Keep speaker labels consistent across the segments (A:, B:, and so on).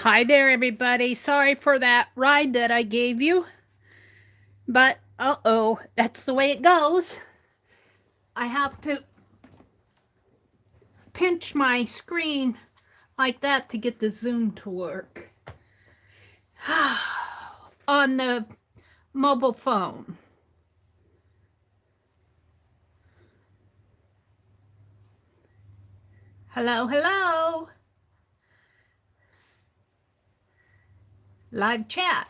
A: Hi there, everybody. Sorry for that ride that I gave you. But, that's the way it goes. I have to pinch my screen like that to get the Zoom to work on the mobile phone. Hello, hello. Live chat.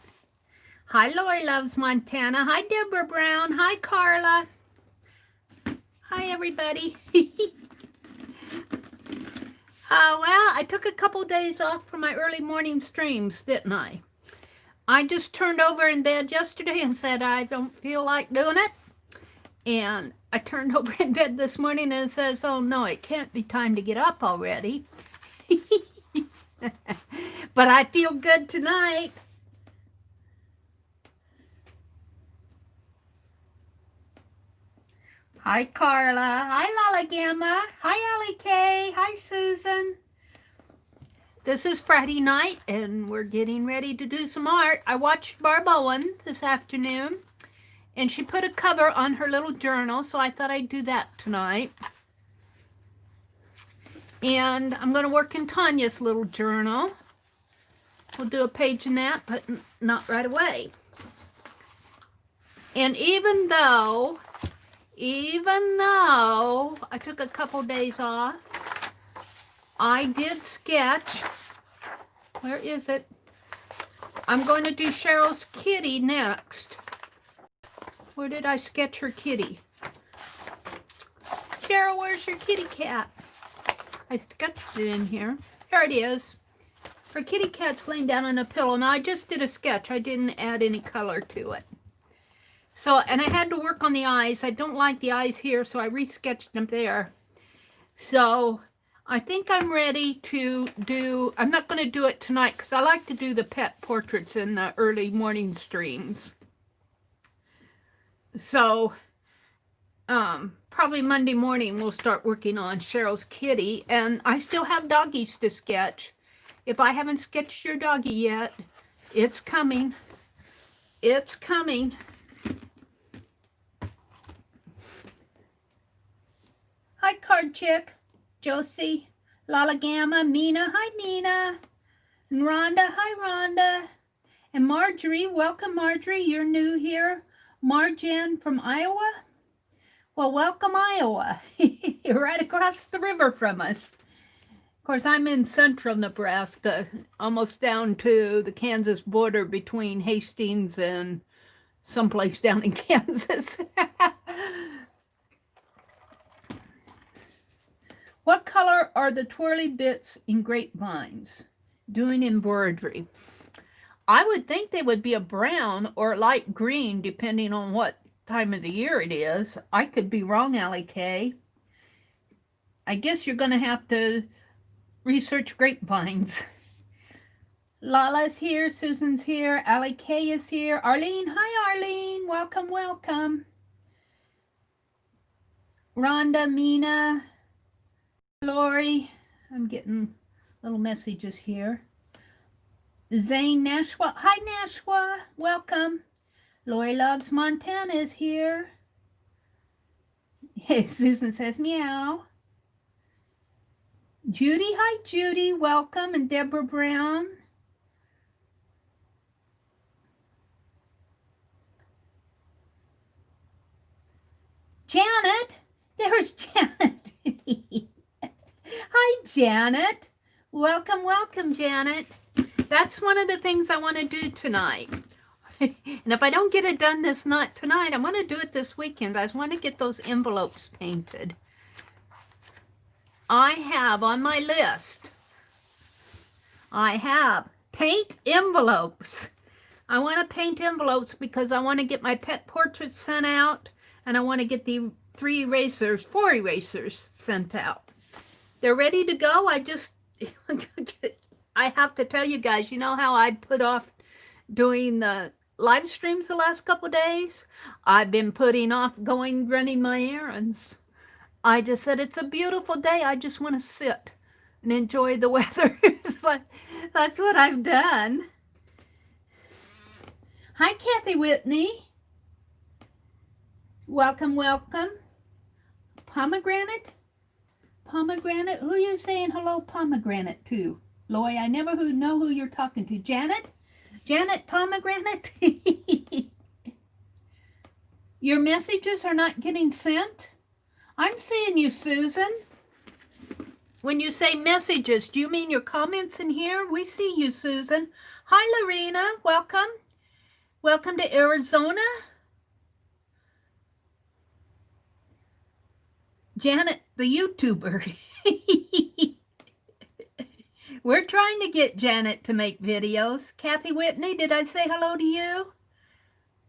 A: Hi, Lori Loves Montana. Hi, Deborah Brown. Hi, Carla. Hi, everybody. Well, I took a couple days off from my early morning streams, didn't I? I just turned over in bed yesterday and said I don't feel like doing it. And I turned over in bed this morning and it says, oh no, it can't be time to get up already. But I feel good tonight. Hi, Carla. Hi, Lala Gamma. Hi, Allie K. Hi, Susan. This is Friday night, and we're getting ready to do some art. I watched Barb Owen this afternoon, and she put a cover on her little journal, so I thought I'd do that tonight. And I'm going to work in Tanya's little journal. We'll do a page in that, but not right away. And even though I took a couple days off, I did sketch. Where is it? I'm going to do Cheryl's kitty next. Where did I sketch her kitty? Cheryl, where's your kitty cat? I sketched it in here. There it is. Her kitty cat's laying down on a pillow. Now, I just did a sketch. I didn't add any color to it. So, and I had to work on the eyes. I don't like the eyes here, so I resketched them there. So, I think I'm ready to do, I'm not going to do it tonight because I like to do the pet portraits in the early morning streams. So, probably Monday morning we'll start working on Cheryl's kitty. And I still have doggies to sketch. If I haven't sketched your doggie yet, it's coming. It's coming. Hi, Card Chick. Josie, Lala Gamma, Mina, hi Mina, and Rhonda, hi Rhonda, and Marjorie, welcome Marjorie, you're new here. Marjan from Iowa, well welcome Iowa, you're right across the river from us. Of course I'm in central Nebraska, almost down to the Kansas border between Hastings and someplace down in Kansas. What color are the twirly bits in grapevines? Doing embroidery. I would think they would be a brown or light green, depending on what time of the year it is. I could be wrong, Allie K. I guess you're going to have to research grapevines. Lala's here, Susan's here, Allie K is here. Arlene, hi Arlene, welcome, welcome. Rhonda, Mina, Lori, I'm getting little messages here. Zane Nashwa, hi Nashwa, welcome. Lori Loves Montana is here. Susan says meow. Judy, hi Judy, welcome, and Deborah Brown. Janet, there's Janet. Hi, Janet. Welcome, welcome, Janet. That's one of the things I want to do tonight. And if I don't get it done this night tonight, I'm going to do it this weekend. I want to get those envelopes painted. I have on my list, I have paint envelopes. I want to paint envelopes because I want to get my pet portraits sent out, and I want to get the 4 erasers sent out. They're ready to go. I have to tell you guys, you know how I put off doing the live streams the last couple of days? I've been putting off running my errands. I just said, it's a beautiful day. I just want to sit and enjoy the weather. that's what I've done. Hi, Kathy Whitney. Welcome, welcome. Pomegranate? Pomegranate? Who are you saying hello pomegranate to? Loy, I never know who you're talking to. Janet? Janet Pomegranate? Your messages are not getting sent? I'm seeing you, Susan. When you say messages, do you mean your comments in here? We see you, Susan. Hi, Lorena. Welcome. Welcome to Arizona. Janet, the YouTuber. We're trying to get Janet to make videos. Kathy Whitney, did I say hello to you?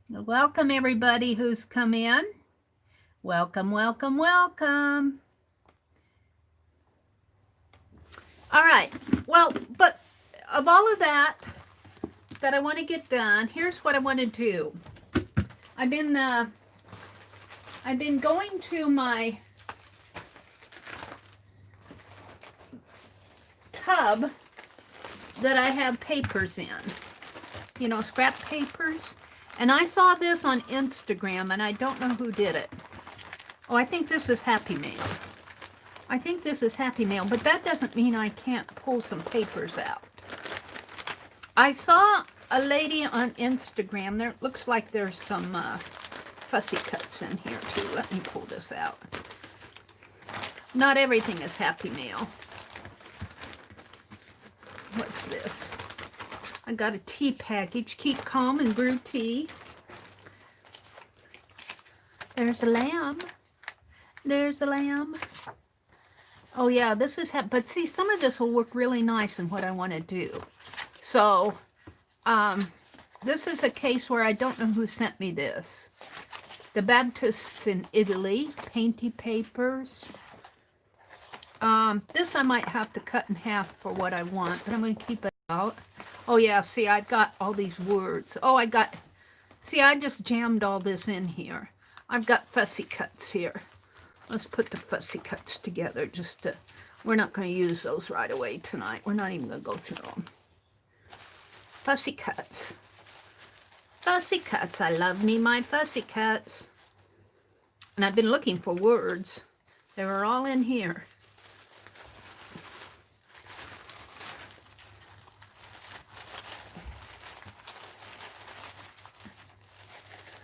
A: Welcome, everybody who's come in. Welcome, welcome, welcome. All right. Well, but of all of that I want to get done, here's what I want to do. I've been going to my tub that I have papers in, you know, scrap papers. And I saw this on Instagram, and I don't know who did it. Oh, I think this is Happy Mail. I think this is Happy Mail, but that doesn't mean I can't pull some papers out. I saw a lady on Instagram. There looks like there's some fussy cuts in here too. Let me pull this out. Not everything is Happy Mail. What's this? I got a tea package. Keep calm and brew tea. There's a lamb. There's a lamb. Oh yeah, this is, but see, some of this will work really nice in what I want to do. So, this is a case where I don't know who sent me this. The Baptists in Italy, painty papers. This I might have to cut in half for what I want, but I'm going to keep it out. Oh yeah, see, I've got all these words. Oh, I just jammed all this in here. I've got fussy cuts here. Let's put the fussy cuts together just to, we're not going to use those right away tonight. We're not even going to go through them. Fussy cuts. Fussy cuts. I love me my fussy cuts. And I've been looking for words. They were all in here.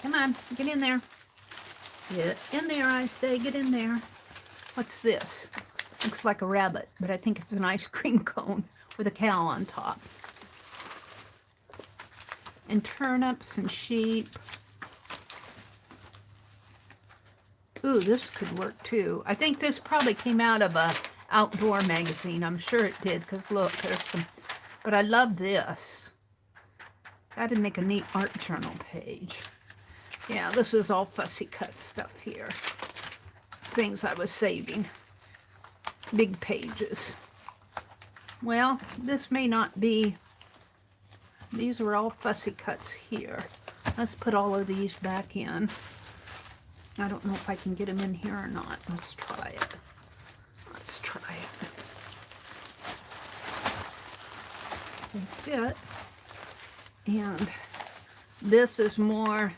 A: Come on, get in there. Get in there, I say, get in there. What's this? Looks like a rabbit, but I think it's an ice cream cone with a cow on top. And turnips and sheep. Ooh, this could work too. I think this probably came out of a outdoor magazine. I'm sure it did, because look, there's some, but I love this. That'd make a neat art journal page. Yeah, this is all fussy cut stuff here. Things I was saving. Big pages. Well, this may not be, these are all fussy cuts here. Let's put all of these back in. I don't know if I can get them in here or not. Let's try it. Let's try it. They fit. And this is more.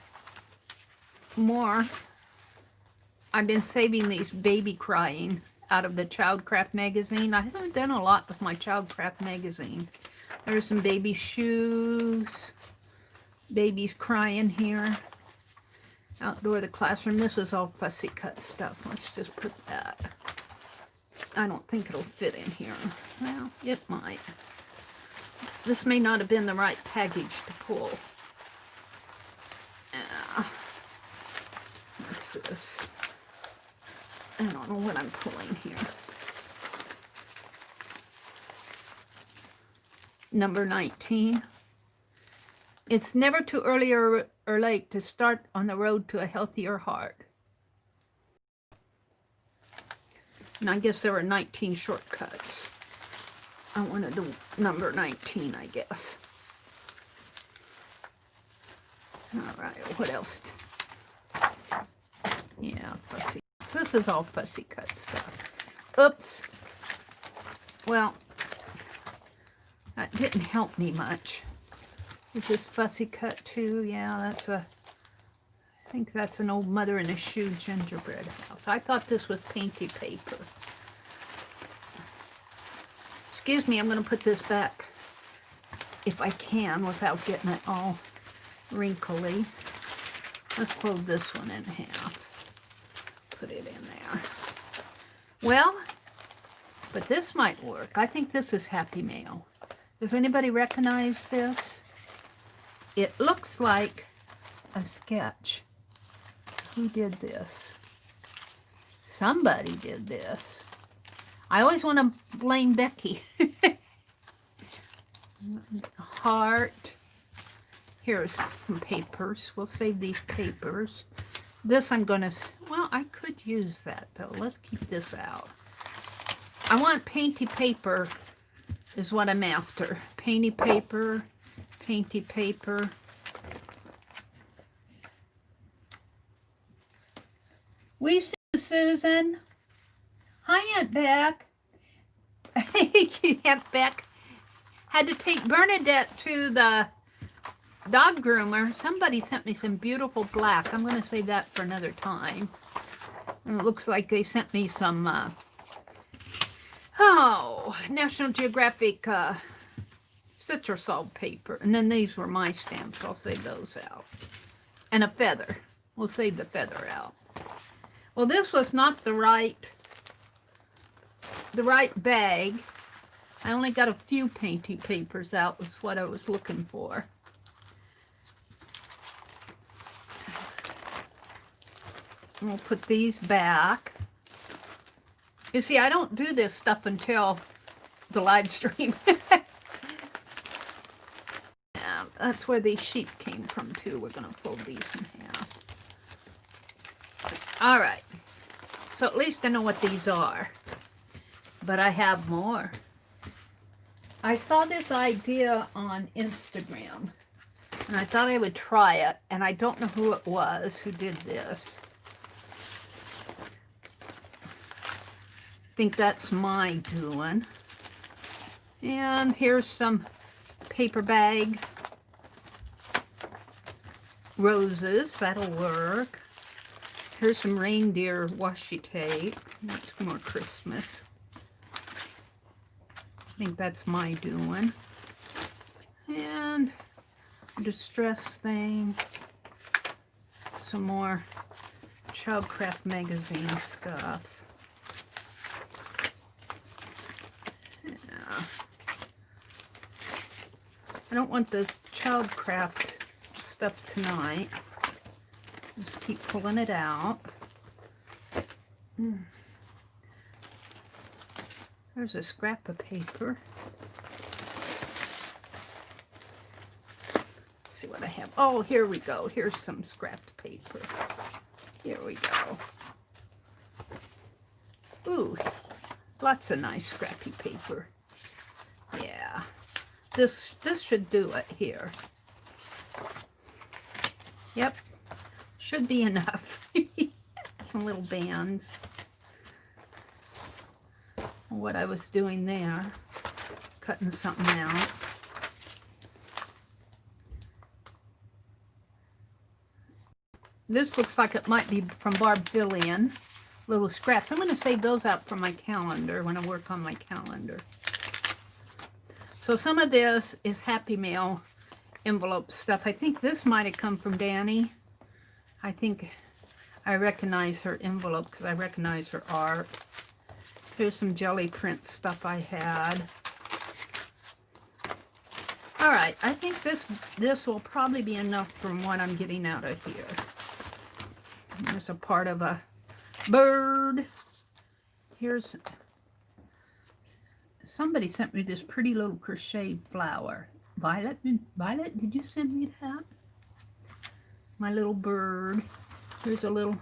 A: I've been saving these baby crying out of the Childcraft magazine. I haven't done a lot with my Childcraft magazine. There's some baby shoes. Babies crying here. Outdoor the classroom. This is all fussy cut stuff. Let's just put that. I don't think it'll fit in here. Well, it might. This may not have been the right package to pull. What's this? I don't know what I'm pulling here. Number 19. It's never too early or late to start on the road to a healthier heart. And I guess there were 19 shortcuts. I wanted the number 19, I guess. All right, what else? Yeah, fussy. So this is all fussy cut stuff. Oops. Well, That didn't help me much. Is this fussy cut too? Yeah, that's a, I think that's an old mother in a shoe gingerbread house. I thought this was painty paper. Excuse me, I'm going to put this back if I can without getting it all wrinkly. Let's fold this one in half. Put it in there. Well, but this might work. I think this is Happy Mail. Does anybody recognize this? It looks like a sketch. Who did this? Somebody did this. I always want to blame Becky. Heart. Here's some papers. We'll save these papers. This I'm going to... Well, I could use that, though. Let's keep this out. I want painty paper is what I'm after. Painty paper. Painty paper. We've seen Susan. Hi, Aunt Beck. Aunt Beck had to take Bernadette to the dog groomer. Somebody sent me some beautiful black. I'm going to save that for another time. And it looks like they sent me some, National Geographic Citrusol paper. And then these were my stamps. I'll save those out. And a feather. We'll save the feather out. Well, this was not the right bag. I only got a few painty papers out, was what I was looking for. And we'll put these back. You see, I don't do this stuff until the live stream. Yeah, that's where these sheep came from, too. We're going to fold these in half. All right. So at least I know what these are. But I have more. I saw this idea on Instagram, and I thought I would try it, and I don't know who it was who did this. I think that's my doing. And here's some paper bag roses. That'll work. Here's some reindeer washi tape. That's more Christmas. I think that's my doing. And a distress thing. Some more Childcraft magazine stuff. Yeah. I don't want the Childcraft stuff tonight. Just keep pulling it out. There's a scrap of paper. Let's see what I have. Oh, here we go. Here's some scrapped paper. Here we go. Ooh, lots of nice scrappy paper. Yeah, this should do it here. Yep, should be enough. Some little bands. What I was doing there, cutting something out. This looks like it might be from Barb fill-in, little scraps. I'm going to save those out for my calendar when I work on my calendar. So some of this is Happy Mail envelope stuff. I think this might have come from Danny. I think I recognize her envelope because I recognize her art. Here's some jelly print stuff I had. All right, I think this will probably be enough from what I'm getting out of here. There's a part of a bird. Here's, somebody sent me this pretty little crocheted flower. Violet, did you send me that? My little bird. Here's a little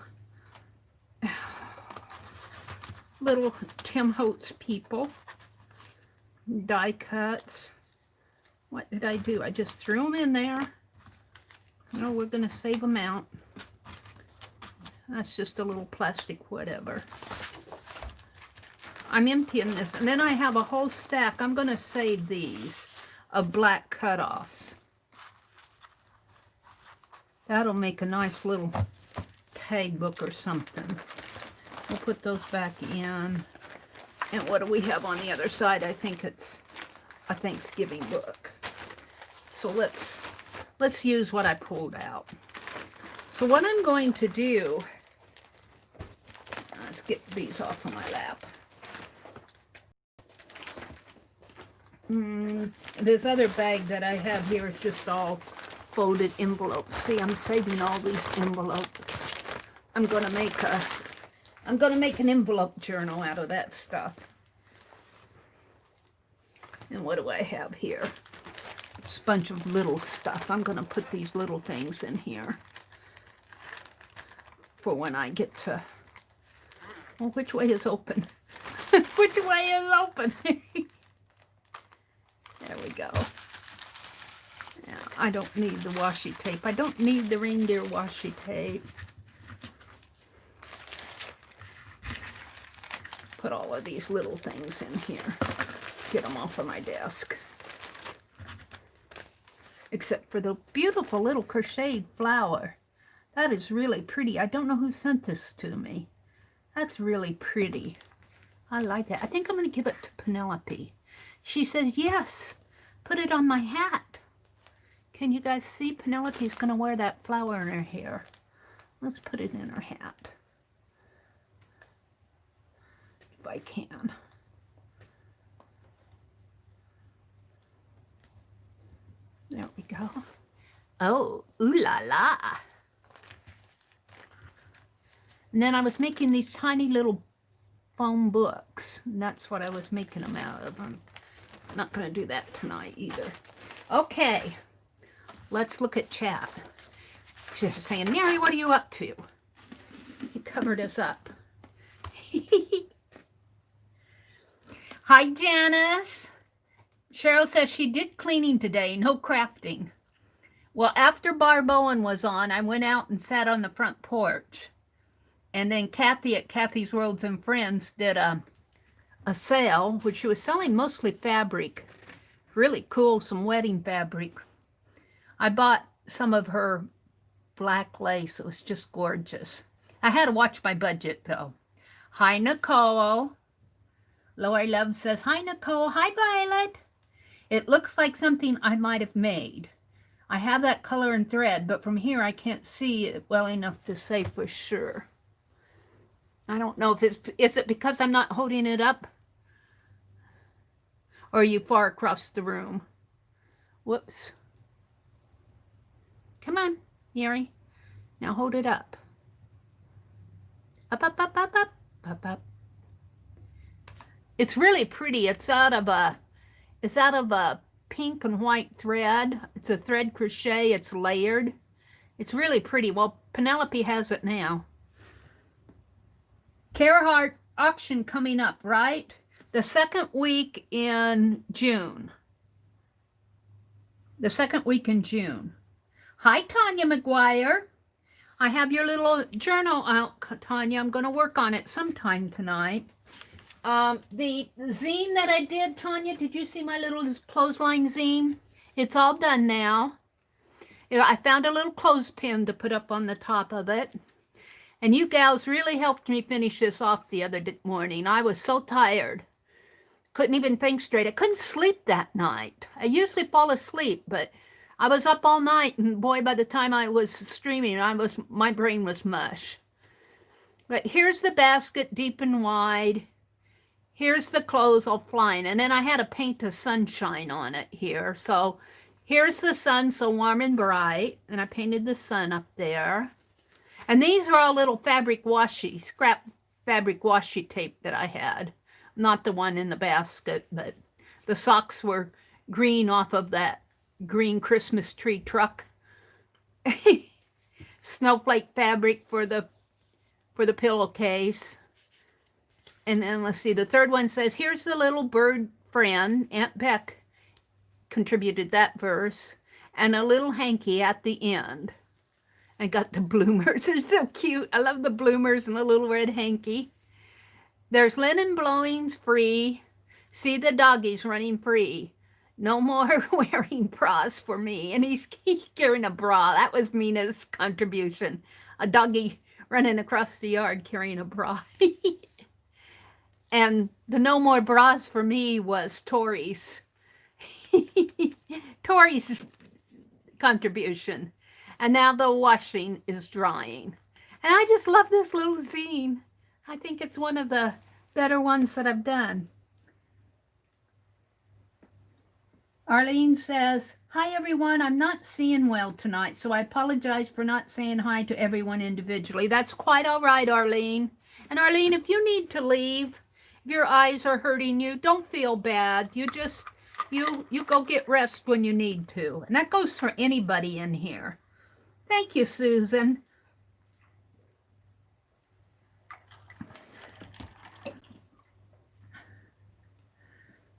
A: Tim Holtz people. Die cuts. What did I do? I just threw them in there. No, we're going to save them out. That's just a little plastic whatever. I'm emptying this. And then I have a whole stack. I'm going to save these. of black cutoffs. That'll make a nice little tag book or something. We'll put those back in. And what do we have on the other side? I think it's a Thanksgiving book. So let's use what I pulled out. So what I'm going to do, let's get these off of my lap. This other bag that I have here is just all folded envelopes. See, I'm saving all these envelopes. I'm gonna make an envelope journal out of that stuff. And what do I have here? Just a bunch of little stuff. I'm gonna put these little things in here for when I get to, well, which way is open? Which way is open? There we go. Now, I don't need the washi tape. I don't need the reindeer washi tape. Put all of these little things in here. Get them off of my desk. Except for the beautiful little crocheted flower. That is really pretty. I don't know who sent this to me. That's really pretty. I like that. I think I'm going to give it to Penelope. She says, yes, put it on my hat. Can you guys see? Penelope's going to wear that flower in her hair. Let's put it in her hat. If I can. There we go. Oh, ooh la la. And then I was making these tiny little foam books. And that's what I was making them out of. I'm not going to do that tonight either. Okay. Let's look at chat. She's saying, Mary, what are you up to? You covered us up. Hi, Janice. Cheryl says she did cleaning today, no crafting. Well, after Barb Owen was on, I went out and sat on the front porch. And then Kathy at Kathy's Worlds and Friends did a sale, which she was selling mostly fabric. Really cool, some wedding fabric. I bought some of her black lace. It was just gorgeous. I had to watch my budget, though. Hi, Nicole. Lori Love says, hi, Nicole. Hi, Violet. It looks like something I might have made. I have that color and thread, but from here I can't see it well enough to say for sure. I don't know if is it because I'm not holding it up? Or are you far across the room? Whoops. Come on, Mary. Now hold it up. Up, up, up, up, up, up, up. It's really pretty. It's out of a pink and white thread. It's a thread crochet. It's layered. It's really pretty. Well, Penelope has it now. Carahart auction coming up, right? The second week in June. The second week in June. Hi, Tanya McGuire. I have your little journal out, Tanya. I'm going to work on it sometime tonight. The zine that I did, Tanya, did you see my little clothesline zine? It's all done now. I found a little clothespin to put up on the top of it. And you gals really helped me finish this off the other morning. I was so tired. Couldn't even think straight. I couldn't sleep that night. I usually fall asleep, but I was up all night, and boy, by the time I was streaming, my brain was mush. But here's the basket deep and wide. Here's the clothes all flying. And then I had to paint a sunshine on it here. So here's the sun, so warm and bright. And I painted the sun up there. And these are all little fabric washi, scrap fabric washi tape that I had. Not the one in the basket, but the socks were green off of that green Christmas tree truck. Snowflake fabric for the pillowcase. And then let's see, the third one says, here's the little bird friend. Aunt Beck contributed that verse. And a little hanky at the end. I got the bloomers. They're so cute. I love the bloomers and the little red hanky. There's linen blowings free. See the doggies running free. No more wearing bras for me. And he's carrying a bra. That was Mina's contribution. A doggy running across the yard carrying a bra. And the no more bras for me was Tori's. Tori's contribution. And now the washing is drying. And I just love this little zine. I think it's one of the better ones that I've done. Arlene says, hi everyone, I'm not seeing well tonight, so I apologize for not saying hi to everyone individually. That's quite all right, Arlene. And Arlene, if you need to leave, if your eyes are hurting you, don't feel bad. You just, you go get rest when you need to. And that goes for anybody in here. Thank you, Susan.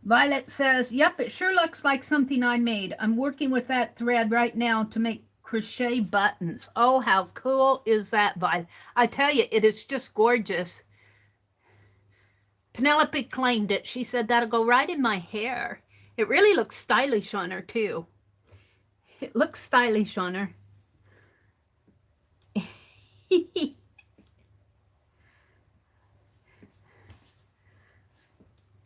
A: Violet says, yep, it sure looks like something I made. I'm working with that thread right now to make crochet buttons. Oh, how cool is that, Violet? I tell you, it is just gorgeous. Penelope claimed it. She said, that'll go right in my hair. It really looks stylish on her, too. It looks stylish on her.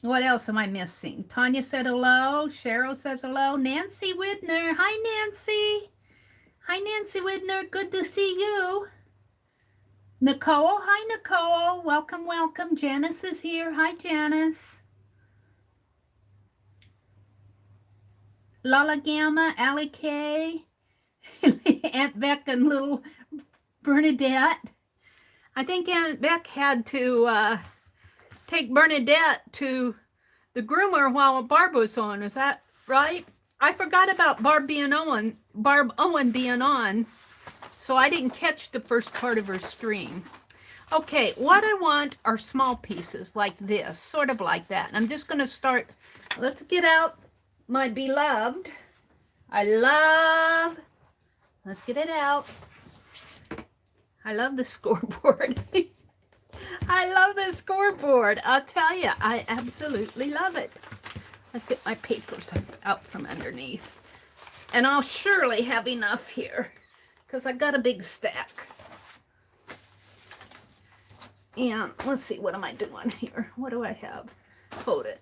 A: What else am I missing? Tanya said hello. Cheryl says hello. Nancy Widner. Hi, Nancy. Hi, Nancy Widner. Good to see you. Nicole. Hi, Nicole. Welcome, welcome. Janice is here. Hi, Janice. Lala Gamma, Allie K, Aunt Beck and little Bernadette. I think Aunt Beck had to take Bernadette to the groomer while Barb was on. Is that right? I forgot about Barb Owen being on, so I didn't catch the first part of her stream. Okay, what I want are small pieces like this, sort of like that. And I'm just going to start. Let's get out my beloved. Let's get it out. I love the scoreboard. I love the scoreboard. I'll tell you, I absolutely love it. Let's get my papers out from underneath. And I'll surely have enough here because I got a big stack. And let's see, what am I doing here? What do I have? Hold it.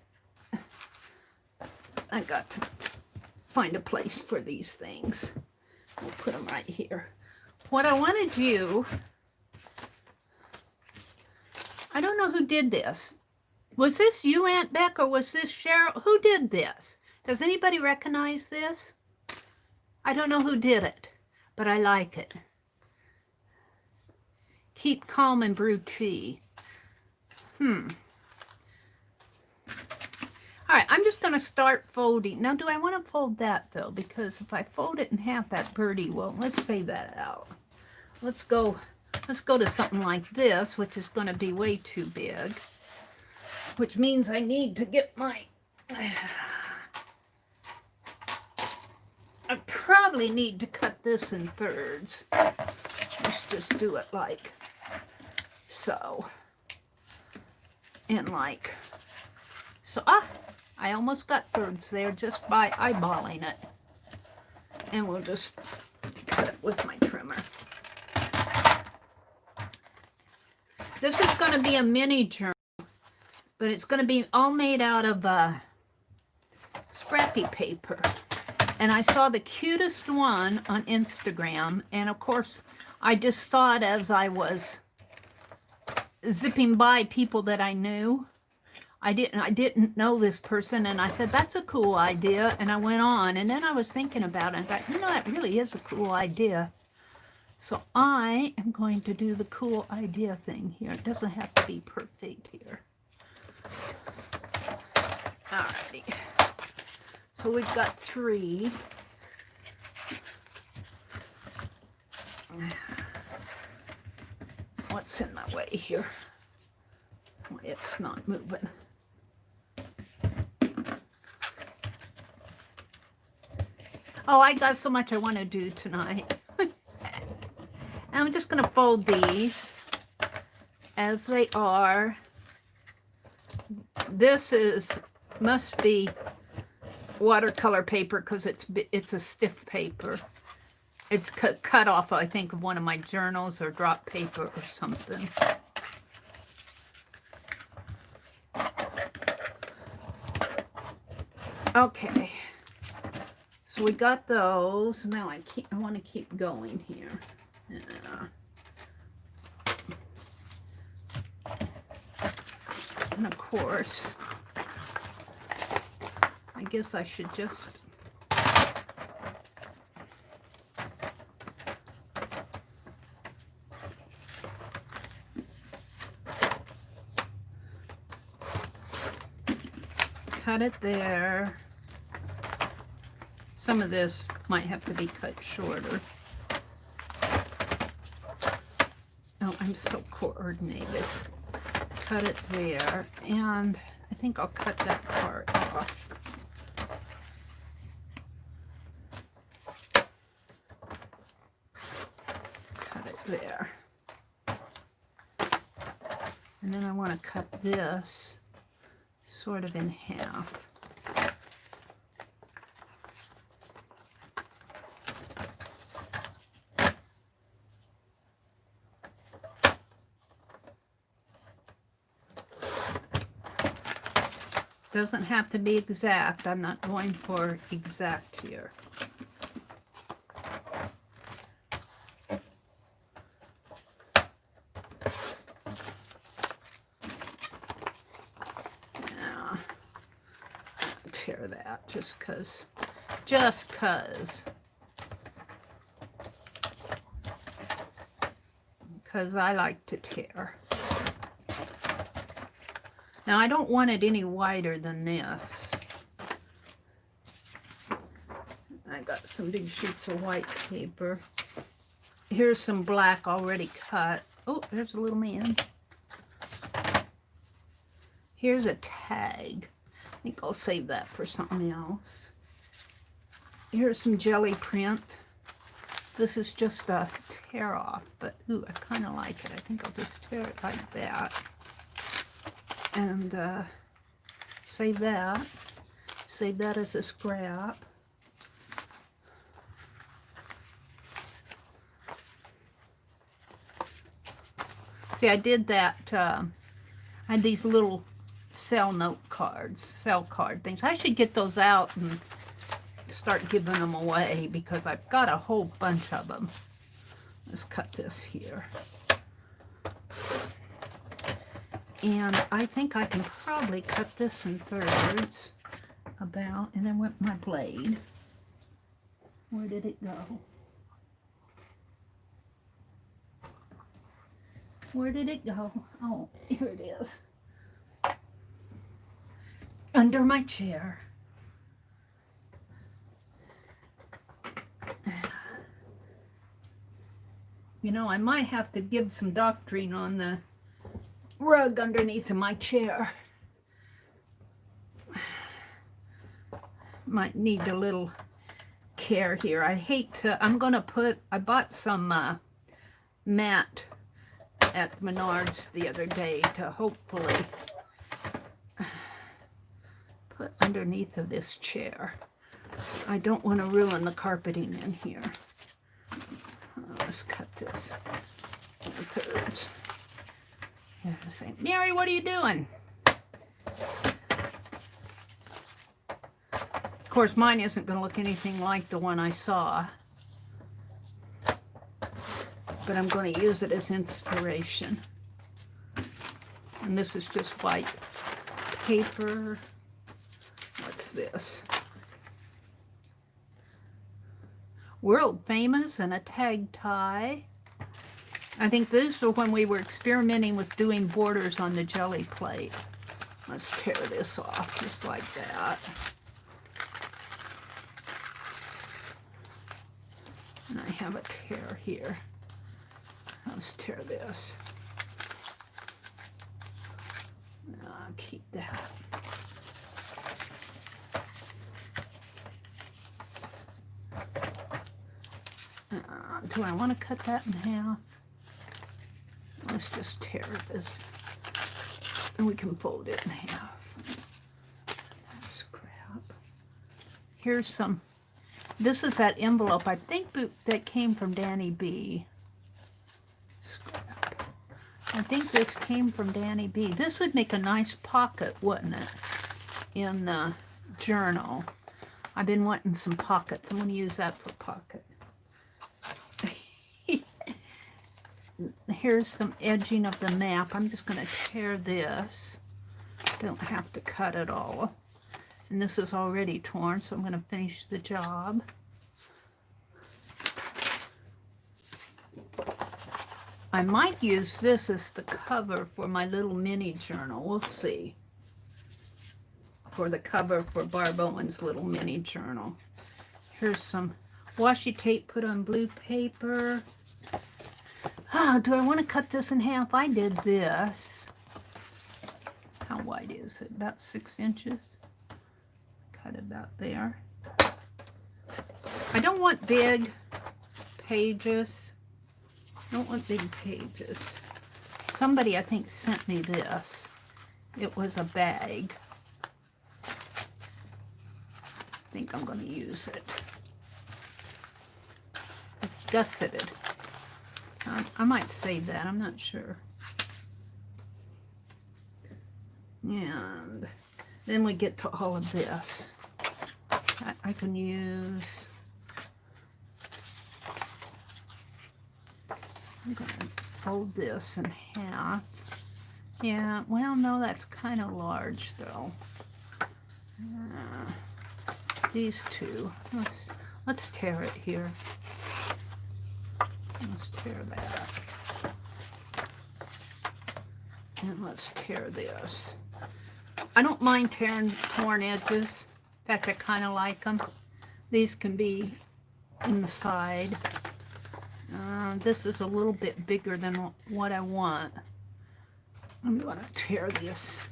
A: I got to find a place for these things. We'll put them right here. What I want to do, I don't know who did this. Was this you, Aunt Beck, or was this Cheryl? Who did this? Does anybody recognize this? I don't know who did it, but I like it. Keep calm and brew tea. All right, I'm just going to start folding. Now, do I want to fold that, though? Because if I fold it in half, that birdie will. Let's save that out. Let's go to something like this, which is going to be way too big. Which means I need to get my... I probably need to cut this in thirds. Let's just do it like so. And like so. I almost got thirds there just by eyeballing it. And we'll just cut it with my trimmer. This is going to be a mini journal, but it's going to be all made out of scrappy paper. And I saw the cutest one on Instagram, and of course, I just saw it as I was zipping by people that I knew. I didn't know this person, and I said, that's a cool idea, and I went on, and then I was thinking about it, and I thought, you know, that really is a cool idea. So I am going to do the cool idea thing here. It doesn't have to be perfect here. Alrighty. So we've got 3. What's in my way here? It's not moving. Oh, I got so much I want to do tonight. I'm just going to fold these as they are. This must be watercolor paper because it's a stiff paper. It's cut off, I think, of one of my journals or drop paper or something. Okay, so we got those. Now I want to keep going here. Yeah. And of course, I guess I should just cut it there. Some of this might have to be cut shorter. Oh, I'm so coordinated. Cut it there, and I think I'll cut that part off. Cut it there. And then I want to cut this sort of in half. Doesn't have to be exact. I'm not going for exact here. Now, tear that just cause. Because I like to tear. Now, I don't want it any wider than this. I got some big sheets of white paper. Here's some black already cut. Oh, there's a little man. Here's a tag. I think I'll save that for something else. Here's some jelly print. This is just a tear off, but ooh, I kind of like it. I think I'll just tear it like that. And save that as a scrap. See, I did that, I had these little cell card things. I should get those out and start giving them away because I've got a whole bunch of them. Let's cut this here. And I think I can probably cut this in thirds about, and then with my blade. Where did it go? Where did it go? Oh, here it is. Under my chair. You know, I might have to give some doctrine on the rug underneath of my chair. Might need a little care here. I hate to, I bought some mat at Menards the other day to hopefully put underneath of this chair. I don't want to ruin the carpeting in here. Let's cut this in thirds. Yeah, say, Mary, what are you doing? Of course, mine isn't going to look anything like the one I saw. But I'm going to use it as inspiration. And this is just white paper. What's this? World famous and a tag tie. I think these were when we were experimenting with doing borders on the jelly plate. Let's tear this off just like that. And I have a tear here. Let's tear this. I'll keep that. Do I want to cut that in half? Let's just tear this, and we can fold it in half. That's scrap. Here's some, this is that envelope. I think that came from Danny B. Scrap. I think this came from Danny B. This would make a nice pocket, wouldn't it? In the journal. I've been wanting some pockets. I'm going to use that for pocket. Here's some edging of the map. I'm just going to tear this. Don't have to cut it all. And this is already torn, so I'm going to finish the job. I might use this as the cover for my little mini journal. We'll see. For the cover for Barb Owen's little mini journal. Here's some washi tape put on blue paper. Oh, do I want to cut this in half? I did this. How wide is it? About 6 inches. Cut about there. I don't want big pages. I don't want big pages. Somebody, I think, sent me this. It was a bag. I think I'm going to use it. It's gusseted. I might save that. I'm not sure. And then we get to all of this. I can use... I'm going to fold this in half. Yeah, well, no, that's kind of large, though. These two. Let's tear it here. Let's tear that. And let's tear this. I don't mind tearing torn edges. In fact, I kind of like them. These can be inside. This is a little bit bigger than what I want. I'm going to tear this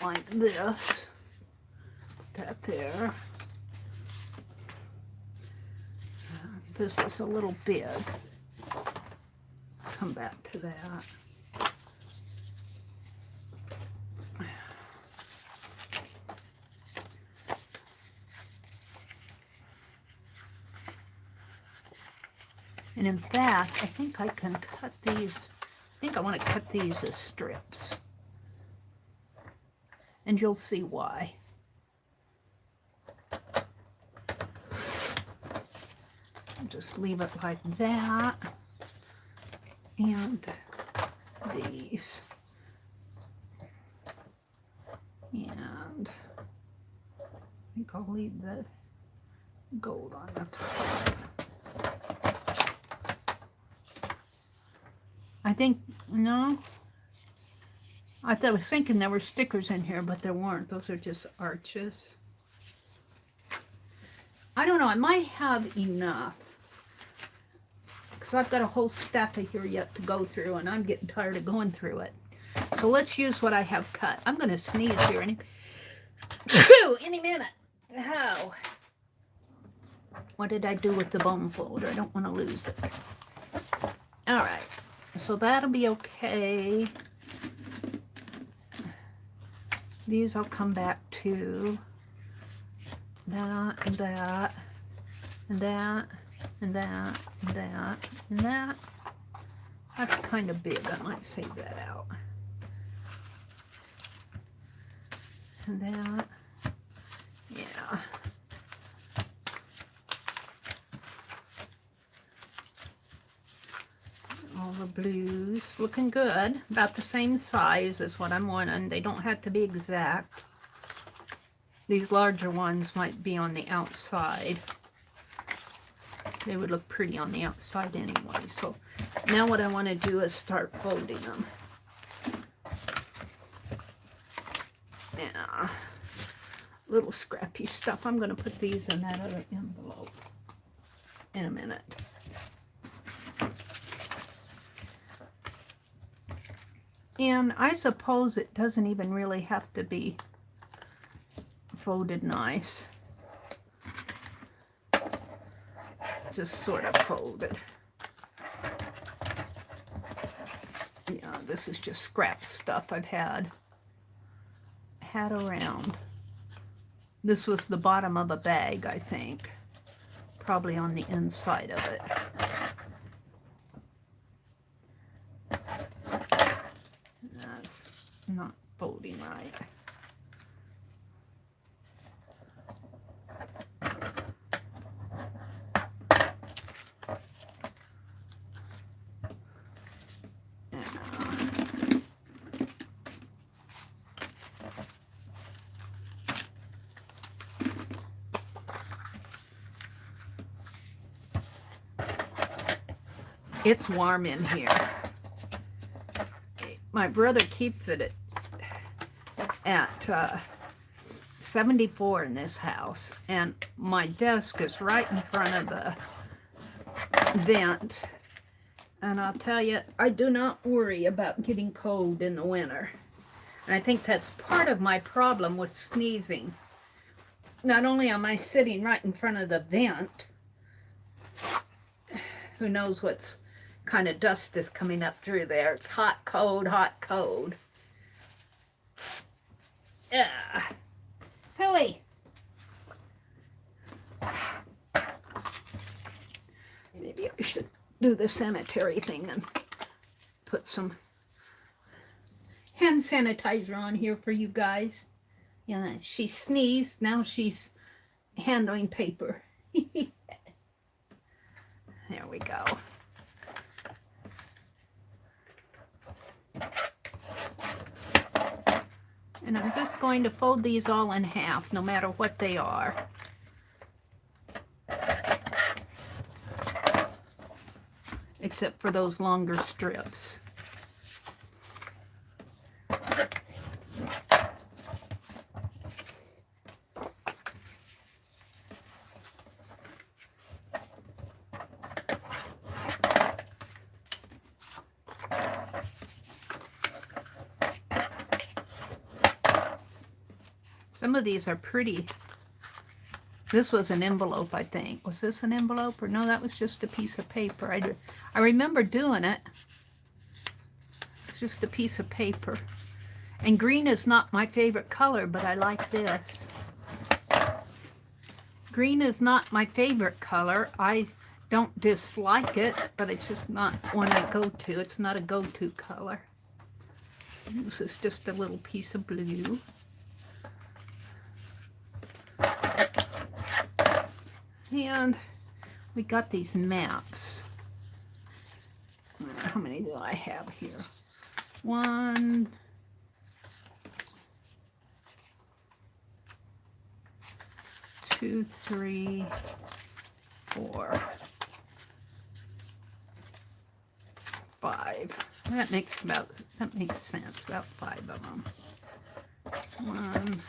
A: like this. Put that there. This is a little big. Come back to that. And in fact, I think I can cut these. I think I want to cut these as strips. And you'll see why. Just leave it like that. And these. And I think I'll leave the gold on the top. I think, no. I was thinking there were stickers in here, but there weren't. Those are just arches. I don't know. I might have enough. Because I've got a whole stack of here yet to go through, and I'm getting tired of going through it. So let's use what I have cut. I'm going to sneeze here any minute. Oh. What did I do with the bone folder? I don't want to lose it. All right. So that'll be okay. These I'll come back to. That and that and that and that and that and that. That's kind of big. I might save that out. And that. Yeah. All the blues. Looking good. About the same size as what I'm wanting. They don't have to be exact. These larger ones might be on the outside. They would look pretty on the outside anyway. So now what I want to do is start folding them. Yeah. Little scrappy stuff. I'm going to put these in that other envelope in a minute. And I suppose it doesn't even really have to be folded nice. Just sort of folded. Yeah, this is just scrap stuff I've had around. This was the bottom of a bag, I think. Probably on the inside of it. That's not folding right. It's warm in here. My brother keeps it at 74 in this house, and my desk is right in front of the vent. And I'll tell you, I do not worry about getting cold in the winter. And I think that's part of my problem with sneezing. Not only am I sitting right in front of the vent, who knows what's kind of dust is coming up through there. It's hot, cold, hot, cold. Yeah. Hooey. Maybe I should do the sanitary thing and put some hand sanitizer on here for you guys. Yeah, she sneezed. Now she's handling paper. There we go. And I'm just going to fold these all in half, no matter what they are. Except for those longer strips. Some of these are pretty. This was an envelope, I think. Was this an envelope? Or no, that was just a piece of paper. I remember doing it. It's just a piece of paper. And green is not my favorite color, but I like this. Green is not my favorite color. I don't dislike it, but it's just not one I go to. It's not a go-to color. This is just a little piece of blue. And we got these maps. How many do I have here? 1, 2, 3, 4, 5. That makes sense. About 5 of them. 1.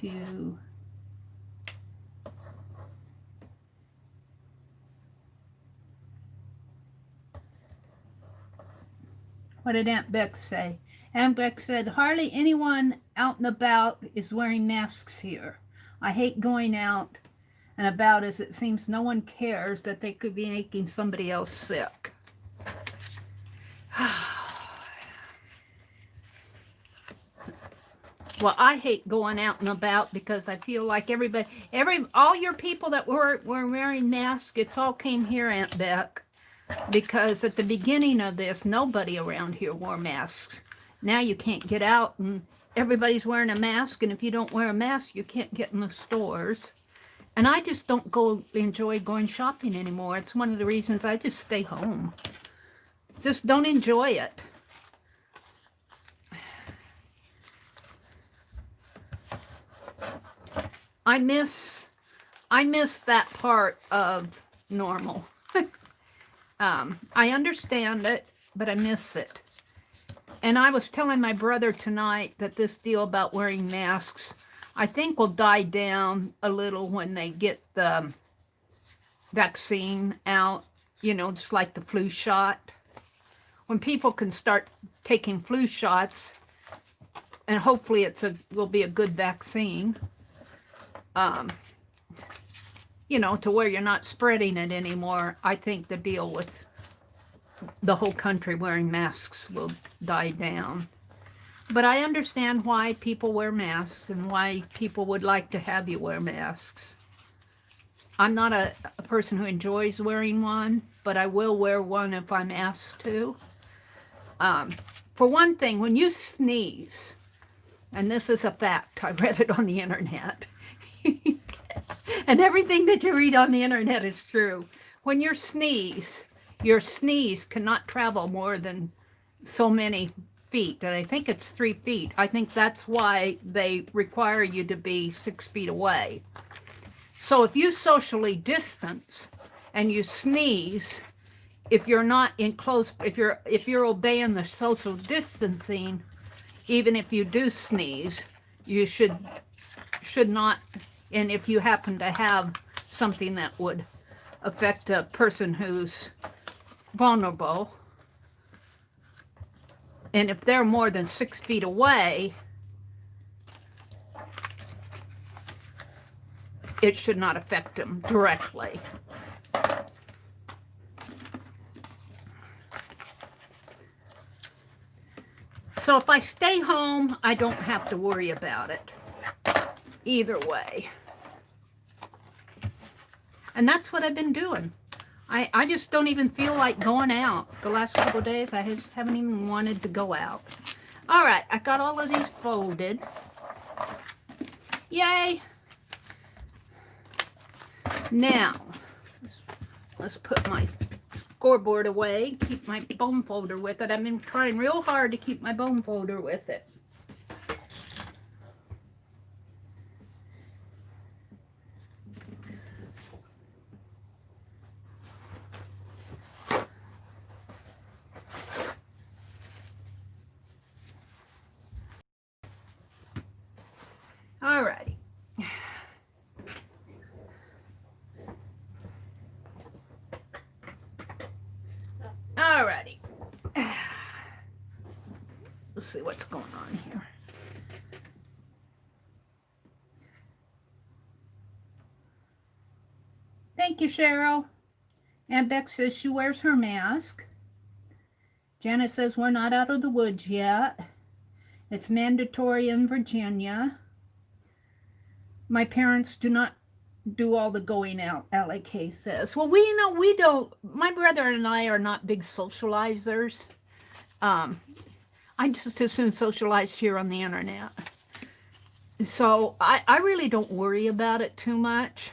A: 2. What did Aunt Beck say? Aunt Beck said, hardly anyone out and about is wearing masks here. I hate going out and about as it seems no one cares that they could be making somebody else sick. Well, I hate going out and about because I feel like all your people that were wearing masks, it's all came here, Aunt Beck. Because at the beginning of this, nobody around here wore masks. Now you can't get out and everybody's wearing a mask. And if you don't wear a mask, you can't get in the stores. And I just don't enjoy going shopping anymore. It's one of the reasons I just stay home. Just don't enjoy it. I miss that part of normal. I understand it, but I miss it. And I was telling my brother tonight that this deal about wearing masks, I think will die down a little when they get the vaccine out, you know, just like the flu shot. When people can start taking flu shots, and hopefully will be a good vaccine, you know, to where you're not spreading it anymore. I think the deal the whole country wearing masks will die down. But I understand why people wear masks and why people would like to have you wear masks. I'm not a person who enjoys wearing one, but I will wear one if I'm asked to. For one thing, when you sneeze, and this is a fact, I read it on the internet, and everything that you read on the internet is true. When you sneeze, your sneeze cannot travel more than so many feet, and I think it's 3 feet. I think that's why they require you to be 6 feet away. So if you socially distance and you sneeze, if you're not in close, if you're obeying the social distancing, even if you do sneeze, you should not. And if you happen to have something that would affect a person who's vulnerable, and if they're more than 6 feet away, it should not affect them directly. So if I stay home, I don't have to worry about it either way. And that's what I've been doing. I just don't even feel like going out. The last couple of days, I just haven't even wanted to go out. All right, I got all of these folded. Yay! Now, let's put my scoreboard away, keep my bone folder with it. I've been trying real hard to keep my bone folder with it. Alrighty. Alrighty. Let's see what's going on here. Thank you, Cheryl. Aunt Beck says she wears her mask. Janet says we're not out of the woods yet. It's mandatory in Virginia. My parents do not do all the going out, LAK says. Well, we don't. My brother and I are not big socializers. I just as soon socialize here on the internet. So I really don't worry about it too much.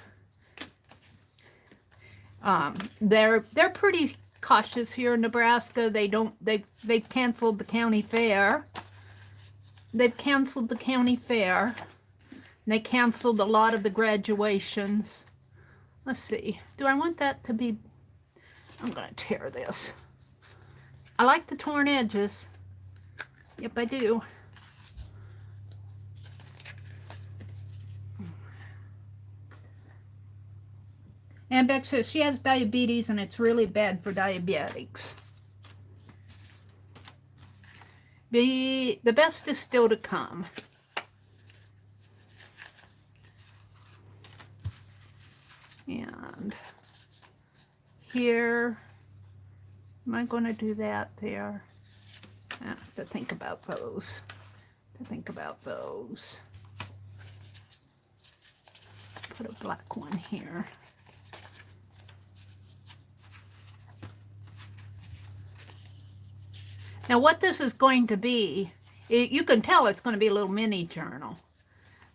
A: They're pretty cautious here in Nebraska. They've canceled the county fair. They've canceled the county fair. They canceled a lot of the graduations. Let's see. Do I want that to be... I'm going to tear this. I like the torn edges. Yep, I do. Aunt Beck says she has diabetes and it's really bad for diabetics. The best is still to come. And here, am I going to do that there? I have to think about those. Put a black one here. Now what this is going to be, you can tell it's going to be a little mini journal.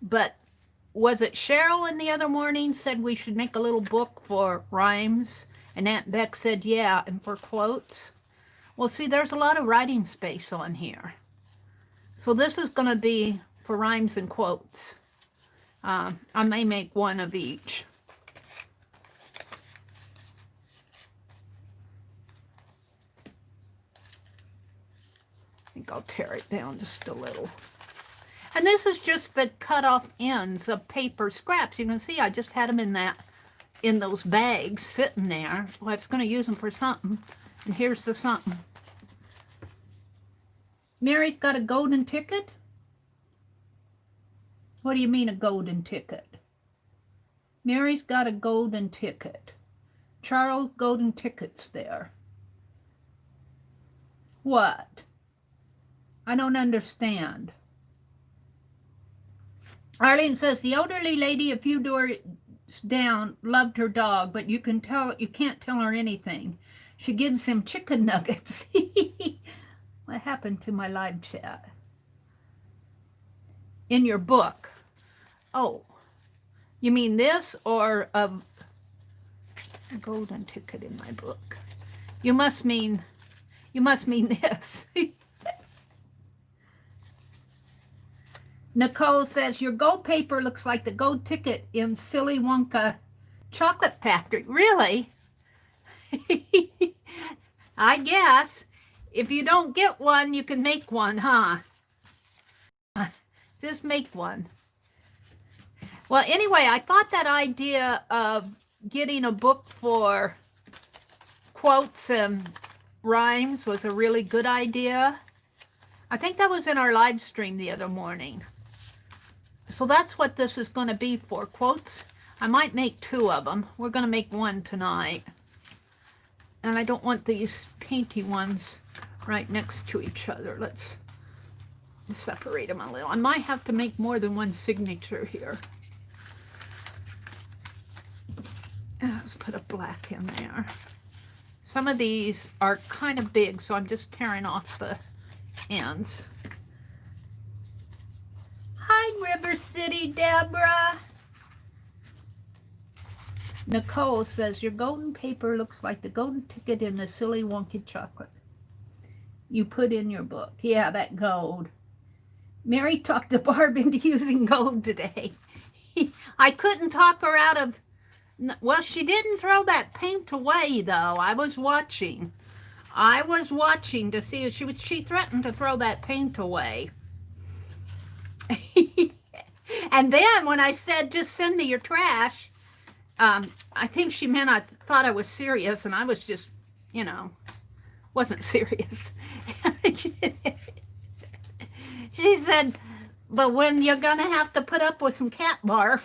A: But was it Cheryl in the other morning said we should make a little book for rhymes? And Aunt Beck said, yeah, and for quotes. Well, see, there's a lot of writing space on here. So this is going to be for rhymes and quotes. I may make one of each. I think I'll tear it down just a little. And this is just the cut off ends of paper scraps. You can see I just had them in those bags sitting there. Well, I was going to use them for something. And here's the something. Mary's got a golden ticket? What do you mean a golden ticket? Mary's got a golden ticket. Charles, golden tickets there. What? I don't understand. Arlene says, the elderly lady a few doors down loved her dog, but you can't tell her anything. She gives him chicken nuggets. What happened to my live chat? In your book. Oh, you mean this or a golden ticket in my book? You must mean this. Nicole says, your gold paper looks like the gold ticket in Silly Wonka Chocolate Factory. Really? I guess. If you don't get one, you can make one, huh? Just make one. Well, anyway, I thought that idea of getting a book for quotes and rhymes was a really good idea. I think that was in our live stream the other morning. So that's what this is going to be for, quotes. I might make 2 of them. We're going to make one tonight. And I don't want these painty ones right next to each other. Let's separate them a little. I might have to make more than one signature here. Let's put a black in there. Some of these are kind of big, so I'm just tearing off the ends. Hi, River City, Deborah. Nicole says, your golden paper looks like the golden ticket in the Silly Wonky Chocolate you put in your book. Yeah, that gold. Mary talked to Barb into using gold today. I couldn't talk her out of... Well, she didn't throw that paint away, though. I was watching. I was watching to see if she threatened to throw that paint away. And then when I said, just send me your trash, I think she meant I thought I was serious, and I was just, you know, wasn't serious. She said, but when you're going to have to put up with some cat barf,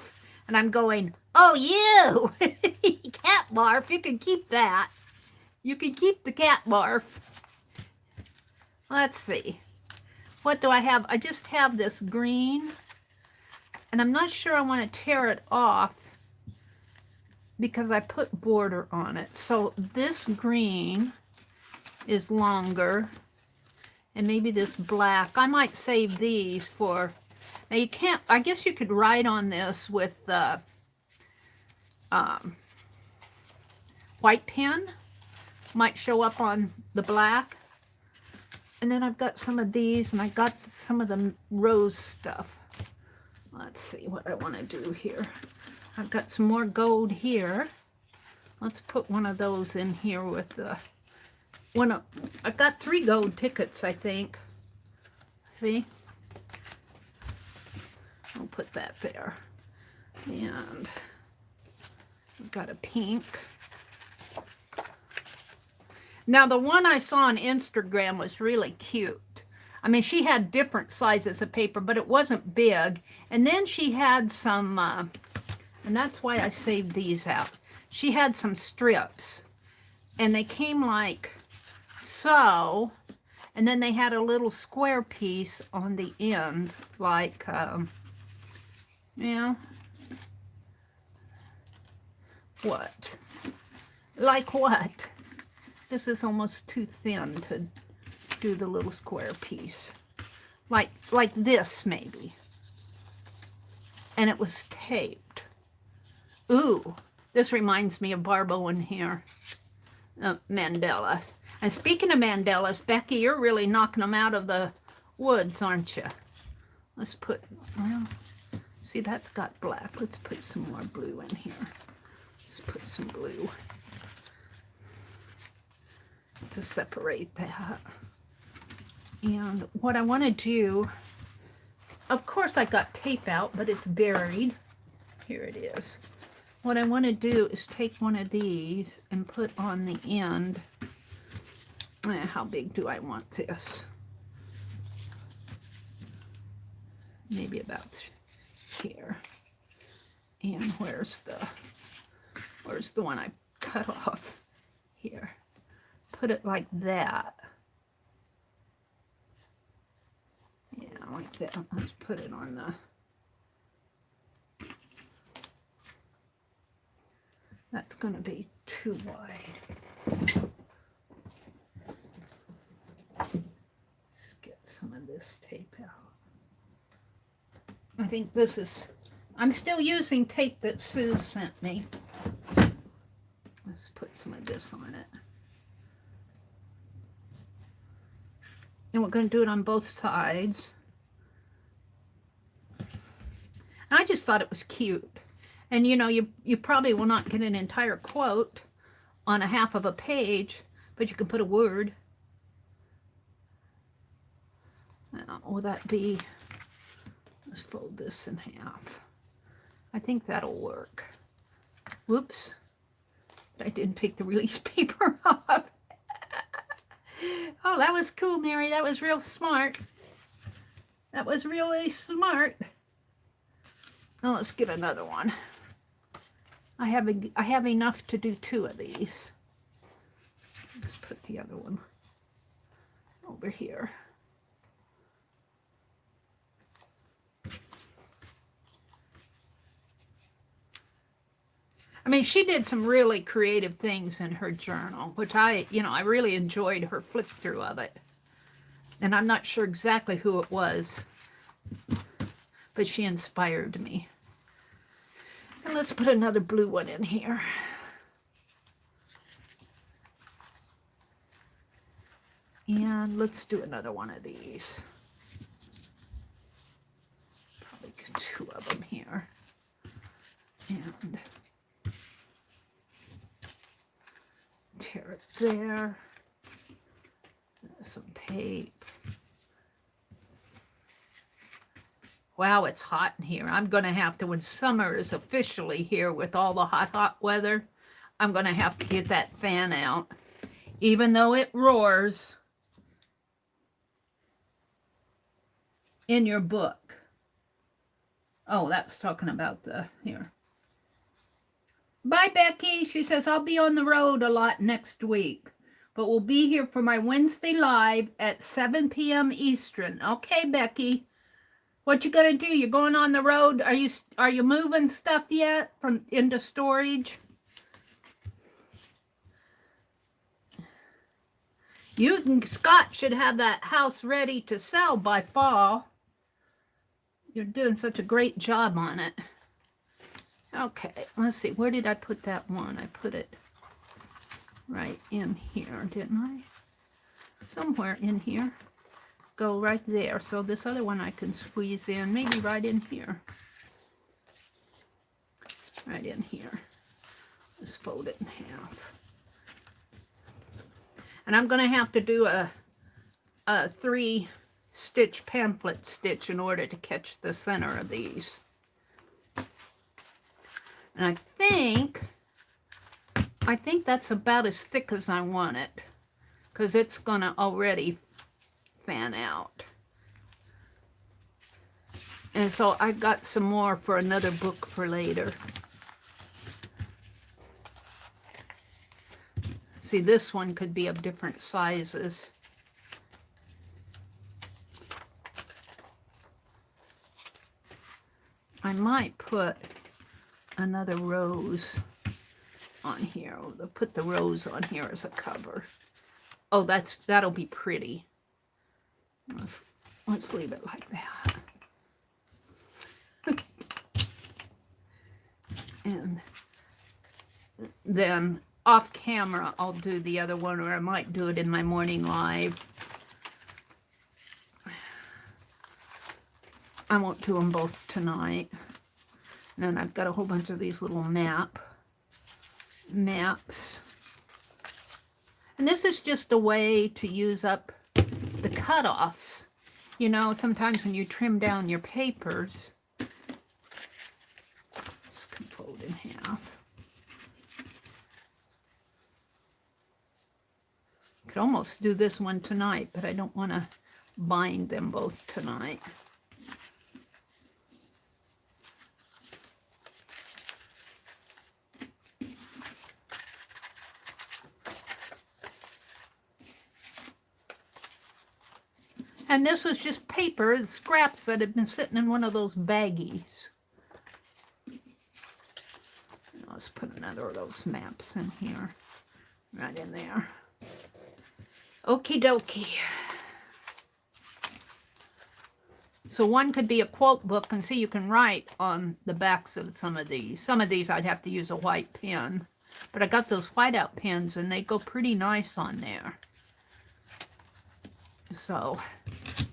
A: and I'm going, oh, you, cat barf, you can keep that. You can keep the cat barf. Let's see. What do I have? I just have this green, and I'm not sure I want to tear it off because I put border on it. So this green is longer, and maybe this black. I might save these for, now you can't, I guess you could write on this with the white pen. Might show up on the black. And then I've got some of these, and I got some of the rose stuff. Let's see what I want to do here. I've got some more gold here. Let's put one of those in here with the one of, I've got 3 gold tickets, I think. See? I'll put that there. And I've got a pink. Now, the one I saw on Instagram was really cute. I mean, she had different sizes of paper, but it wasn't big. And then she had some, and that's why I saved these out. She had some strips, and they came like so, and then they had a little square piece on the end, like, you know, what? Like what? This is almost too thin to do the little square piece. Like this, maybe. And it was taped. Ooh, this reminds me of Barb Owen here. Mandalas. And speaking of mandalas, Becky, you're really knocking them out of the woods, aren't you? Let's put, well, see, that's got black. Let's put some more blue in here. Let's put some blue to separate that. And what I want to do, of course I got tape out, but it's buried. Here it is. What I want to do is take one of these and put on the end. How big do I want this? Maybe about here. And where's the one I cut off? Here. Put it like that. don't like that. Let's put it on the... That's going to be too wide. Let's get some of this tape out. I think this is... I'm still using tape that Sue sent me. Let's put some of this on it. And we're going to do it on both sides. I just thought it was cute. And you know, you probably will not get an entire quote on a half of a page, but you can put a word. Now, will that be... Let's fold this in half. I think that'll work. Whoops. I didn't take the release paper off. Oh, that was cool, Mary. That was real smart. That was really smart. Now let's get another one. I have enough to do 2 of these. Let's put the other one over here. I mean, she did some really creative things in her journal, which I really enjoyed her flip through of it. And I'm not sure exactly who it was, but she inspired me. And let's put another blue one in here. And let's do another one of these. Probably 2 of them here. And tear it there. There's some tape. Wow, it's hot in here. I'm going to have to, when summer is officially here with all the hot weather, I'm going to have to get that fan out. Even though it roars in your book. Oh, that's talking about the, here. Bye, Becky. She says, I'll be on the road a lot next week, but we'll be here for my Wednesday live at 7 p.m. Eastern. Okay, Becky. What you gonna do? You're going on the road? Are you moving stuff yet from into storage? You and Scott should have that house ready to sell by fall. You're doing such a great job on it. Okay, let's see. Where did I put that one? I put it right in here, didn't I? Somewhere in here. Go right there. So this other one I can squeeze in, maybe right in here. Right in here. Just fold it in half. And I'm going to have to do a 3-stitch pamphlet stitch in order to catch the center of these. And I think that's about as thick as I want it, because it's going to already fan out. And so I've got some more for another book for later. See, this one could be of different sizes. I might put another rose on here. I'll put the rose on here as a cover. Oh, that'll be pretty. Let's leave it like that. And then off camera, I'll do the other one, or I might do it in my morning live. I won't do them both tonight. And then I've got a whole bunch of these little maps. And this is just a way to use up the cutoffs. You know, sometimes when you trim down your papers, this can fold in half. Could almost do this one tonight, but I don't want to bind them both tonight. And this was just paper, scraps that had been sitting in one of those baggies. Let's put another of those maps in here, right in there. Okie dokie. So one could be a quote book, and see, you can write on the backs of some of these. Some of these I'd have to use a white pen, but I got those whiteout pens and they go pretty nice on there. So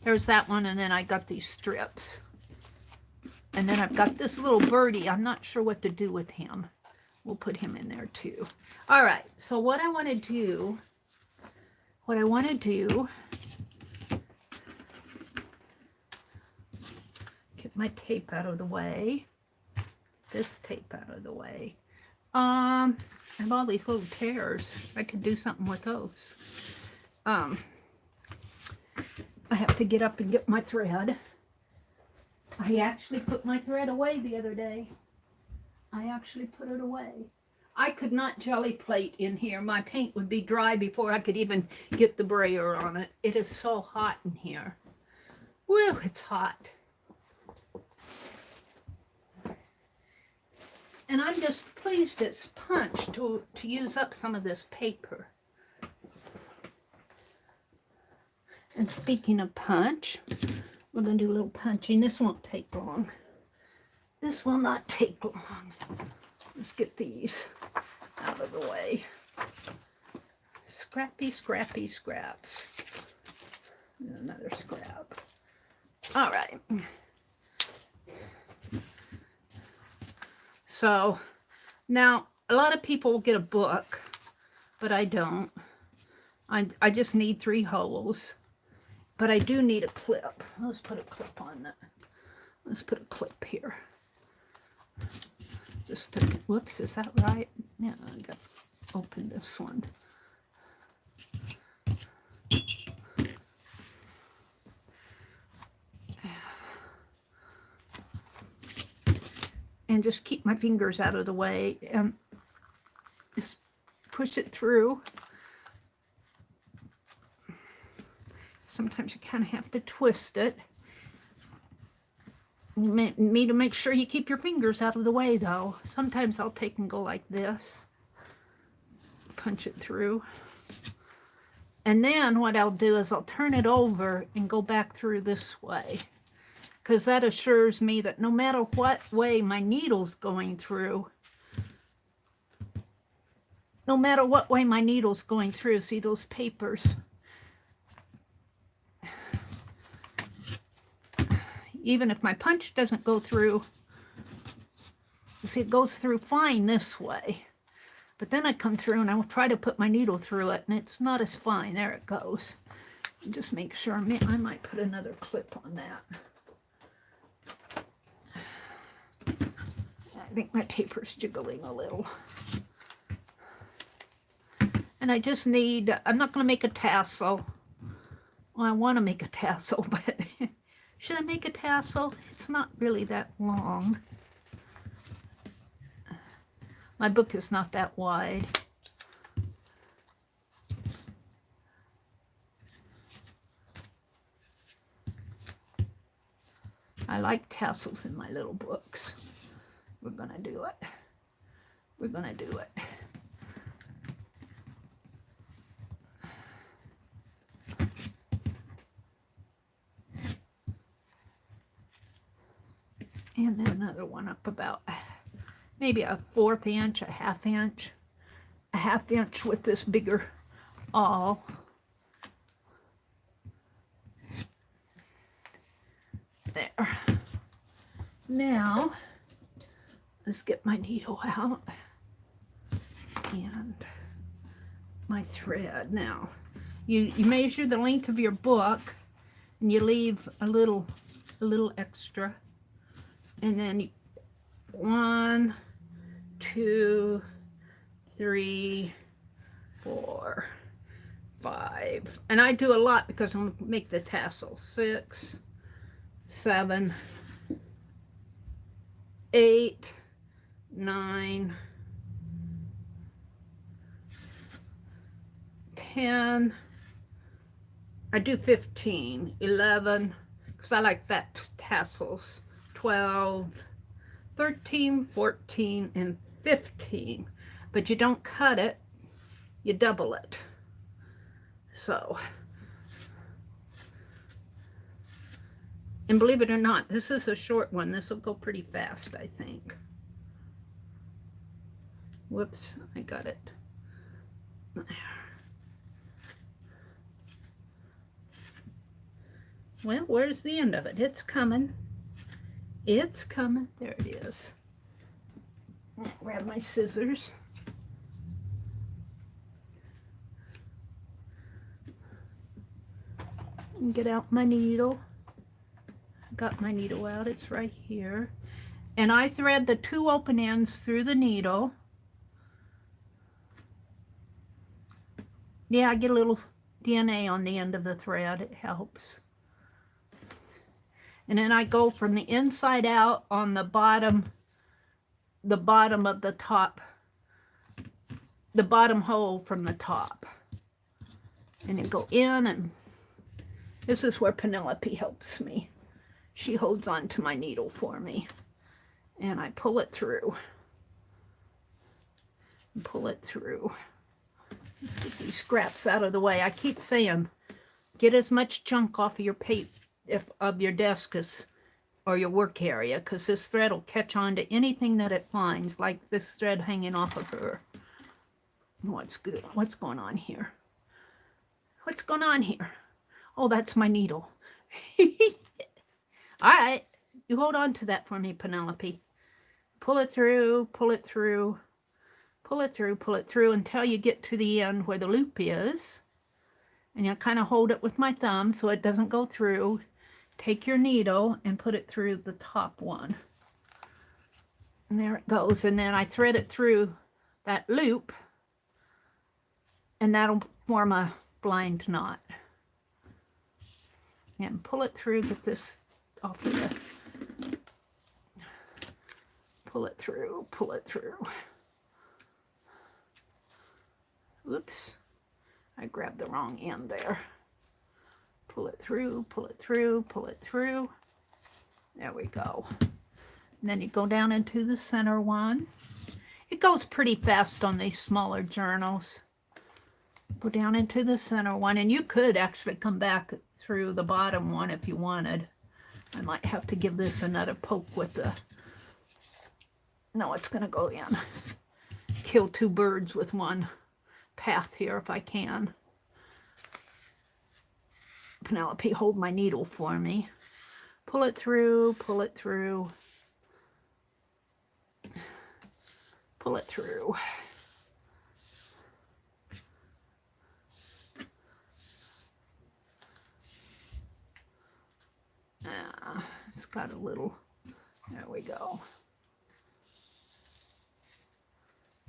A: there's that one, and then I got these strips. And then I've got this little birdie. I'm not sure what to do with him. We'll put him in there too. All right, so what I want to do, get my tape out of the way. This tape out of the way. I have all these little tears. I could do something with those. I have to get up and get my thread. I actually put my thread away the other day. I actually put it away. I could not jelly plate in here. My paint would be dry before I could even get the brayer on it. It is so hot in here. Woo, it's hot. And I'm just pleased it's punched to use up some of this paper. And speaking of punch, we're going to do a little punching. This won't take long. This will not take long. Let's get these out of the way. Scrappy, scrappy scraps. And another scrap. All right. So now a lot of people will get a book, but I don't. I just need 3 holes. But I do need a clip. Let's put a clip on that. Let's put a clip here. Just to, whoops, is that right? Yeah, I got to open this one. And just keep my fingers out of the way and just push it through. Sometimes you kind of have to twist it. You need to make sure you keep your fingers out of the way, though. Sometimes I'll take and go like this. Punch it through. And then what I'll do is I'll turn it over and go back through this way. Because that assures me that no matter what way my needle's going through, see those papers? Even if my punch doesn't go through, see, it goes through fine this way. But then I come through and I will try to put my needle through it, and it's not as fine. There it goes. Just make sure. I might put another clip on that. I think my paper's jiggling a little. And I just need, I'm not going to make a tassel. Well, I want to make a tassel, but should I make a tassel? It's not really that long. My book is not that wide. I like tassels in my little books. We're going to do it. We're going to do it. And then another one up about maybe a 1/4 inch, a 1/2 inch, a 1/2 inch with this bigger awl. There. Now, let's get my needle out and my thread. Now, you measure the length of your book and you leave a little extra. And then 1, 2, 3, 4, 5. And I do a lot because I'm going to make the tassel. 6, 7, 8, 9, 10, I do 15, 11, because I like fat tassels, 12, 13, 14, and 15. But you don't cut it, you double it. So, and believe it or not, this is a short one. This will go pretty fast, I think. Whoops, I got it. Well, where's the end of it? It's coming. It's coming. There it is. I'll grab my scissors. And get out my needle. I got my needle out. It's right here. And I thread the 2 open ends through the needle. Yeah, I get a little DNA on the end of the thread. It helps. And then I go from the inside out on the bottom of the top, the bottom hole from the top. And you go in, and this is where Penelope helps me. She holds on to my needle for me. And I pull it through. And pull it through. Let's get these scraps out of the way. I keep saying, get as much junk off of your of your desk or your work area, because this thread will catch on to anything that it finds, like this thread hanging off of her. What's good? What's going on here? What's going on here? Oh, that's my needle. All right, you hold on to that for me, Penelope. Pull it through, pull it through, pull it through, pull it through until you get to the end where the loop is. And you kind of hold it with my thumb so it doesn't go through. Take your needle and put it through the top one. And there it goes. And then I thread it through that loop, and that'll form a blind knot. And pull it through, get this off of the, pull it through, pull it through. Oops, I grabbed the wrong end there. Pull it through, pull it through, pull it through. There we go. And then you go down into the center one. It goes pretty fast on these smaller journals. Go down into the center one, and you could actually come back through the bottom one if you wanted. I might have to give this another poke with the... No, it's going to go in. Kill 2 birds with one path here if I can. Penelope, hold my needle for me. Pull it through, pull it through. Pull it through. It's got a little, there we go.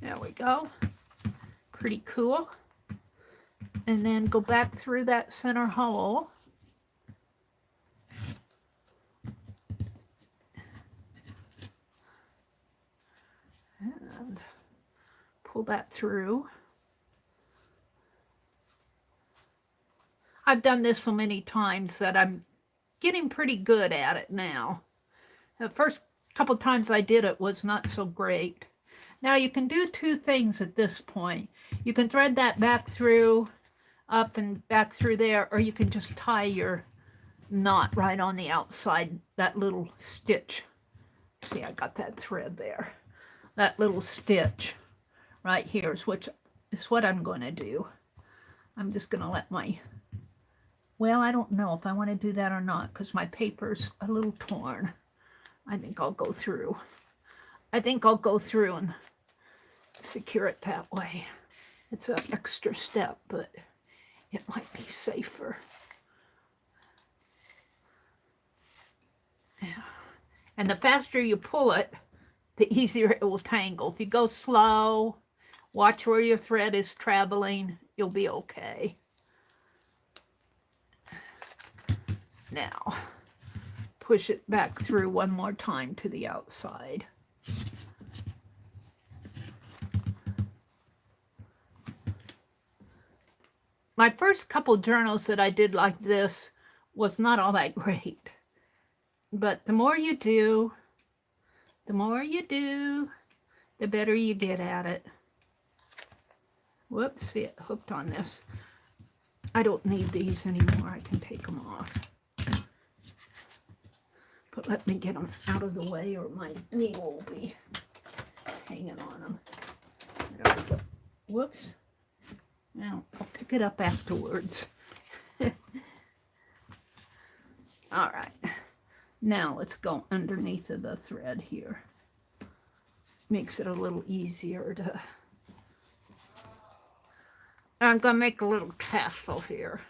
A: There we go. Pretty cool. And then go back through that center hole. And pull that through. I've done this so many times that I'm getting pretty good at it now. The first couple times I did it was not so great. Now you can do 2 things at this point. You can thread that back through, up and back through there, or you can just tie your knot right on the outside, that little stitch. See, I got that thread there. That little stitch right here is what I'm going to do. I'm just going to let my... Well, I don't know if I want to do that or not, because my paper's a little torn. I think I'll go through. I think I'll go through and secure it that way. It's an extra step, but it might be safer. Yeah. And the faster you pull it, the easier it will tangle. If you go slow, watch where your thread is traveling, you'll be okay. Now, push it back through one more time to the outside. My first couple journals that I did like this was not all that great. But the more you do, the better you get at it. Whoops, see it hooked on this. I don't need these anymore. I can take them off. But let me get them out of the way or my needle will be hanging on them. There we go. Whoops. Now, I'll pick it up afterwards. All right. Now, let's go underneath of the thread here. Makes it a little easier to... I'm going to make a little tassel here.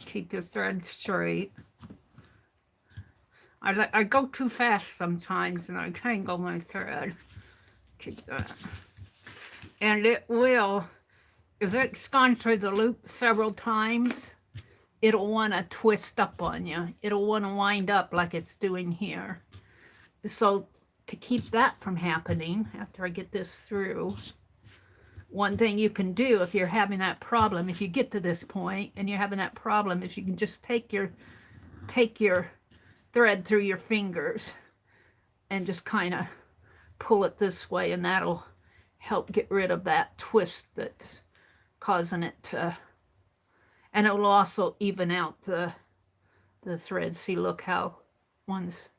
A: Keep the thread straight. I go too fast sometimes and I tangle my thread. Keep that. And it will, if it's gone through the loop several times, it'll want to twist up on you. It'll want to wind up like it's doing here. So to keep that from happening, after I get this through, one thing you can do if you're having that problem, if you get to this point and you're having that problem, is you can just take your thread through your fingers and just kind of pull it this way, and that'll help get rid of that twist that's causing it to, and it will also even out the threads. See, look how one's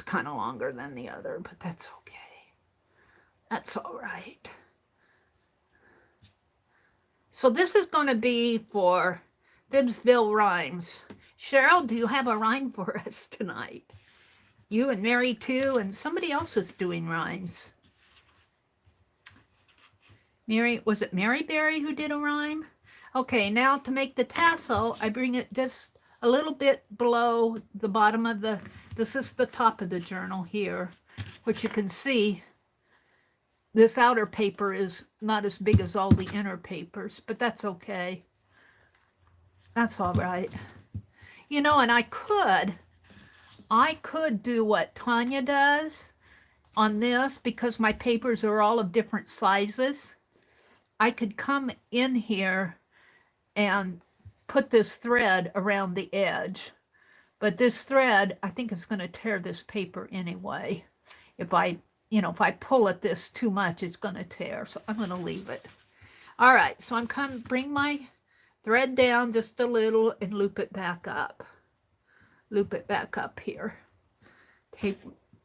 A: kind of longer than the other, but that's okay. That's all right. So this is going to be for FIBSville rhymes. Cheryl, do you have a rhyme for us tonight? You and Mary too, and somebody else was doing rhymes. Mary, was it Mary Berry who did a rhyme? Okay, now to make the tassel, I bring it just a little bit below the bottom of the, this is the top of the journal here, which you can see. This outer paper is not as big as all the inner papers, but that's okay. That's all right. You know, and I could do what Tanya does on this, because my papers are all of different sizes. I could come in here and put this thread around the edge. But this thread, I think is going to tear this paper anyway. If I pull at this too much, it's going to tear. So I'm going to leave it. All right, so I'm going to bring my thread down just a little and loop it back up. Loop it back up here. Take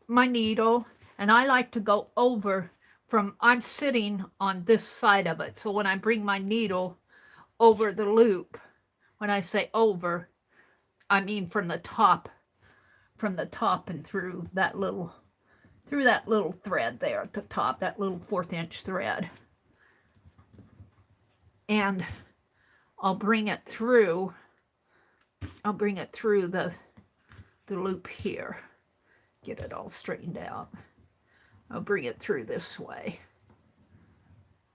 A: my needle, and I like to go over from, I'm sitting on this side of it. So when I bring my needle over the loop, when I say over, I mean from the top and through that little thread there at the top, that little 1/4 inch thread. And I'll bring it through the loop here. Get it all straightened out. I'll bring it through this way.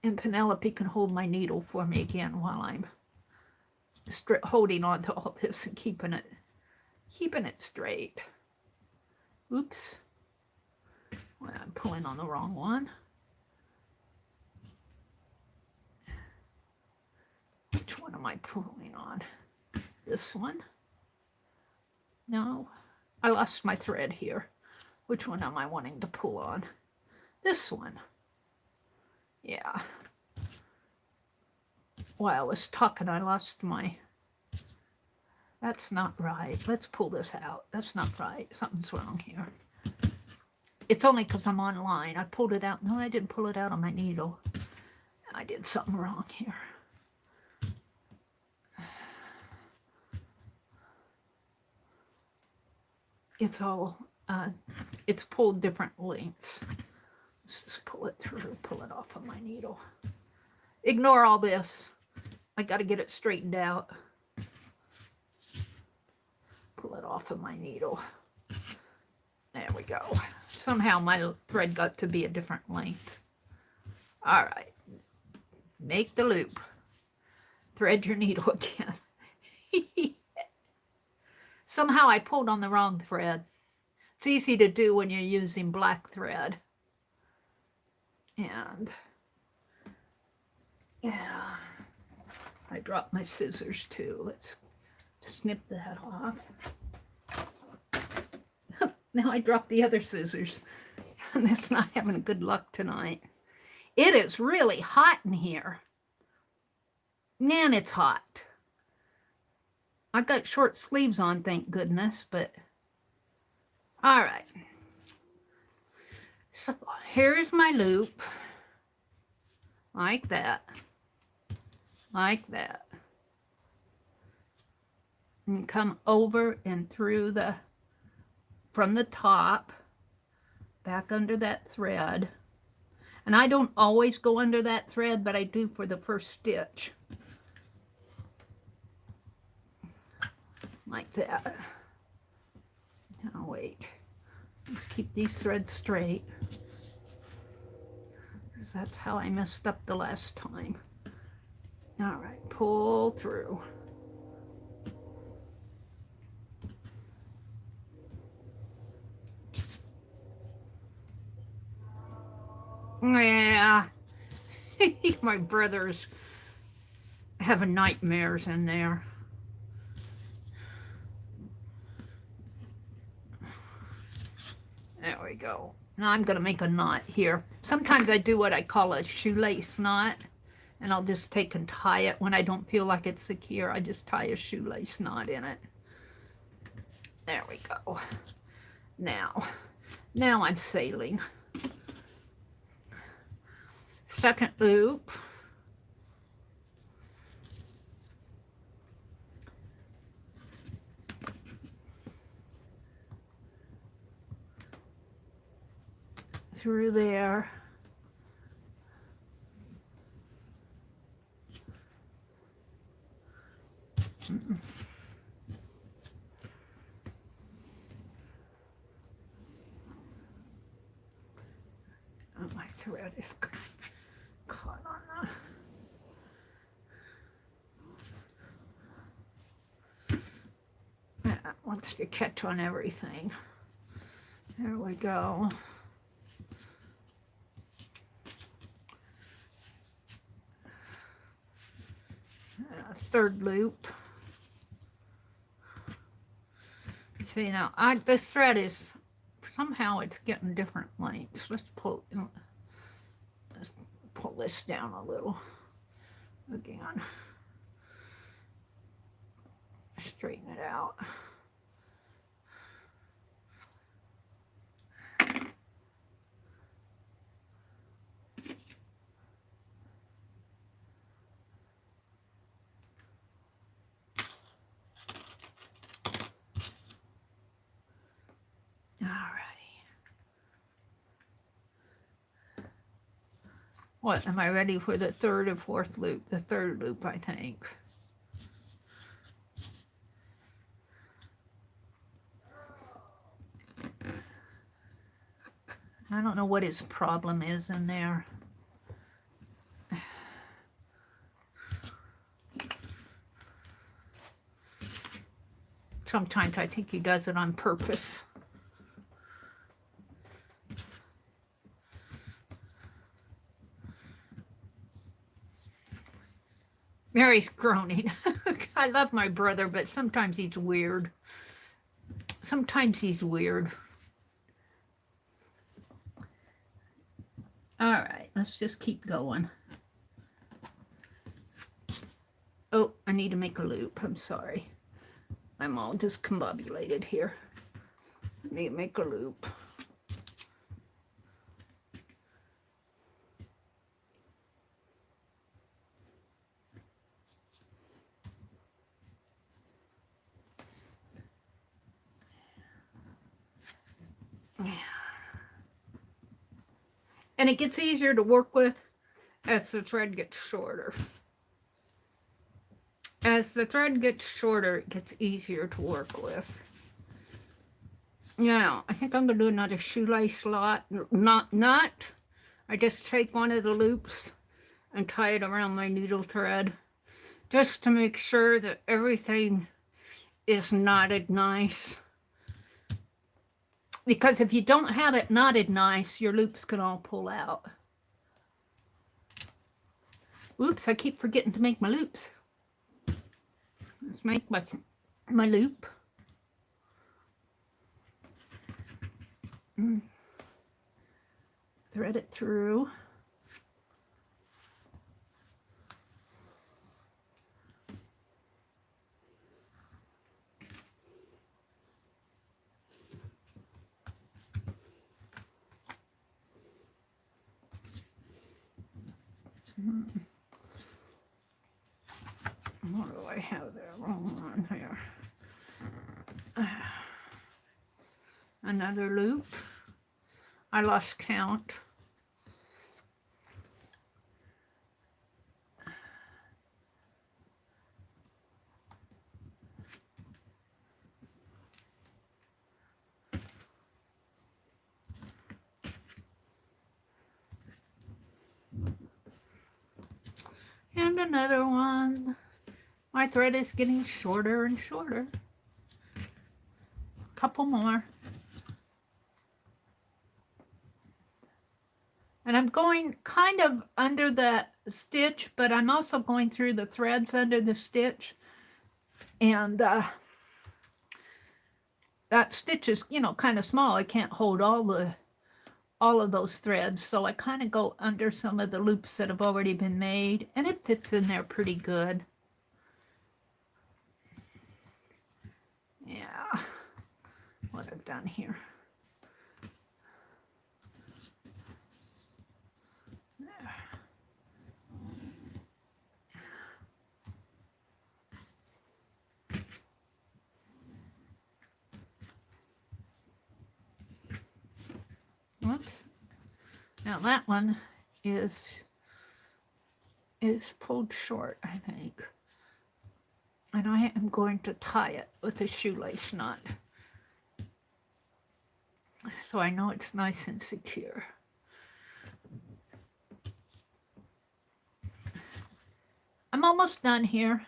A: And Penelope can hold my needle for me again while I'm holding on to all this and keeping it straight. Oops. Well, I'm pulling on the wrong one. Which one am I pulling on? This one? No, I lost my thread here. Which one am I wanting to pull on? This one. Yeah. While I was talking, I lost my... That's not right. Let's pull this out. That's not right. Something's wrong here. It's only because I'm online. I pulled it out. No, I didn't pull it out on my needle. I did something wrong here. It's all, it's pulled different lengths. Let's just pull it through, pull it off of my needle. Ignore all this. I got to get it straightened out. Pull it off of my needle. There we go. Somehow my thread got to be a different length. All right. Make the loop. Thread your needle again. Somehow I pulled on the wrong thread. It's easy to do when you're using black thread. And yeah, I dropped my scissors too. Let's snip that off. Now I dropped the other scissors. And that's not having good luck tonight. It is really hot in here. Man, it's hot. I got short sleeves on, thank goodness, but all right. So here's my loop. Like that. Like that. And come over and through from the top, back under that thread. And I don't always go under that thread, but I do for the first stitch. Like that. Now wait. Let's keep these threads straight. Because that's how I messed up the last time. All right, pull through. Yeah. My brother's having nightmares in there. There we go. Now I'm going to make a knot here. Sometimes I do what I call a shoelace knot, and I'll just take and tie it when I don't feel like it's secure. I just tie a shoelace knot in it. There we go. Now I'm sailing. Second loop. Through there. Oh, my thread is caught on that wants to catch on everything. There we go. Third loop. See now, this thread is somehow it's getting different lengths. Let's pull this down a little again. Straighten it out. What, am I ready for the third or fourth loop? The third loop, I think. I don't know what his problem is in there. Sometimes I think he does it on purpose. Mary's groaning. I love my brother, but sometimes he's weird. Sometimes he's weird. All right, let's just keep going. Oh, I need to make a loop. I'm sorry. I'm all discombobulated here. I need to make a loop. And it gets easier to work with as the thread gets shorter. As the thread gets shorter, it gets easier to work with. Now, I think I'm going to do another shoelace knot. I just take one of the loops and tie it around my needle thread just to make sure that everything is knotted nice. Because if you don't have it knotted nice, your loops can all pull out. Oops, I keep forgetting to make my loops. Let's make my loop. Thread it through. What do I have there? Wrong one here. Another loop. I lost count. And another one. My thread is getting shorter and shorter. Couple more. And I'm going kind of under the stitch, but I'm also going through the threads under the stitch. And that stitch is, you know, kind of small. I can't hold all of those threads, so I kind of go under some of the loops that have already been made, and it fits in there pretty good. Yeah, what I've done here. There. Whoops. Now that one is pulled short, I think. And I am going to tie it with a shoelace knot, so I know it's nice and secure. I'm almost done here.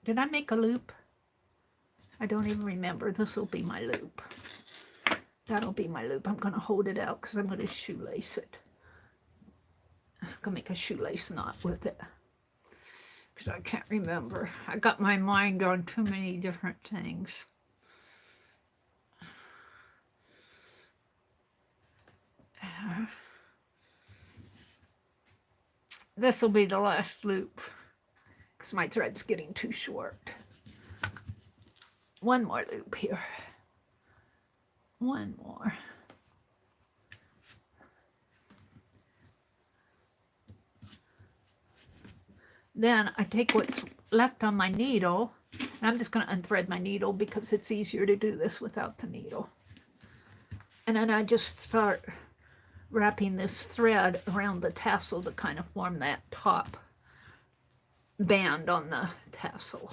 A: Did I make a loop? I don't even remember. This will be my loop. That'll be my loop. I'm going to hold it out because I'm going to shoelace it. I'm going to make a shoelace knot with it because I can't remember. I got my mind on too many different things. This will be the last loop because my thread's getting too short. One more loop here. One more. Then I take what's left on my needle, and I'm just going to unthread my needle because it's easier to do this without the needle. And then I just start wrapping this thread around the tassel to kind of form that top band on the tassel.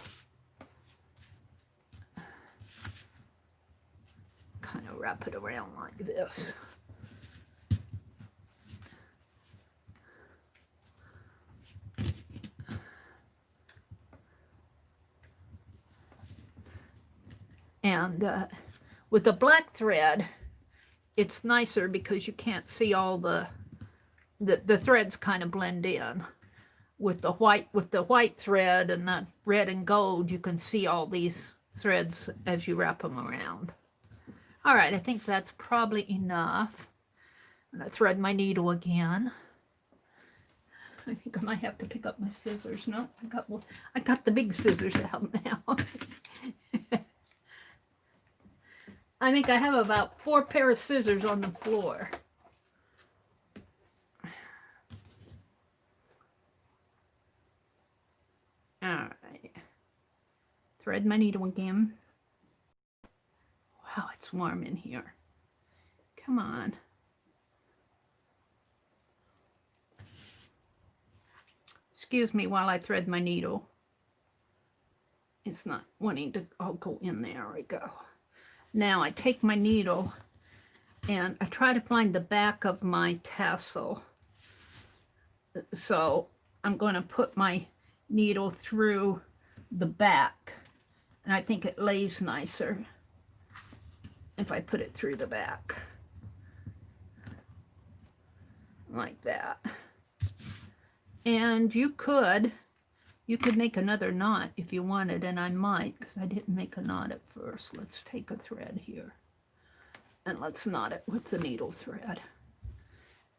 A: Kind of wrap it around like this. And with the black thread, it's nicer because you can't see all the threads kind of blend in. With the white thread and the red and gold, you can see all these threads as you wrap them around. All right, I think that's probably enough. I'm going to thread my needle again. I think I might have to pick up my scissors. No, I got the big scissors out now. I think I have about 4 pairs of scissors on the floor. All right. Thread my needle again. Wow, it's warm in here. Come on. Excuse me while I thread my needle. It's not wanting to all go in there. There we go. Now I take my needle and I try to find the back of my tassel. So I'm going to put my needle through the back, and I think it lays nicer if I put it through the back. like that. And you could make another knot if you wanted, and I might, because I didn't make a knot at first. Let's take a thread here, and let's knot it with the needle thread.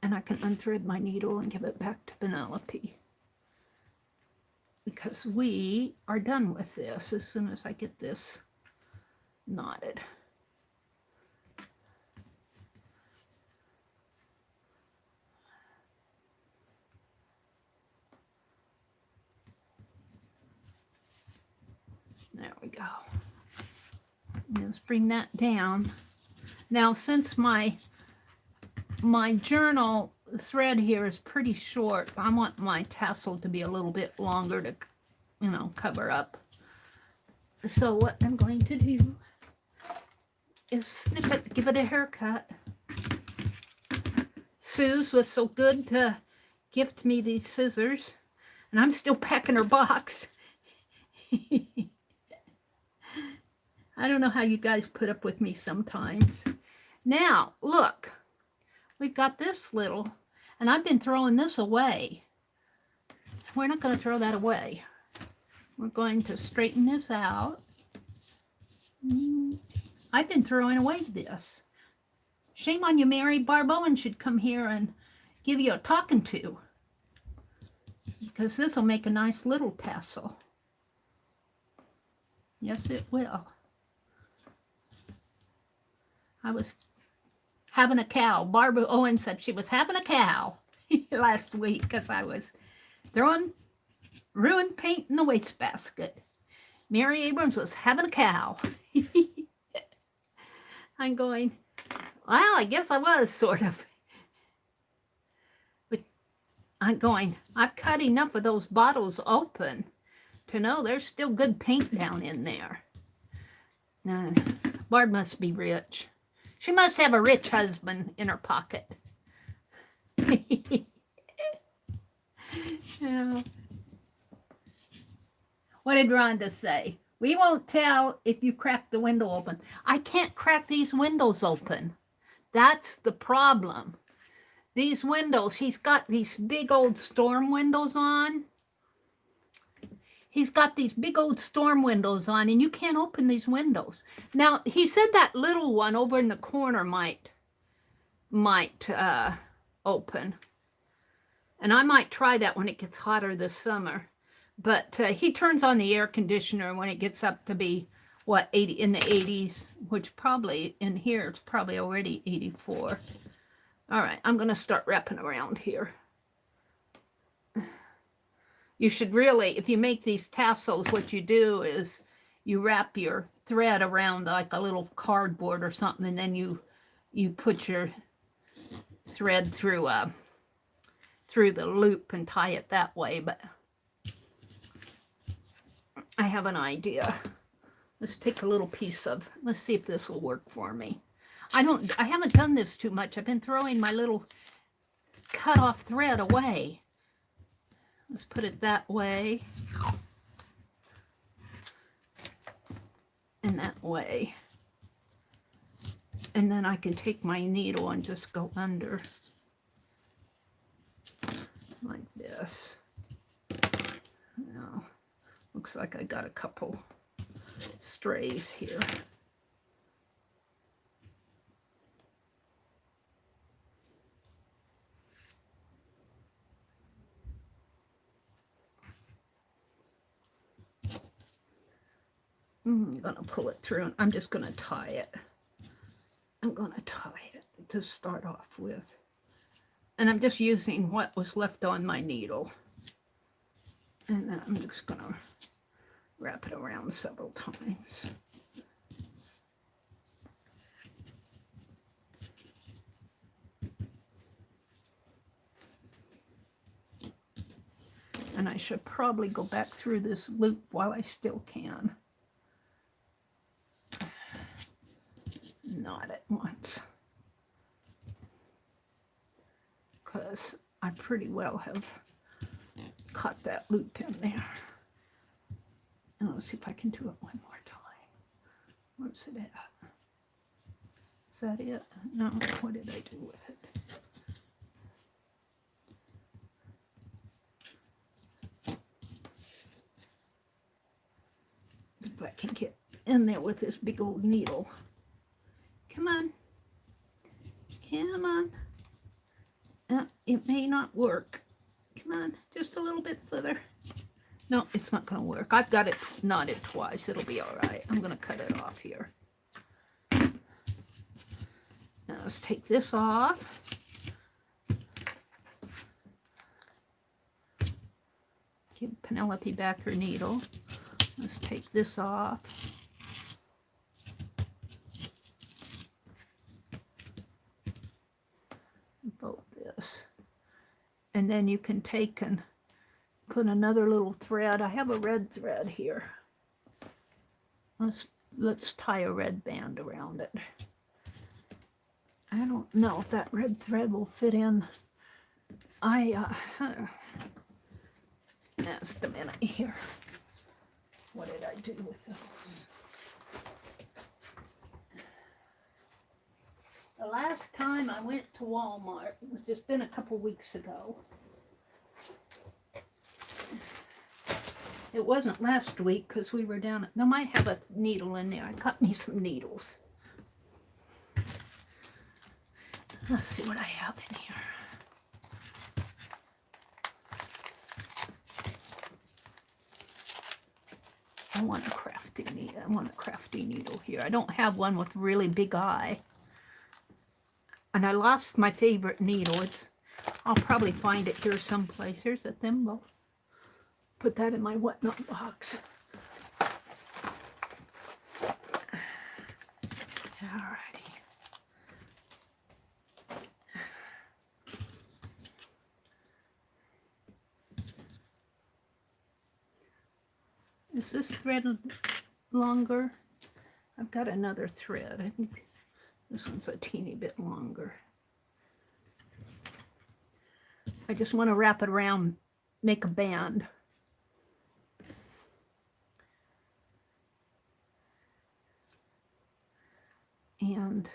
A: And I can unthread my needle and give it back to Penelope, because we are done with this as soon as I get this knotted. There we go. Let's bring that down. Now, since my journal thread here is pretty short, I want my tassel to be a little bit longer to, you know, cover up. So what I'm going to do is snip it, give it a haircut. Suze was so good to gift me these scissors, and I'm still packing her box. I don't know how you guys put up with me sometimes. Now, look, we've got this little, and I've been throwing this away. We're not going to throw that away. We're going to straighten this out. I've been throwing away this. Shame on you, Mary. Barb Owen should come here and give you a talking to, because this will make a nice little tassel. Yes, it will. I was having a cow. Barbara Owen said she was having a cow last week because I was throwing ruined paint in the wastebasket. Mary Abrams was having a cow. I'm going, well, I guess I was, sort of. But I'm going, I've cut enough of those bottles open to know there's still good paint down in there. Barb must be rich. She must have a rich husband in her pocket. Yeah. What did Rhonda say? We won't tell if you crack the window open. I can't crack these windows open. That's the problem. These windows, he's got these big old storm windows on. He's got these big old storm windows on, and you can't open these windows. Now, he said that little one over in the corner might open. And I might try that when it gets hotter this summer. But he turns on the air conditioner when it gets up to be, what, 80 in the 80s, which probably in here it's probably already 84. All right, I'm going to start wrapping around here. You should really, if you make these tassels, what you do is you wrap your thread around like a little cardboard or something, and then you put your thread through the loop and tie it that way. But I have an idea. Let's take a little piece of, let's see if this will work for me. I haven't done this too much. I've been throwing my little cut off thread away. Let's put it that way. And that way. And then I can take my needle and just go under. Like this. Now, looks like I got a couple strays here. I'm going to pull it through, and I'm just going to tie it. I'm going to tie it to start off with. And I'm just using what was left on my needle. And then I'm just going to wrap it around several times. And I should probably go back through this loop while I still can. Not at once, because I pretty well have caught that loop in there. And let's see if I can do it one more time. Where's it at? Is that it? No, what did I do with it? If I can get in there with this big old needle. Come on. Come on. It may not work. Come on, just a little bit further. No, it's not going to work. I've got it knotted twice. It'll be all right. I'm going to cut it off here. Now let's take this off. Give Penelope back her needle. Let's take this off. Fold this. And then you can take and put another little thread. I have a red thread here. Let's tie a red band around it. I don't know if that red thread will fit in. Just a minute here. What did I do with those? The last time I went to Walmart, it was just been a couple weeks ago. It wasn't last week because we were down at, they might have a needle in there. I cut me some needles. Let's see what I have in here. I want a crafty needle. I want a crafty needle here. I don't have one with really big eye. And I lost my favorite needle. I'll probably find it here someplace. Here's a thimble. Put that in my whatnot box. Alrighty. Is this thread longer? I've got another thread. I think this one's a teeny bit longer. I just want to wrap it around, make a band. And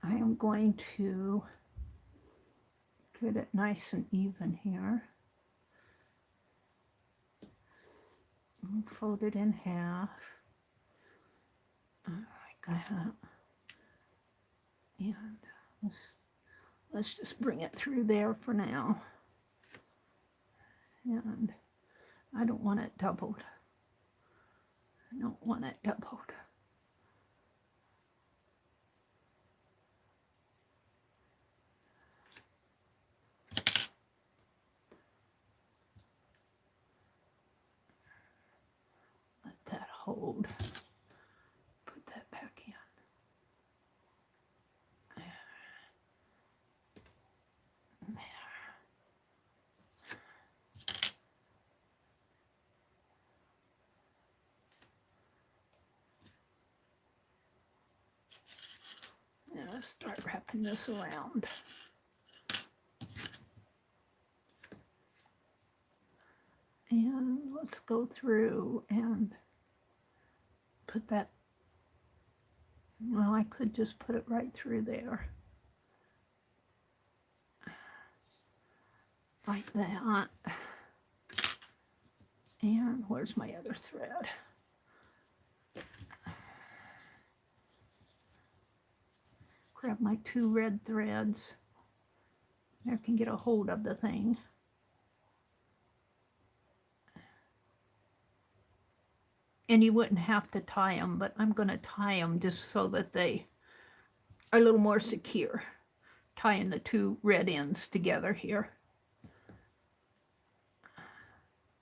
A: I am going to get it nice and even here. And fold it in half. Like that. And let's just bring it through there for now. And I don't want it doubled. I don't want it doubled. Let that hold. Put that back in. There. Now let's start wrapping this around. And let's go through and put that, well, I could just put it right through there. Like that. And where's my other thread? Grab my two red threads. I can get a hold of the thing. And you wouldn't have to tie them, but I'm going to tie them just so that they are a little more secure. Tying the two red ends together here.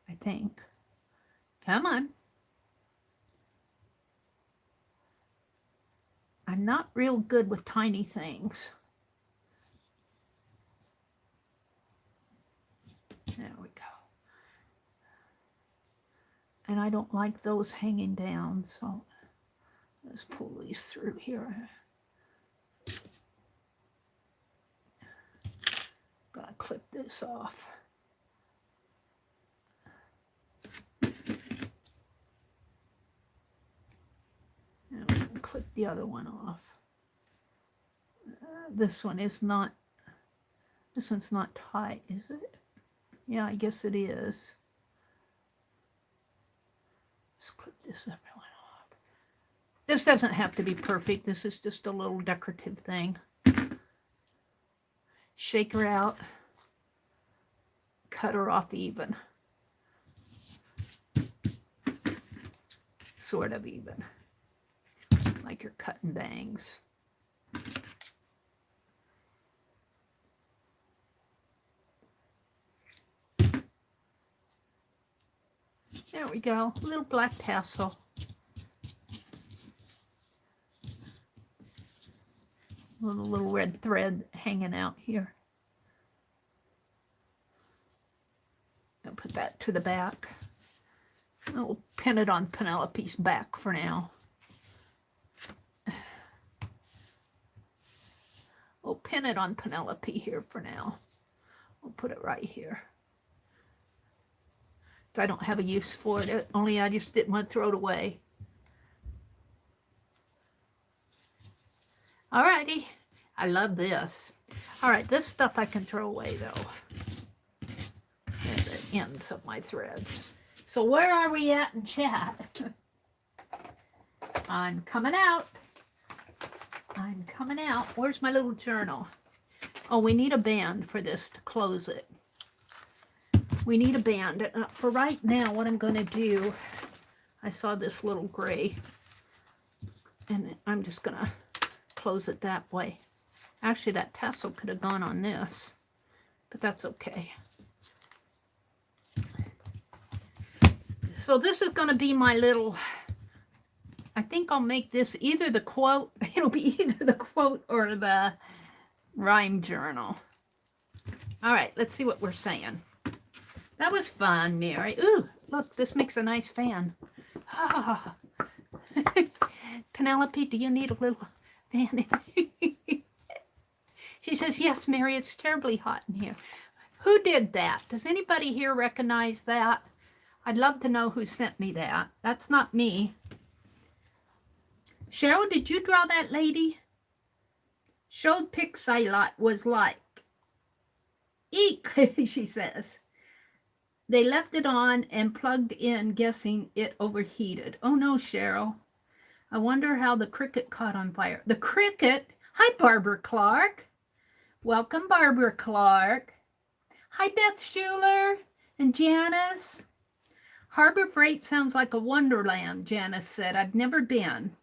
A: I think. Come on. I'm not real good with tiny things. There we go. And I don't like those hanging down, so let's pull these through here. Gotta clip this off. And we can clip the other one off. This one is not, this one's not tight, is it? Yeah, I guess it is. Let's clip this everyone off. This doesn't have to be perfect. This is just a little decorative thing. Shake her out. Cut her off even. Sort of even. Like you're cutting bangs. There we go. A little black tassel. Little red thread hanging out here. I'll put that to the back. I'll pin it on Penelope's back for now. We'll pin it on Penelope here for now. We'll put it right here. I don't have a use for it, only I just didn't want to throw it away. Alrighty, I love this. Alright, this stuff I can throw away though. At the ends of my threads. So where are we at in chat? I'm coming out. I'm coming out. Where's my little journal? Oh, we need a band for this to close it. We need a band. For right now, what I'm going to do, I saw this little gray, and I'm just going to close it that way. Actually, that tassel could have gone on this, but that's okay. So this is going to be my little, I think I'll make this either the quote, it'll be either the quote or the rhyme journal. All right, let's see what we're saying. That was fun, Mary. Ooh, look, this makes a nice fan. Ah. Penelope, do you need a little fan? She says, yes, Mary, it's terribly hot in here. Who did that? Does anybody here recognize that? I'd love to know who sent me that. That's not me. Cheryl, did you draw that lady? Showed pics I was like. Eek, she says. They left it on and plugged in, guessing it overheated. Oh no, Cheryl. I wonder how the Cricut caught on fire. The Cricut? Hi, Barbara Clark. Welcome, Barbara Clark. Hi, Beth Schuler and Janice. Harbor Freight sounds like a wonderland, Janice said. I've never been.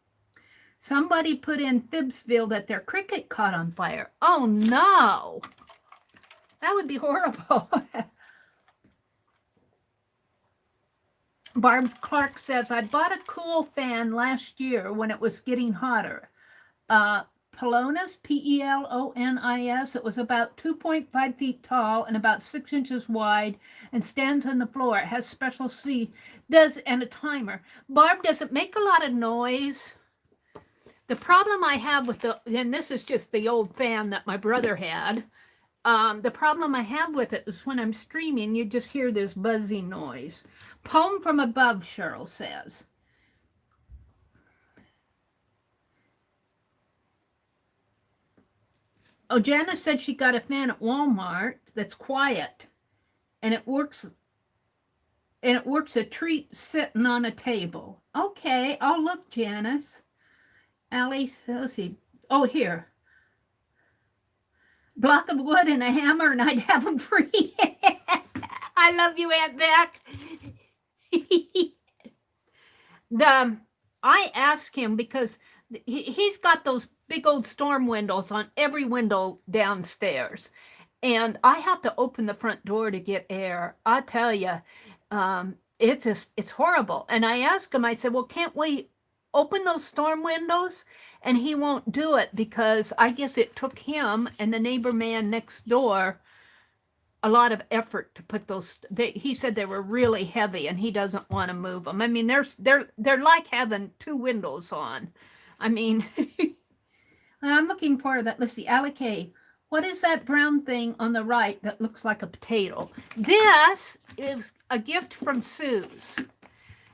A: Somebody put in FIBSville that their Cricut caught on fire. Oh no. That would be horrible. Barb Clark says, I bought a cool fan last year when it was getting hotter. Pelonis, P-E-L-O-N-I-S. It was about 2.5 feet tall and about 6 inches wide and stands on the floor. It has special seat and a timer. Barb, does it make a lot of noise? The problem I have with and this is just the old fan that my brother had. The problem I have with it is when I'm streaming, you just hear this buzzing noise. Poem from above, Cheryl says. Oh, Janice said she got a fan at Walmart that's quiet, and it works a treat sitting on a table. Okay, I'll look, Janice. Allie, let's see. Oh, here. Block of wood and a hammer, and I'd have them free. I love you, Aunt Beck. I asked him because he's got those big old storm windows on every window downstairs, and I have to open the front door to get air. I tell you, it's horrible. And I asked him, I said, well, can't we open those storm windows? And he won't do it because I guess it took him and the neighbor man next door a lot of effort to put those. He said they were really heavy and he doesn't want to move them. I mean, they're like having two windows on. I mean, I'm looking for that. Let's see, Alec, what is that brown thing on the right that looks like a potato? This is a gift from Sue's.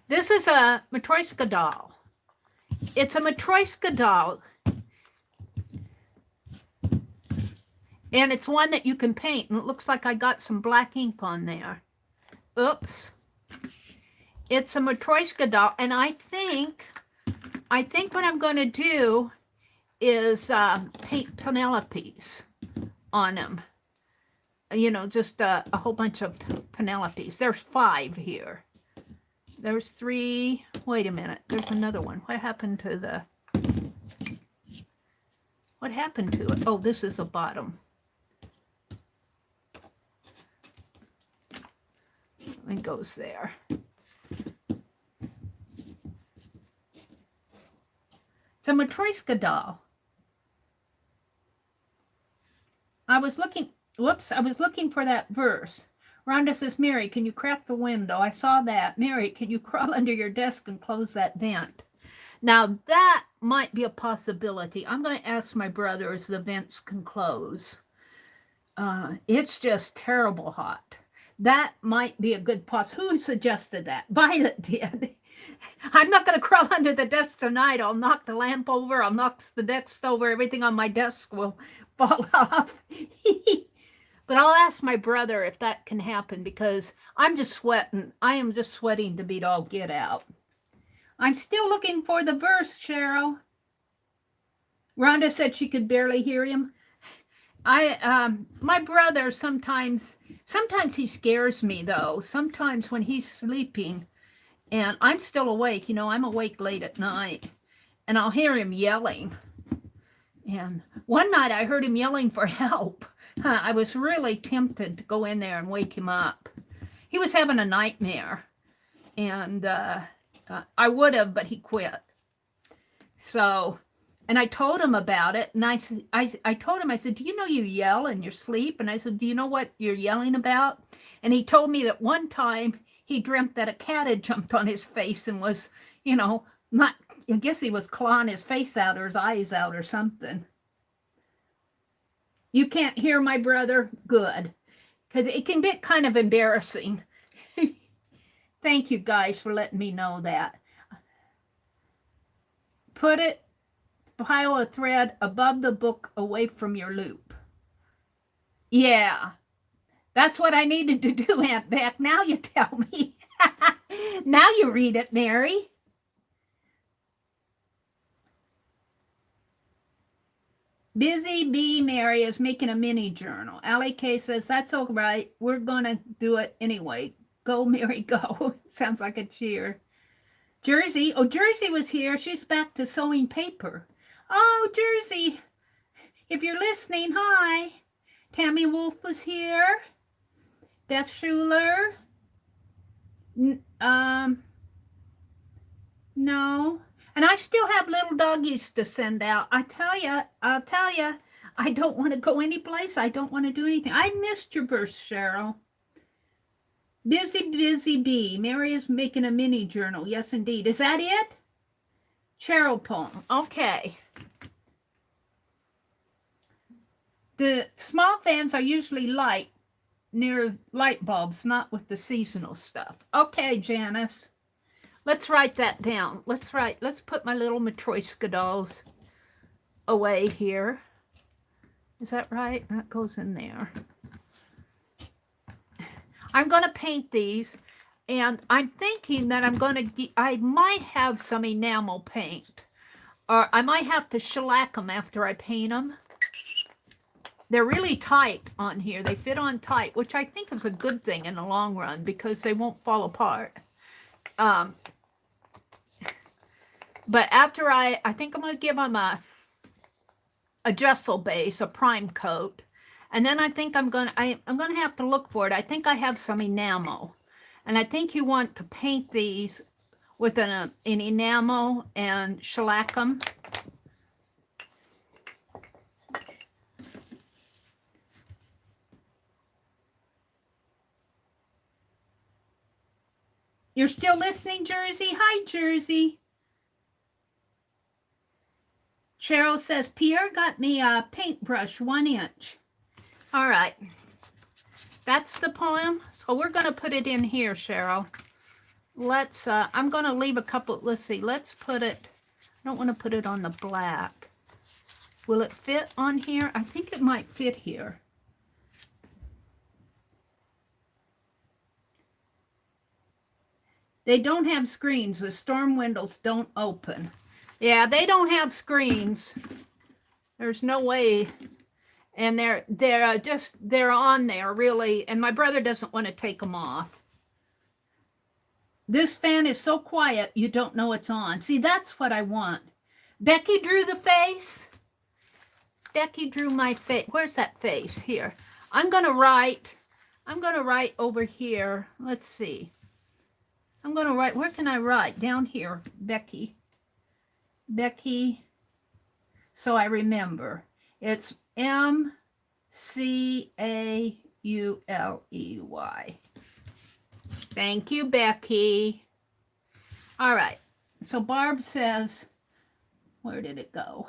A: This is a Matryoshka doll. It's a Matryoshka doll. And it's one that you can paint. And it looks like I got some black ink on there. Oops. It's a Matryoshka doll, and I think what I'm going to do is paint Penelopes on them. You know, just a whole bunch of Penelopes. There's 5 here. There's 3. Wait a minute. There's another one. What happened to it? Oh, this is the bottom. It goes there. It's a Matryoshka doll. I was looking for that verse. Rhonda says, Mary, can you crack the window? I saw that. Mary, can you crawl under your desk and close that vent? Now, that might be a possibility. I'm going to ask my brother as the vents can close. It's just terrible hot. That might be a good Who suggested that? Violet did. I'm not going to crawl under the desk tonight. I'll knock the lamp over. I'll knock the desk over. Everything on my desk will fall off. But I'll ask my brother if that can happen because I'm just sweating. I am just sweating to beat all get out. I'm still looking for the verse, Cheryl. Rhonda said she could barely hear him. My brother sometimes he scares me though. Sometimes when he's sleeping and I'm still awake, you know, I'm awake late at night and I'll hear him yelling. And one night I heard him yelling for help. I was really tempted to go in there and wake him up. He was having a nightmare and I would have, but he quit. So, and I told him about it. And I told him, I said, do you know you yell in your sleep? And I said, do you know what you're yelling about? And he told me that one time he dreamt that a cat had jumped on his face and was, you know, I guess he was clawing his face out or his eyes out or something. You can't hear my brother? Good. Because it can be kind of embarrassing. Thank you guys for letting me know that. Pile a thread above the book away from your loop. Yeah. That's what I needed to do, Aunt Beck. Now you tell me. Now you read it, Mary. Busy Bee Mary is making a mini journal. Allie K says, that's all right. We're going to do it anyway. Go, Mary, go. Sounds like a cheer. Jersey. Oh, Jersey was here. She's back to sewing paper. Oh, Jersey. If you're listening, hi. Tammy Wolf was here. Beth Schuler. No. And I still have little doggies to send out. I'll tell you, I don't want to go anyplace. I don't want to do anything. I missed your verse, Cheryl. Busy Bee. Mary is making a mini journal. Yes, indeed. Is that it? Cheryl poem. Okay. The small fans are usually light, near light bulbs, not with the seasonal stuff. Okay, Janice. Let's write that down. Let's put my little Matryoshka dolls away here. Is that right? That goes in there. I'm going to paint these, and I'm thinking that I might have some enamel paint, or I might have to shellac them after I paint them. They're really tight on here. They fit on tight, which I think is a good thing in the long run because they won't fall apart. But after I think I'm going to give them a gesso base, a prime coat. And then I think I'm going to have to look for it. I think I have some enamel. And I think you want to paint these with an enamel and shellac them. You're still listening, Jersey? Hi, Jersey. Cheryl says, Pierre got me a paintbrush 1 inch. All right. That's the poem. So we're going to put it in here, Cheryl. Let's, I'm going to leave a couple, let's see, let's put it, I don't want to put it on the black. Will it fit on here? I think it might fit here. They don't have screens. The storm windows don't open. Yeah, they don't have screens. There's no way. And they're on there really. And my brother doesn't want to take them off. This fan is so quiet, you don't know it's on. See, that's what I want. Becky drew the face. Becky drew my face. Where's that face? Here. I'm going to write over here. Let's see. I'm going to write. Where can I write? Down here. Becky. Becky. So I remember. It's M-C-A-U-L-E-Y. Thank you, Becky. All right. So Barb says, where did it go?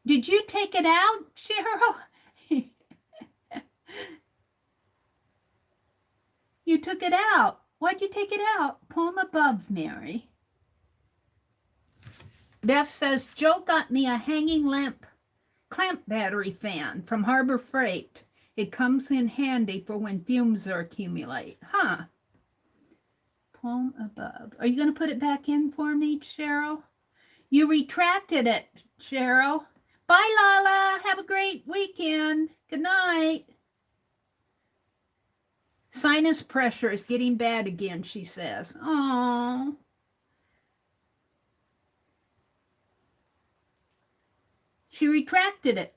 A: Did you take it out, Cheryl? You took it out. Why'd you take it out? Poem above, Mary. Beth says, Joe got me a hanging clamp battery fan from Harbor Freight. It comes in handy for when fumes are accumulate. Huh. Poem above. Are you going to put it back in for me, Cheryl? You retracted it, Cheryl. Bye, Lala. Have a great weekend. Good night. Sinus pressure is getting bad again, she says. Oh. She retracted it.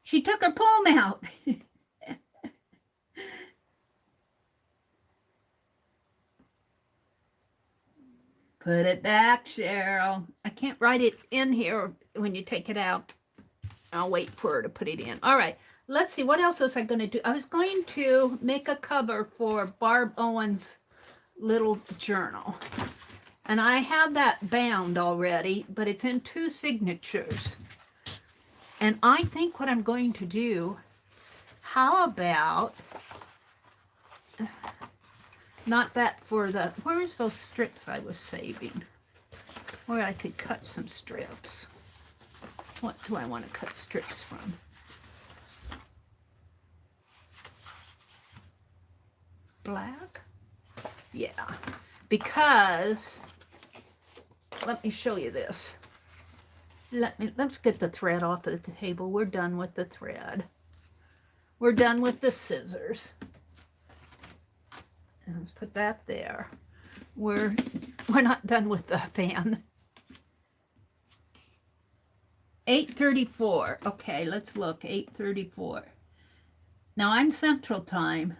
A: She took her poem out. Put it back, Cheryl. I can't write it in here when you take it out. I'll wait for her to put it in. All right. Let's see. What else was I going to do? I was going to make a cover for Barb Owen's little journal. And I have that bound already, but it's in 2 signatures. And I think what I'm going to do, how about, not that for the, where's those strips I was saving? Where I could cut some strips. What do I want to cut strips from? Black? Yeah, because, let me show you this. Let's get the thread off of the table. We're done with the thread. We're done with the scissors. And let's put that there. We're not done with the fan. 8:34. Okay, let's look. 8:34. Now I'm Central Time.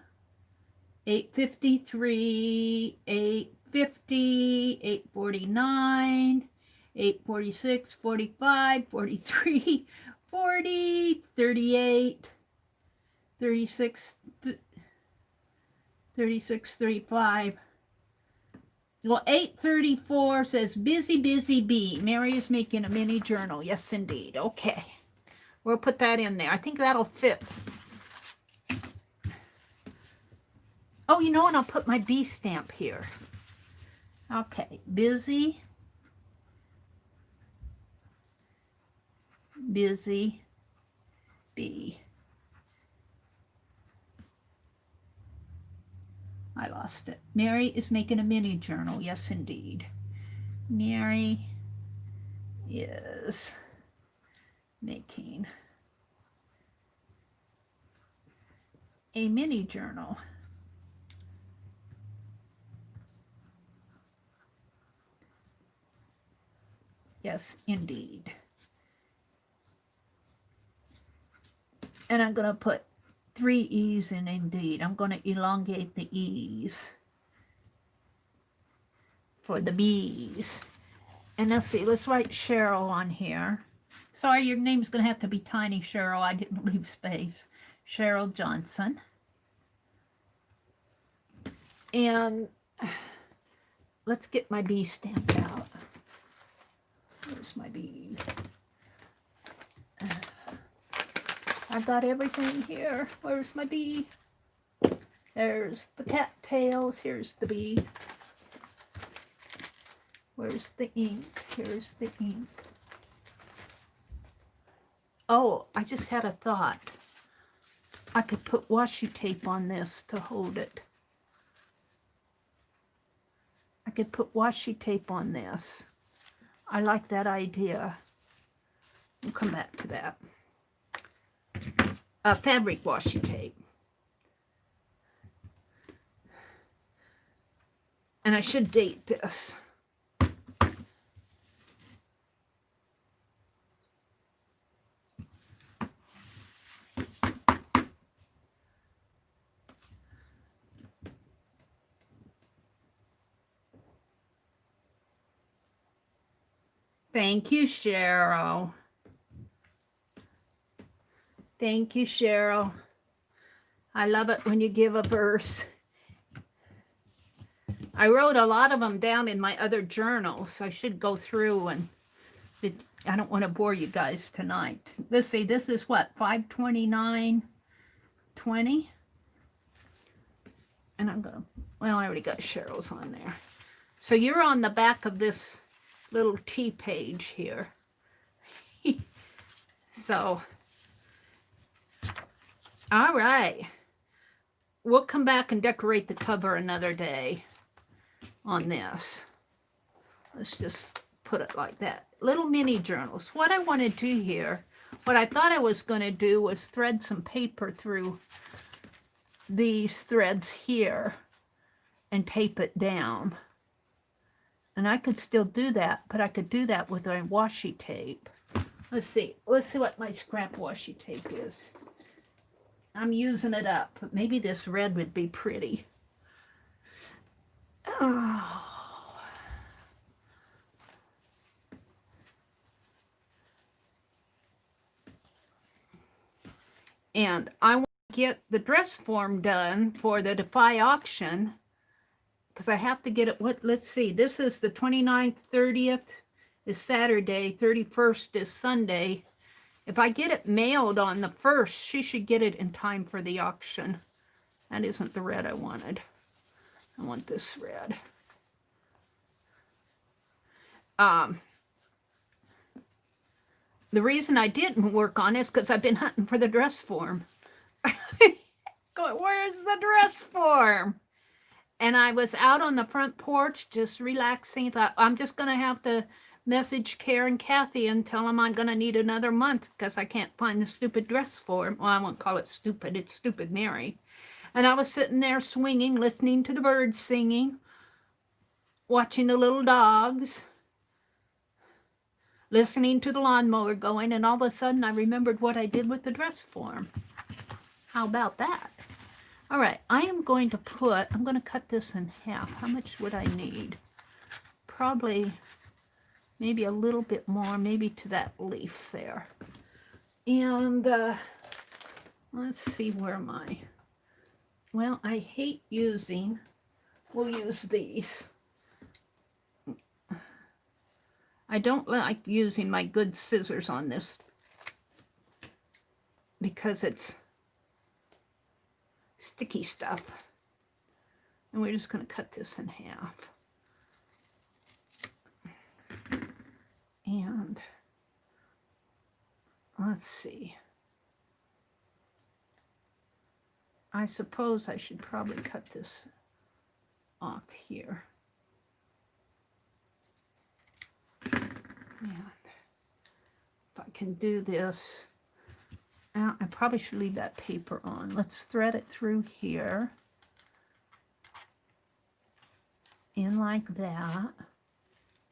A: 8:53, 8:50, 8:49, 8:46, 45, 43, 40, 38, 36, 36, 35. Well, 8:34 says, busy, busy bee. Mary is making a mini journal. Yes, indeed. Okay. We'll put that in there. I think that'll fit. Oh, you know what? I'll put my bee stamp here. Okay. Busy. Busy bee. I lost it. Mary is making a mini journal. Yes, indeed. Mary is making a mini journal. Yes, indeed. And I'm going to put 3 E's in indeed. I'm going to elongate the E's for the bees. And let's see, let's write Cheryl on here. Sorry, your name's going to have to be tiny, Cheryl. I didn't leave space. Cheryl Johnson. And let's get my bee stamp out. Where's my bee? I've got everything here. Where's my bee? There's the cattails. Here's the bee. Where's the ink? Here's the ink. Oh, I just had a thought. I could put washi tape on this to hold it. I could put washi tape on this. I like that idea. We'll come back to that. Fabric washi tape. And I should date this. Thank you, Cheryl. Thank you, Cheryl. I love it when you give a verse. I wrote a lot of them down in my other journal, so I should go through and I don't want to bore you guys tonight. Let's see, this is what, 5/29/20? And I'm going to, well, I already got Cheryl's on there. So you're on the back of this little T page here. So, all right. We'll come back and decorate the cover another day on this. Let's just put it like that. Little mini journals. What I want to do here, what I thought I was going to do was thread some paper through these threads here and tape it down. And I could still do that, but I could do that with a washi tape. Let's see what my scrap washi tape is. I'm using it up, but maybe this red would be pretty. Oh. And I want to get the dress form done for the Defy auction, because I have to get it. Let's see, this is the 29th, 30th is Saturday, 31st is Sunday. If I get it mailed on the 1st, she should get it in time for the auction. That isn't the red I wanted. I want this red. The reason I didn't work on it is because I've been hunting for the dress form. Where's the dress form? And I was out on the front porch just relaxing. Thought, I'm just going to have to message Karen and Kathy and tell them I'm going to need another month because I can't find the stupid dress form. Well, I won't call it stupid. It's Stupid Mary. And I was sitting there swinging, listening to the birds singing, watching the little dogs, listening to the lawnmower going, and all of a sudden I remembered what I did with the dress form. How about that? All right, I'm going to cut this in half. How much would I need? Probably maybe a little bit more, maybe to that leaf there. And let's see where well, I hate using, we'll use these. I don't like using my good scissors on this because it's sticky stuff. And we're just going to cut this in half. And let's see. I suppose I should probably cut this off here. And if I can do this, I probably should leave that paper on. Let's thread it through here. In like that.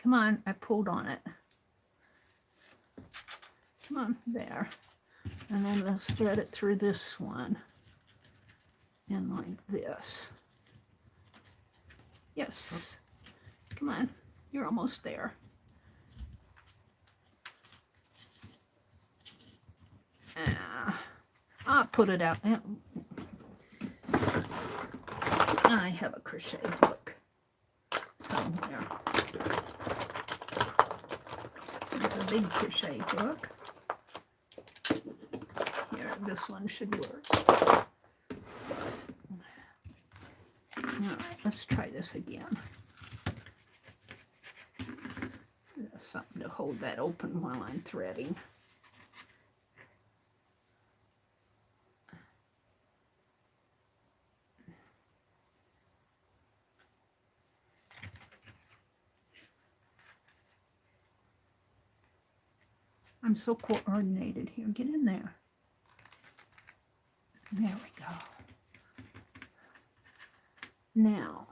A: Come on, I pulled on it. Come on, there. And then let's thread it through this one. In like this. Yes. Come on, you're almost there. I'll put it out. I have a crochet hook somewhere. There's a big crochet hook. Here, this one should work. All right, let's try this again. There's something to hold that open while I'm threading. I'm so coordinated here. Get in there. There we go. Now,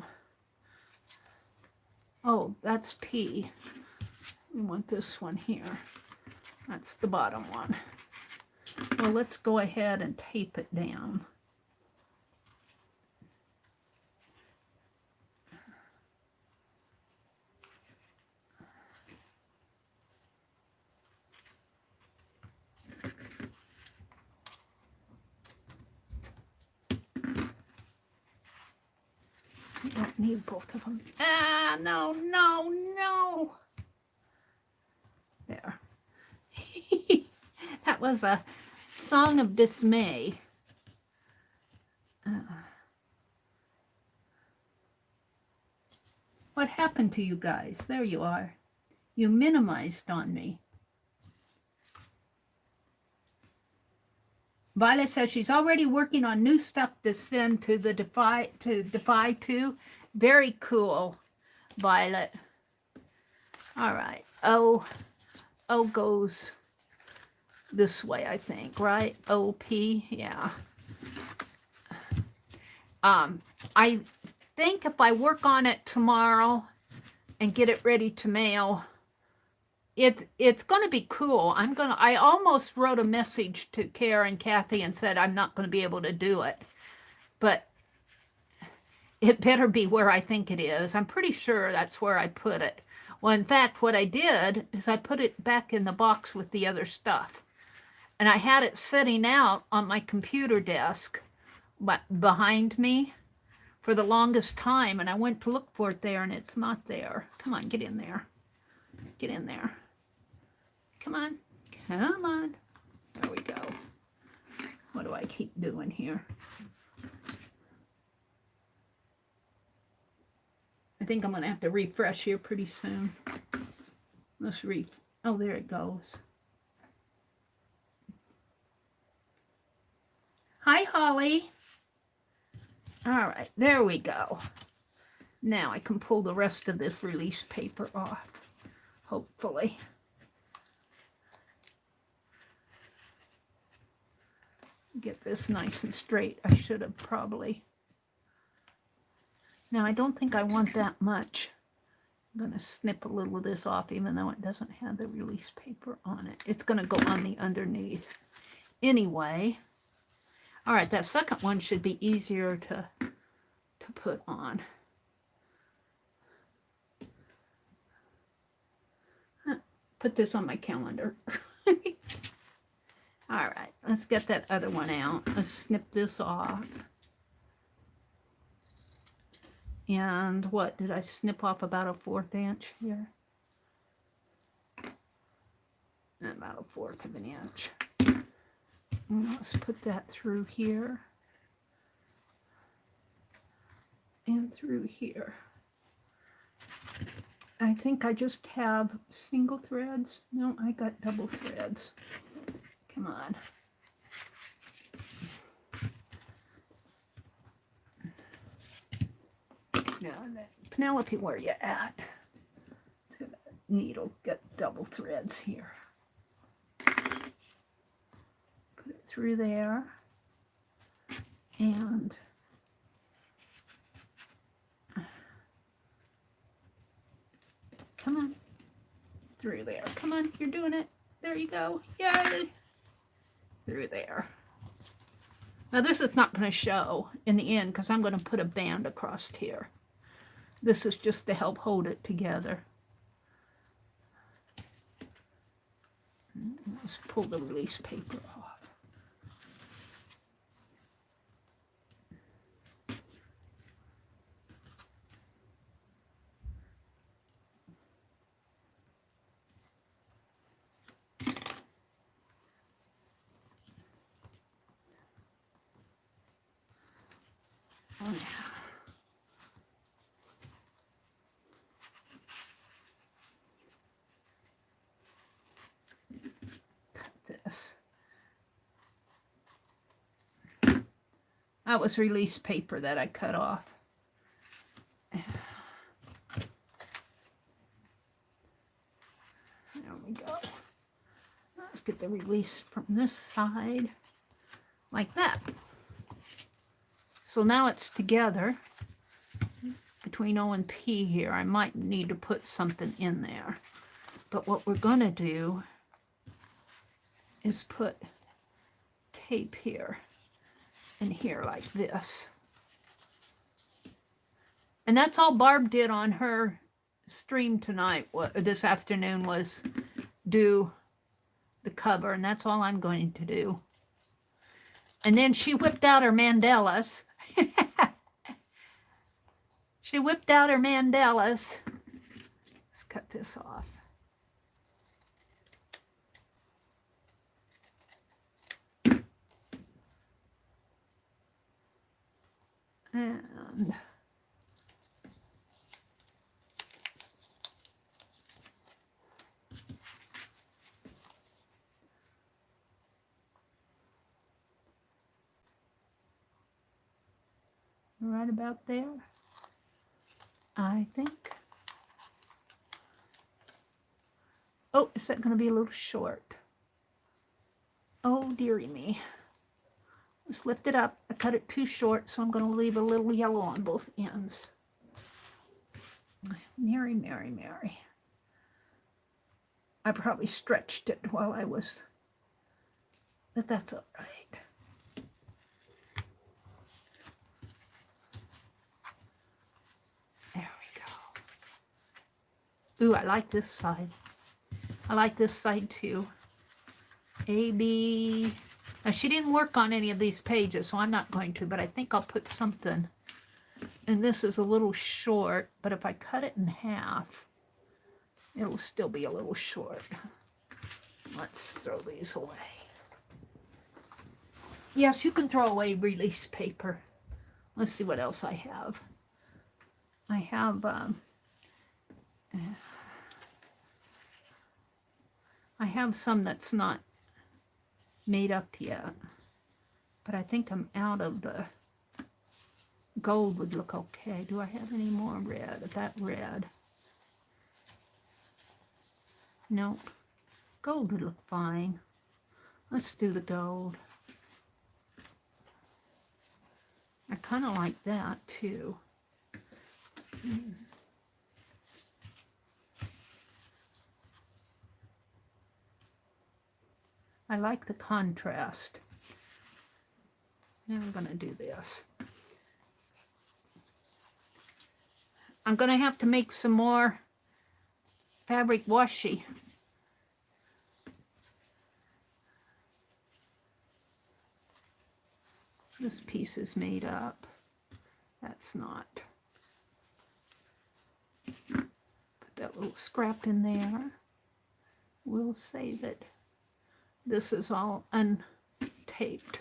A: oh, that's P. We want this one here. That's the bottom one. Well, let's go ahead and tape it down. We don't need both of them. Ah, no, no, no. There. That was a song of dismay. What happened to you guys? There you are. You minimized on me. Violet says she's already working on new stuff to send to the Defy 2. Very cool, Violet. All right. O goes this way, I think, right? OP, yeah. I think if I work on it tomorrow and get it ready to mail, it's going to be cool. I almost wrote a message to Kara and Kathy and said I'm not going to be able to do it, but it better be where I think it is. I'm pretty sure that's where I put it. Well, in fact, what I did is I put it back in the box with the other stuff. And I had it sitting out on my computer desk behind me for the longest time. And I went to look for it there, and it's not there. Come on, get in there. Get in there. Come on. Come on. There we go. What do I keep doing here? I think I'm going to have to refresh here pretty soon. Let's oh, there it goes. Hi, Holly. All right, there we go. Now I can pull the rest of this release paper off, hopefully. Get this nice and straight. I should have probably. Now, I don't think I want that much. I'm going to snip a little of this off, even though it doesn't have the release paper on it. It's going to go on the underneath. Anyway, all right, that second one should be easier to put on. Put this on my calendar. All right, let's get that other one out. Let's snip this off. And what, did I snip off about a 1/4 inch here? About a 1/4 of an inch. And let's put that through here. And through here. I think I just have single threads. No, I got double threads. Come on. Now, Penelope, where you at? So that needle got double threads here. Put it through there. And come on. Through there. Come on, you're doing it. There you go. Yay! Through there. Now this is not going to show in the end because I'm going to put a band across here. This is just to help hold it together. Let's pull the release paper off. Oh, yeah. This. That was release paper that I cut off. There we go. the release from this side, like that. So now it's together between O and P here. I might need to put something in there. But what we're going to do is put tape here and here like this. And that's all Barb did on her stream tonight, this afternoon, was do the cover, and that's all I'm going to do. And then she whipped out her mandalas. She whipped out her mandalas. Let's cut this off. And right about there, I think. Oh, is that going to be a little short? Oh, dearie me. Let's lift it up. I cut it too short, so I'm going to leave a little yellow on both ends. Mary, Mary, Mary. I probably stretched it while I was, but that's all right. There we go. Ooh, I like this side. I like this side too. A, B. Now, she didn't work on any of these pages, so I'm not going to, but I think I'll put something. And this is a little short, but if I cut it in half, it'll still be a little short. Let's throw these away. Yes, you can throw away release paper. Let's see what else I have. I have some that's not made up yet, but I think I'm out of the gold. Would look okay. Do I have any more red? That red. No, gold would look fine. Let's do the gold. I kind of like that too. I like the contrast. Now I'm going to do this. I'm going to have to make some more fabric washi. This piece is made up. That's not. Put that little scrap in there. We'll save it. This is all untaped.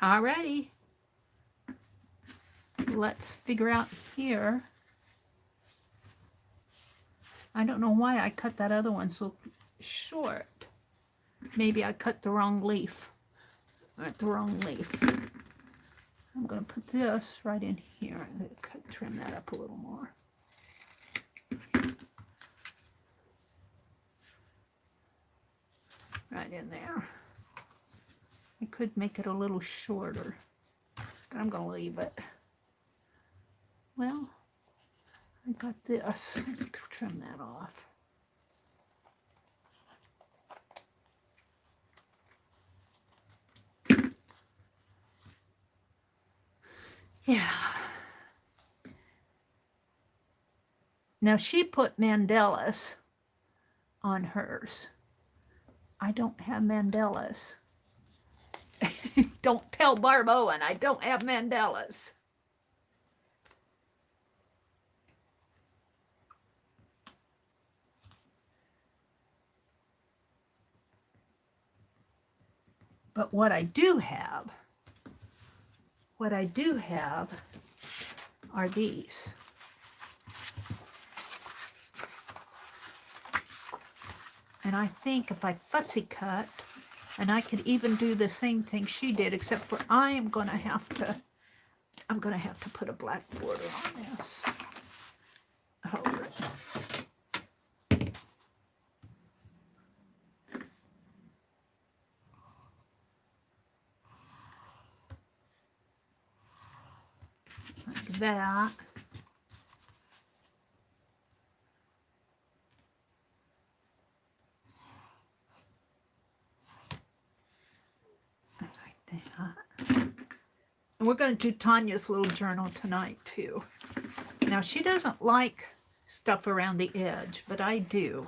A: Alrighty. Let's figure out here. I don't know why I cut that other one so short. Maybe I cut the wrong leaf. The wrong leaf. I'm going to put this right in here. I'm going to trim that up a little more. Right in there. I could make it a little shorter, but I'm going to leave it. Well, I got this. Let's trim that off. Yeah. Now she put mandalas on hers. I don't have mandalas. Don't tell Barb Owen I don't have mandalas. But what I do have are these. And I think if I fussy cut, And I could even do the same thing she did, except for I'm gonna have to put a black border on this. Over it. Like that. And we're going to do Tanya's little journal tonight too. Now she doesn't like stuff around the edge, but I do.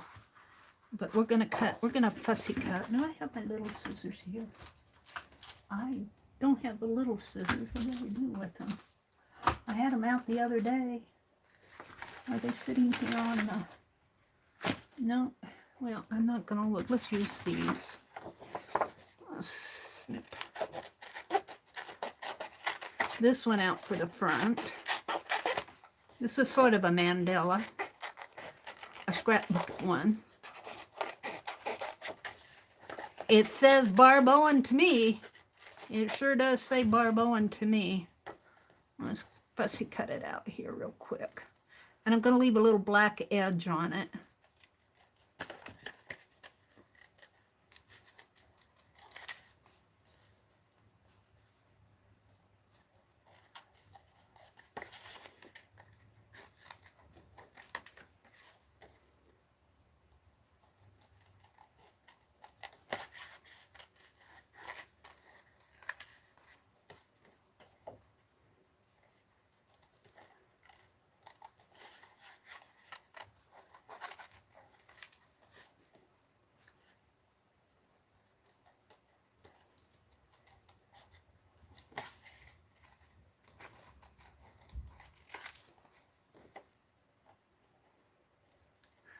A: But we're going to fussy cut. Now I have my little scissors here. I don't have the little scissors. What do we do with them? I had them out the other day. Are they sitting here on the... No. Well, I'm not going to look. Let's use these. Let's snip this one out for the front. This is sort of a mandala, a scrapbook one. It says Barb Owen to me. It sure does say Barb Owen to me. Let's fussy cut it out here real quick. And I'm going to leave a little black edge on it.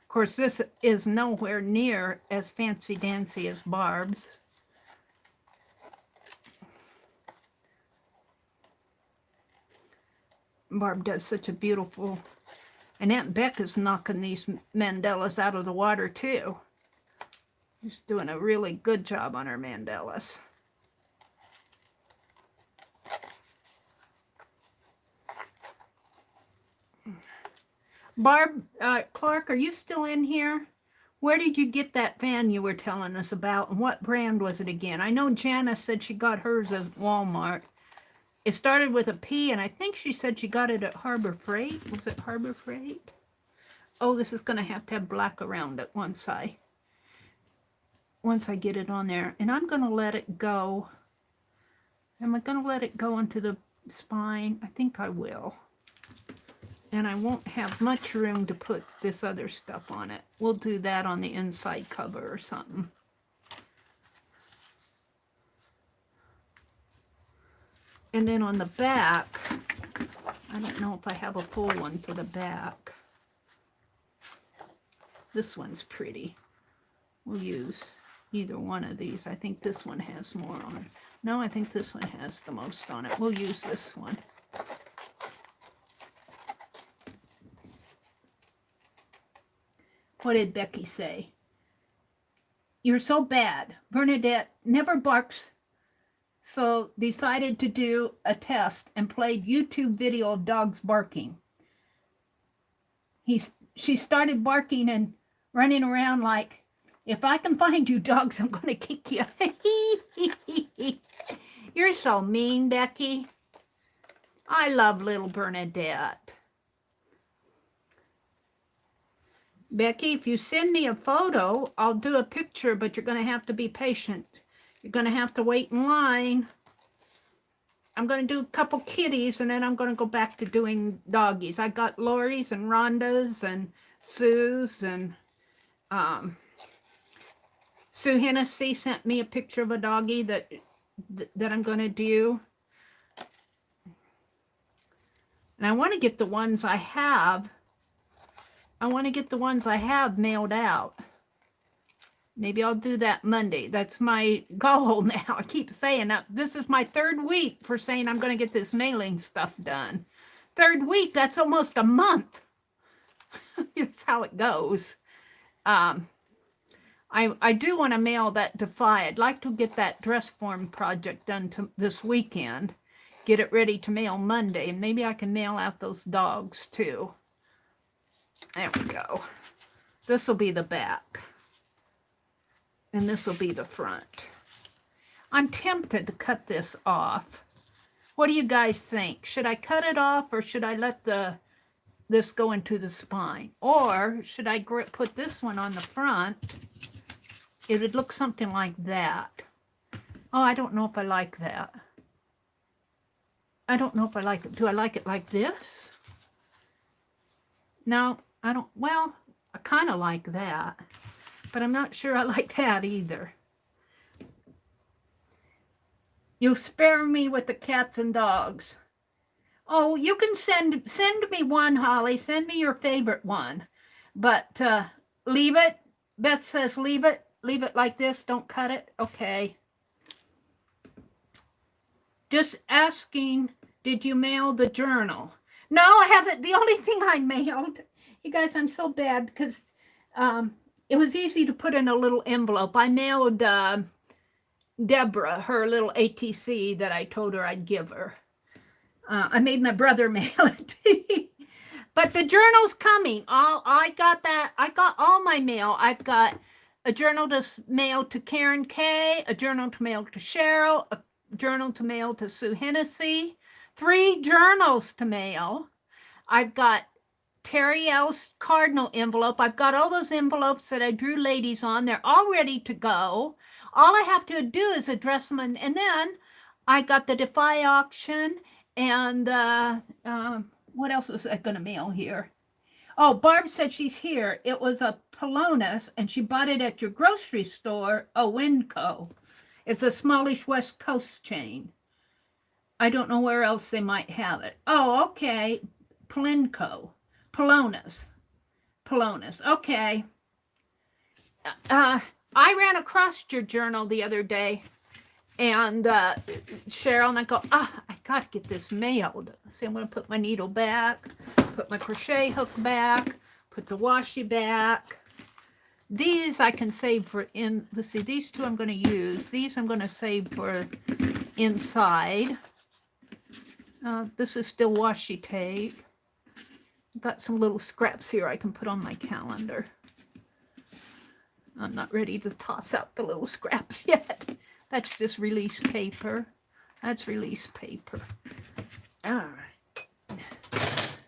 A: Of course, this is nowhere near as fancy dancy as Barb's. Barb does such a beautiful, and Aunt Beck is knocking these mandalas out of the water too. She's doing a really good job on her mandalas. Barb, Clark, are you still in here? Where did you get that fan you were telling us about, and what brand was it again? I know Janice said she got hers at Walmart. It started with a P, and I think she said she got it at Harbor Freight. Was it Harbor Freight? Oh, this is going to have black around it once I get it on there. And I'm going to let it go. Am I going to let it go into the spine? I think I will. And I won't have much room to put this other stuff on it. We'll do that on the inside cover or something. And then on the back, I don't know if I have a full one for the back. This one's pretty. We'll use either one of these. I think this one has more on it. No, I think this one has the most on it. We'll use this one. What did Becky say? You're so bad. Bernadette never barks, so decided to do a test and played YouTube video of dogs barking. She started barking and running around like, if I can find you dogs, I'm going to kick you. You're so mean, Becky. I love little Bernadette. Becky, if you send me a photo, I'll do a picture, but you're going to have to be patient. You're going to have to wait in line. I'm going to do a couple kitties, and then I'm going to go back to doing doggies. I got Lori's and Rhonda's and Sue's, and Sue Hennessy sent me a picture of a doggie that I'm going to do. And I want to get the ones I have. I want to get the ones I have mailed out. Maybe I'll do that Monday. That's my goal now. I keep saying that. This is my third week for saying I'm going to get this mailing stuff done. Third week, that's almost a month. That's how it goes. I do want to mail that Defy. I'd like to get that dress form project done this weekend. Get it ready to mail Monday. And maybe I can mail out those dogs too. There we go. This will be the back. And this will be the front. I'm tempted to cut this off. What do you guys think? Should I cut it off or should I let this go into the spine? Or should I put this one on the front? It would look something like that. Oh, I don't know if I like that. I don't know if I like it. Do I like it like this? No, I don't. Well, I kind of like that. But I'm not sure I like that either. You spare me with the cats and dogs. Oh, you can send me one, Holly. Send me your favorite one. But leave it. Beth says leave it. Leave it like this. Don't cut it. Okay. Just asking, did you mail the journal? No, I haven't. The only thing I mailed, you guys, I'm so bad because it was easy to put in a little envelope. I mailed Deborah her little ATC that I told her I'd give her. I made my brother mail it. But the journal's coming. I got that. I got all my mail. I've got a journal to mail to Karen Kay, a journal to mail to Cheryl, a journal to mail to Sue Hennessy, 3 journals to mail. I've got Terry L's cardinal envelope. I've got all those envelopes that I drew ladies on. They're all ready to go. All I have to do is address them. And then I got the Defy auction. And what else was I going to mail here? Oh, Barb said she's here. It was a Polonus, and she bought it at your grocery store, Owen Co. It's a smallish West Coast chain. I don't know where else they might have it. Oh, okay. Polonus. Okay. I ran across your journal the other day, and Cheryl and I go, I got to get this mailed. So I'm going to put my needle back, put my crochet hook back, put the washi back. These I can save for let's see, these 2 I'm going to use. These I'm going to save for inside. This is still washi tape. Got some little scraps here I can put on my calendar. I'm not ready to toss out the little scraps yet. That's just release paper. That's release paper. All right.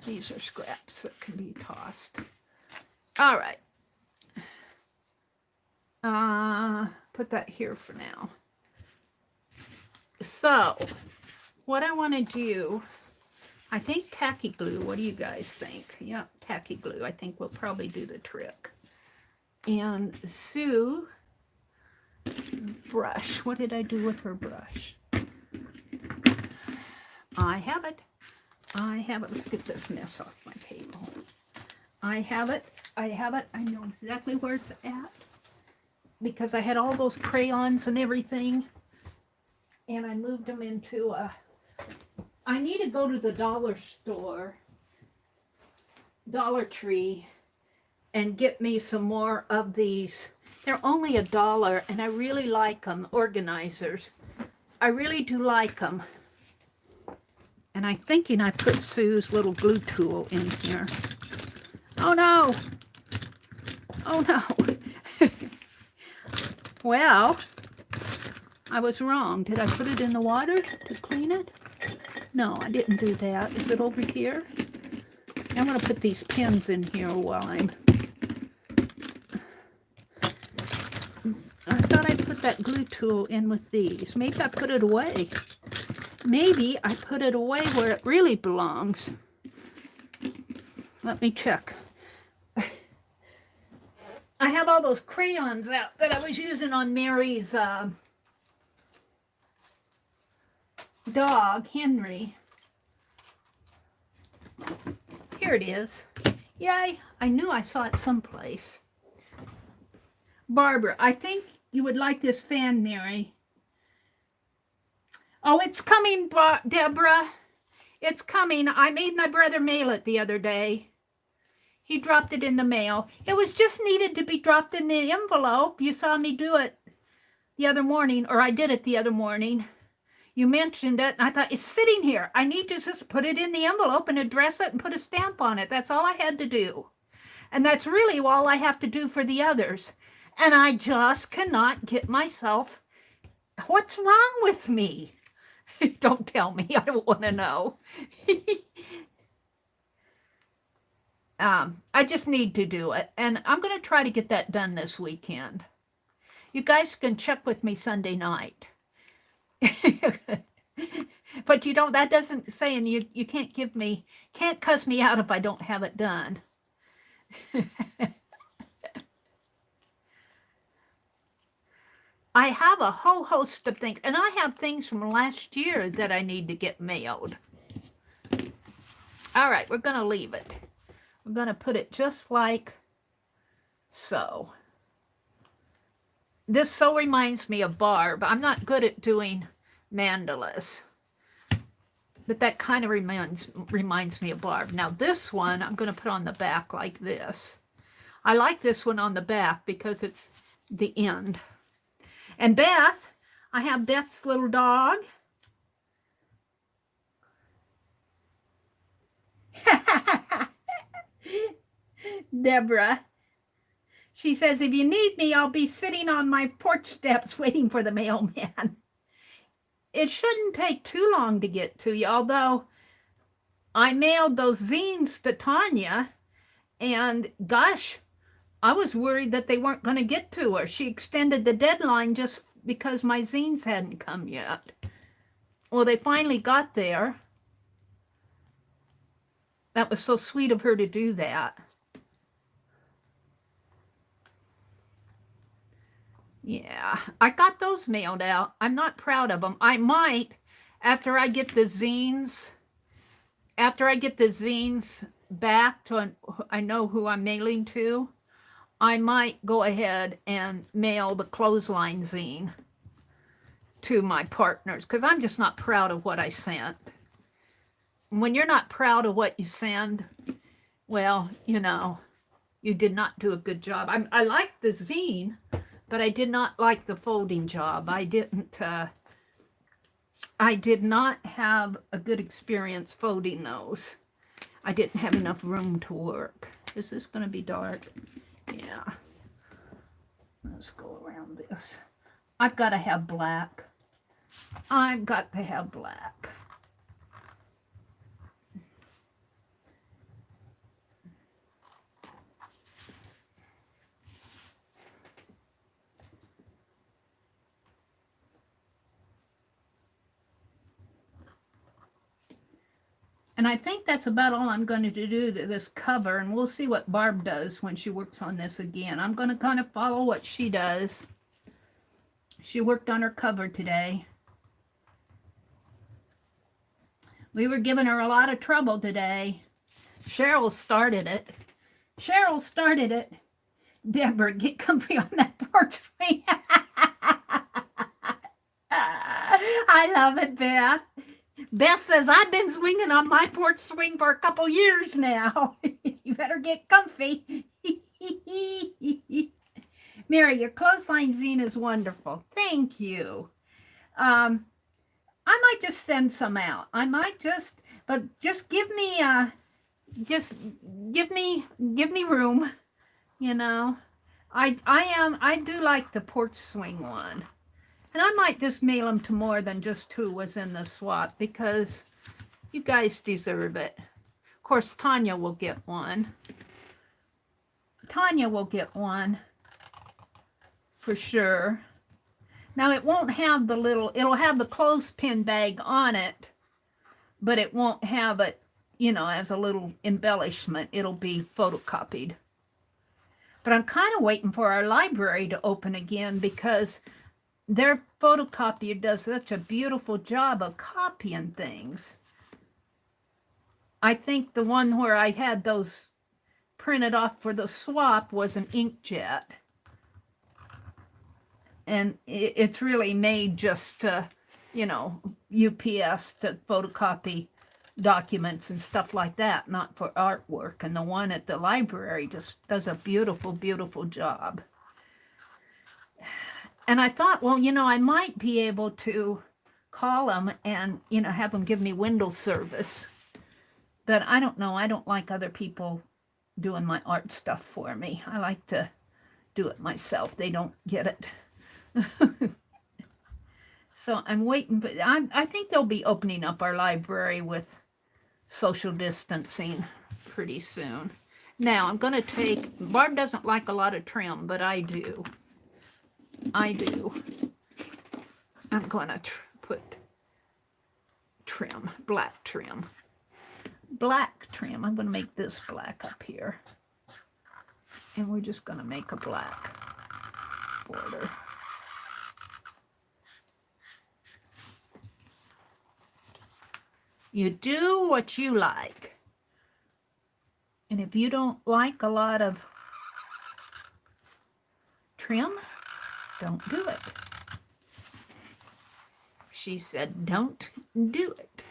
A: These are scraps that can be tossed. All right. Put that here for now. So, what I want to do, I think tacky glue. What do you guys think? Yeah, tacky glue. I think will probably do the trick. And Sue, brush. What did I do with her brush? I have it. I have it. Let's get this mess off my table. I have it. I have it. I know exactly where it's at because I had all those crayons and everything, and I moved them into a. I need to go to the dollar store, Dollar Tree, and get me some more of these. They're only $1, and I really like them. Organizers. I really do like them. And I'm thinking I put Sue's little glue tool in here. Oh no! Oh no! Well, I was wrong. Did I put it in the water to clean it? No, I didn't do that. Is it over here? I'm going to put these pins in here while I'm... I thought I put that glue tool in with these. Maybe I put it away. Maybe I put it away where it really belongs. Let me check. I have all those crayons out that I was using on Mary's dog, Henry. Here it is. Yay, I knew I saw it someplace. Barbara, I think you would like this fan, Mary. Oh, it's coming, Deborah. It's coming. I made my brother mail it the other day. He dropped it in the mail. It was just needed to be dropped in the envelope. You saw me do it the other morning, or I did it the other morning. You mentioned it, and I thought, it's sitting here. I need to just put it in the envelope and address it and put a stamp on it. That's all I had to do. And that's really all I have to do for the others. And I just cannot get myself, what's wrong with me? Don't tell me, I don't want to know. I just need to do it. And I'm going to try to get that done this weekend. You guys can check with me Sunday night. But you don't, that doesn't say, and you can't cuss me out if I don't have it done. I have a whole host of things, and I have things from last year that I need to get mailed. All right, we're going to leave it. We're going to put it just like so. This so reminds me of Barb. I'm not good at doing mandalas, but that kind of reminds me of Barb. Now this one I'm going to put on the back like this. I like this one on the back because it's the end. And Beth, I have Beth's little dog. Deborah. She says, if you need me, I'll be sitting on my porch steps waiting for the mailman. It shouldn't take too long to get to you, although I mailed those zines to Tanya, and gosh, I was worried that they weren't going to get to her. She extended the deadline just because my zines hadn't come yet. Well, they finally got there. That was so sweet of her to do that. Yeah, I got those mailed out. I'm not proud of them. I might, after I get the zines back to I know who I'm mailing to, I might go ahead and mail the clothesline zine to my partners, because I'm just not proud of what I sent. When you're not proud of what you send, well, you know, you did not do a good job. I liked the zine, but I did not like the folding job. I did not have a good experience folding those. I didn't have enough room to work. Is this going to be dark? Yeah. Let's go around this. I've got to have black. I've got to have black. And I think that's about all I'm going to do to this cover, and we'll see what Barb does when she works on this again. I'm going to kind of follow what she does. She worked on her cover today. We were giving her a lot of trouble today. Cheryl started it. Deborah, get comfy on that porch swing. I love it, Beth. Beth says, I've been swinging on my porch swing for a couple years now. You better get comfy. Mary, your clothesline zine is wonderful. Thank you. I might just send some out. But just give me room, you know. I do like the porch swing one. And I might just mail them to more than just who was in the swap, because you guys deserve it. Of course, Tanya will get one. Tanya will get one for sure. Now, it won't have the little, it'll have the clothespin bag on it, but it won't have it, you know, as a little embellishment. It'll be photocopied. But I'm kind of waiting for our library to open again, because their photocopier does such a beautiful job of copying things. I think the one where I had those printed off for the swap was an inkjet. And it's really made just to, you know, UPS to photocopy documents and stuff like that, not for artwork. And the one at the library just does a beautiful, beautiful job. And I thought, well, you know, I might be able to call them and, you know, have them give me window service. But I don't know. I don't like other people doing my art stuff for me. I like to do it myself. They don't get it. So I'm waiting. But I think they'll be opening up our library with social distancing pretty soon. Now I'm going to take, Barb doesn't like a lot of trim, but I do. I'm going to put trim, black trim. Black trim. I'm going to make this black up here. And we're just going to make a black border. You do what you like. And if you don't like a lot of trim, don't do it. She said, don't do it.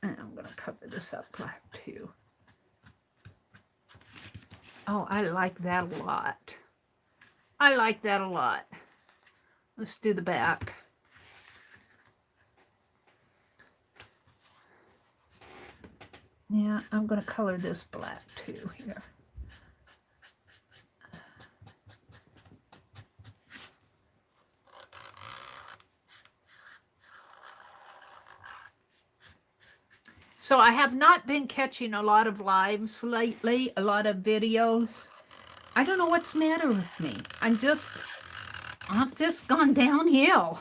A: And I'm going to cover this up black too. Oh, I like that a lot. I like that a lot. Let's do the back. Yeah, I'm going to color this black too here. So I have not been catching a lot of lives lately, a lot of videos. I don't know what's the matter with me. I've just gone downhill.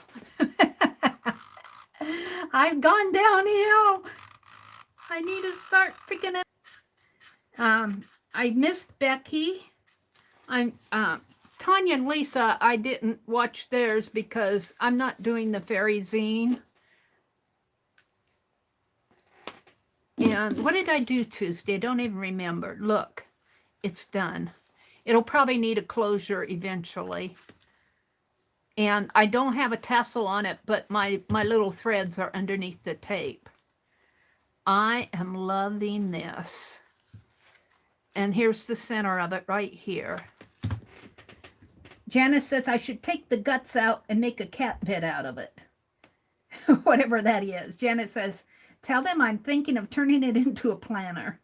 A: I've gone downhill. I need to start picking it. I missed Becky. Tanya and Lisa, I didn't watch theirs because I'm not doing the fairy zine. And what did I do Tuesday? I don't even remember. Look, it's done. It'll probably need a closure eventually. And I don't have a tassel on it, but my little threads are underneath the tape. I am loving this. And here's the center of it right here. Janice says I should take the guts out and make a cat bed out of it. Whatever that is. Janice says, tell them I'm thinking of turning it into a planner.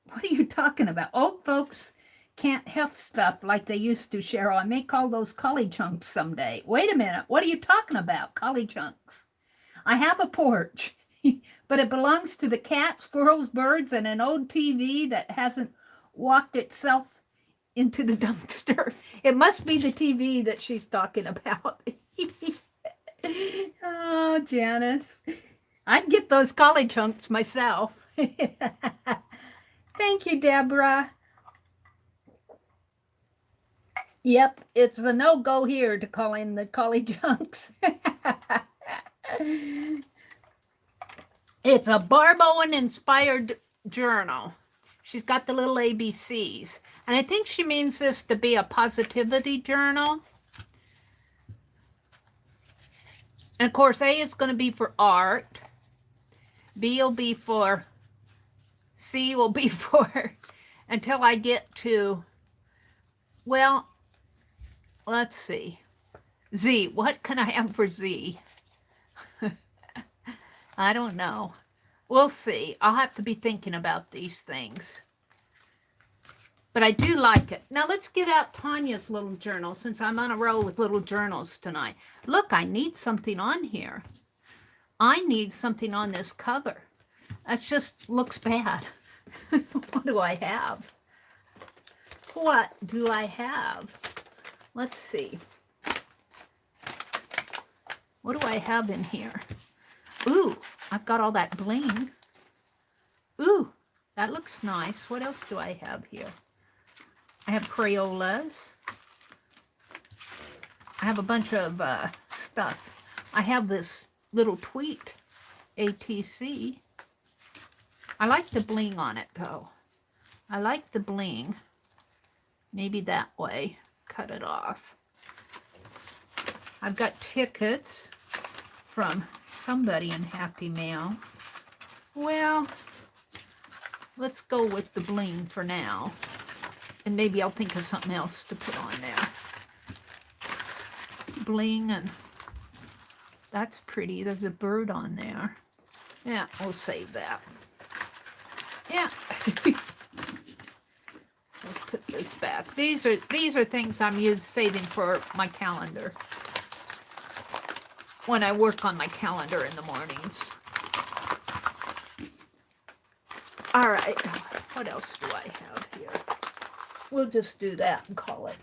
A: What are you talking about? Old folks can't heft stuff like they used to, Cheryl. I may call those collie chunks someday. Wait a minute. What are you talking about, collie chunks? I have a porch, but it belongs to the cat, squirrels, birds, and an old TV that hasn't walked itself into the dumpster. It must be the TV that she's talking about. Oh, Janice. I'd get those collie chunks myself. Thank you, Deborah. Yep, it's a no-go here to call in the collie chunks. It's a Barb Owen inspired journal. She's got the little ABCs. And I think she means this to be a positivity journal. And of course, A is going to be for art. B will be for, C will be for, until I get to, well, let's see. Z, what can I have for Z? I don't know. We'll see. I'll have to be thinking about these things. But I do like it. Now let's get out Tanya's little journal since I'm on a roll with little journals tonight. Look, I need something on here. I need something on this cover. That just looks bad. What do I have? What do I have? Let's see. What do I have in here? Ooh, I've got all that bling. Ooh, that looks nice. What else do I have here? I have Crayolas. I have a bunch of stuff. I have this little tweet ATC. I like the bling on it, though. I like the bling. Maybe that way. Cut it off. I've got tickets from somebody in Happy Mail. Well, let's go with the bling for now. And maybe I'll think of something else to put on there. Bling, and that's pretty. There's a bird on there. Yeah, we'll save that. Yeah. Let's put this back. These are things I'm saving for my calendar. When I work on my calendar in the mornings. All right. What else do I have here? We'll just do that and call it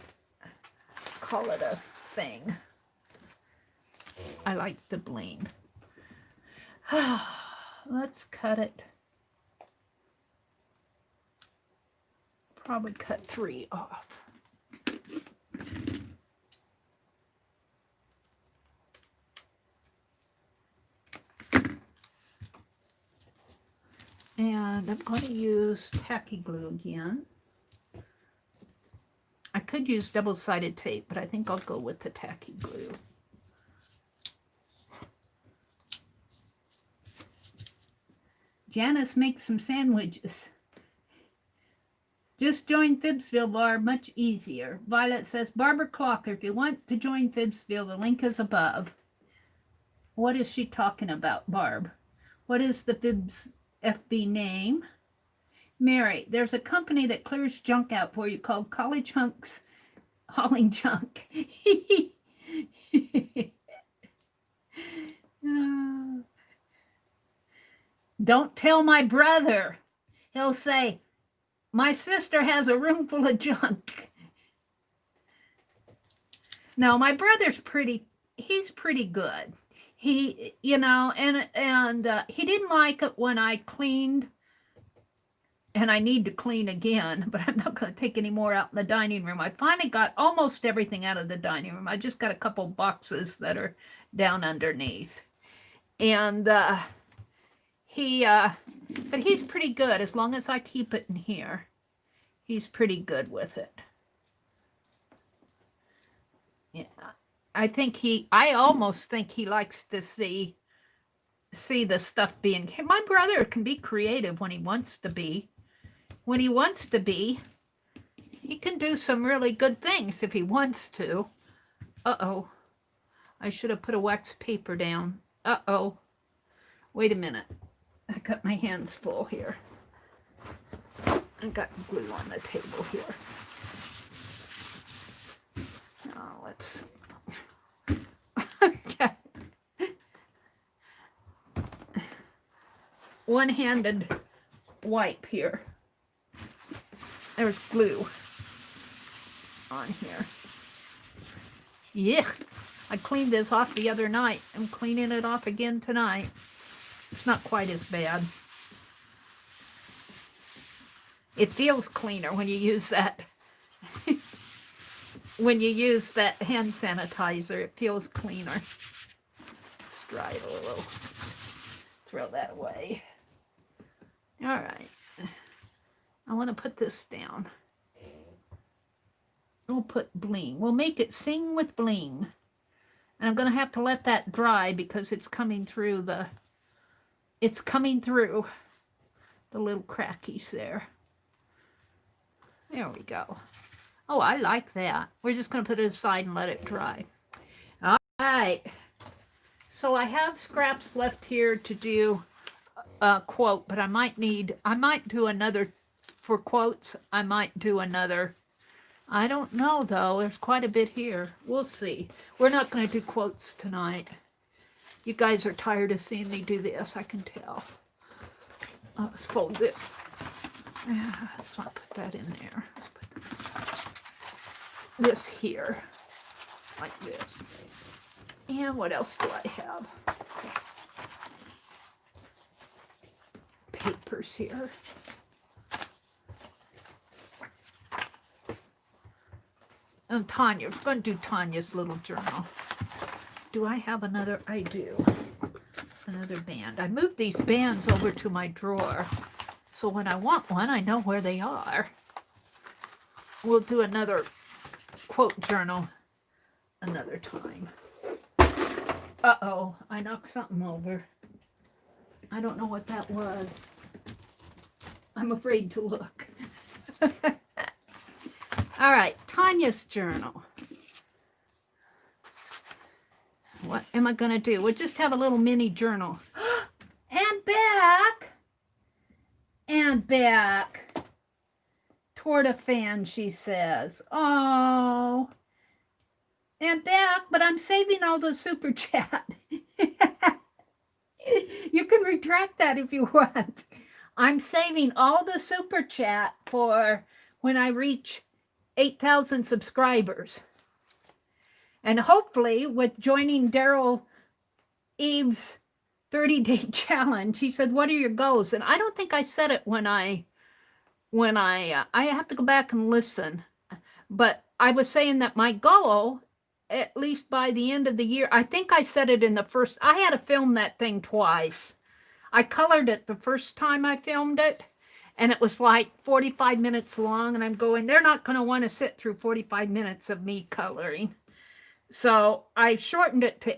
A: a thing. I like the bling. Let's cut it. Probably cut 3 off. And I'm going to use tacky glue again. I could use double-sided tape, but I think I'll go with the tacky glue. Janice makes some sandwiches. Just join FIBSville, Barb, much easier. Violet says, Barbara Clocker, if you want to join FIBSville, the link is above. What is she talking about, Barb? What is the Fibs FB name? Mary, there's a company that clears junk out for you called College Hunks Hauling Junk. Don't tell my brother. He'll say, my sister has a room full of junk. No, my brother's he's pretty good. He, you know, and he didn't like it when I cleaned, and I need to clean again, but I'm not going to take any more out in the dining room. I finally got almost everything out of the dining room. I just got a couple boxes that are down underneath. And but he's pretty good as long as I keep it in here. He's pretty good with it. Yeah. I almost think he likes to see the stuff being, my brother can be creative when he wants to be. When he wants to be, he can do some really good things if he wants to. Uh-oh. I should have put a wax paper down. Uh-oh. Wait a minute. I got my hands full here. I got glue on the table here. Now let's... Okay. One-handed wipe here. There's glue on here. Yeah, I cleaned this off the other night. I'm cleaning it off again tonight. It's not quite as bad. It feels cleaner when you use that. When you use that hand sanitizer, it feels cleaner. Let's dry it a little. Throw that away. All right. I want to put this down. We'll put bling. We'll make it sing with bling. And I'm going to have to let that dry because it's coming through the little crackies there. There we go. Oh, I like that. We're just going to put it aside and let it dry. All right. So I have scraps left here to do a quote, but I might do another for quotes. I might do another. I don't know, though. There's quite a bit here. We'll see. We're not going to do quotes tonight. You guys are tired of seeing me do this, I can tell. Let's fold this. Let's not put that in there. Let's put this here, like this. And what else do I have? Papers here. And Tanya, we're going to do Tanya's little journal. Do I have another? I do. Another band. I moved these bands over to my drawer, so when I want one, I know where they are. We'll do another quote journal another time. Uh-oh, I knocked something over. I don't know what that was. I'm afraid to look. All right, Tanya's journal. What am I going to do? We'll just have a little mini journal. And back. And back. Toward a fan, she says. Oh. And back, but I'm saving all the super chat. You can retract that if you want. I'm saving all the super chat for when I reach 8,000 subscribers. And hopefully with joining Daryl Eve's 30-day challenge, he said, what are your goals? And I don't think I said it when I have to go back and listen. But I was saying that my goal, at least by the end of the year, I think I said it in the first, I had to film that thing twice. I colored it the first time I filmed it, and it was like 45 minutes long, and I'm going, they're not going to want to sit through 45 minutes of me coloring. So I shortened it to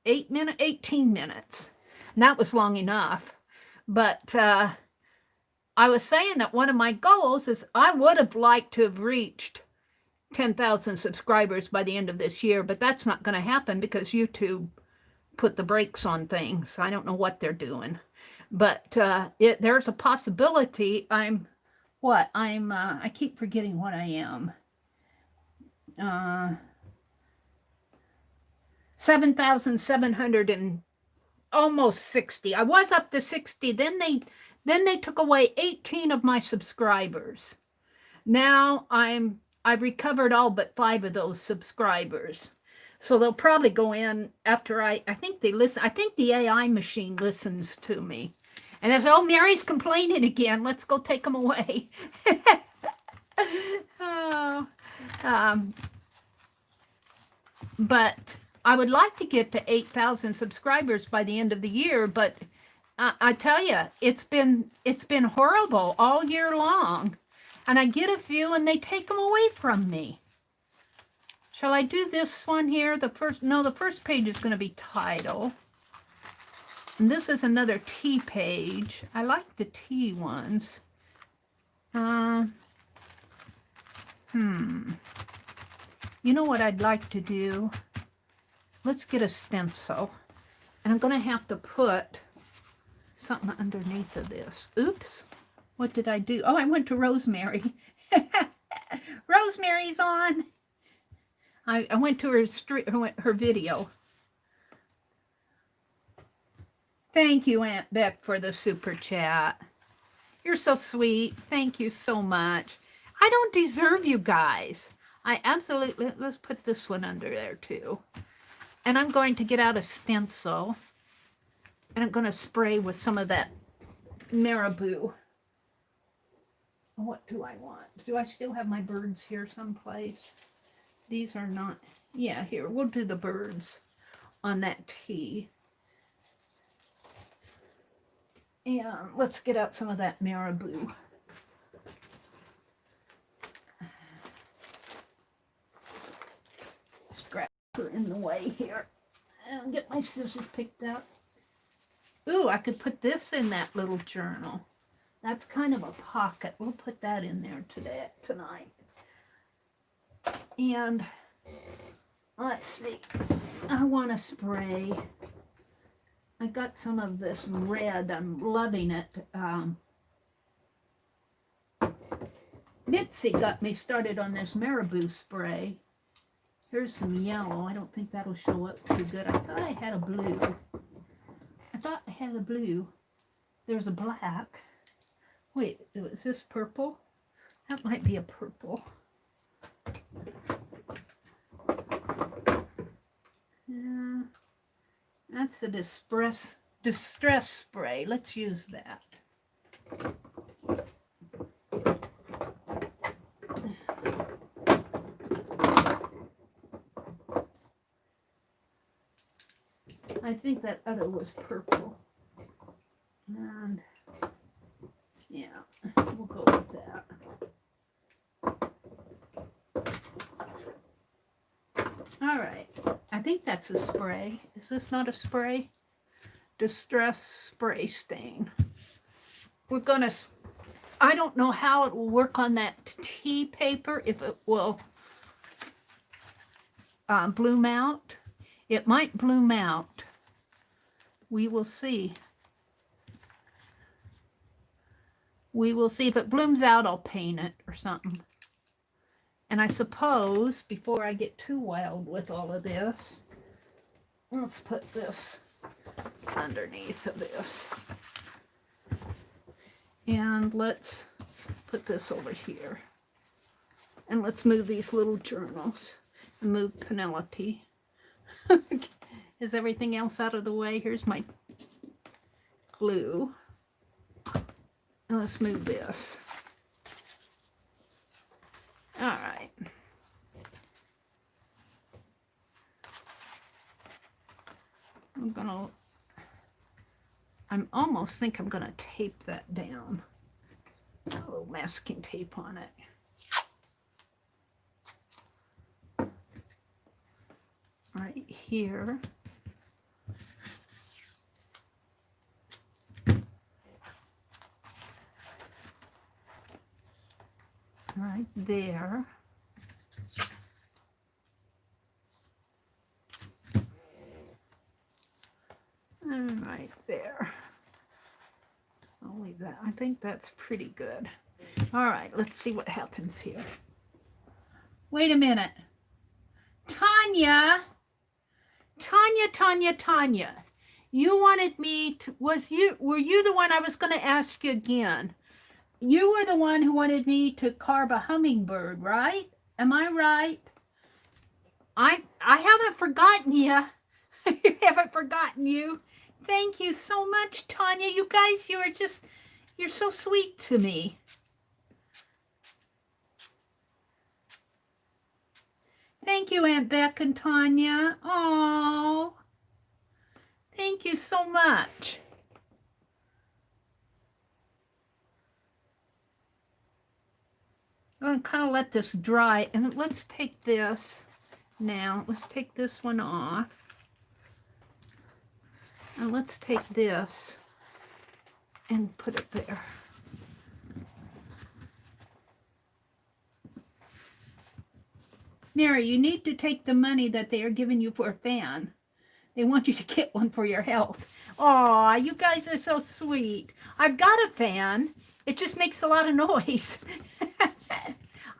A: 18 minutes, and that was long enough. But I was saying that one of my goals is I would have liked to have reached 10,000 subscribers by the end of this year, but that's not going to happen because YouTube put the brakes on things. I don't know what they're doing, but there's a possibility. I keep forgetting what I am. 7,700 and almost 60. I was up to 60. Then they took away 18 of my subscribers. Now I've recovered all but 5 of those subscribers. So they'll probably go in after I think they listen. I think the AI machine listens to me. And they say, oh, Mary's complaining again. Let's go take them away. Oh, but I would like to get to 8,000 subscribers by the end of the year. But I tell you, it's been horrible all year long. And I get a few and they take them away from me. Shall I do this one here? The first page is going to be title. And this is another T page. I like the T ones. You know what I'd like to do? Let's get a stencil. And I'm going to have to put something underneath of this. Oops. What did I do? Oh, I went to Rosemary. Rosemary's on. I went to her video. Thank you, Aunt Beck, for the super chat. You're so sweet. Thank you so much. I don't deserve you guys. I absolutely, let's put this one under there too. And I'm going to get out a stencil. And I'm going to spray with some of that Marabou. What do I want? Do I still have my birds here someplace? These are not. Yeah, here. We'll do the birds on that T. And let's get out some of that Marabou. Scrap her in the way here. And get my scissors picked up. Ooh, I could put this in that little journal. That's kind of a pocket. We'll put that in there tonight. And let's see. I want to spray. I got some of this red. I'm loving it. Mitzi got me started on this Marabou spray. Here's some yellow. I don't think that'll show up too good. I thought I had a blue. There's a black. Wait, is this purple? That might be a purple. Yeah, that's a distress spray. Let's use that. I think that other was purple. And yeah, we'll go with that. All right. I think that's a spray. Is this not a spray? Distress spray stain. We're gonna, I don't know how it will work on that tea paper, if it will bloom out. It might bloom out. We will see. We will see. If it blooms out, I'll paint it or something. And I suppose, before I get too wild with all of this, let's put this underneath of this. And let's put this over here. And let's move these little journals. And move Penelope. Is everything else out of the way? Here's my glue. And let's move this. All right. I almost think I'm gonna tape that down. A little masking tape on it. Right here. Right there. And right there. I'll leave that. I think that's pretty good. All right, let's see what happens here. Wait a minute. Tanya. Tanya. You wanted me to, were you the one? I was going to ask you again. You were the one who wanted me to carve a hummingbird, right? Am I right? I haven't forgotten you. I haven't forgotten you. Thank you so much, Tanya. You guys, you're so sweet to me. Thank you, Aunt Beck and Tanya. Oh, thank you so much. I'm going to kind of let this dry. And let's take this now. Let's take this one off. And let's take this and put it there. Mary, you need to take the money that they are giving you for a fan. They want you to get one for your health. Aw, you guys are so sweet. I've got a fan. It just makes a lot of noise.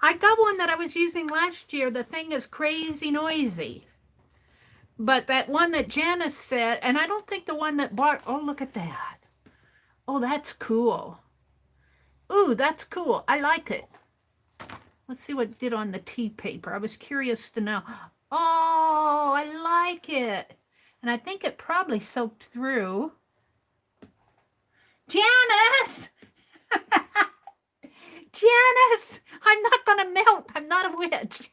A: I got one that I was using last year. The thing is crazy noisy. But that one that Janice said, and I don't think the one that Barb, oh, look at that. Oh, that's cool. Ooh, that's cool. I like it. Let's see what it did on the tea paper. I was curious to know. Oh, I like it. And I think it probably soaked through. Janice! Janice! I'm not going to melt. I'm not a witch.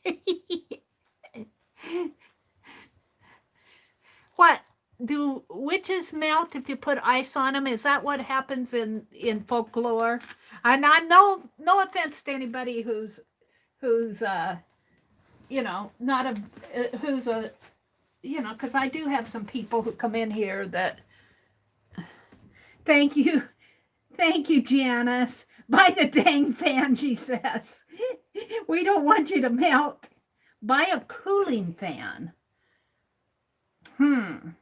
A: What? Do witches melt if you put ice on them? Is that what happens in folklore? And I'm no offense to anybody who's you know, not a, who's a, you know, because I do have some people who come in here that, thank you, Janice. Buy the dang fan, she says. We don't want you to melt. Buy a cooling fan. Fan,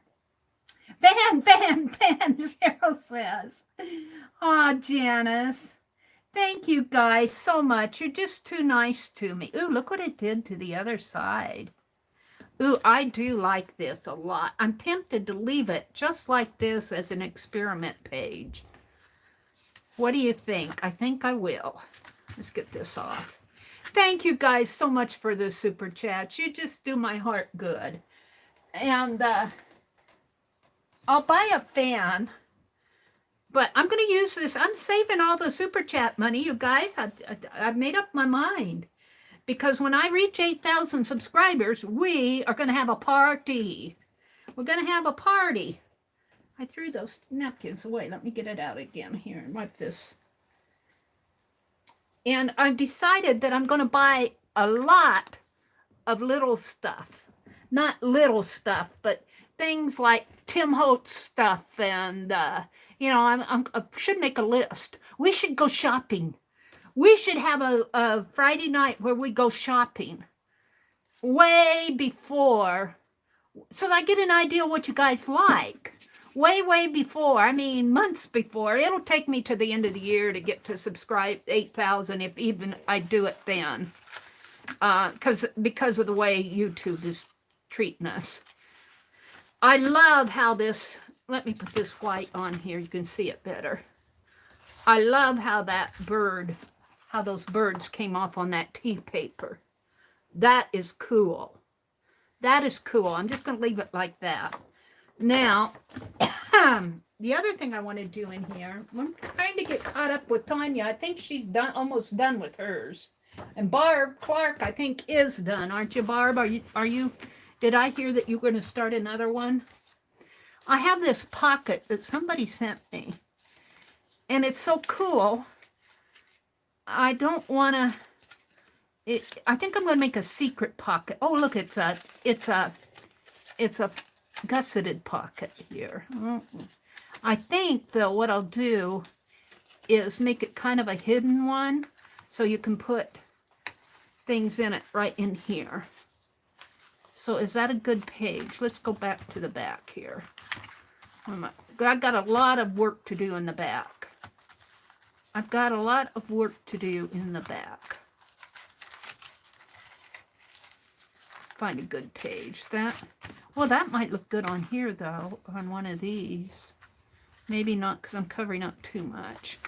A: Cheryl says. Aw, Janice. Thank you guys so much. You're just too nice to me. Ooh, look what it did to the other side. Ooh, I do like this a lot. I'm tempted to leave it just like this as an experiment page. What do you think? I think I will. Let's get this off. Thank you guys so much for the super chats. You just do my heart good. And I'll buy a fan. But I'm going to use this. I'm saving all the super chat money, you guys. I've made up my mind. Because when I reach 8,000 subscribers, we are going to have a party. We're going to have a party. I threw those napkins away. Let me get it out again here and wipe this. And I've decided that I'm going to buy a lot of little stuff. not little stuff, but things like Tim Holtz stuff. And, you know, I should make a list. We should go shopping. We should have a Friday night where we go shopping way before, so I get an idea what you guys like. Way before. I mean, months before. It'll take me to the end of the year to get to subscribe 8,000, if even I do it then. Because of the way YouTube is treating us. I love how this, let me put this white on here, you can see it better. I love how that bird, how those birds came off on that tea paper. That is cool. That is cool. I'm just going to leave it like that. Now, the other thing I want to do in here, I'm trying to get caught up with Tanya. I think she's almost done with hers. And Barb Clark, I think, is done. Aren't you, Barb? Are you? Did I hear that you're going to start another one? I have this pocket that somebody sent me. And it's so cool. I don't want to... I think I'm going to make a secret pocket. Oh, look, it's a gusseted pocket here. I think, though, what I'll do is make it kind of a hidden one, so you can put things in it right in here. So is that a good page? Let's go back to the back here. I've got a lot of work to do in the back. I've got a lot of work to do in the back. Find a good page. Well, that might look good on here, though, on one of these. Maybe not, because I'm covering up too much.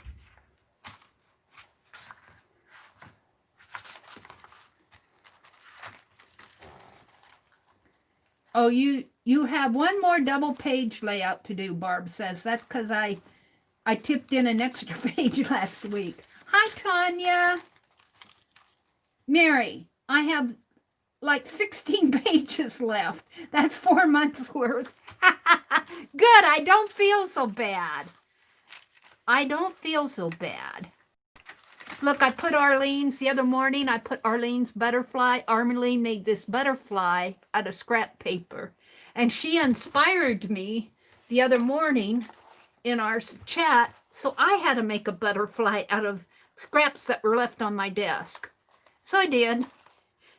A: Oh, you have one more double page layout to do, Barb says. That's because I tipped in an extra page last week. Hi, Tanya. Mary, I have like 16 pages left. That's 4 months worth. Good, I don't feel so bad. I don't feel so bad. Look, I put Arlene's the other morning. I put Arlene's butterfly. Arlene made this butterfly out of scrap paper. And she inspired me the other morning in our chat. So I had to make a butterfly out of scraps that were left on my desk. So I did.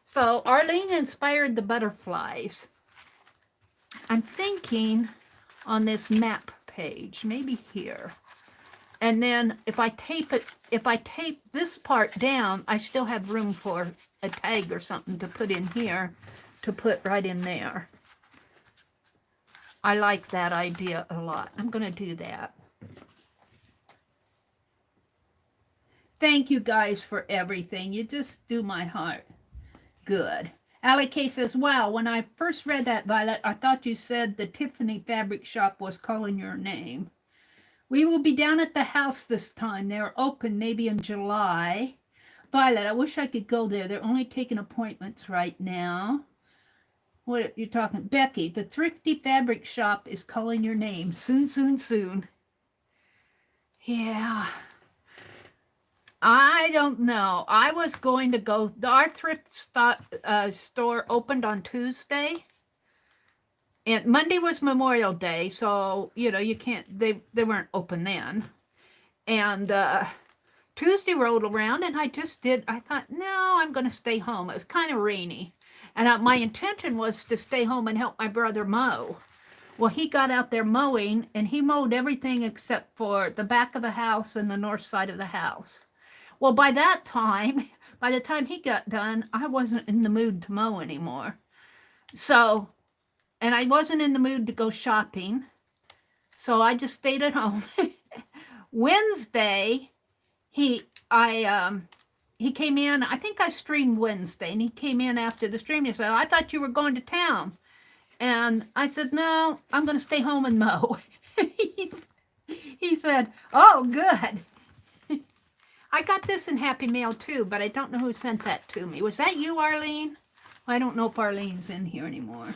A: So Arlene inspired the butterflies. I'm thinking on this map page, maybe here. And then if I tape this part down, I still have room for a tag or something to put in here, to put right in there. I like that idea a lot. I'm going to do that. Thank you guys for everything. You just do my heart good. Allie K says, wow, when I first read that, Violet, I thought you said the Tiffany fabric shop was calling your name. We will be down at the house this time. They're open maybe in July. Violet, I wish I could go there. They're only taking appointments right now. What are you talking? Becky, the Thrifty Fabric Shop is calling your name. Soon, soon, soon. Yeah. I don't know. I was going to go. Our thrift store opened on Tuesday. And Monday was Memorial Day, so, you know, you can't, they weren't open then. And Tuesday rolled around, and I thought, no, I'm going to stay home. It was kind of rainy. And my intention was to stay home and help my brother mow. Well, he got out there mowing, and he mowed everything except for the back of the house and the north side of the house. Well, by the time he got done, I wasn't in the mood to mow anymore. So... and I wasn't in the mood to go shopping, so I just stayed at home. Wednesday, he came in. I think I streamed Wednesday, and he came in after the stream. He said, I thought you were going to town. And I said, no, I'm going to stay home and mow. He said, oh, good. I got this in Happy Mail, too, but I don't know who sent that to me. Was that you, Arlene? I don't know if Arlene's in here anymore.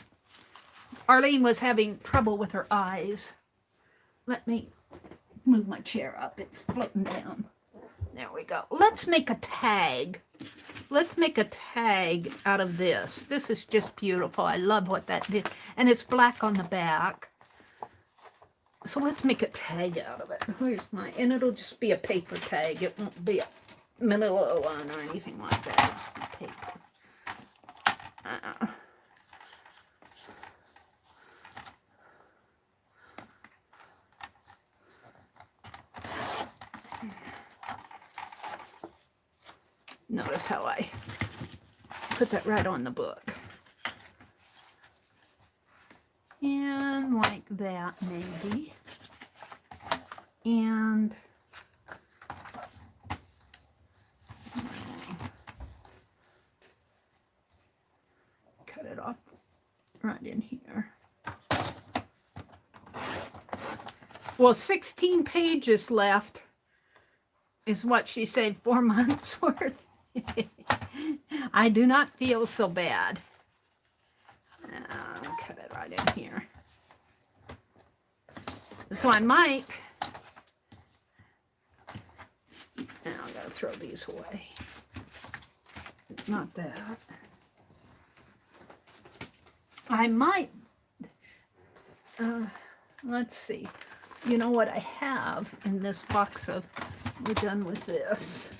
A: Arlene was having trouble with her eyes. Let me move my chair up. It's floating down. There we go. Let's make a tag. let's make a tag out of this. This is just beautiful. I love what that did. And it's black on the back. So let's make a tag out of it. Where's my, and it'll just be a paper tag. It won't be a manila one or anything like that. It's paper. Notice how I put that right on the book. And like that, maybe. And cut it off right in here. Well, 16 pages left is what she said, 4 months worth. I do not feel so bad. Cut it right in here. So I might, and I'm going to throw these away. Not that. I might, let's see. You know what I have in this box of, we're done with this.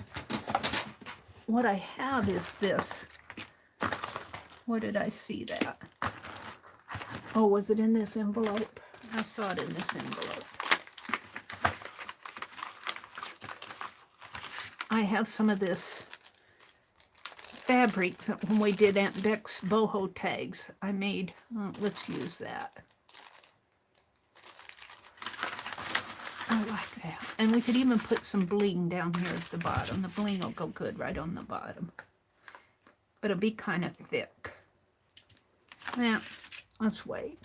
A: What I have is this. Where did I see that? Oh, was it in this envelope? I saw it in this envelope. I have some of this fabric that when we did Aunt Beck's boho tags, I made. Let's use that. I like that. And we could even put some bling down here at the bottom. The bling will go good right on the bottom. But it'll be kind of thick. Yeah, let's wait.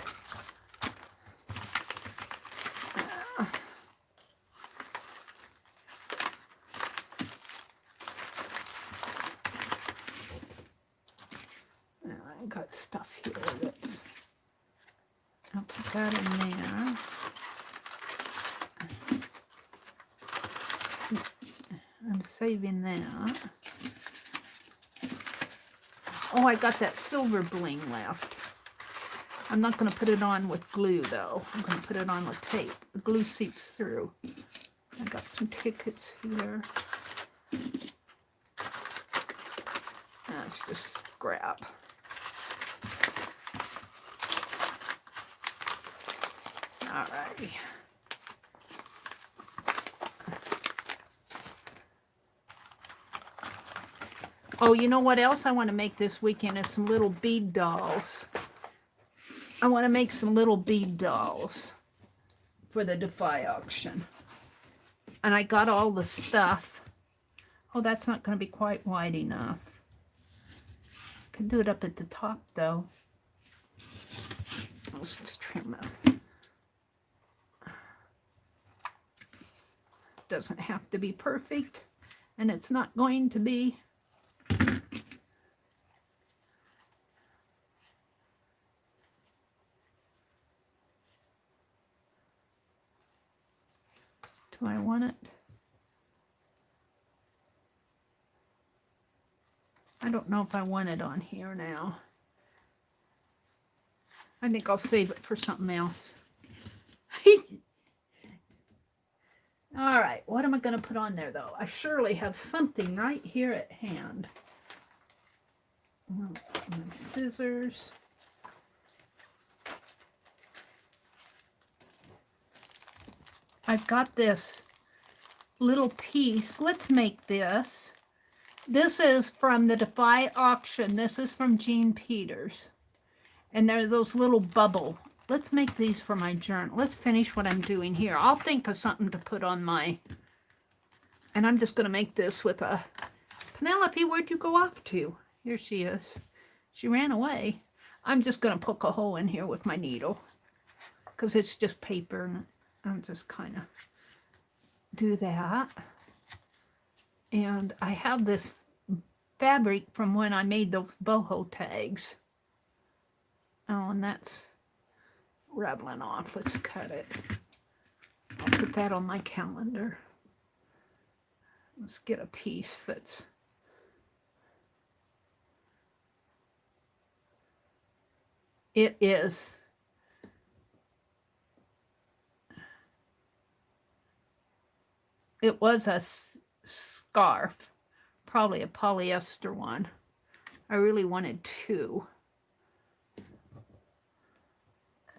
A: I got stuff here that's, I'll put that in there. I'm saving that. Oh, I got that silver bling left. I'm not going to put it on with glue, though. I'm going to put it on with tape. The glue seeps through. I got some tickets here. That's just scrap. Alrighty. Oh, you know what else I want to make this weekend is some little bead dolls. I want to make some little bead dolls for the Defy auction. And I got all the stuff. Oh, that's not going to be quite wide enough. Can do it up at the top, though. Let's just trim it. Doesn't have to be perfect, and it's not going to be. Do I want it? I don't know if I want it on here now. I think I'll save it for something else. All right, what am I going to put on there, though? I surely have something right here at hand. My scissors. I've got this little piece. Let's make this. This is from the Defy auction. This is from Jean Peters. And they're those little bubble. Let's make these for my journal. Let's finish what I'm doing here. I'll think of something to put on my... And I'm just going to make this with a... Penelope, where'd you go off to? Here she is. She ran away. I'm just going to poke a hole in here with my needle. Because it's just paper. And I'll just kind of do that. And I have this fabric from when I made those boho tags. Oh, and that's rattling off. Let's cut it. I'll put that on my calendar. Let's get a piece that's It is. It was a scarf, probably a polyester one. I really wanted two.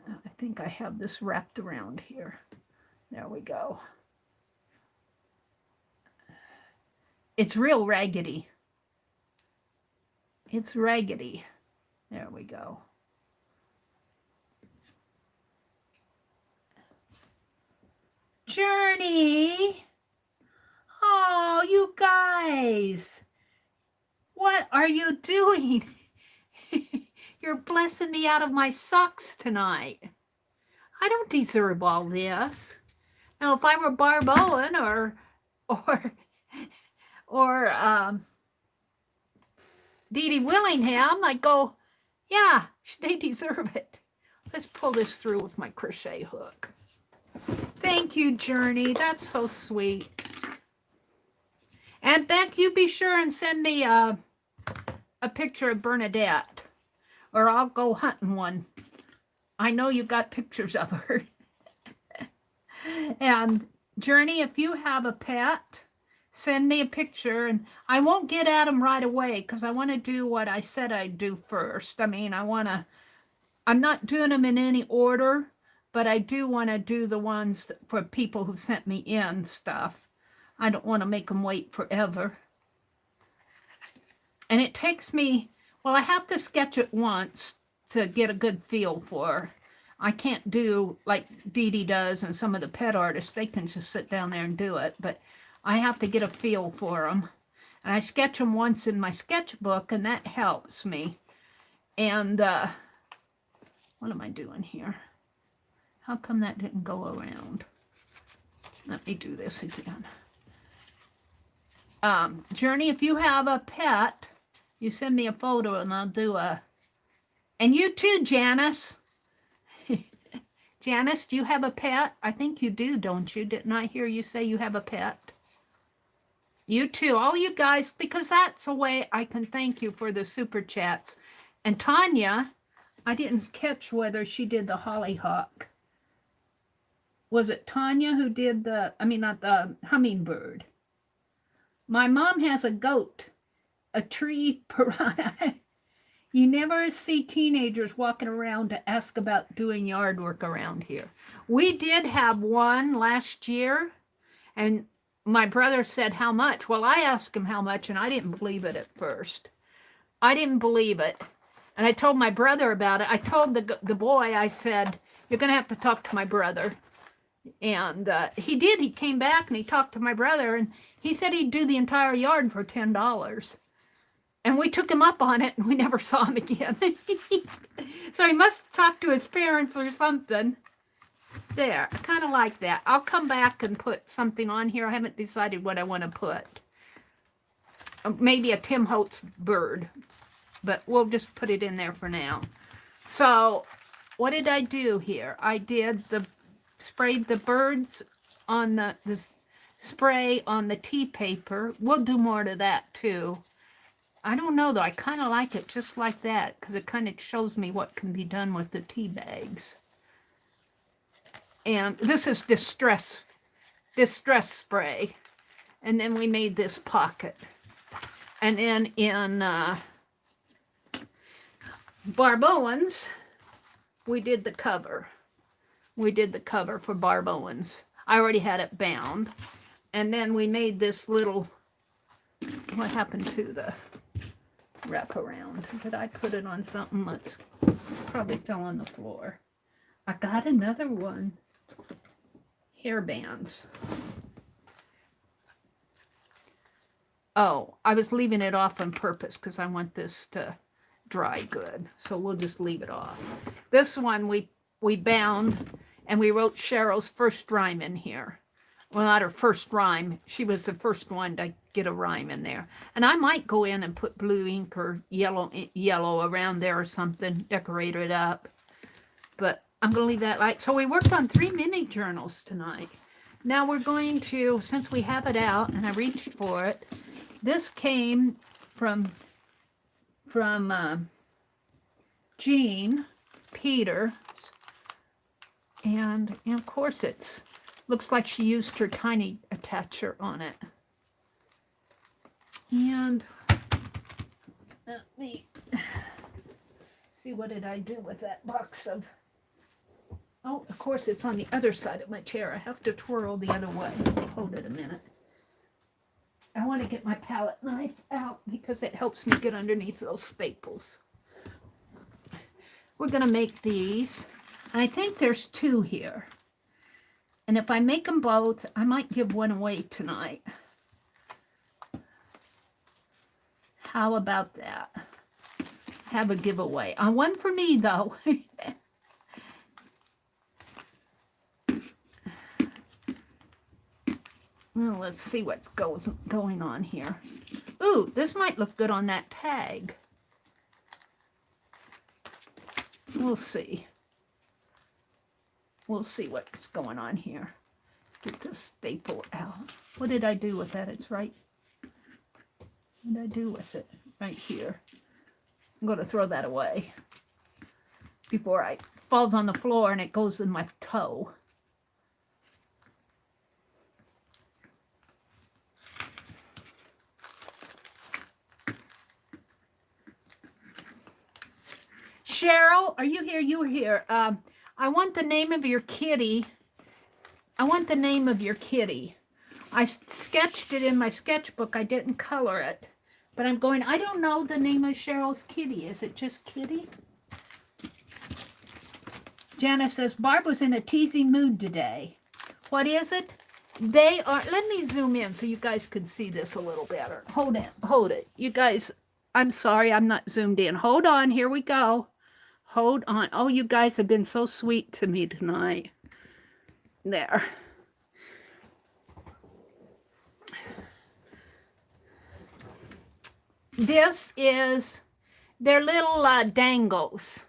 A: I think I have this wrapped around here. There we go. It's real raggedy. It's raggedy. There we go. Journey. Oh, you guys. What are you doing? You're blessing me out of my socks tonight. I don't deserve all this. Now, if I were Barb Owen or Dee Dee Willingham, I'd go, yeah, they deserve it. Let's pull this through with my crochet hook. Thank you, Journey. That's so sweet. And Beck, you be sure and send me a picture of Bernadette, or I'll go hunting one. I know you got pictures of her. And Journey, if you have a pet, send me a picture, and I won't get at them right away because I want to do what I said I'd do first. I mean, I'm not doing them in any order, but I do want to do the ones for people who sent me in stuff. I don't want to make them wait forever. And it takes me, well, I have to sketch it once to get a good feel for. I can't do like Dee Dee does and some of the pet artists. They can just sit down there and do it. But I have to get a feel for them. And I sketch them once in my sketchbook, and that helps me. And what am I doing here? How come that didn't go around? Let me do this again. Journey, if you have a pet, you send me a photo and I'll do a... And you too, Janice. Janice, do you have a pet? I think you do, don't you? Didn't I hear you say you have a pet? You too, all you guys, because that's a way I can thank you for the super chats. And Tanya, I didn't catch whether she did the hollyhock. Was it Tanya who did the, I mean, not the hummingbird? My mom has a goat, a tree piranha. You never see teenagers walking around to ask about doing yard work around here. We did have one last year, and my brother said, how much? Well, I asked him how much, and I didn't believe it at first. I didn't believe it. And I told my brother about it. I told the boy, I said, you're going to have to talk to my brother. And he did. He came back, and he talked to my brother, and he said he'd do the entire yard for $10. And we took him up on it, and we never saw him again. So he must talk to his parents or something. There, I kind of like that. I'll come back and put something on here. I haven't decided what I want to put. Maybe a Tim Holtz bird, but we'll just put it in there for now. So what did I do here? I did sprayed the birds on the spray on the tea paper. We'll do more to that too. I don't know though, I kind of like it just like that because it kind of shows me what can be done with the tea bags. And this is distress spray. And then we made this pocket. And then in Barb Owen's, we did the cover. We did the cover for Barb Owen's. I already had it bound. And then we made this little, what happened to the wraparound? Did I put it on something? Let's, probably fell on the floor. I got another one. Hair bands. Oh, I was leaving it off on purpose because I want this to dry good. So we'll just leave it off. This one we bound and we wrote Cheryl's first rhyme in here. Well, not her first rhyme. She was the first one to get a rhyme in there. And I might go in and put blue ink or yellow around there or something, decorate it up. But I'm going to leave that like, so we worked on 3 mini journals tonight. Now we're going to, since we have it out and I reached for it, this came from Jean. Peter. And of course it's, looks like she used her tiny attacher on it. And let me see, what did I do with that box of, oh, of course it's on the other side of my chair. I have to twirl the other way. Hold it a minute. I want to get my palette knife out because it helps me get underneath those staples. We're going to make these. And I think there's 2 here. And if I make them both, I might give one away tonight. How about that? Have a giveaway. One for me, though. Well, let's see what's going on here. Ooh, this might look good on that tag. We'll see. We'll see what's going on here. Get the staple out. What did I do with that? It's right. What did I do with it? Right here. I'm going to throw that away before it falls on the floor and it goes in my toe. Cheryl, are you here? You were here. I want the name of your kitty. I want the name of your kitty. I sketched it in my sketchbook. I didn't color it. But I'm going, I don't know the name of Cheryl's kitty. Is it just Kitty? Janice says, Barb was in a teasing mood today. What is it? They are, let me zoom in so you guys can see this a little better. Hold it, hold it. You guys, I'm sorry, I'm not zoomed in. Hold on, here we go. Hold on. Oh, you guys have been so sweet to me tonight. There. This is their little dangles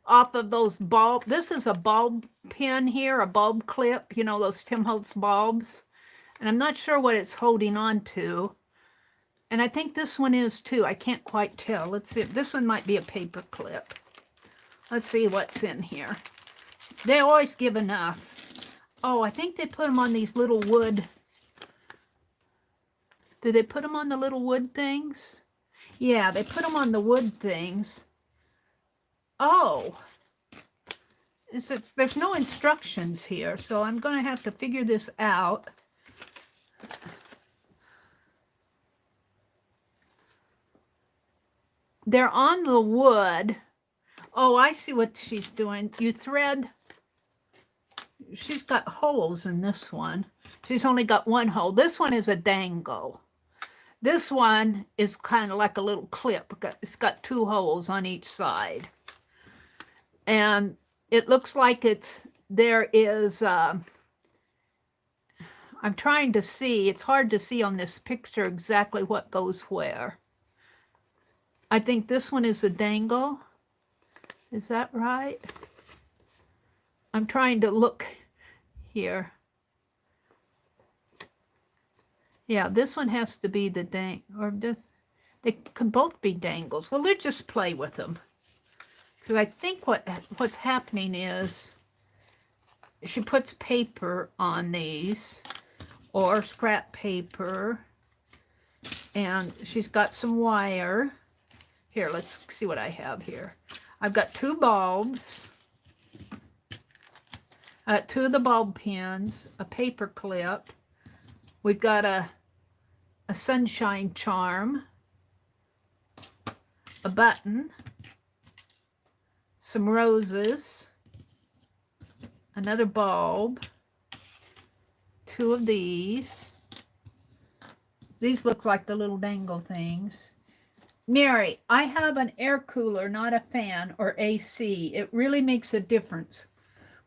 A: off of those bulb. This is a bulb pin here, a bulb clip, you know, those Tim Holtz bulbs. And I'm not sure what it's holding on to. And I think this one is too. I can't quite tell. Let's see. This one might be a paper clip. Let's see what's in here. They always give enough. Oh, I think they put them on these little wood. Did they put them on the little wood things? Yeah, they put them on the wood things. Oh. There's no instructions here, so I'm going to have to figure this out. They're on the wood. Oh, I see what she's doing. You thread. She's got holes in this one. She's only got one hole. This one is a dangle. This one is kind of like a little clip. It's got 2 holes on each side. And it looks like there is, I'm trying to see. It's hard to see on this picture exactly what goes where. I think this one is a dangle. Is that right? I'm trying to look here. Yeah, this one has to be the or this. They could both be dangles. Well, let's just play with them. Because I think what's happening is she puts paper on these, or scrap paper, and she's got some wire. Here, let's see what I have here. I've got 2 bulbs, 2 of the bulb pins, a paper clip. We've got a sunshine charm, a button, some roses, another bulb, 2 of these. These look like the little dangle things. Mary, I have an air cooler, not a fan or AC. It really makes a difference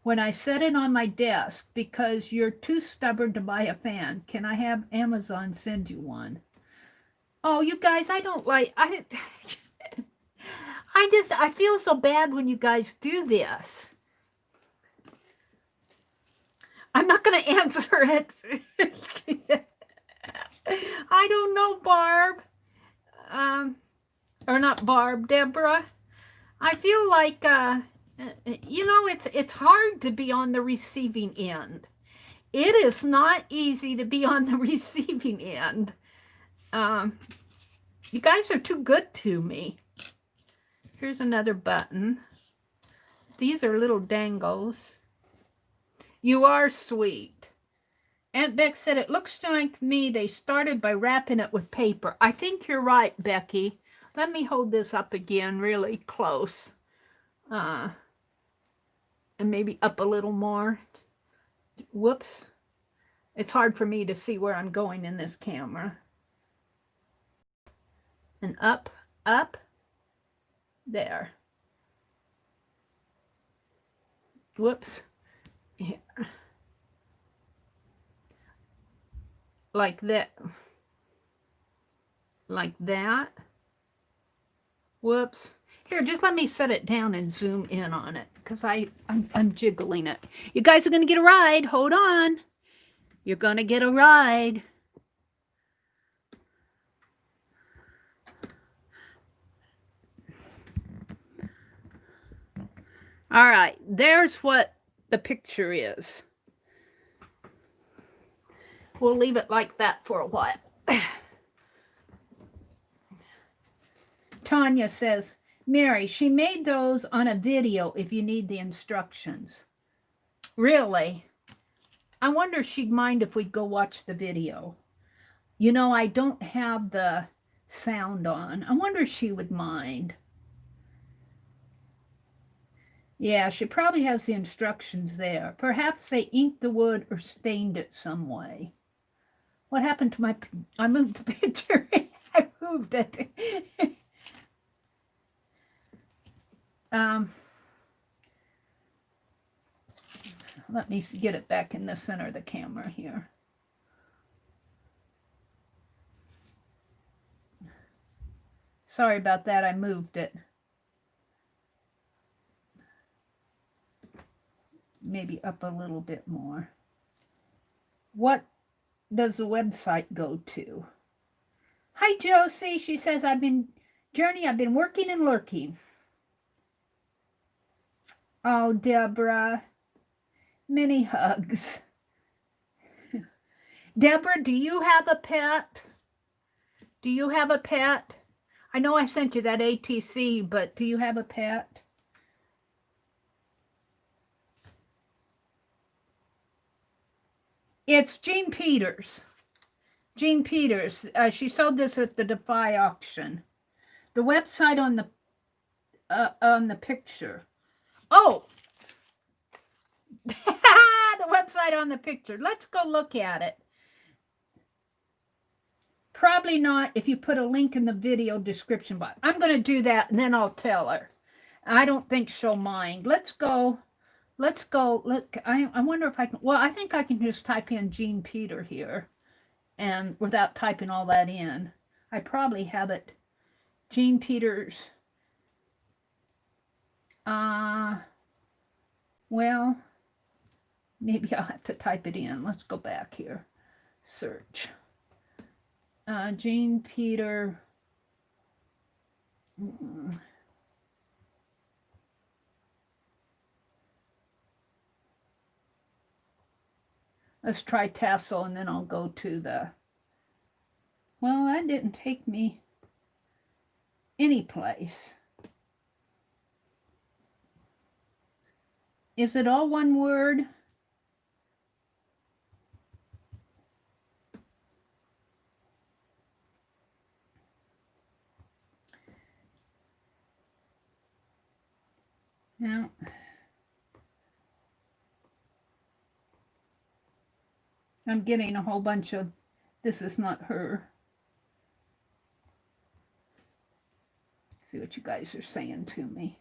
A: when I set it on my desk because you're too stubborn to buy a fan. Can I have Amazon send you one? Oh, you guys, I feel so bad when you guys do this. I'm not going to answer it. I don't know, Barb. Or not Barb, Deborah. I feel like
B: You know, it's hard to be on the receiving end. It is not easy to be on the receiving end. You guys are too good to me. Here's another button. These are little dangles. You are sweet. Aunt Beck said, it looks like me they started by wrapping it with paper. I think you're right, Becky. Let me hold this up again really close. And maybe up a little more. Whoops. It's hard for me to see where I'm going in this camera. And up, up, there. Whoops. Here. Like that. Like that. Whoops. Here, just let me set it down and zoom in on it because I'm jiggling it. You guys are going to get a ride. Hold on. You're going to get a ride. All right, there's what the picture is. We'll leave it like that for a while. Tanya says, Mary, she made those on a video if you need the instructions. Really? I wonder if she'd mind if we go watch the video. You know, I don't have the sound on. I wonder if she would mind. Yeah, she probably has the instructions there. Perhaps they inked the wood or stained it some way. What happened to my... I moved the picture. I moved it. Let me get it back in the center of the camera here. Sorry about that. I moved it. Maybe up a little bit more. What does the website go to? Hi, Josie. She says, I've been working and lurking. Oh, Deborah. Many hugs. Deborah, do you have a pet? Do you have a pet? I know I sent you that ATC, but do you have a pet? It's Jean Peters. Jean Peters. She sold this at the Defy auction. The website on the picture. Oh, the website on the picture. Let's go look at it. Probably not if you put a link in the video description box. I'm going to do that and then I'll tell her. I don't think she'll mind. Let's go. Look, I wonder if I can. Well, I think I can just type in Jean Peter here and without typing all that in. I probably have it. Jean Peters. Well, maybe I'll have to type it in. Let's go back here. Search. Jean Peter. Let's try tassel and then I'll go to the... Well, that didn't take me any place. Is it all one word? No. I'm getting a whole bunch of, this is not her. See what you guys are saying to me.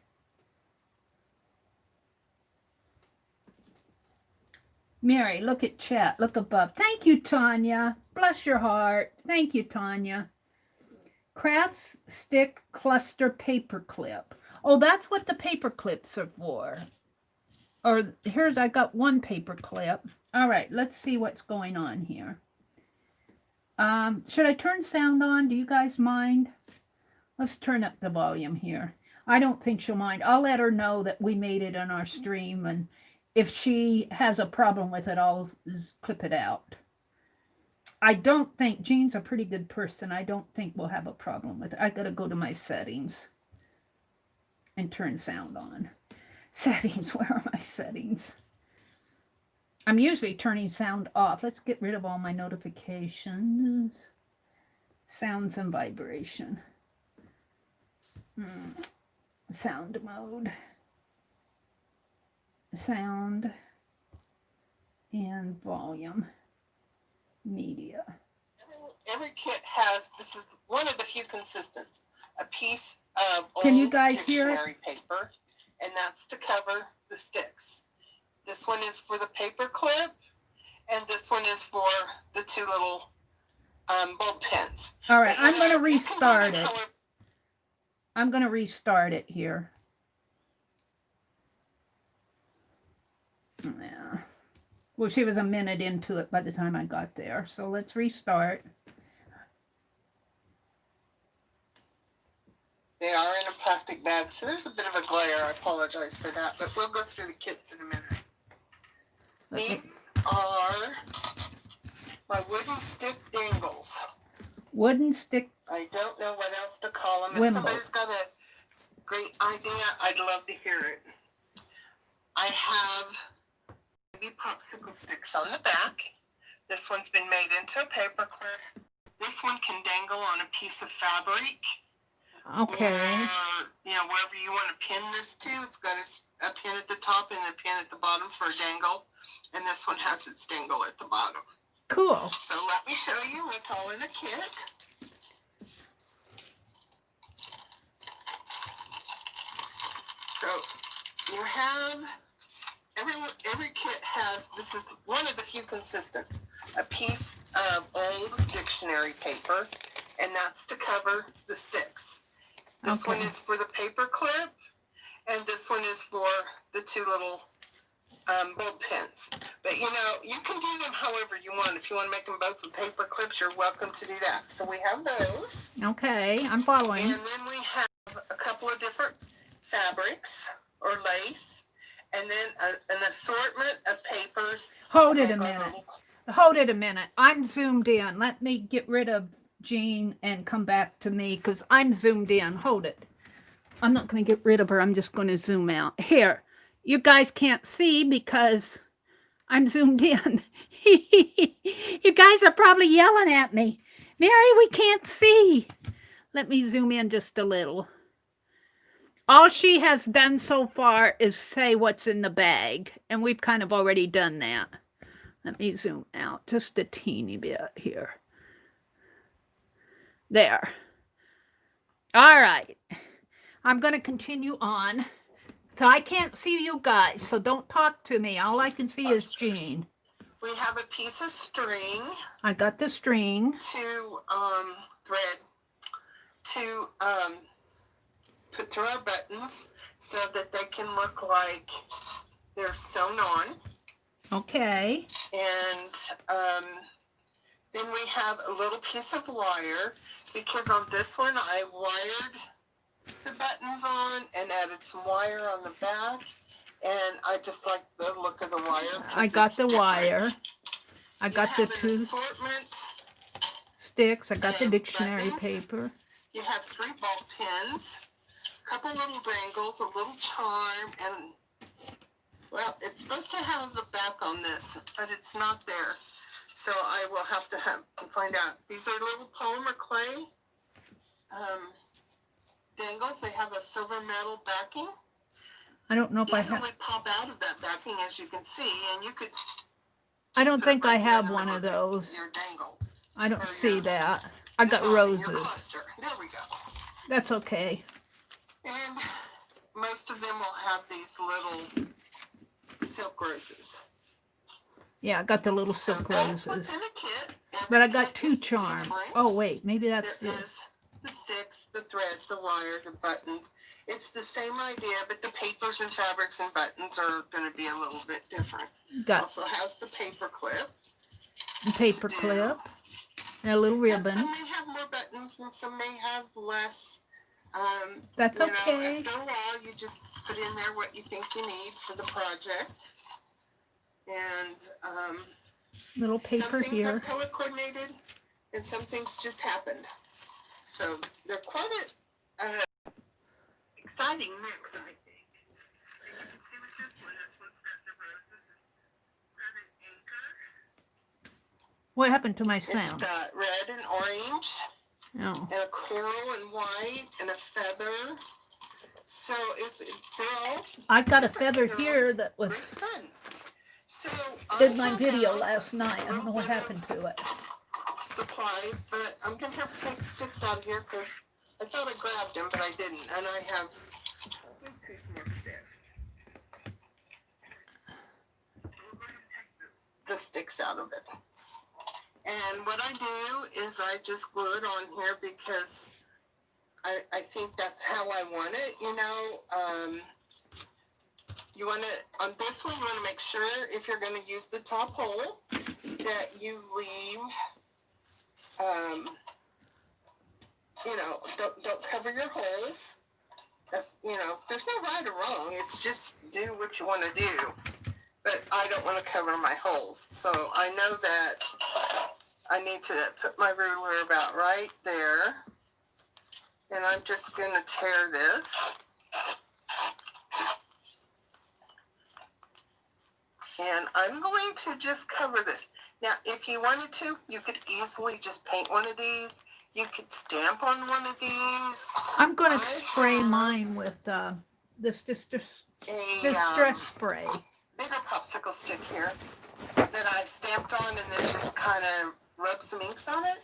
B: Mary, look at chat. Look above. Thank you, Tanya. Bless your heart. Thank you, Tanya. Crafts stick cluster paper clip. Oh, that's what the paper clips are for. Or here's, I got one paper clip. All right, let's see what's going on here. Should I turn sound on? Do you guys mind? Let's turn up the volume here. I don't think she'll mind. I'll let her know that we made it on our stream, and if she has a problem with it, I'll clip it out. I don't think, Jean's a pretty good person. I don't think we'll have a problem with it. I gotta go to my settings and turn sound on. Settings, where are my settings? I'm usually turning sound off. Let's get rid of all my notifications. Sounds and vibration. Sound mode. Sound and volume. Media.
C: Every kit has, this is one of the few consistents, a piece of
B: Can you
C: old
B: guys hear it?
C: dictionary paper, and that's to cover the sticks. This one is for the paper clip, and this one is for the two little bulb pens.
B: All right,
C: But,
B: I'm going to
C: you can do
B: restart
C: them
B: it.
C: however-
B: I'm going to restart it here. Yeah. Well, she was a minute into it by the time I got there. So let's restart.
C: They are in a plastic bag, so there's a bit of a glare. I apologize for that, but we'll go through the kits in a minute. These are my wooden stick dangles.
B: Wooden stick.
C: I don't know what else to call them. If
B: Wimble.
C: somebody's got a great idea, I'd love to hear it. I have maybe popsicle sticks on the back. This one's been made into a paper clip. This one can dangle on a piece of fabric.
B: Okay.
C: Or, wherever you want to pin this to. It's got a pin at the top and a pin at the bottom for a dangle. And this one has its dangle at the bottom.
B: Cool.
C: So let me show you what's all in a kit. So you have, every kit has, this is one of the few consistents, a piece of old dictionary paper, and that's to cover the sticks. This one is for the paper clip, and this one is for the two little bulb pens. But you can do them however you want. If you want to make them both with paper clips, you're welcome to do that. So we have those.
B: Okay, I'm following.
C: And then we have a couple of different fabrics or lace, and then an assortment of papers.
B: Hold it a minute. Hold it a minute. I'm zoomed in. Let me get rid of Jean and come back to me because I'm zoomed in. Hold it. I'm not going to get rid of her. I'm just going to zoom out. Here. You guys can't see because I'm zoomed in. You guys are probably yelling at me. Mary, we can't see. Let me zoom in just a little. All she has done so far is say what's in the bag, and we've kind of already done that. Let me zoom out just a teeny bit here. There. All right. I'm going to continue on. So I can't see you guys, so don't talk to me. All I can see is Jean.
C: We have a piece of string.
B: I got the string.
C: To thread to put through our buttons so that they can look like they're sewn on.
B: Okay.
C: And then we have a little piece of wire, because on this one I wired the buttons on and added some wire on the back, and I just like the look of the wire.
B: I got the wire. I got the two
C: assortment
B: sticks. I got the dictionary
C: buttons.
B: paper.
C: You have 3 ball pins, a couple little dangles, a little charm, and well, it's supposed to have the back on this, but it's not there. So I will have to find out. These are little polymer clay dangles. They have a silver metal backing.
B: I don't know if I
C: Easily
B: have.
C: pop out of that backing, as you can see, and you could.
B: I don't
C: put it
B: think
C: right
B: I
C: there
B: have
C: in the
B: one of
C: middle
B: those.
C: Your dangle.
B: I don't
C: Or
B: see
C: your
B: that. I got
C: design, your
B: roses.
C: cluster. There we go.
B: That's okay.
C: And most of them will have these little silk roses.
B: Yeah, I got the little silk
C: That's what's
B: roses.
C: in a kit.
B: But I
C: Every
B: got
C: kit
B: 2
C: is
B: charms.
C: different.
B: Oh, wait. Maybe that's
C: There
B: it.
C: is the sticks, the thread, the wire, the buttons. It's the same idea, but the papers and fabrics and buttons are going to be a little bit different.
B: Got
C: Also has the paper clip.
B: the paper
C: to do.
B: clip and a little
C: And
B: ribbon.
C: some may have more buttons and some may have less
B: That's
C: you
B: okay.
C: know, after a while, you just put in there what you think you need for the project. And
B: Little paper
C: some things
B: here.
C: are color coordinated, and some things just happened. So they're quite a exciting mix, I think. And you can see with this one, this one's got the roses. It's got an anchor.
B: What happened to my
C: It's
B: sound?
C: got red and orange,
B: Oh.
C: and a coral and white, and a feather. So they're all
B: I've got a
C: different.
B: feather
C: They're all
B: here that was
C: great fun. So
B: did
C: I
B: my
C: have
B: video
C: out
B: last night. I
C: a
B: don't know
C: little
B: what
C: bit
B: happened to it.
C: of supplies, but I'm gonna have to take the sticks out of here because I thought I grabbed them, but I didn't, and I have more sticks. We're going to take the sticks out of it. And what I do is I just glue it on here because I think that's how I want it, you know. You want to, on this one, you want to make sure if you're going to use the top hole that you leave, you know, don't cover your holes. That's, you know, there's no right or wrong. It's just do what you want to do. But I don't want to cover my holes. So I know that I need to put my ruler about right there. And I'm just going to tear this. And I'm going to just cover this. Now, if you wanted to, you could easily just paint one of these. You could stamp on one of these.
B: I'm going to spray mine with this distress spray.
C: Bigger popsicle stick here that I've stamped on and then just kind of rub some inks on it.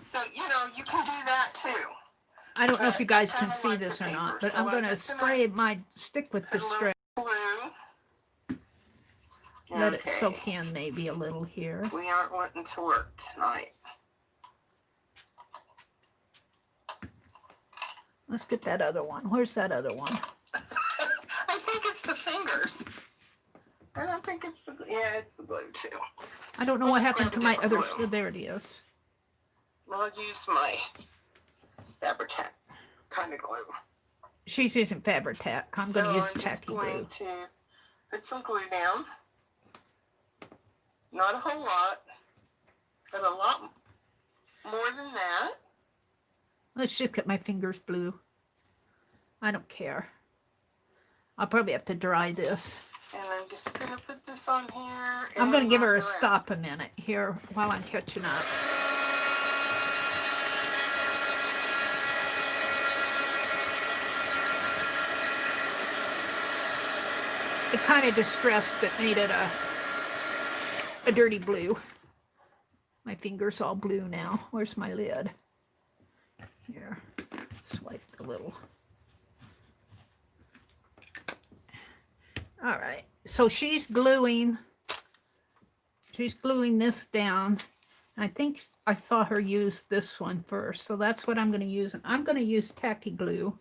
C: So, you know, you can do that too.
B: I don't know if you guys can see this or not, but I'm going to spray my stick with distress. Let it soak in maybe a little here.
C: We aren't wanting to work tonight.
B: Let's get that other one. Where's that other one?
C: I think it's the fingers. I don't think it's the glue. Yeah, it's the glue too.
B: I don't know what happened to my other. Oh, there it is.
C: Well, I'll use my Fabri-Tac kind of glue.
B: She's using Fabri-Tac. I'm going to use tacky glue.
C: I'm going to put some glue down. Not a whole lot, but a lot more than that.
B: Let's just get my fingers blue. I don't care. I'll probably have to dry this.
C: And I'm just going to put this on here.
B: I'm going to give her a stop a minute here while I'm catching up. It kind of distressed that needed a dirty blue. My finger's all blue now. Where's my lid? Here, swipe the little. All right, so she's gluing this down. I think I saw her use this one first, so that's what I'm going to use. And I'm going to use tacky glue.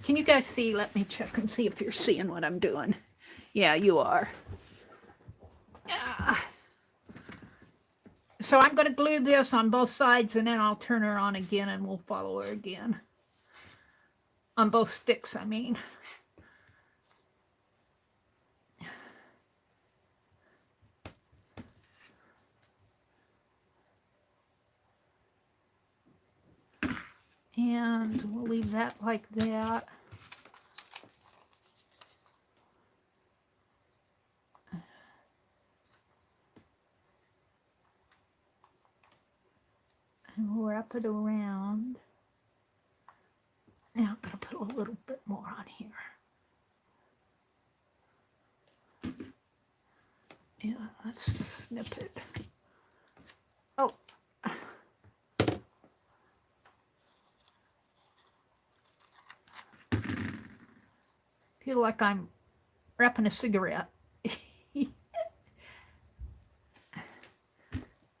B: Can you guys see? Let me check and see if you're seeing what I'm doing. Yeah, you are. So I'm going to glue this on both sides, and then I'll turn her on again, and we'll follow her again. On both sticks, I mean. And we'll leave that like that. And we'll wrap it around. Now I'm going to put a little bit more on here. Yeah, let's snip it. Oh. Feel like I'm wrapping a cigarette.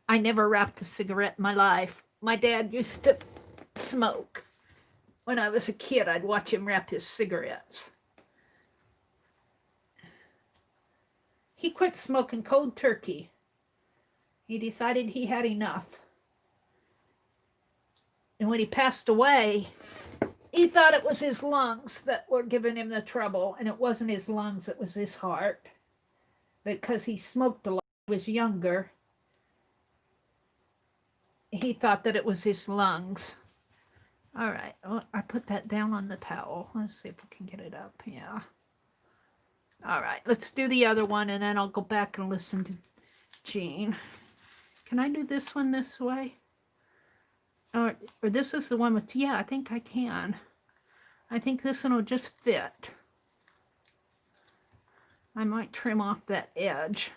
B: I never wrapped a cigarette in my life. My dad used to smoke. When I was a kid, I'd watch him wrap his cigarettes. He quit smoking cold turkey. He decided he had enough. And when he passed away, he thought it was his lungs that were giving him the trouble, and it wasn't his lungs, it was his heart. Because he smoked a lot when he was younger, he thought that it was his lungs. All right, oh, I put that down on the towel. Let's see if we can get it up. Yeah. All right, let's do the other one, and then I'll go back and listen to Jean. Can I do this one this way? Or this is the one with, yeah, I think I can. I think this one will just fit. I might trim off that edge.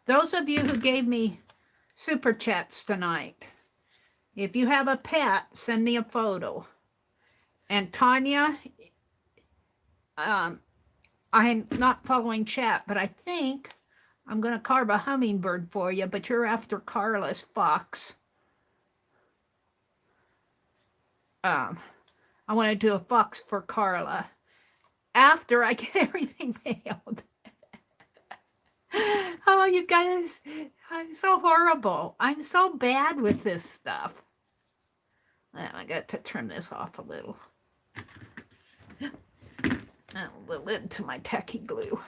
B: Those of you who gave me super chats tonight, if you have a pet, send me a photo. And Tanya, I'm not following chat, but I think I'm going to carve a hummingbird for you, but you're after Carla's fox. I want to do a fox for Carla after I get everything mailed. Oh, you guys, I'm so horrible. I'm so bad with this stuff. I got to trim this off a little. A little into my tacky glue.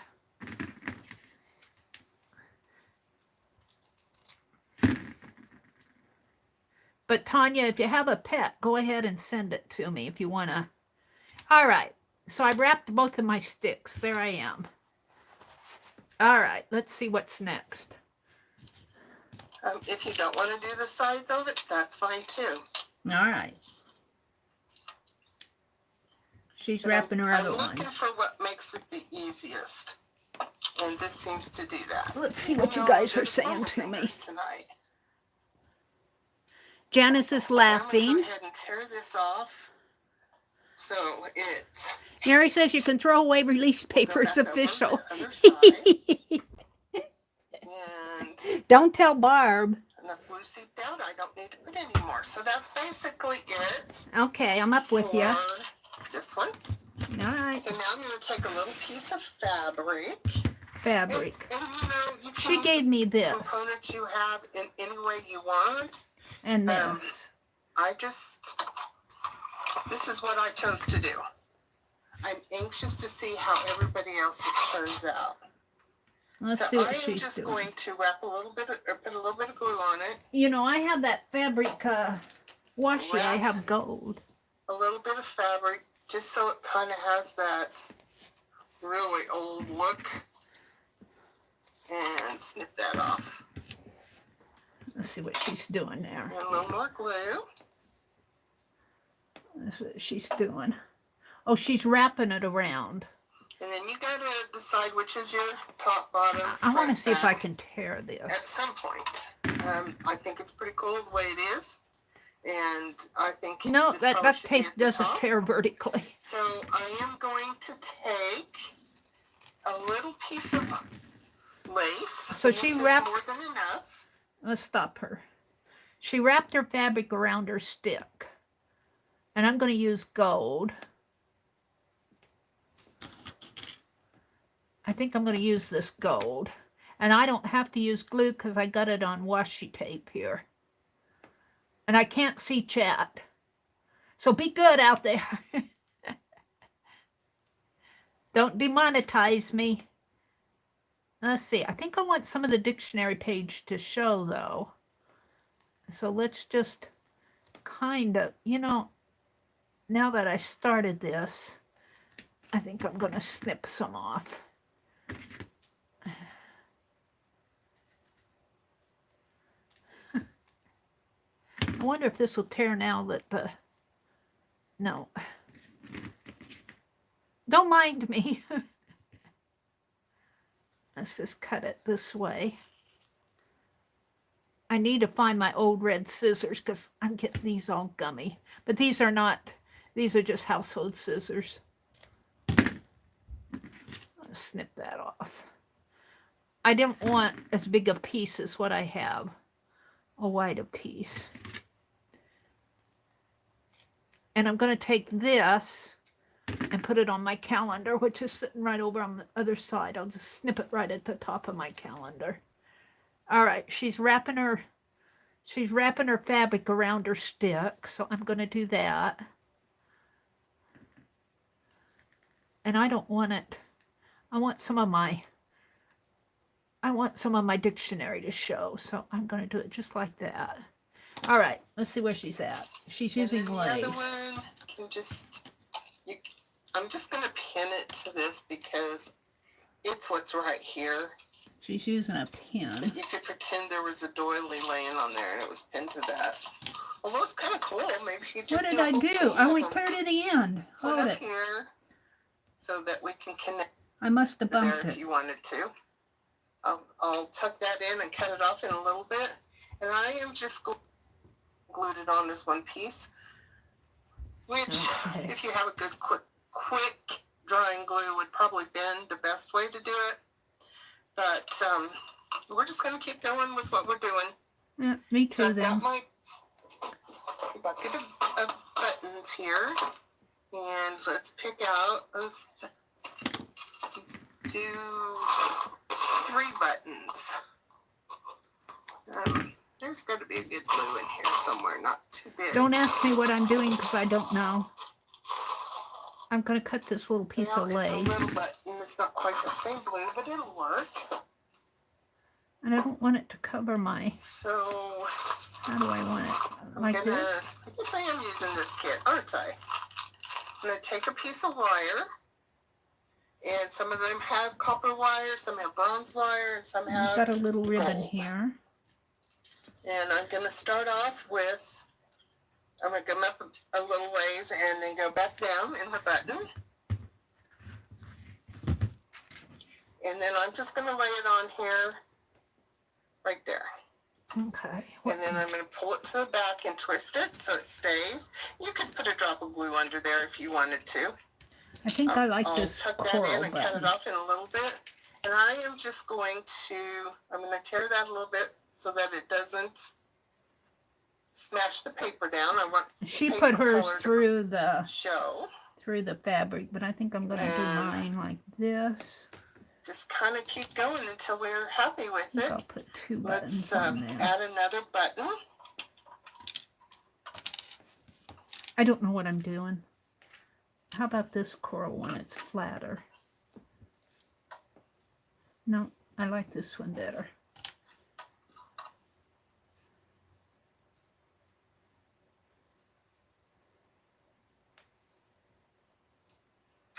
B: But Tanya, if you have a pet, go ahead and send it to me if you want to. All right. So I wrapped both of my sticks. There I am. All right. Let's see what's next.
C: If you don't want to do the sides of it, that's fine too.
B: All right. She's wrapping her other one.
C: I'm looking for what makes it the easiest. And this seems to do that.
B: Let's see what you guys are saying to me.
C: Tonight.
B: Janice is laughing.
C: I'm going to go ahead and tear this off. So it's...
B: Mary says you can throw away release paper. It's official. Don't tell Barb.
C: Enough glue seeped out. I don't need to put any more. So that's basically it.
B: Okay, I'm up with you.
C: This one.
B: All right.
C: So now I'm going to take a little piece of fabric.
B: Fabric.
C: And you know, you can
B: she gave me this.
C: Components you have in any way you want.
B: And this.
C: This is what I chose to do. I'm anxious to see how everybody else's turns out.
B: Let's see what she's doing.
C: I'm just going to wrap a little bit, or put a little bit of glue on it.
B: You know, I have that fabric washi. I have gold.
C: A little bit of fabric, just so it kind of has that really old look. And snip that off.
B: Let's see what she's doing there.
C: And a little more glue.
B: That's what she's doing. Oh, she's wrapping it around.
C: And then you got to decide which is your top, bottom.
B: I want to see if I can tear this.
C: At some point. I think it's pretty cool the way it is. And I think
B: no, that tape doesn't tear vertically.
C: So I am going to take a little piece of lace.
B: So she wrapped
C: more than enough.
B: Let's stop her. She wrapped her fabric around her stick. And I'm going to use gold. I think I'm going to use this gold. And I don't have to use glue because I got it on washi tape here. And I can't see chat. So be good out there. Don't demonetize me. Let's see. I think I want some of the dictionary page to show, though. So let's just kind of, you know, now that I started this, I think I'm going to snip some off. I wonder if this will tear now that the... No. Don't mind me. Let's just cut it this way. I need to find my old red scissors because I'm getting these all gummy. But these are not, these are just household scissors. Let's snip that off. I didn't want as big a piece as what I have. A wider piece. And I'm going to take this and put it on my calendar, which is sitting right over on the other side. I'll just snip it right at the top of my calendar. All right, she's wrapping her fabric around her stick, so I'm going to do that. And I don't want it. I want some of my dictionary to show, so I'm going to do it just like that. All right, let's see where she's at. She's using lace.
C: The other one can I'm just going to pin it to this because it's what's right here.
B: She's using a pin.
C: But you could pretend there was a doily laying on there and it was pinned to that. Although it's kind of cool. Maybe you just
B: What did I do? I only put it to the end.
C: So
B: Hold it.
C: Here, so that we can connect.
B: I must have bumped
C: there
B: it.
C: If you wanted to. I'll tuck that in and cut it off in a little bit. And I am just glued it on as one piece. Which, if you have a good quick drying glue, would probably been the best way to do it. But we're just going to keep going with what we're doing.
B: Yeah, me too,
C: so I've
B: then.
C: got my bucket of buttons here. And let's pick out, let's do 3 buttons. There's got to be a good glue in here somewhere, not too big.
B: Don't ask me what I'm doing because I don't know. I'm going to cut this little piece of lace.
C: It's a little button. It's not quite the same glue, but it'll work.
B: And I don't want it to cover my...
C: So...
B: How do I want it? Like this?
C: I guess I am using this kit, aren't I? I'm going to take a piece of wire. And some of them have copper wire, some have bronze wire, and some have...
B: I've got a little ribbon
C: gold.
B: here.
C: And I'm going to start off with... I'm going to come up a little ways and then go back down in the button. And then I'm just going to lay it on here, right there.
B: Okay.
C: And then I'm going to pull it to the back and twist it so it stays. You could put a drop of glue under there if you wanted to.
B: I think I like this
C: tuck
B: coral
C: that in and
B: button.
C: cut it off in a little bit. And I am just going to, I'm going to tear that a little bit so that it doesn't smash the paper down. I want
B: she put hers through the fabric, but I think I'm going to do mine like this.
C: Just kind of keep going until we're happy with it.
B: I'll put 2 buttons
C: Let's
B: on there.
C: add another button.
B: I don't know what I'm doing. How about this coral one? It's flatter. No, I like this one better.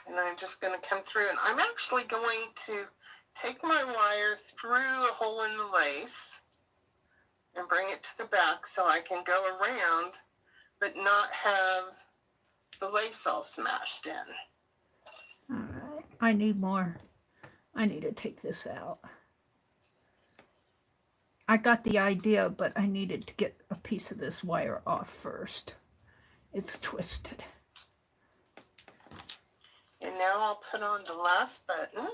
C: And I'm just going to come through, and I'm actually going to take my wire through a hole in the lace and bring it to the back so I can go around but not have the lace all smashed in.
B: All right, I need more. I need to take this out. I got the idea, but I needed to get a piece of this wire off first. It's twisted.
C: And now I'll put on the last button.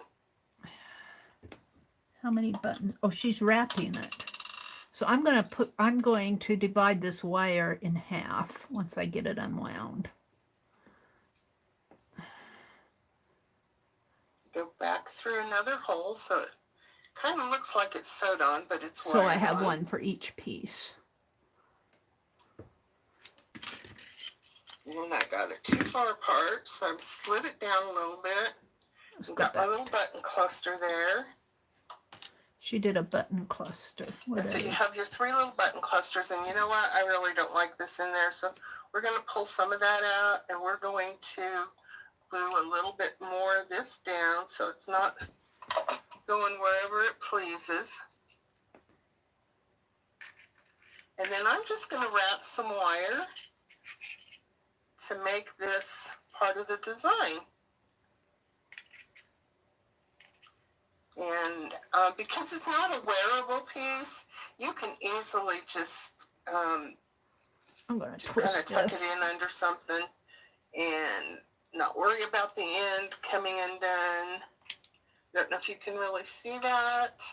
B: How many buttons? Oh, she's wrapping it. So I'm going to divide this wire in half once I get it unwound.
C: Go back through another hole so it kind of looks like it's sewed on, but it's wired
B: So I have
C: on.
B: one for each piece.
C: And I got it too far apart, so I've slid it down a little bit. I've got my little button cluster there.
B: She did a button cluster.
C: And so you have your 3 little button clusters, and you know what? I really don't like this in there, so we're going to pull some of that out, and we're going to glue a little bit more of this down so it's not going wherever it pleases. And then I'm just going to wrap some wire to make this part of the design. And because it's not a wearable piece, you can easily just
B: I'm going to
C: kind of
B: twist
C: tuck
B: this.
C: it in under something and not worry about the end coming undone. Don't know if you can really see that,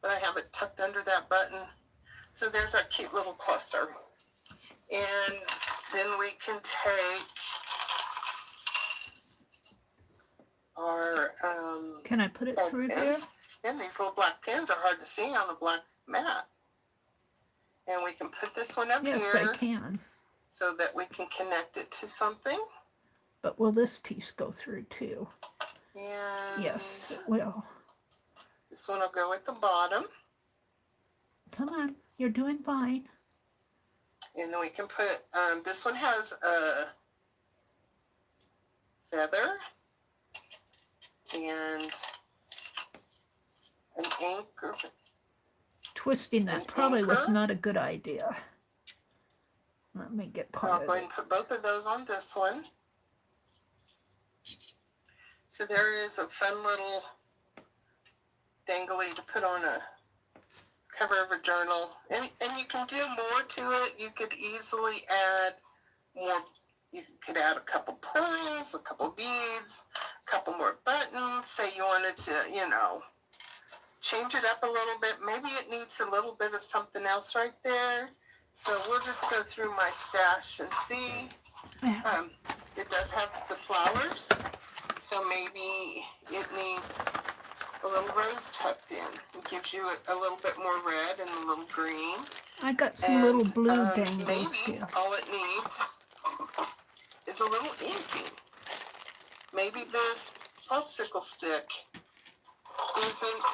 C: but I have it tucked under that button. So there's our cute little cluster. And then we can take our
B: Can I put it through there?
C: pins. And these little black pins are hard to see on the black mat. And we can put this one up
B: Yes,
C: here
B: I can.
C: so that we can connect it to something.
B: But will this piece go through too?
C: And
B: Yes, it will.
C: this one will go at the bottom.
B: Come on, you're doing fine.
C: And then we can put, this one has a feather and an anchor.
B: Twisting that probably was not a good idea. Let me get part
C: I'll
B: of
C: go ahead
B: it.
C: and put both of those on this one. So there is a fun little dangly to put on a cover of a journal. And you can do more to it. You could easily add more. You could add a couple pearls, a couple beads, a couple more buttons. Say you wanted to, you know, change it up a little bit. Maybe it needs a little bit of something else right there. So we'll just go through my stash and see. It does have the flowers. So maybe it needs a little rose tucked in. It gives you a little bit more red and a little green.
B: I got some little blue dangles
C: Maybe
B: here.
C: all it needs is a little inking. Maybe this popsicle stick isn't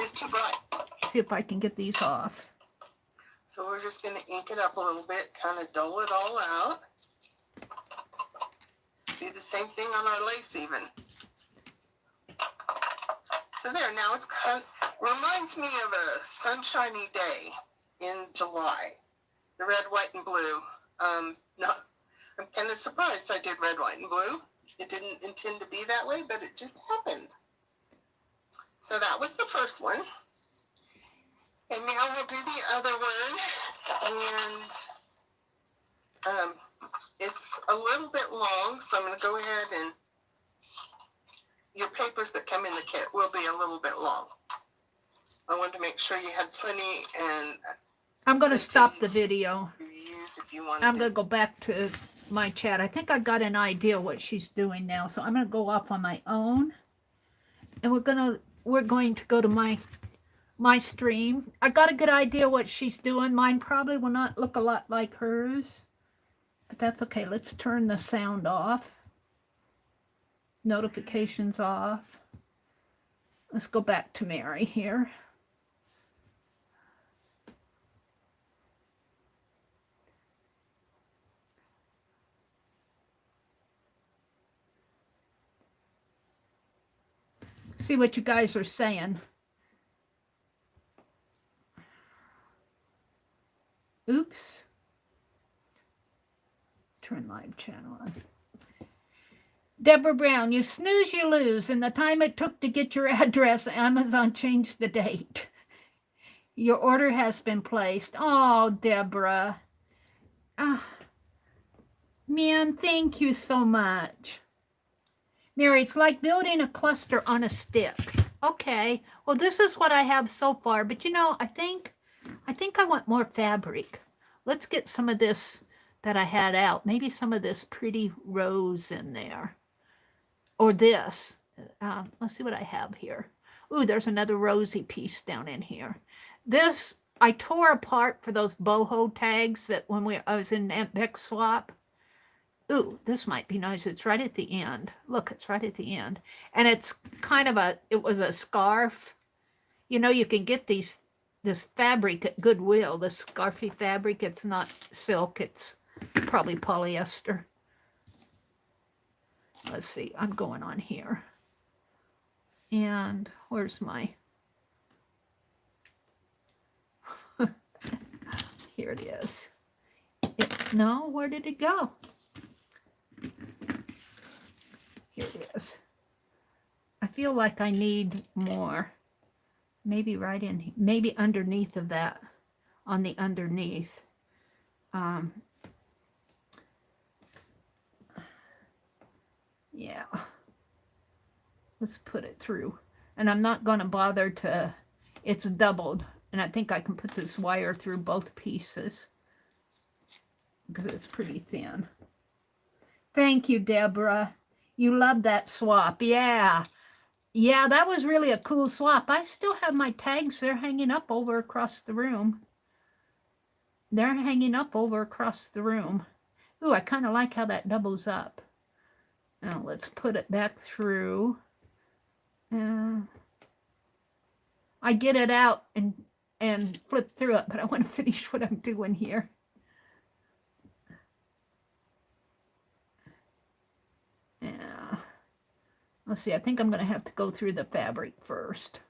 C: is too bright.
B: See if I can get these off.
C: So we're just going to ink it up a little bit, kind of dull it all out. Do the same thing on our lace even. So there, now it's kind of, reminds me of a sunshiny day in July. The red, white, and blue. I'm kind of surprised I did red, white, and blue. It didn't intend to be that way, but it just happened. So that was the first one. And now we'll do the other one. And it's a little bit long, so I'm going to go ahead and your papers that come in the kit will be a little bit long. I wanted to make sure you had plenty, and
B: I'm going to stop the video.
C: Use if you want.
B: I'm going to go back to my chat. I think I got an idea what she's doing now, so I'm going to go off on my own, and we're going to go to my stream. I got a good idea what she's doing. Mine probably will not look a lot like hers, but that's okay. Let's turn the sound off. Notifications off. Let's go back to Mary here. See what you guys are saying. Oops. Turn live channel on. Deborah Brown, you snooze, you lose. In the time it took to get your address, Amazon changed the date. Your order has been placed. Oh, Deborah. Man, thank you so much. Mary, it's like building a cluster on a stick. Okay, well, this is what I have so far. But, you know, I think I want more fabric. Let's get some of this that I had out. Maybe some of this pretty rose in there. Or this. Let's see what I have here. Ooh, there's another rosy piece down in here. This, I tore apart for those boho tags that when I was in Aunt Beck's swap. Ooh, this might be nice. It's right at the end. Look, it's right at the end. And it's kind of it was a scarf. You know, you can get this fabric at Goodwill, the scarfy fabric. It's not silk. It's probably polyester. Let's see. I'm going on here. And where's my... Here it is. No, where did it go? Here it is. I feel like I need more. Maybe right in, maybe underneath of that, on the underneath. Yeah. Let's put it through. And I'm not going to bother to, it's doubled. And I think I can put this wire through both pieces because it's pretty thin. Thank you, Deborah. You love that swap. Yeah. Yeah, that was really a cool swap. I still have my tags. They're hanging up over across the room. They're hanging up over across the room. Ooh, I kind of like how that doubles up. Now let's put it back through. I get it out and flip through it, but I want to finish what I'm doing here. Yeah. Let's see, I think I'm going to have to go through the fabric first.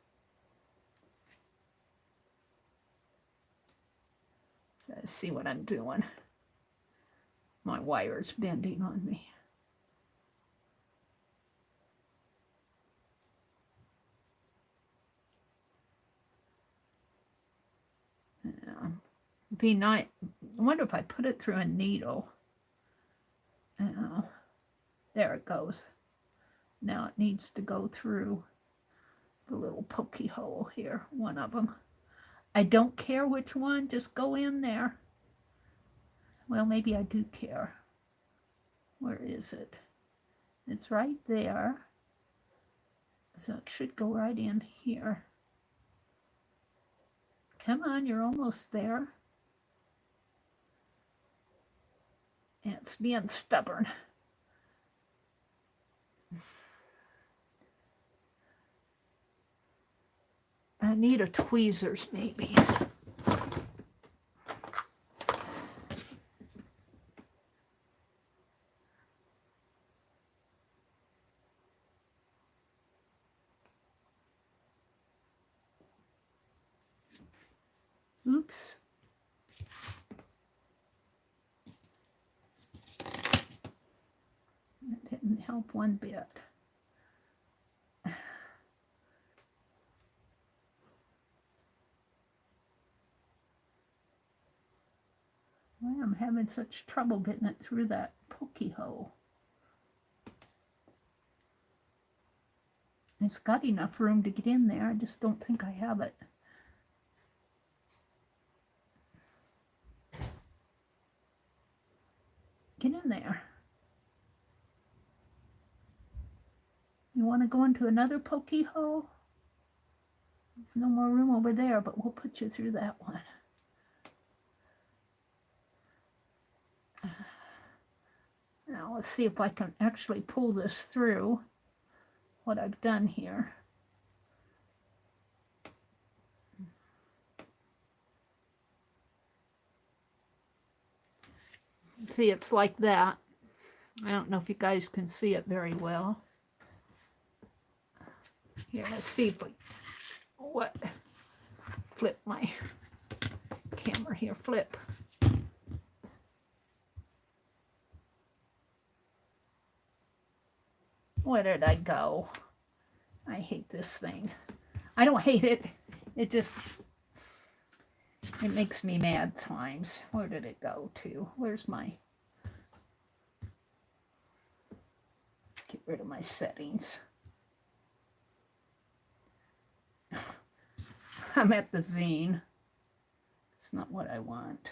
B: So let's see what I'm doing. My wire's bending on me. Yeah. Be nice. I wonder if I put it through a needle. There it goes. Now it needs to go through the little pokey hole here, one of them. I don't care which one, just go in there. Well, maybe I do care. Where is it? It's right there. So it should go right in here. Come on, you're almost there. It's being stubborn. I need a tweezers, maybe. Oops. That didn't help one bit. Why I'm having such trouble getting it through that pokey hole. It's got enough room to get in there. I just don't think I have it. Get in there. You want to go into another pokey hole? There's no more room over there, but we'll put you through that one. Now let's see if I can actually pull this through what I've done here. See, it's like that. I don't know if you guys can see it very well. Here, let's see if flip my camera here, flip. Where did I go? I hate this thing. I don't hate it. It makes me mad times. Where did it go to? Where's my... Get rid of my settings. I'm at the zine. It's not what I want.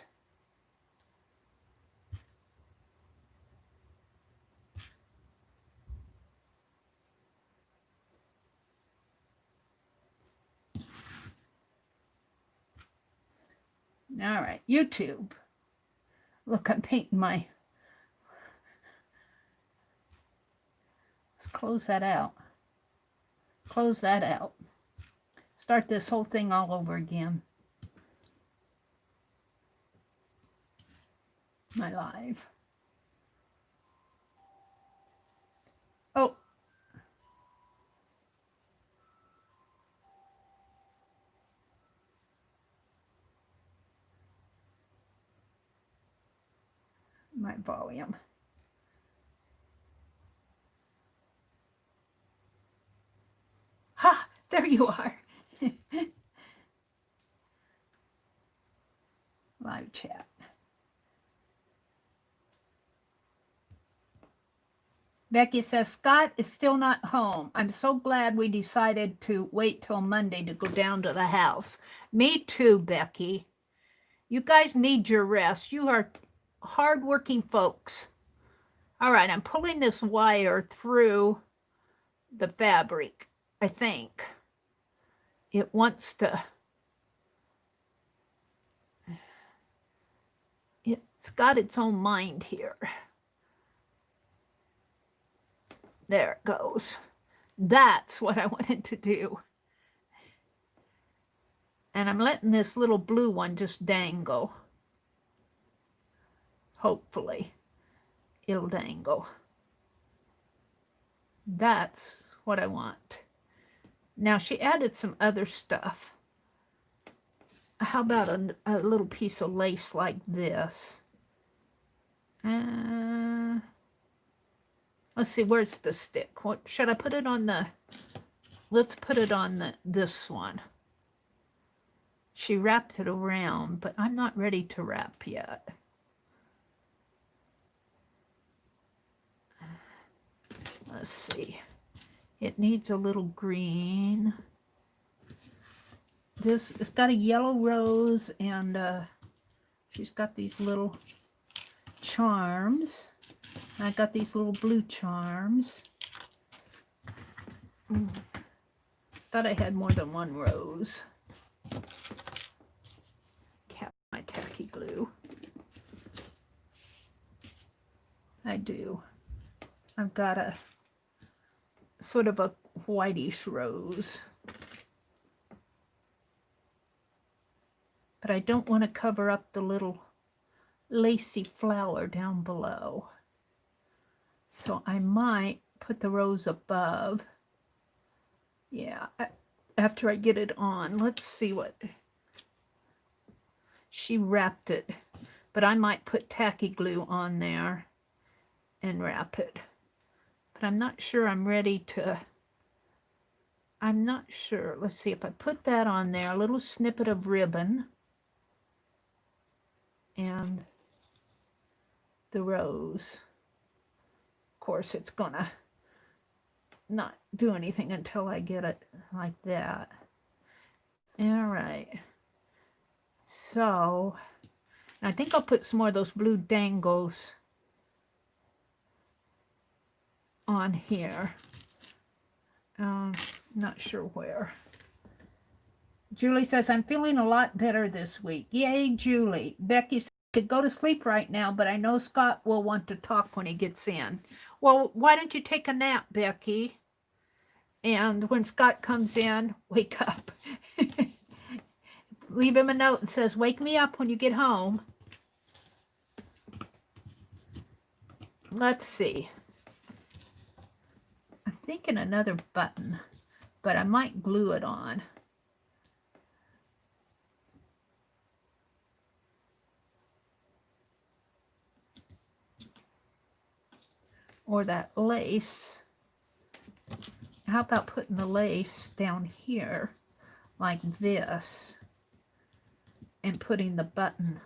B: All right, YouTube. Look, I'm painting my... Let's close that out. Close that out. Start this whole thing all over again. My live. Oh. My volume. Ha! There you are. Live chat. Becky says, Scott is still not home. I'm so glad we decided to wait till Monday to go down to the house. Me too, Becky. You guys need your rest. You are hardworking folks. All right, I'm pulling this wire through the fabric. I think. It wants to, it's got its own mind here. There it goes. That's what I wanted to do. And I'm letting this little blue one just dangle. Hopefully, it'll dangle. That's what I want. Now, she added some other stuff. How about a little piece of lace like this? Let's see, where's the stick? What should I put it on the? Let's put it on this one. She wrapped it around, but I'm not ready to wrap yet. Let's see. It needs a little green. This, it's got a yellow rose, and she's got these little charms. I got these little blue charms. Thought I had more than one rose. Cap my tacky glue. I do. I've got a sort of a whitish rose. But I don't want to cover up the little lacy flower down below. So I might put the rose above. Yeah, after I get it on. Let's see what... She wrapped it, but I might put tacky glue on there and wrap it. But I'm not sure I'm ready to... I'm not sure. Let's see if I put that on there, a little snippet of ribbon and the rose. Of course, it's gonna not do anything until I get it like that. All right. So, I think I'll put some more of those blue dangles on here. Not sure where. Julie says, I'm feeling a lot better this week. Yay, Julie. Becky says, I could go to sleep right now, but I know Scott will want to talk when he gets in. Well, why don't you take a nap, Becky? And when Scott comes in, wake up. Leave him a note and says, wake me up when you get home. Let's see. I'm thinking another button, but I might glue it on. Or that lace. How about putting the lace down here like this and putting the button,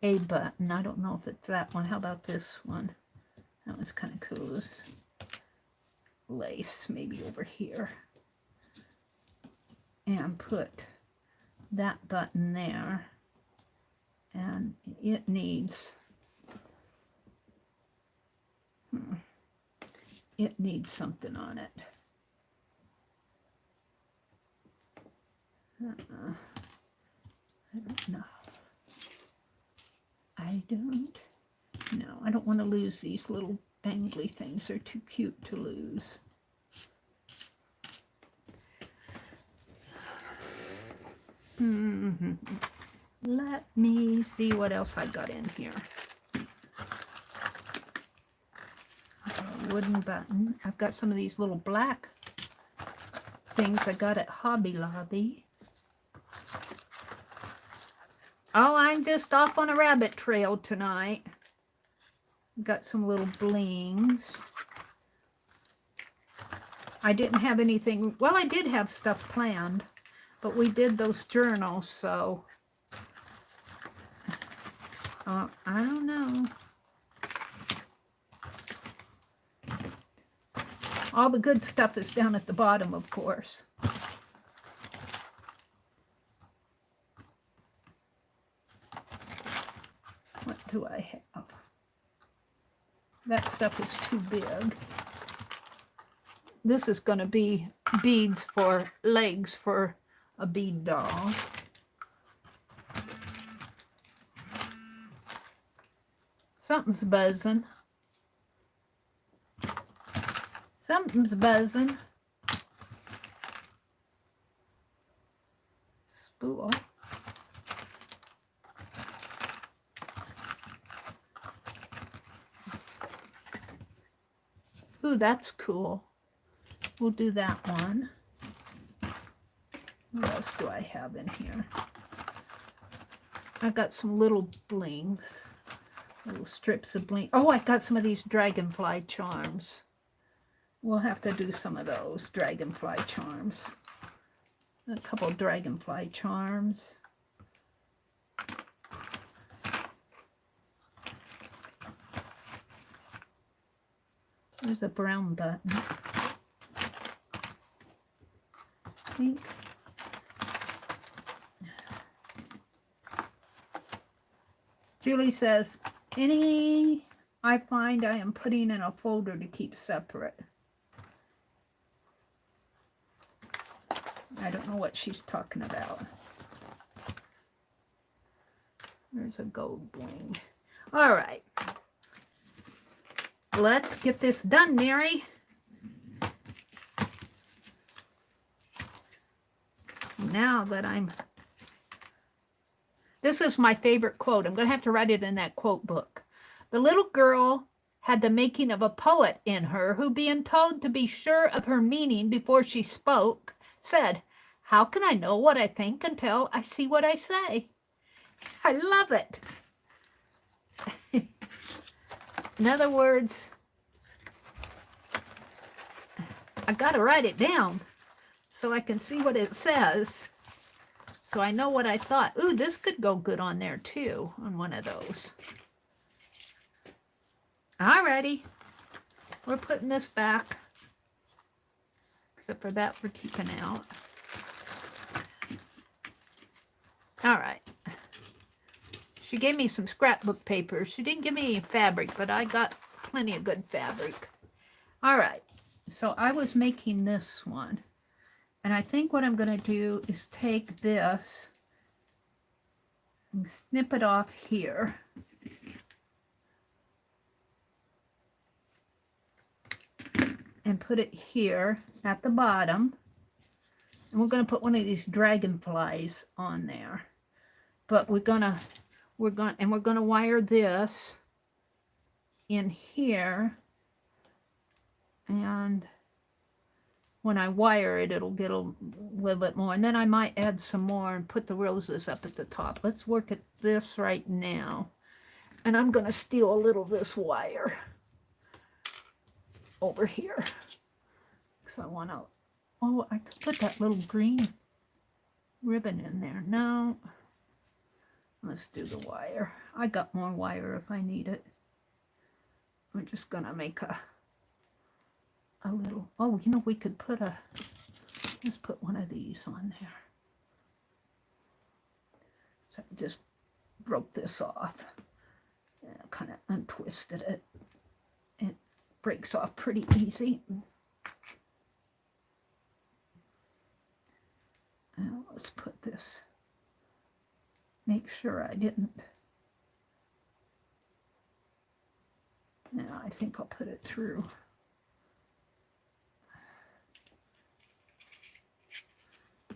B: a button. I don't know if it's that one. How about this one? That was kind of cool. This lace maybe over here. And put that button there. And it needs... It needs something on it. I don't know. I don't want to lose these little dangly things. They're too cute to lose. Let me see what else I got in here. Wooden button. I've got some of these little black things I got at Hobby Lobby. Oh, I'm just off on a rabbit trail tonight. Got some little blings. I didn't have anything, well, I did have stuff planned, but we did those journals, so I don't know. All the good stuff is down at the bottom, of course. What do I have? That stuff is too big. This is going to be beads for legs for a bead doll. Something's buzzing. Something's buzzing. Spool. Ooh, that's cool. We'll do that one. What else do I have in here? I got some little blings. Little strips of bling. Oh, I got some of these dragonfly charms. We'll have to do some of those dragonfly charms. A couple dragonfly charms. There's a brown button. Pink. Julie says, any I find I am putting in a folder to keep separate. I don't know what she's talking about. There's a gold bling. All right. Let's get this done, Mary. Now that this is my favorite quote. I'm going to have to write it in that quote book. The little girl had the making of a poet in her, who, being told to be sure of her meaning before she spoke, said, "How can I know what I think until I see what I say?" I love it. In other words, I got to write it down so I can see what it says. So I know what I thought. Ooh, this could go good on there too, on one of those. Alrighty. We're putting this back. Except for that we're keeping out. Alright. She gave me some scrapbook paper. She didn't give me any fabric, but I got plenty of good fabric. Alright. So I was making this one. And I think what I'm going to do is take this and snip it off here. And put it here at the bottom. And we're going to put one of these dragonflies on there. But we're going to wire this in here. And when I wire it, it'll get a little bit more. And then I might add some more and put the roses up at the top. Let's work at this right now. And I'm going to steal a little of this wire over here. Because I want to, oh, I could put that little green ribbon in there. No. Let's do the wire. I got more wire if I need it. We're just going to make a little, oh, you know, we could put let's put one of these on there. So I just broke this off. Kind of untwisted it. It breaks off pretty easy. Now let's put this, make sure I didn't. Now I think I'll put it through.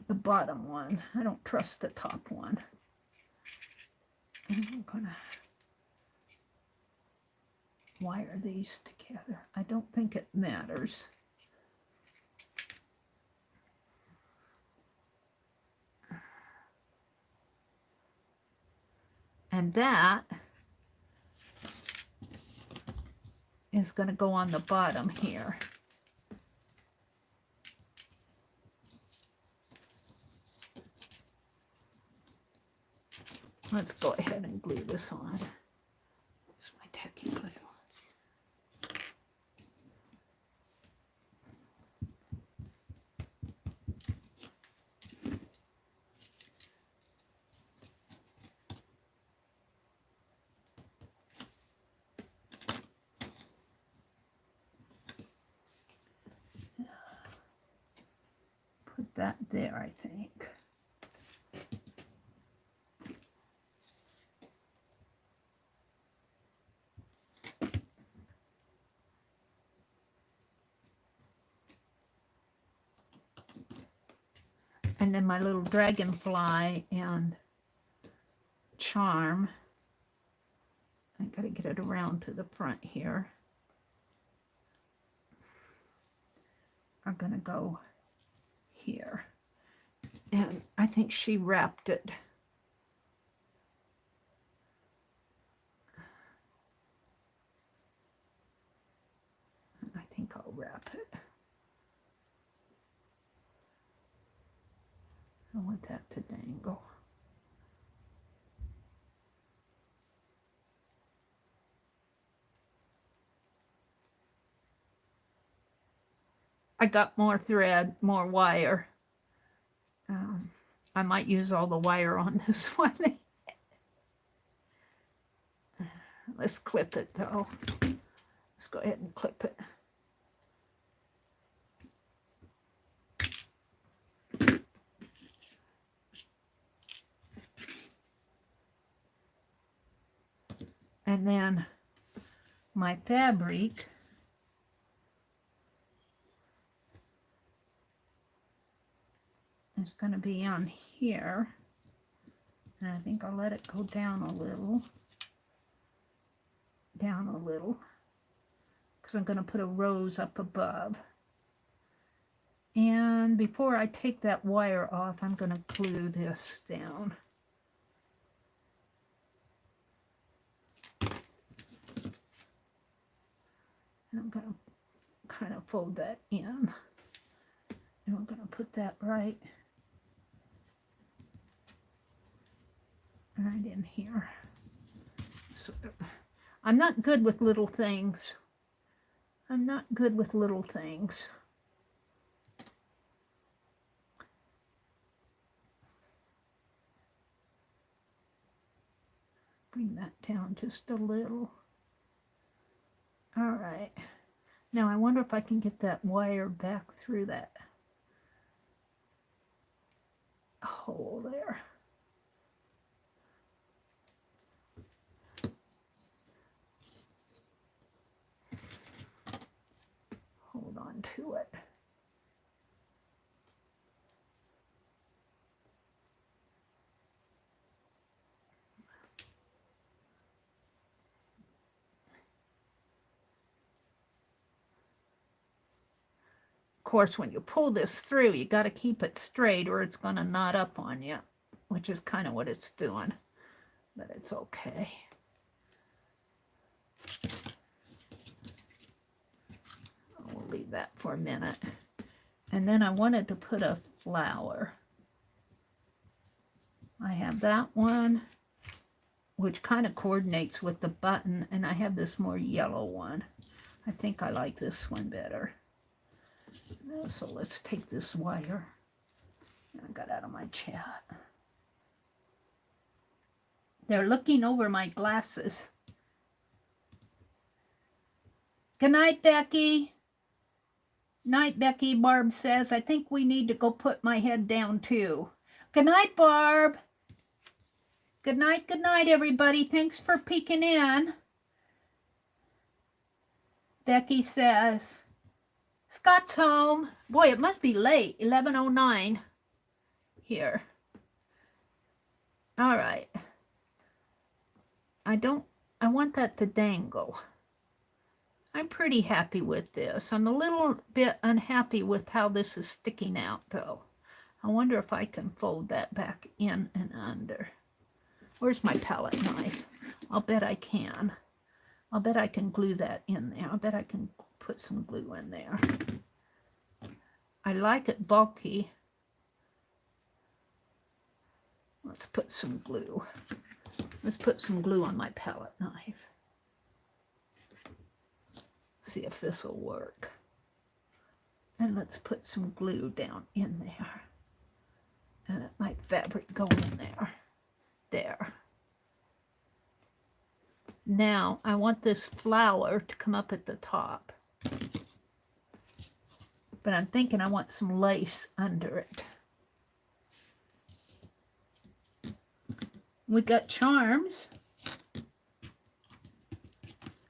B: The bottom one. I don't trust the top one. And I'm going to wire these together. I don't think it matters. And that is going to go on the bottom here. Let's go ahead and glue this on. Here's my tacky glue. that there, I think. And then my little dragonfly and charm. I gotta get it around to the front here. Are gonna go here. And I think she wrapped it. And I think I'll wrap it. I want that to dangle. I got more thread, more wire. I might use all the wire on this one. Let's clip it though. Let's go ahead and clip it. And then my fabric is going to be on here. And I think I'll let it go down a little. Down a little. Because I'm going to put a rose up above. And before I take that wire off, I'm going to glue this down. And I'm going to kind of fold that in. And I'm going to put that right in here. Sort of. I'm not good with little things. I'm not good with little things. Bring that down just a little. All right. Now I wonder if I can get that wire back through that hole there. Hold on to it. Of course, when you pull this through, you got to keep it straight or it's going to knot up on you, which is kind of what it's doing, but it's okay. We'll leave that for a minute. And then I wanted to put a flower. I have that one, which kind of coordinates with the button, and I have this more yellow one. I think I like this one better. So let's take this wire. I got out of my chat. They're looking over my glasses. Good night, Becky. Night, Becky, Barb says. I think we need to go put my head down too. Good night, Barb. Good night, everybody. Thanks for peeking in. Becky says, Scott's home. Boy, it must be late. 11:09 here. All right. I want that to dangle. I'm pretty happy with this. I'm a little bit unhappy with how this is sticking out, though. I wonder if I can fold that back in and under. Where's my palette knife? I'll bet I can. I'll bet I can glue that in there. I'll bet I can put some glue in there. I like it bulky. Let's put some glue. Let's put some glue on my palette knife. See if this will work. And let's put some glue down in there. And let my fabric go in there. There. Now I want this flower to come up at the top. But I'm thinking I want some lace under it. We got charms.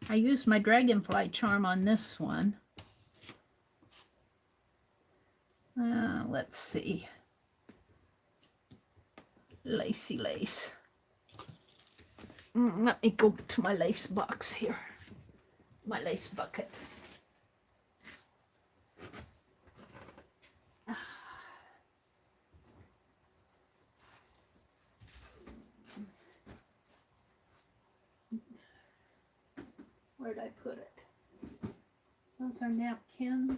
B: I used my dragonfly charm on this one. Let's see. Lacy lace. Let me go to my lace box here. My lace bucket. Where'd I put it? Those are napkins.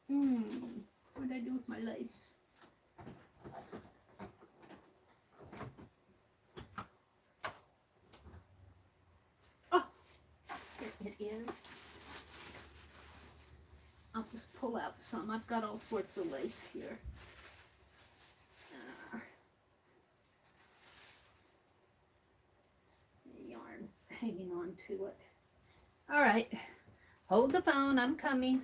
B: What did I do with my lace? Oh, there it is. I'll just pull out some. I've got all sorts of lace here. Yarn hanging on to it. All right, hold the phone. I'm coming.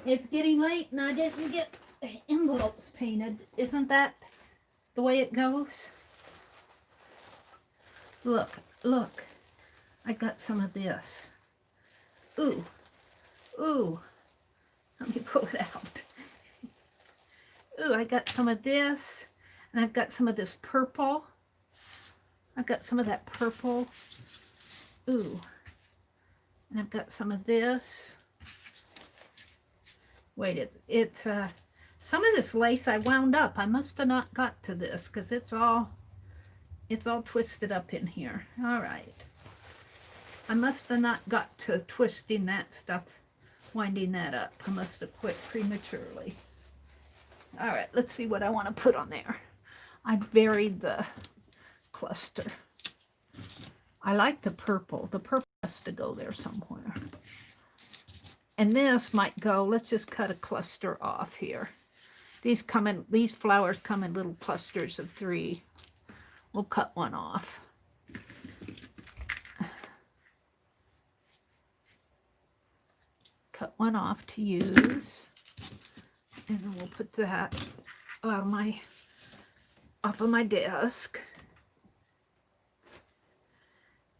B: It's getting late and I didn't get envelopes painted. Isn't that the way it goes? Look, look. I got some of this. Ooh, ooh. Let me pull it out. Ooh, I got some of this, and I've got some of this purple. I've got some of that purple. Ooh. And I've got some of this. Wait, it's some of this lace I wound up. I must have not got to this because it's all twisted up in here. All right. I must have not got to twisting that stuff, winding that up. I must have quit prematurely. All right, let's see what I want to put on there. I buried the cluster. I like the purple. The purple has to go there somewhere. And this might go, let's just cut a cluster off here. These flowers come in little clusters of 3. We'll cut one off. Cut one off to use. And then we'll put that off of my desk.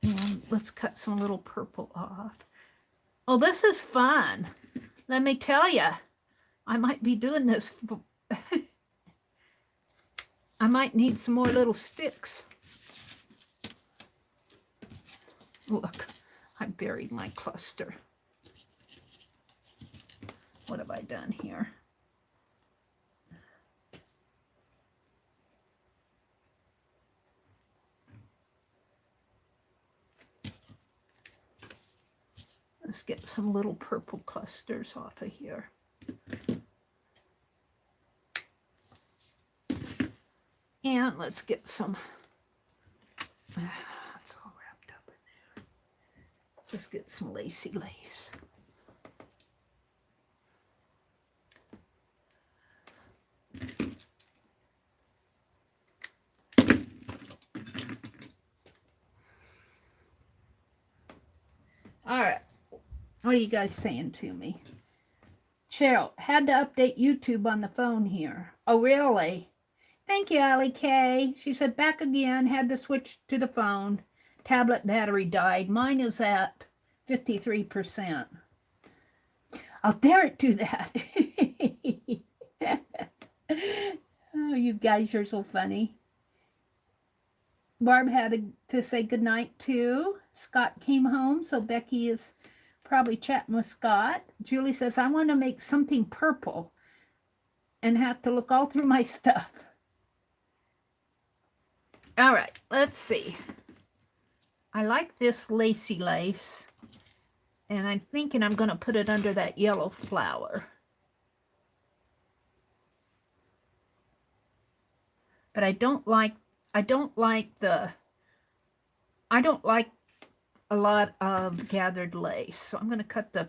B: And let's cut some little purple off. Oh, this is fun. Let me tell you, I might be doing this. I might need some more little sticks. Look, I buried my cluster. What have I done here? Let's get some little purple clusters off of here. And let's get some, it's all wrapped up in there. Just get some lacy lace. All right. What are you guys saying to me? Cheryl, had to update YouTube on the phone here. Oh, really? Thank you, Allie K. She said, back again, had to switch to the phone. Tablet battery died. Mine is at 53%. I'll dare it do that. Oh, you guys are so funny. Barb had to say goodnight too. Scott came home, so Becky is probably chatting with Scott. Julie says, I want to make something purple and have to look all through my stuff. All right, let's see. I like this lacy lace, and I'm thinking I'm going to put it under that yellow flower. But I don't like a lot of gathered lace. So I'm going to cut the,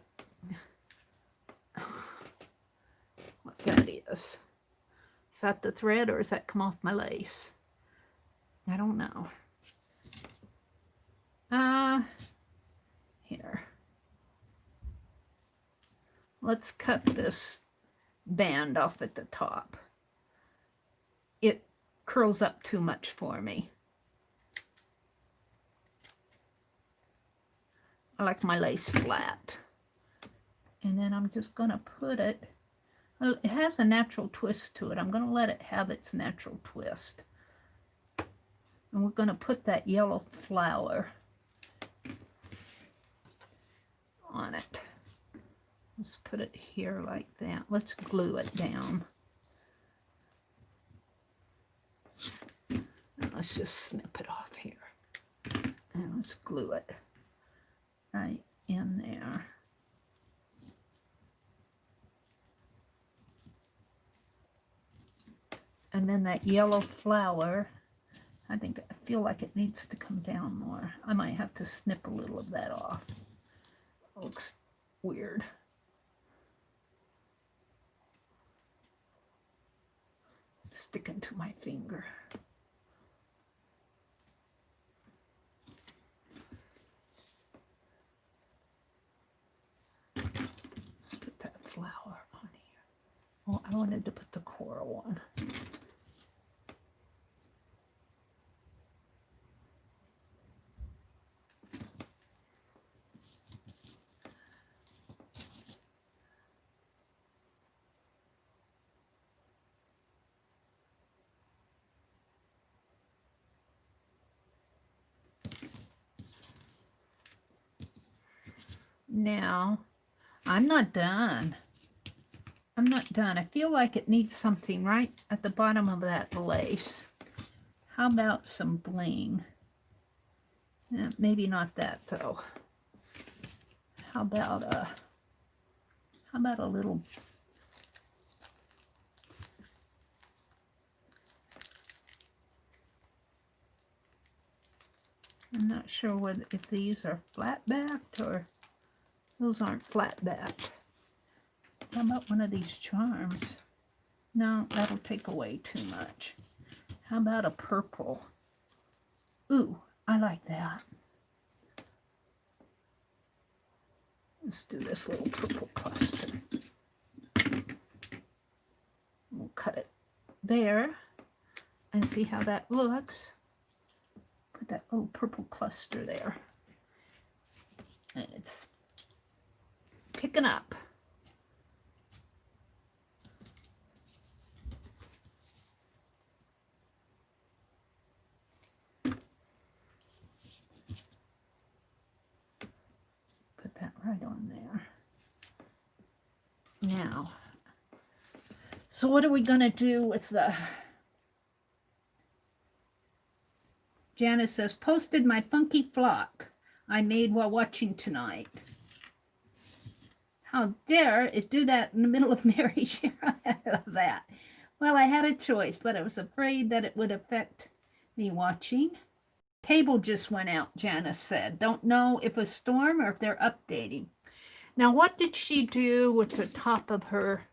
B: what that is. Is that the thread or does that come off my lace? I don't know. Here. let's cut this band off at the top. It curls up too much for me. I like my lace flat. And then I'm just going to put it, well, it has a natural twist to it. I'm going to let it have its natural twist. And we're going to put that yellow flower on it. Let's put it here like that. Let's glue it down. And let's just snip it off here. And let's glue it right in there. And then that yellow flower, I feel like it needs to come down more. I might have to snip a little of that off. It looks weird. It's sticking to my finger. Let's put that flower on here. Oh, I wanted to put the coral on. Now, I'm not done. I'm not done. I feel like it needs something right at the bottom of that lace. How about some bling? Maybe not that though. How about a little? I'm not sure if these are flat backed or those aren't flat backed. How about one of these charms? No, that'll take away too much. How about a purple? Ooh, I like that. Let's do this little purple cluster. We'll cut it there and see how that looks. Put that little purple cluster there. And it's picking up. Put that right on there. Now, so what are we going to do with the... Janice says, posted my funky flock I made while watching tonight. How dare it do that in the middle of Mary's share? I love that. Well, I had a choice, but I was afraid that it would affect me watching. Cable just went out, Janice said. Don't know if a storm or if they're updating. Now, what did she do with the top of her?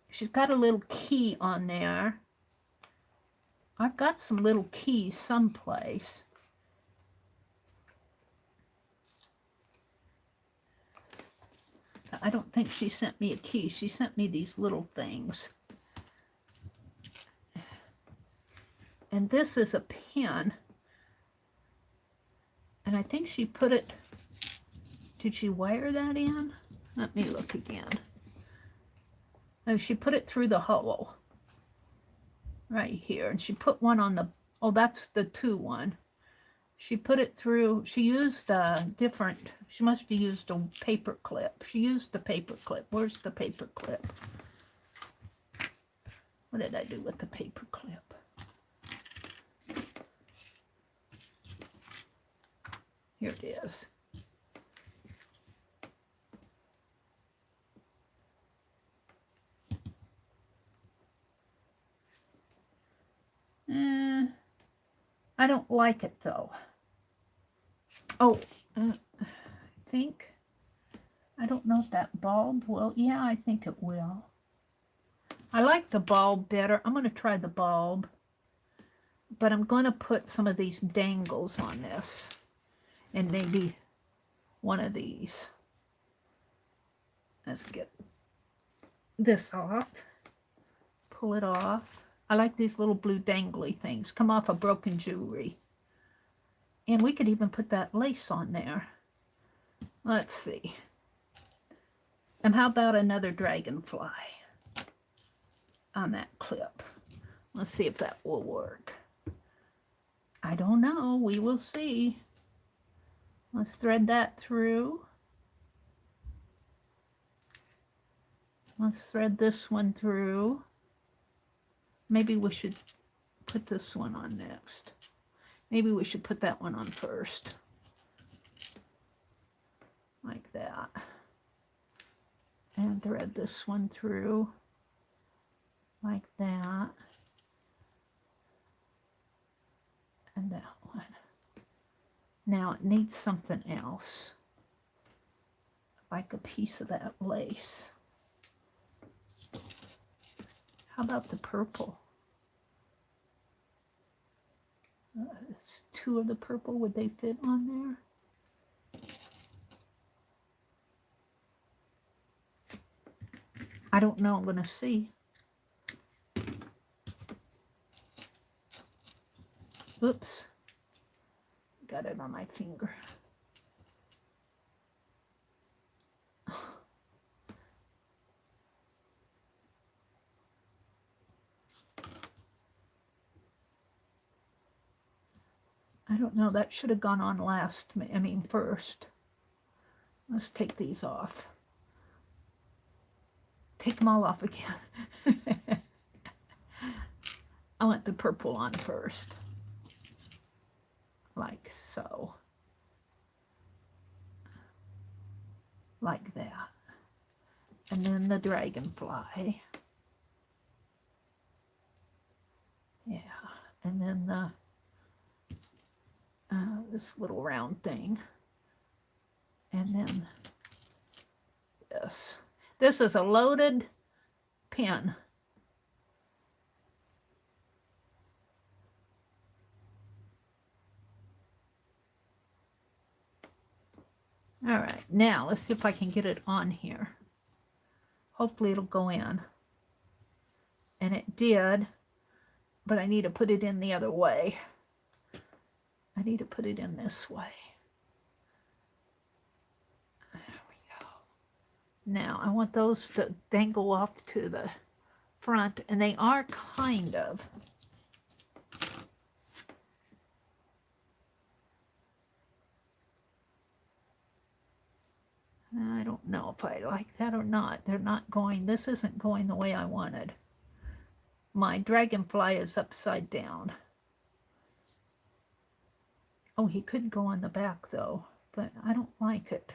B: She's got a little key on there. I've got some little keys someplace. I don't think she sent me a key. She sent me these little things. And this is a pin. And I think she put it... Did she wire that in? Let me look again. Oh, she put it through the hole. Right here. And she put one on the... Oh, that's the 2 one. She put it through... She used a different... She must have used a paper clip. She used the paper clip. Where's the paper clip? What did I do with the paper clip? Here it is. I don't like it though. Oh, I think, I don't know if that bulb will. Yeah, I think it will. I like the bulb better. I'm going to try the bulb, but I'm going to put some of these dangles on this and maybe one of these. Let's get this off. Pull it off. I like these little blue dangly things. Come off of broken jewelry. And we could even put that lace on there. Let's see. And how about another dragonfly on that clip? Let's see if that will work. I don't know. We will see. Let's thread that through. Let's thread this one through. Maybe we should put this one on next. Maybe we should put that one on first. Like that. And thread this one through. Like that. And that one. Now it needs something else. Like a piece of that lace. How about the purple? It's two of the purple. Would they fit on there? I don't know. I'm going to see. Oops. Got it on my finger. I don't know. That should have gone on last. I mean, first. Let's take these off. Take them all off again. I want the purple on first. Like so. Like that. And then the dragonfly. Yeah. And then the this little round thing. And then this. This is a loaded pin. All right, now let's see if I can get it on here. Hopefully it'll go in. And it did, but I need to put it in the other way. I need to put it in this way. There we go. Now I want those to dangle off to the front, and they are kind of. I don't know if I like that or not. They're not going, this isn't going the way I wanted. My dragonfly is upside down. Oh, he could go on the back though, but I don't like it.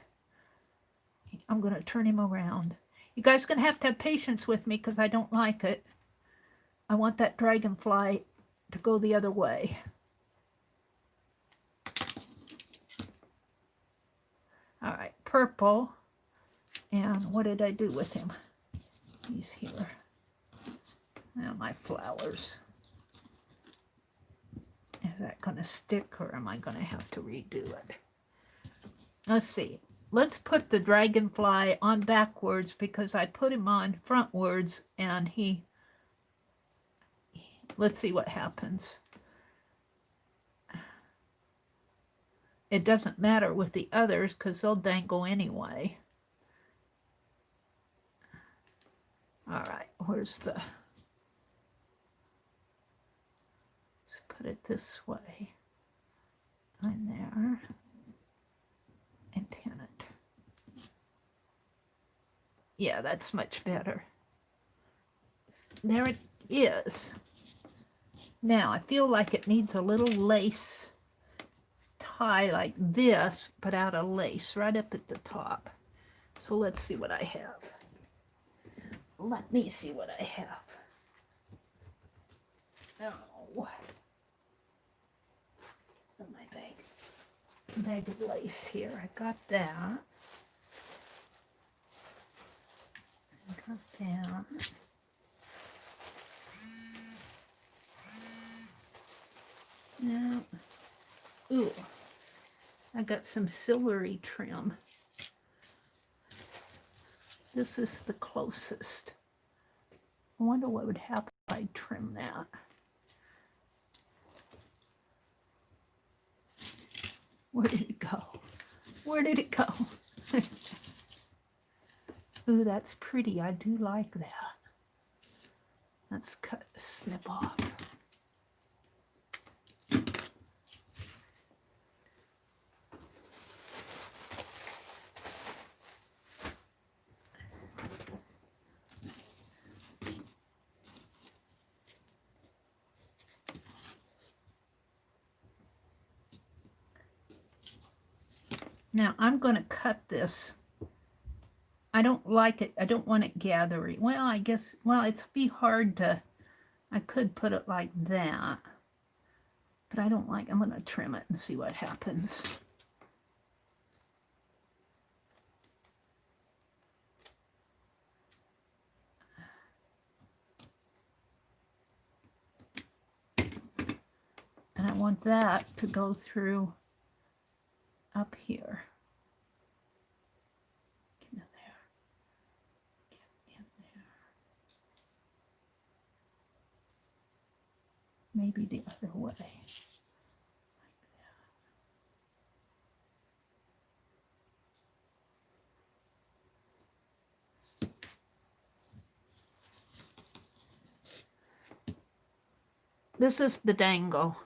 B: I'm going to turn him around. You guys are going to have patience with me because I don't like it. I want that dragonfly to go the other way. All right, purple. And what did I do with him? He's here. Now my flowers. Is that going to stick or am I going to have to redo it? Let's see. Let's put the dragonfly on backwards because I put him on frontwards and let's see what happens. It doesn't matter with the others because they'll dangle anyway. All right, where's the... Let's put it this way. On there. And pin it. Yeah, that's much better. There it is. Now, I feel like it needs a little lace tie like this, but out of lace right up at the top. So let's see what I have. Let me see what I have. Oh. In my bag of lace here. I got that. I got that. Now, ooh, I got some silvery trim. This is the closest. I wonder what would happen if I trim that. Where did it go? Where did it go? Ooh, that's pretty. I do like that. Let's cut, snip off. Now I'm going to cut this. I don't like it. I don't want it gathery. Well, I guess, well, it's be hard to, I could put it like that, but I don't like, I'm going to trim it and see what happens. And I want that to go through up here. Get in there. Get in there. Maybe the other way. Like that. This is the dangle.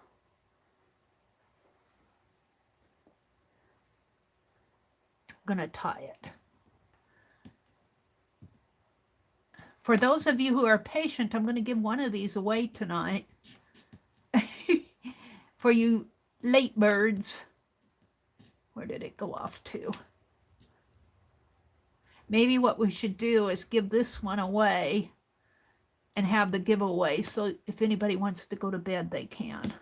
B: I'm going to tie it. For those of you who are patient, I'm going to give one of these away tonight. For you late birds. Where did it go off to? Maybe what we should do is give this one away and have the giveaway, so if anybody wants to go to bed, they can.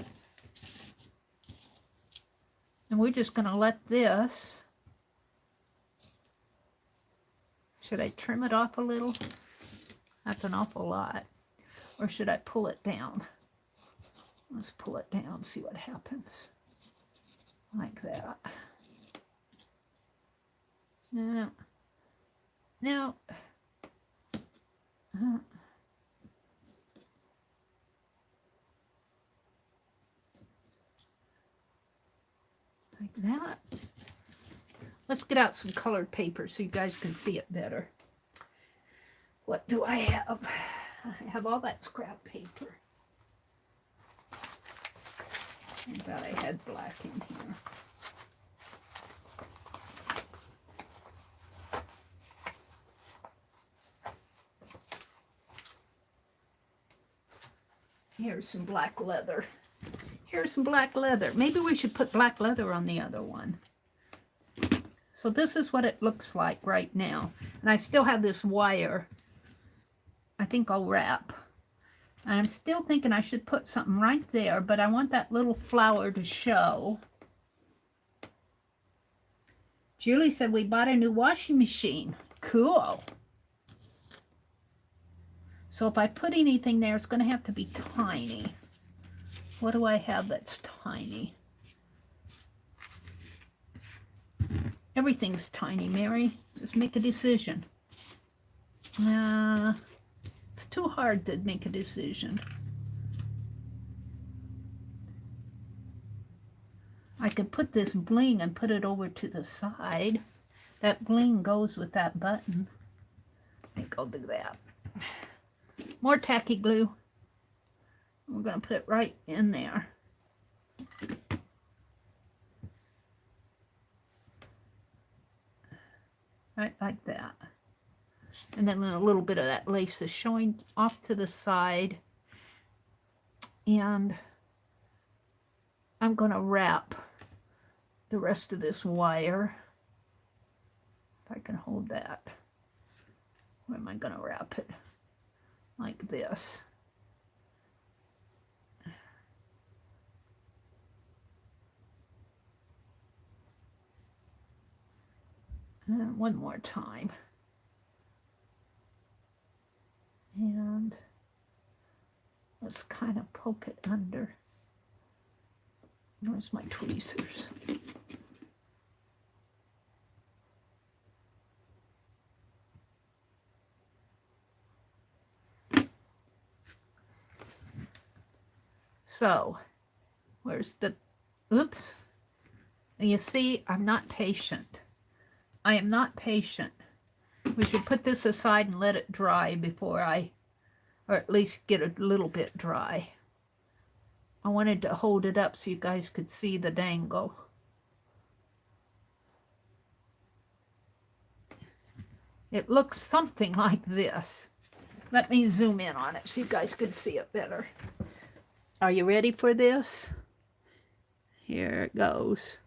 B: And we're just going to let this... Should I trim it off a little? That's an awful lot. Or should I pull it down? Let's pull it down, see what happens. Like that. No. No. Like that. Let's get out some colored paper so you guys can see it better. What do I have? I have all that scrap paper. I thought I had black in here. Here's some black leather. Here's some black leather. Maybe we should put black leather on the other one. So this is what it looks like right now. And I still have this wire. I think I'll wrap. And I'm still thinking I should put something right there, but I want that little flower to show. Julie said we bought a new washing machine. Cool. So if I put anything there, it's going to have to be tiny. What do I have that's tiny? Everything's tiny, Mary. Just make a decision. It's too hard to make a decision. I could put this bling and put it over to the side. That bling goes with that button. I think I'll do that. More tacky glue. We're going to put it right in there. Right like that. And then a little bit of that lace is showing off to the side. And I'm going to wrap the rest of this wire. If I can hold that. Where am I going to wrap it? Like this. And one more time. And let's kind of poke it under. Where's my tweezers? So, where's the, oops. You see, I'm not patient. I am not patient. We should put this aside and let it dry before or at least get a little bit dry. I wanted to hold it up so you guys could see the dangle. It looks something like this. Let me zoom in on it so you guys can see it better. Are you ready for this? Here it goes.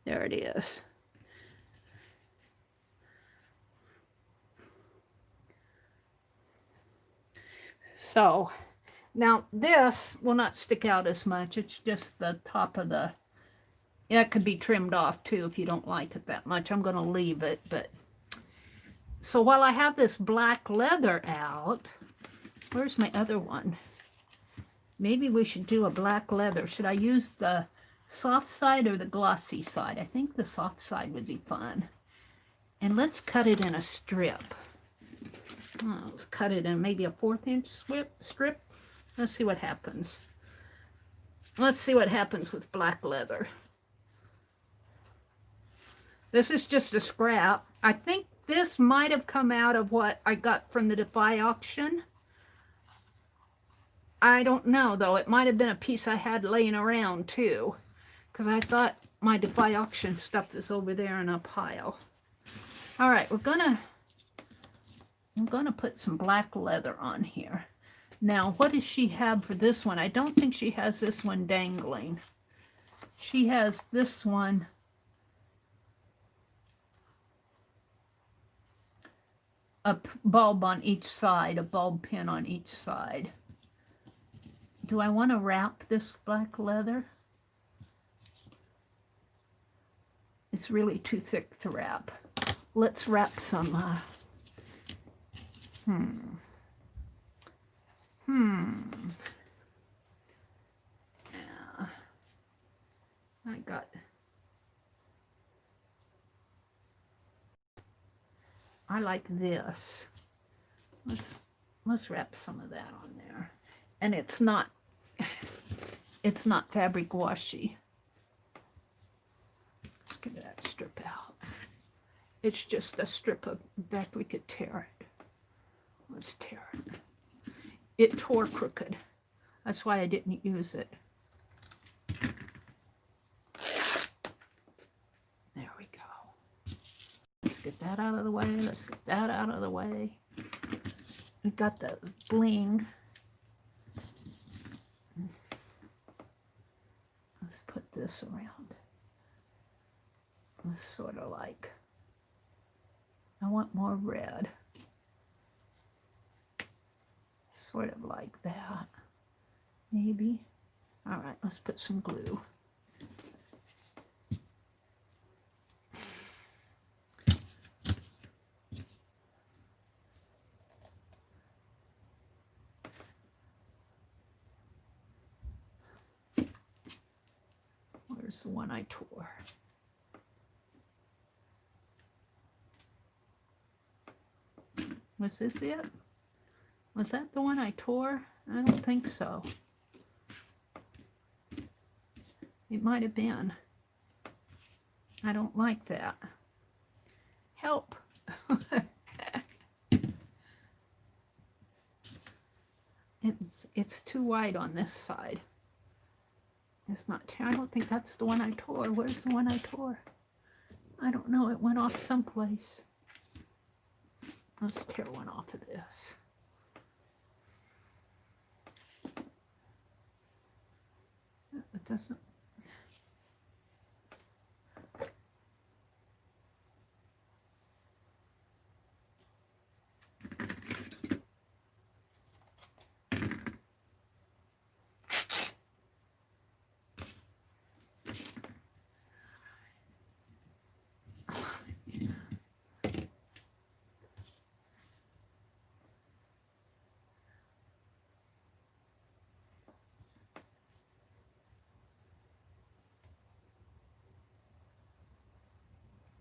B: There it is. So, now this will not stick out as much. It's just the top of the, it could be trimmed off too if you don't like it that much. I'm going to leave it, but, so while I have this black leather out, where's my other one? Maybe we should do a black leather. Should I use the soft side or the glossy side? I think the soft side would be fun. And let's cut it in a strip. Oh, let's cut it in maybe a 1/4 inch strip. Let's see what happens. Let's see what happens with black leather. This is just a scrap. I think this might have come out of what I got from the Defy auction. I don't know, though. It might have been a piece I had laying around, too. Because I thought my Defy auction stuff is over there in a pile. All right, I'm going to put some black leather on here. Now, what does she have for this one? I don't think she has this one dangling. She has this one. A bulb on each side, a bulb pin on each side. Do I want to wrap this black leather? It's really too thick to wrap. Let's wrap some, Yeah. I like this. Let's wrap some of that on there. And it's not fabric washi. Let's get that strip out. It's just a strip of, in fact, we could tear it. Let's tear it. It tore crooked. That's why I didn't use it. There we go. Let's get that out of the way. Let's get that out of the way. We got the bling. Let's put this around. It's sort of like, I want more red. Sort of like that, maybe. All right, let's put some glue. Where's the one I tore? Was this it? Was that the one I tore? I don't think so. It might have been. I don't like that. Help. It's too wide on this side. It's not, I don't think that's the one I tore. Where's the one I tore? I don't know. It went off someplace. Let's tear one off of this. It doesn't.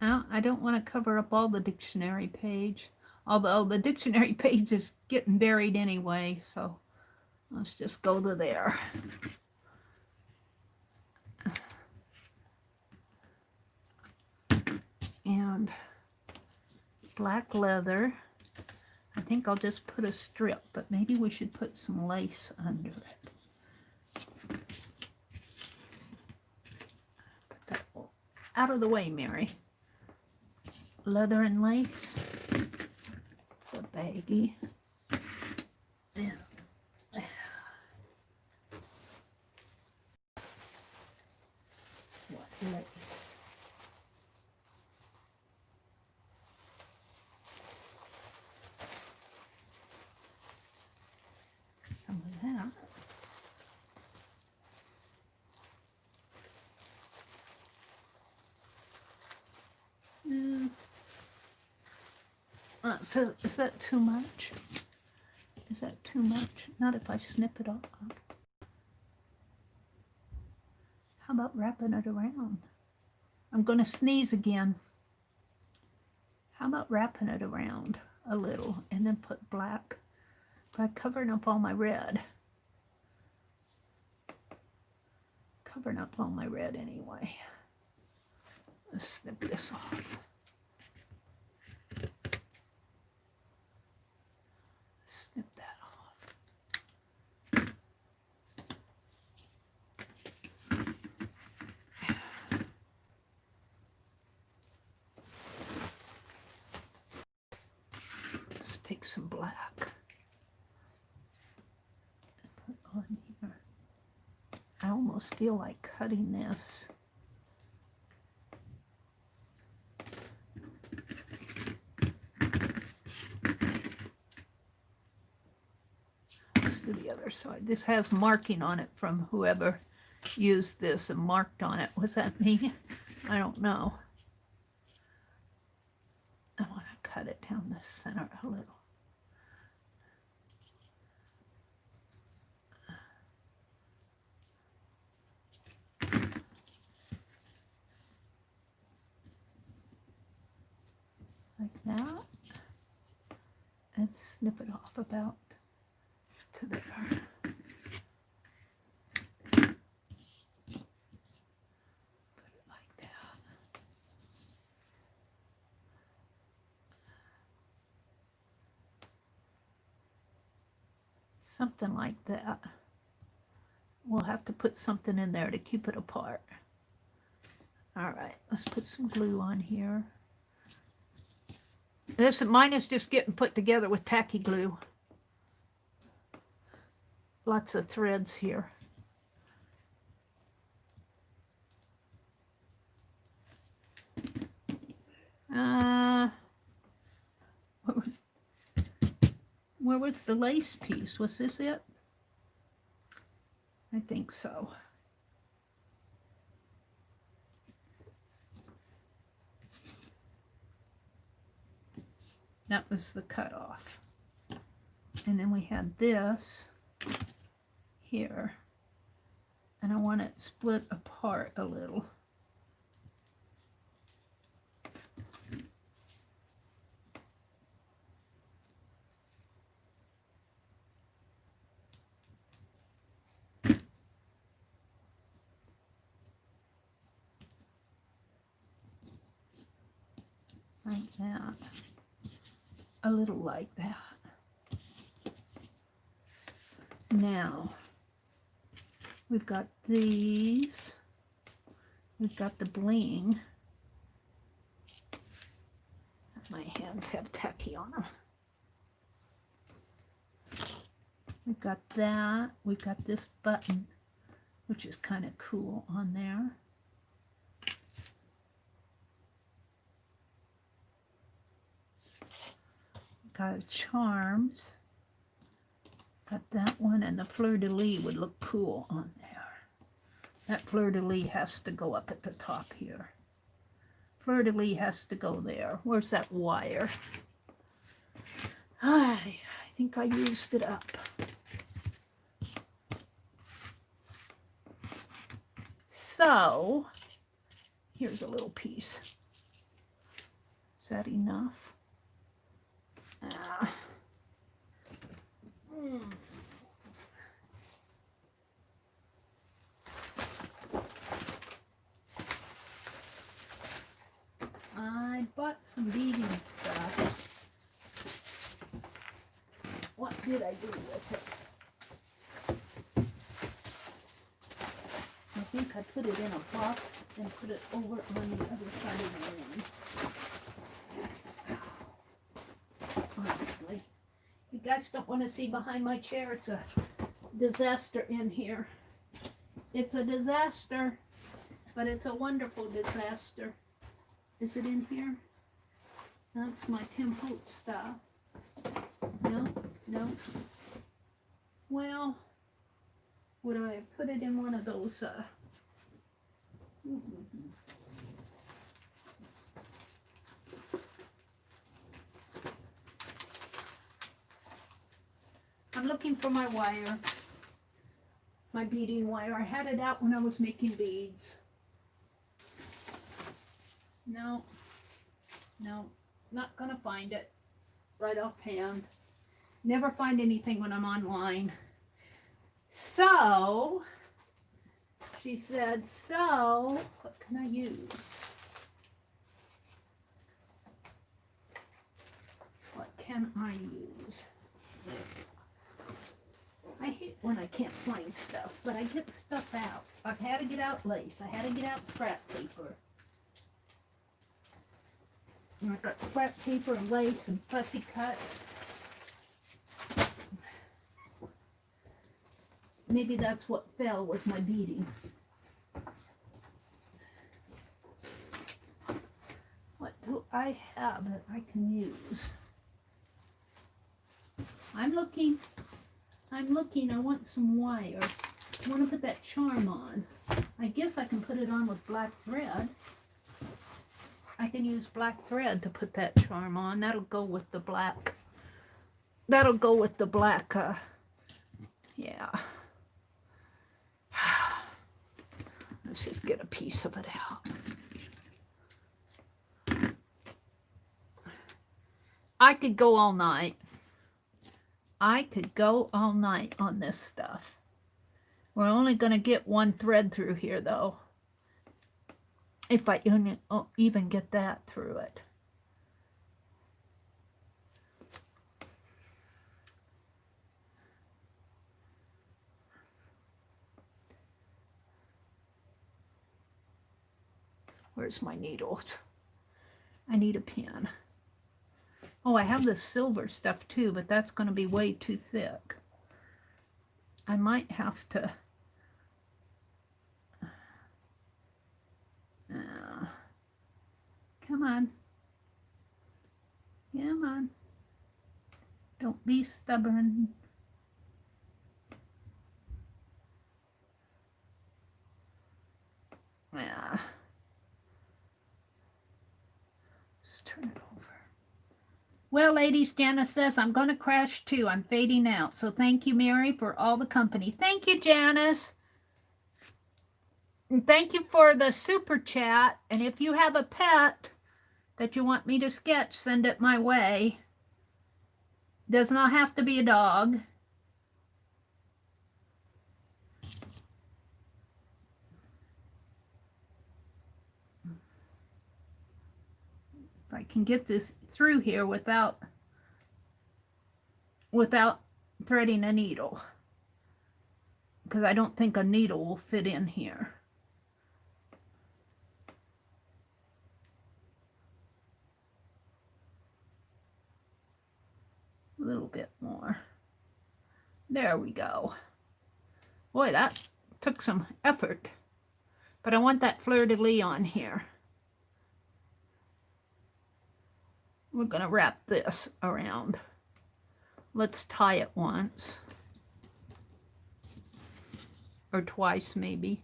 B: Now, I don't want to cover up all the dictionary page, although the dictionary page is getting buried anyway, so Let's just go to there. And black leather. I think I'll just put a strip, but maybe we should put some lace under it. Put that out of the way, Mary. Leather and lace. It's a baggie. Yeah. What lace? Some of that. So is that too much? Is that too much? Not if I snip it off. How about wrapping it around? I'm going to sneeze again. How about wrapping it around a little and then put black by covering up all my red? Covering up all my red anyway. Let's snip this off. Snip that off. Let's take some black and put on here. I almost feel like cutting this. To the other side. This has marking on it from whoever used this and marked on it. Was that me? I don't know. I want to cut it down the center a little. Like that. And snip it off about to there. Put it like that. Something like that. We'll have to put something in there to keep it apart. All right, let's put some glue on here. Mine is just getting put together with tacky glue. Lots of threads here. Where was the lace piece? Was this it? I think so. That was the cutoff. And then we had this here. And I want it split apart a little. Like that. A little like that. Now, we've got these. We've got the bling. My hands have tacky on them. We've got that. We've got this button, which is kind of cool on there. Got charms. Got that one, and the fleur-de-lis would look cool on there. That fleur-de-lis has to go up at the top here. Fleur-de-lis has to go there. Where's that wire? I think I used it up. So, here's a little piece. Is that enough? some beading stuff. What did I do with it? I think I put it in a box and put it over on the other side of the room. Honestly, you guys don't want to see behind my chair. It's a disaster in here. It's a disaster, but it's a wonderful disaster. Is it in here? That's my Tim Holtz stuff. No, no. Well, would I have put it in one of those, I'm looking for my wire, my beading wire. I had it out when I was making beads. No, no, not gonna find it right offhand. Never find anything when I'm online. So, she said, so, what can I use? What can I use? I hate when I can't find stuff, but I get stuff out. I've had to get out lace. I had to get out scrap paper. And I've got scrap paper and lace and fussy cuts. Maybe that's what fell, was my beading. What do I have that I can use? I'm looking. I want some wire. I want to put that charm on. I guess I can put it on with black thread. I can use black thread to put that charm on. That'll go with the black. That'll go with the black, yeah. Let's just get a piece of it out. I could go all night. I could go all night on this stuff. We're only going to get one thread through here, though. If I even get that through it. Where's my needles? I need a pen. Oh, I have this silver stuff too, but that's going to be way too thick. I might have to... come on. Come on. Don't be stubborn. Yeah. Let's turn it over. Well, ladies, Janice says, I'm going to crash too. I'm fading out. So thank you, Mary, for all the company. Thank you, Janice. And thank you for the super chat. And if you have a pet that you want me to sketch, send it my way. Does not have to be a dog. If I can get this through here without threading a needle, because I don't think a needle will fit in here. A little bit more. There we go. Boy, that took some effort, but I want that fleur-de-lis on here. We're going to wrap this around. Let's tie it once. Or twice maybe.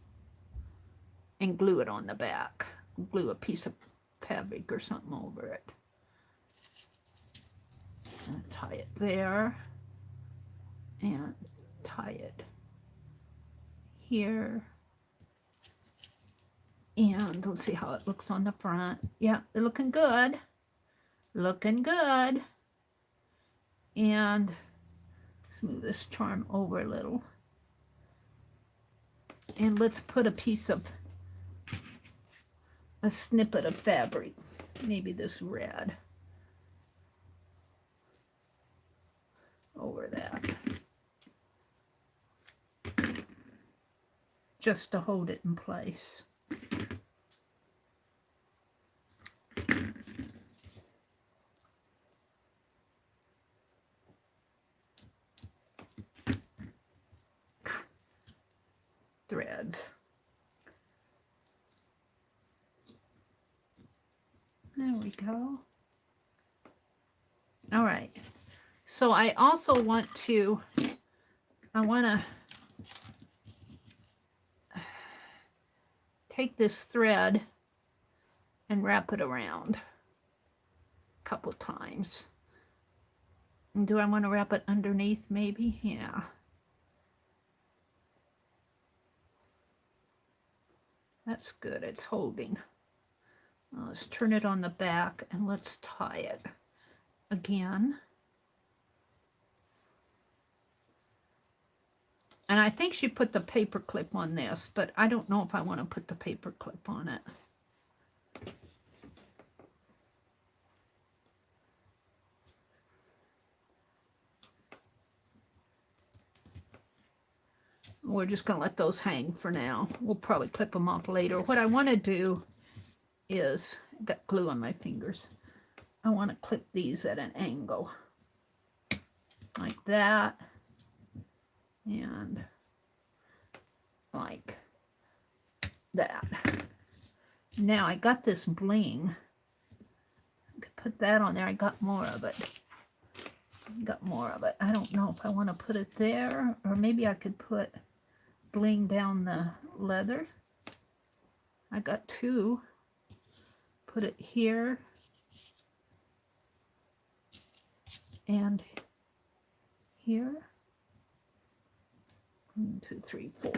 B: And glue it on the back. Glue a piece of fabric or something over it. And tie it there. And tie it here. And let's see how it looks on the front. Yeah, they're looking good. Looking good. And smooth this charm over a little. And let's put a piece of a snippet of fabric, maybe this red, over that, just to hold it in place. Threads. There we go. All right. So I also want to, take this thread and wrap it around a couple times. And do I want to wrap it underneath maybe? Yeah. That's good. It's holding. Let's turn it on the back and let's tie it again. And I think she put the paper clip on this, but I don't know if I want to put the paper clip on it. We're just going to let those hang for now. We'll probably clip them off later. What I want to do is, got glue on my fingers, I want to clip these at an angle. Like that. And like that. Now I got this bling. I could put that on there. I got more of it. I don't know if I want to put it there, or maybe I could put bling down the leather. I got two. Put it here and here. 1, 2, 3, 4.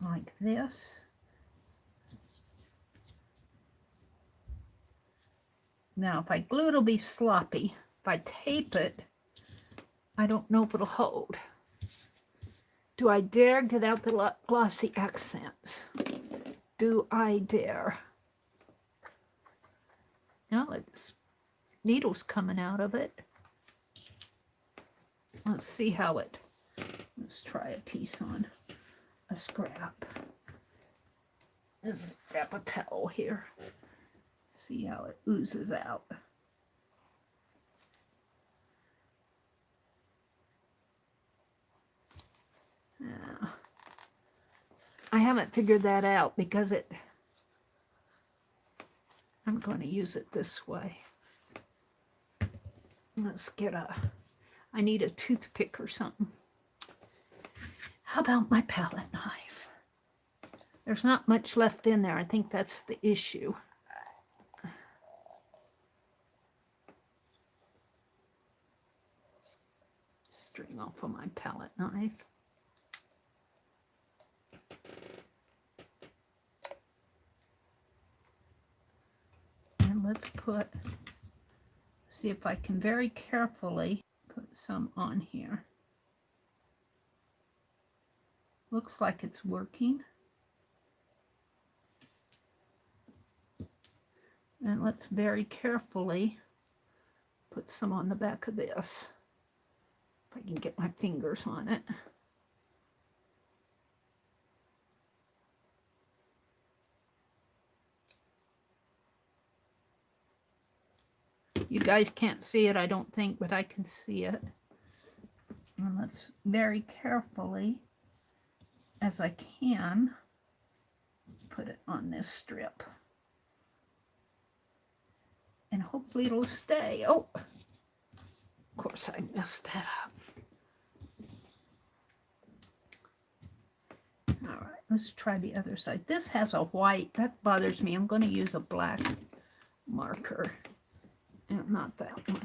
B: Like this. Now, if I glue, it'll be sloppy. If I tape it, I don't know if it'll hold. Do I dare get out the glossy accents? Do I dare? No, it's needles coming out of it. Let's see how it, let's try a piece on a scrap. Let's grab a towel here. See how it oozes out. I haven't figured that out because I'm going to use it this way. Let's get I need a toothpick or something. How about my palette knife? There's not much left in there. I think that's the issue. String off of my palette knife. And let's see if I can very carefully put some on here. Looks like it's working. And let's very carefully put some on the back of this. If I can get my fingers on it. You guys can't see it, I don't think, but I can see it. And let's very carefully, as I can, put it on this strip. And hopefully it'll stay. Oh, of course I messed that up. All right, let's try the other side. This has a white, that bothers me. I'm going to use a black marker. And not that one.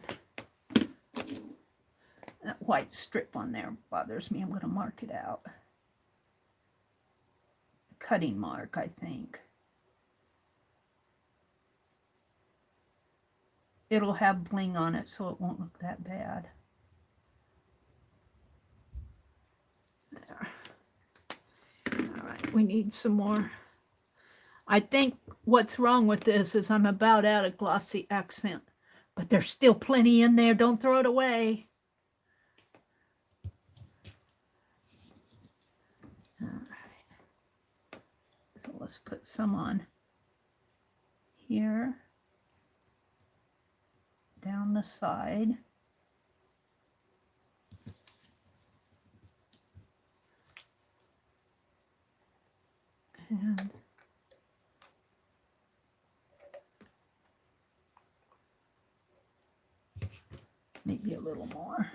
B: That white strip on there bothers me. I'm going to mark it out. Cutting mark, I think. It'll have bling on it, so it won't look that bad. There. All right. we need some more. I think what's wrong with this is I'm about out of glossy accent, but there's still plenty in there. Don't throw it away. All right. So let's put some on here, down the side. And maybe a little more.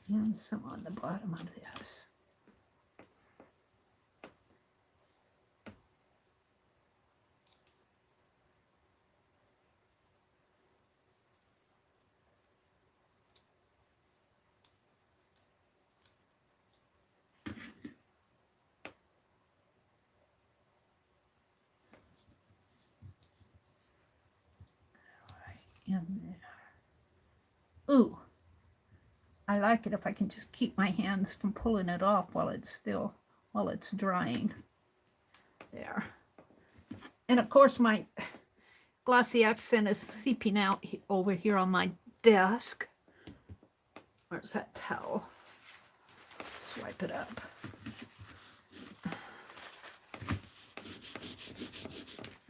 B: And some on the bottom of this. In there. Ooh, I like it if I can just keep my hands from pulling it off while it's drying. There. And of course my glossy accent is seeping out over here on my desk. Where's that towel? Swipe it up.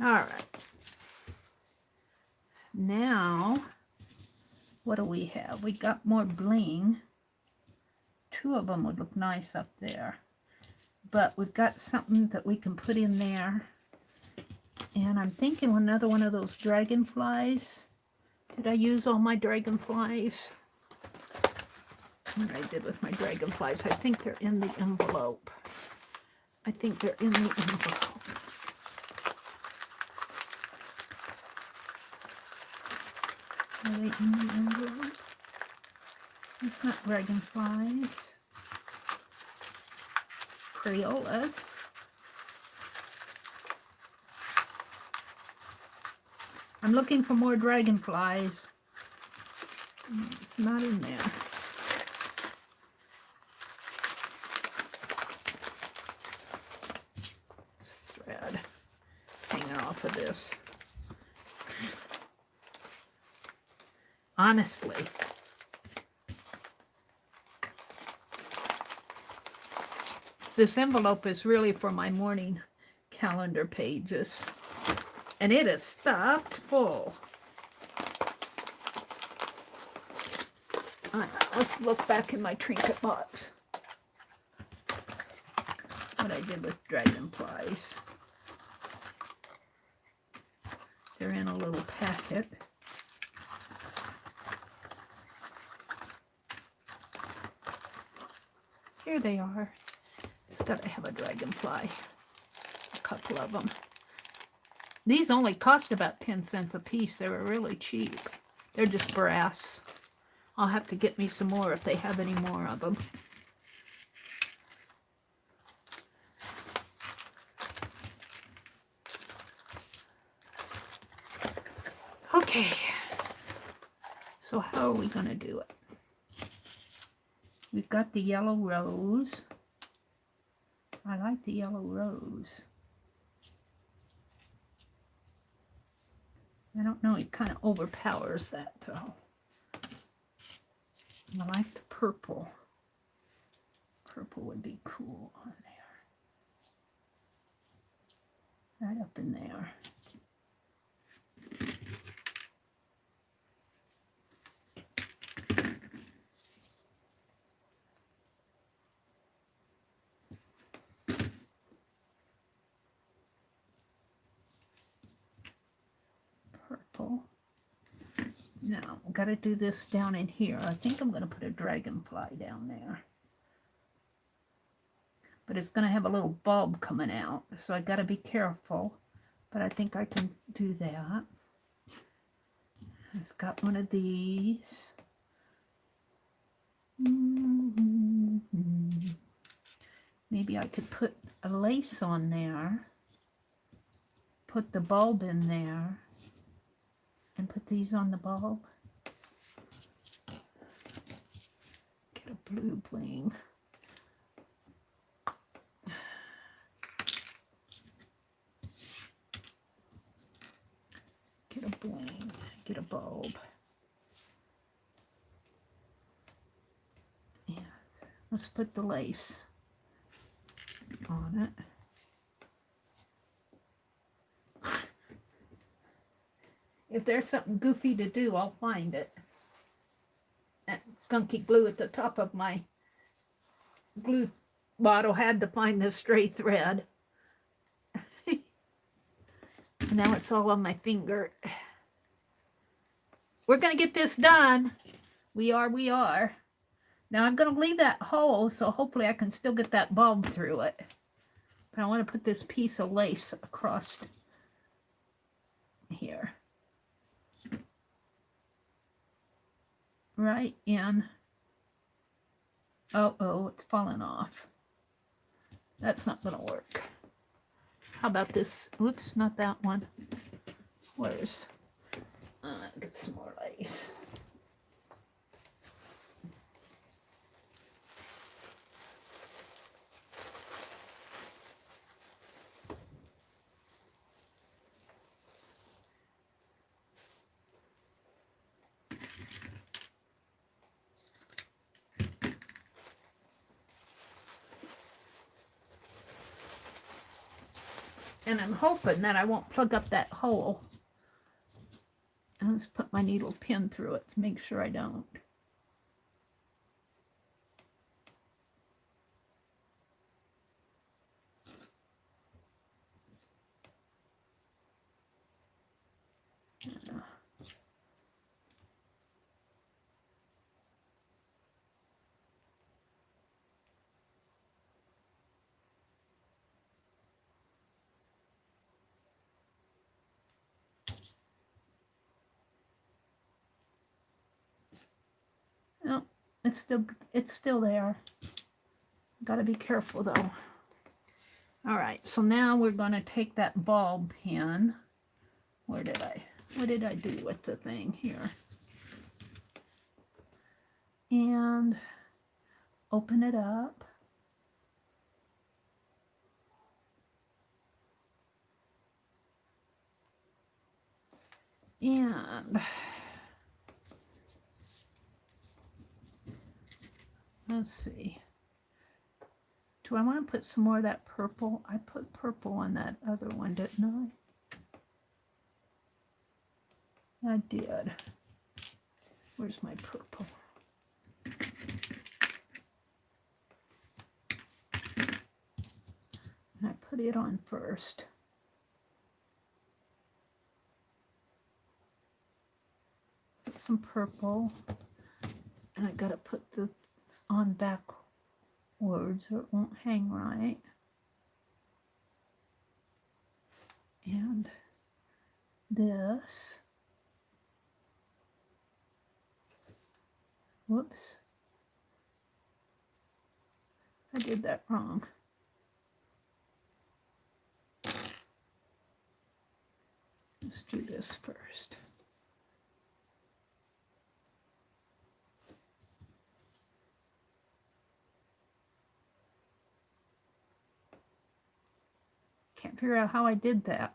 B: All right. Now, what do we have? We got more bling. 2 of them would look nice up there. But we've got something that we can put in there. And I'm thinking another one of those dragonflies. Did I use all my dragonflies? What I did with my dragonflies. I think they're in the envelope. I think they're in the envelope. Are they in the envelope? It's not dragonflies. Crayolas. I'm looking for more dragonflies. It's not in there. This thread hanging off of this. Honestly, this envelope is really for my morning calendar pages, and it is stuffed full. All right, let's look back in my trinket box. What I did with dragonflies. They're in a little packet. Here they are. It's got to have a dragonfly. A couple of them. These only cost about 10 cents a piece. They were really cheap. They're just brass. I'll have to get me some more if they have any more of them. Okay. So how are we going to do it? We've got the yellow rose. I like the yellow rose. I don't know, it kind of overpowers that though. I like the purple. Purple would be cool on there. Right up in there. Purple. Now, I've got to do this down in here. I think I'm going to put a dragonfly down there. But it's going to have a little bulb coming out, so I got to be careful. But I think I can do that. It's got one of these. Maybe I could put a lace on there. Put the bulb in there. And put these on the bulb. Get a blue bling. Get a bling, get a bulb. Yeah, let's put the lace on it. If there's something goofy to do, I'll find it. That gunky glue at the top of my glue bottle had to find the stray thread. Now it's all on my finger. We're going to get this done. We are. Now I'm going to leave that hole, so hopefully I can still get that bulb through it. But I want to put this piece of lace across here. Right in. Oh, it's falling off. That's not going to work. How about this? Oops, not that one. Where's... get some more lace. And I'm hoping that I won't plug up that hole. I'll just put my needle pin through it to make sure I don't. No, it's still there. Got to be careful though. All right, so now we're going to take that bulb pin. What did I do with the thing here? And open it up. And let's see. Do I want to put some more of that purple? I put purple on that other one, didn't I? I did. Where's my purple? And I put it on first. Put some purple. And I gotta put this on backwards or it won't hang right. And this. Whoops. I did that wrong. Let's do this first. Can't figure out how I did that.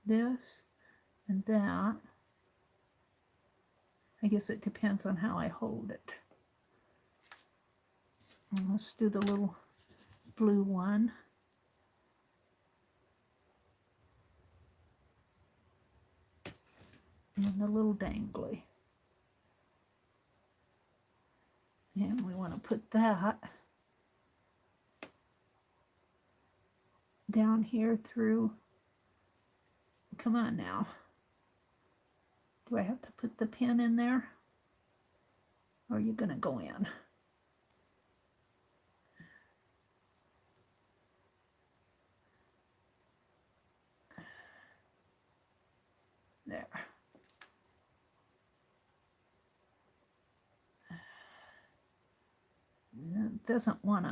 B: This and that. I guess it depends on how I hold it. And let's do the little blue one. And the little dangly. And we want to put that down here through. Come on now. Do I have to put the pin in there? Or are you going to go in? There. It doesn't want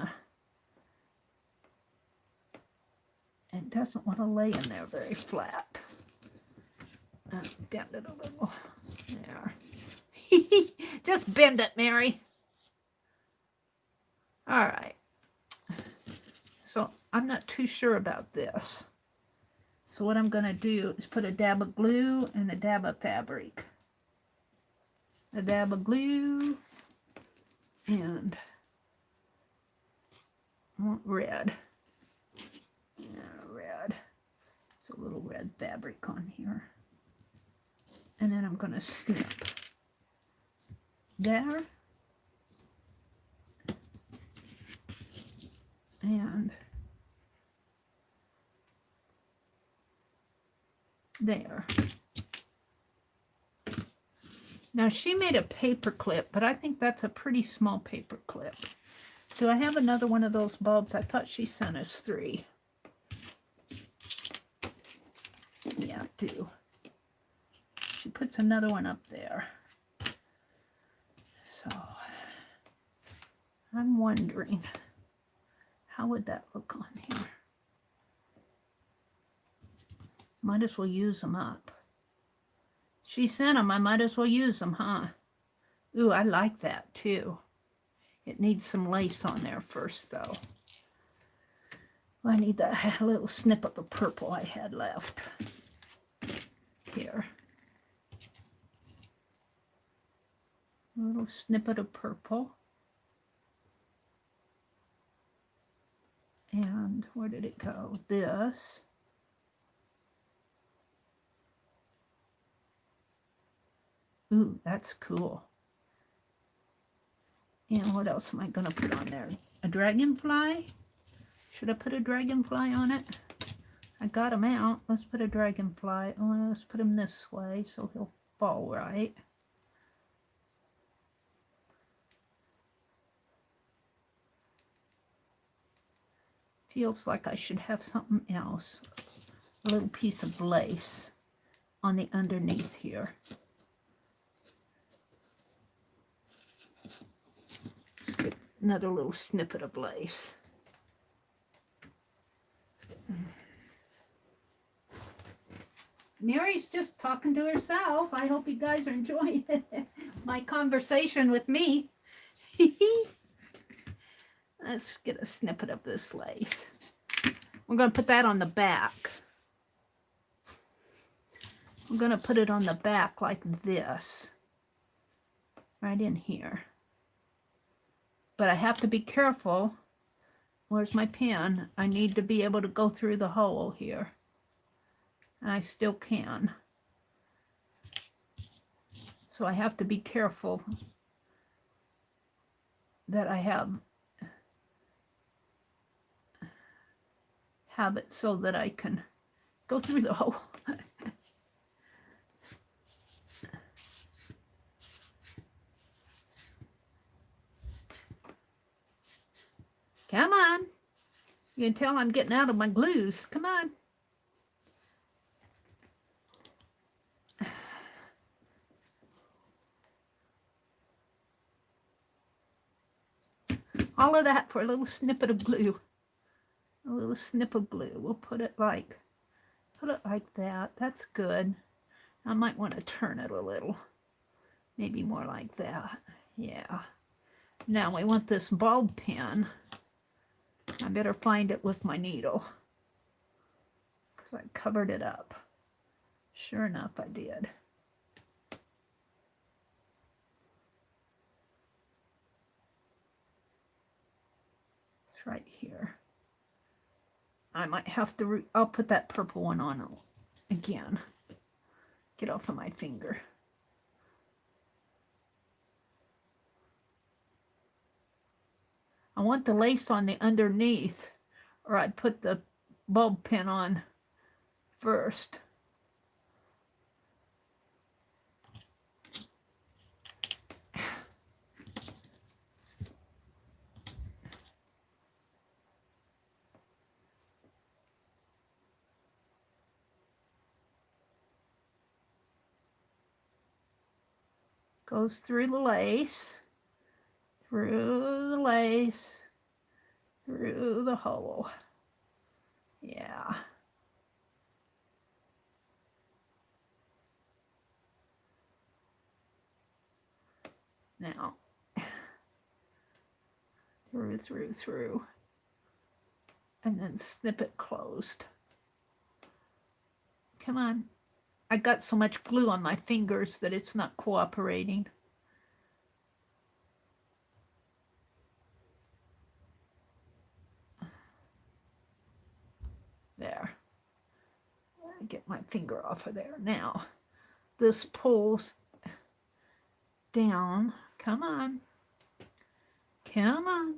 B: to lay in there very flat. Bend it a little. There. Just bend it, Mary. All right. So I'm not too sure about this. So what I'm going to do is put a dab of glue and a dab of fabric. A dab of glue and red. Yeah, red. It's a little red fabric on here. And then I'm going to snip there. And there. Now she made a paper clip, but I think that's a pretty small paper clip. Do I have another one of those bulbs? I thought she sent us 3. Yeah, I do. She puts another one up there. So I'm wondering, how would that look on here? Might as well use them up. She sent them, I might as well use them, huh? Ooh, I like that too. It needs some lace on there first though. Well, I need that little snip of the purple I had left. Here. A little snippet of purple. And where did it go? This. Ooh, that's cool. And what else am I going to put on there? A dragonfly? Should I put a dragonfly on it? I got him out. Let's put a dragonfly. Oh, let's put him this way so he'll fall right. Feels like I should have something else. A little piece of lace on the underneath here. Let's get another little snippet of lace. Mary's just talking to herself. I hope you guys are enjoying my conversation with me. Let's get a snippet of this lace. We're going to put that on the back. I'm going to put it on the back like this. Right in here. But I have to be careful. Where's my pen? I need to be able to go through the hole here. I still can. So I have to be careful that I have it so that I can go through the hole. Come on. You can tell I'm getting out of my glues. Come on. All of that for a little snippet of glue. A little snip of glue. We'll put it like that. That's good. I might want to turn it a little. Maybe more like that. Yeah. Now we want this bulb pin. I better find it with my needle, because I covered it up. Sure enough, I did. It's right here. I might have to, I'll put that purple one on again. Get off of my finger. I want the lace on the underneath, or I'd put the bulb pin on first. Goes through the lace, through the lace, through the hole. Yeah. Now, through, and then snip it closed. Come on. I got so much glue on my fingers that it's not cooperating. There. Get my finger off of there. Now, this pulls down. Come on. Come on.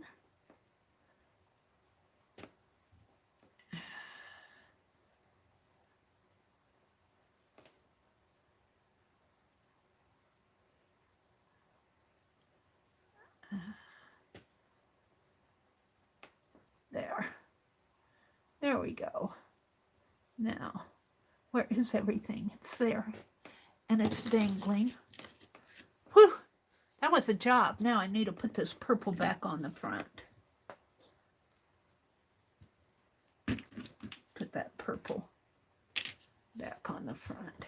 B: There. There we go. Now, where is everything? It's there. And it's dangling. Whew! That was a job. Now I need to put this purple back on the front. Put that purple back on the front.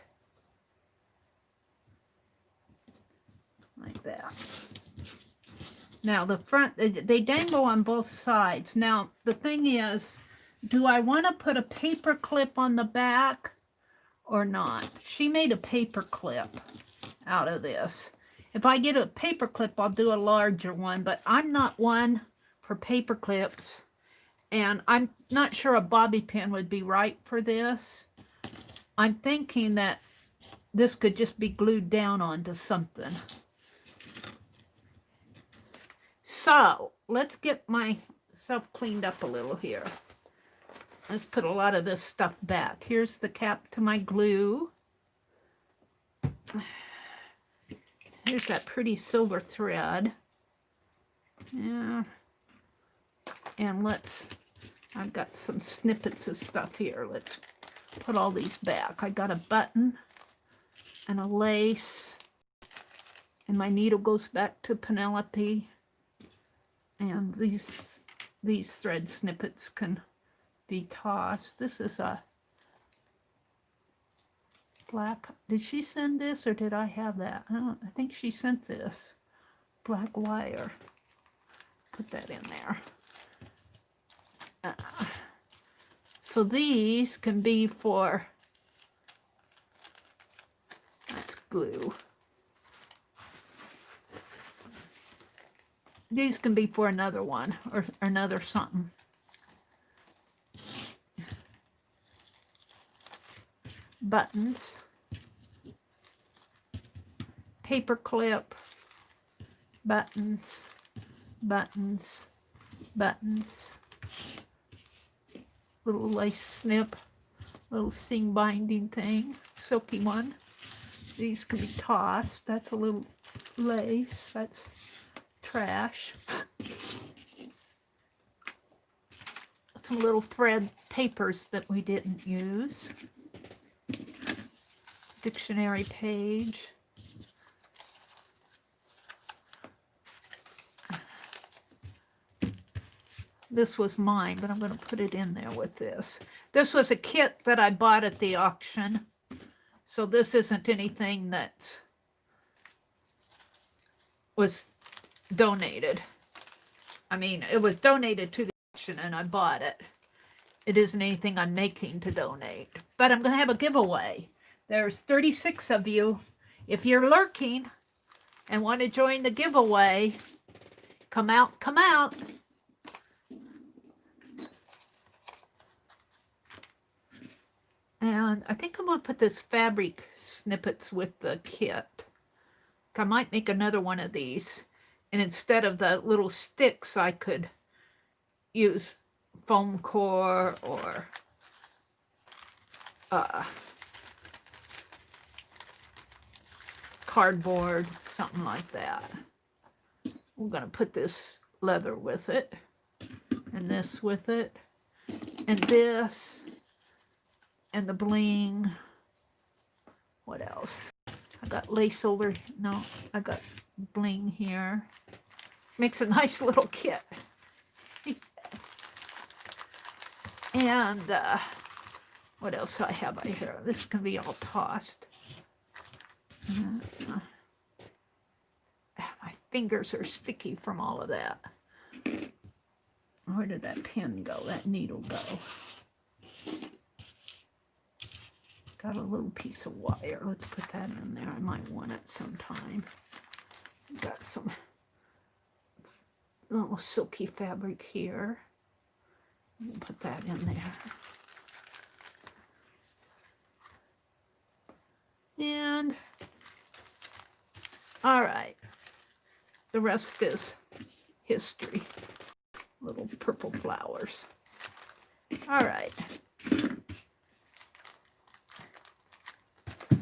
B: Like that. Now the front, they dangle on both sides. Now the thing is, do I want to put a paper clip on the back or not? She made a paper clip out of this. If I get a paper clip, I'll do a larger one, but I'm not one for paper clips, and I'm not sure a bobby pin would be right for this. I'm thinking that this could just be glued down onto something. So let's get myself cleaned up a little here. Let's put a lot of this stuff back. Here's the cap to my glue. Here's that pretty silver thread. Yeah. And I've got some snippets of stuff here. Let's put all these back. I got a button and a lace. And my needle goes back to Penelope. And these thread snippets can be tossed. This is a black. Did she send this or did I have that? I think she sent this. Black wire. Put that in there. So these can be for, that's glue. These can be for another one or another something. Buttons, paper clip, buttons, buttons, buttons, little lace snip, little seam binding thing, silky one. These can be tossed. That's a little lace. That's trash. Some little thread papers that we didn't use. Dictionary page. This was mine, but I'm going to put it in there with this. This was a kit that I bought at the auction. So this isn't anything that was donated. I mean, it was donated to the auction and I bought it. It isn't anything I'm making to donate. But I'm going to have a giveaway. There's 36 of you. If you're lurking and want to join the giveaway, come out, come out. And I think I'm going to put this fabric snippets with the kit. I might make another one of these. And instead of the little sticks, I could use foam core or cardboard, something like that. We're going to put this leather with it, and this with it, and this, and the bling. What else? I got lace over, no, I got bling here. Makes a nice little kit. And what else do I have right here? This can be all tossed. My fingers are sticky from all of that. Where did that pin go? That needle go? Got a little piece of wire. Let's put that in there. I might want it sometime. Got some little silky fabric here. We'll put that in there. And all right, the rest is history. Little purple flowers. All right.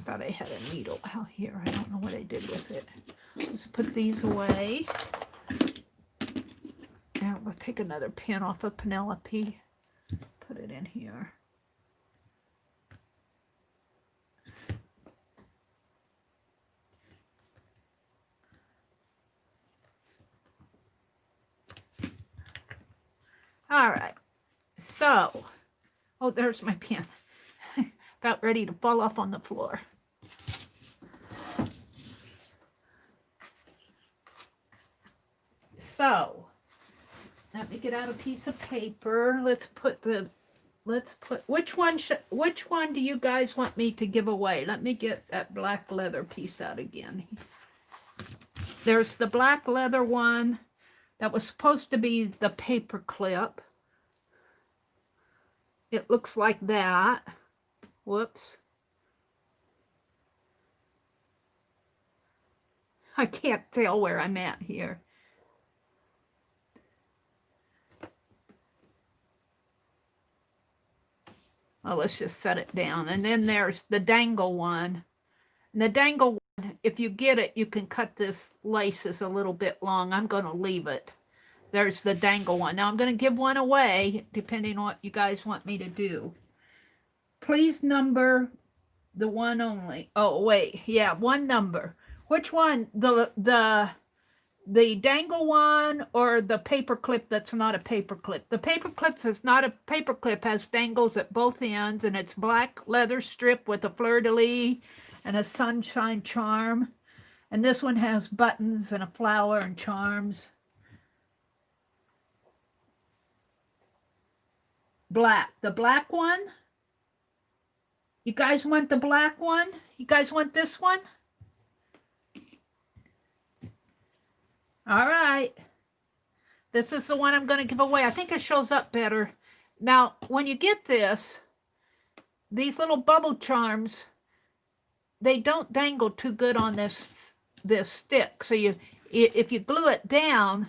B: Thought I had a needle out here. I don't know what I did with it. Let's put these away. Now we'll take another pin off of Penelope. Put it in here. All right, so, oh, there's my pin. About ready to fall off on the floor. So, let me get out a piece of paper. Which one do you guys want me to give away? Let me get that black leather piece out again. There's the black leather one. That was supposed to be the paper clip. It looks like that. Whoops. I can't tell where I'm at here. Oh, let's just set it down. And then there's the dangle one. And the dangle one, if you get it, you can cut this laces a little bit long. I'm going to leave it. There's the dangle one. Now I'm going to give one away, depending on what you guys want me to do. Please number the one only. Oh, wait. Yeah, one number. Which one? The dangle one or the paper clip that's not a paper clip? The paper clip is not a paper clip, has dangles at both ends, and it's black leather strip with a fleur-de-lis and a sunshine charm. And this one has buttons and a flower and charms. Black. The black one? You guys want the black one? You guys want this one? All right. This is the one I'm going to give away. I think it shows up better. Now, when you get this, these little bubble charms, they don't dangle too good on this stick. So if you glue it down,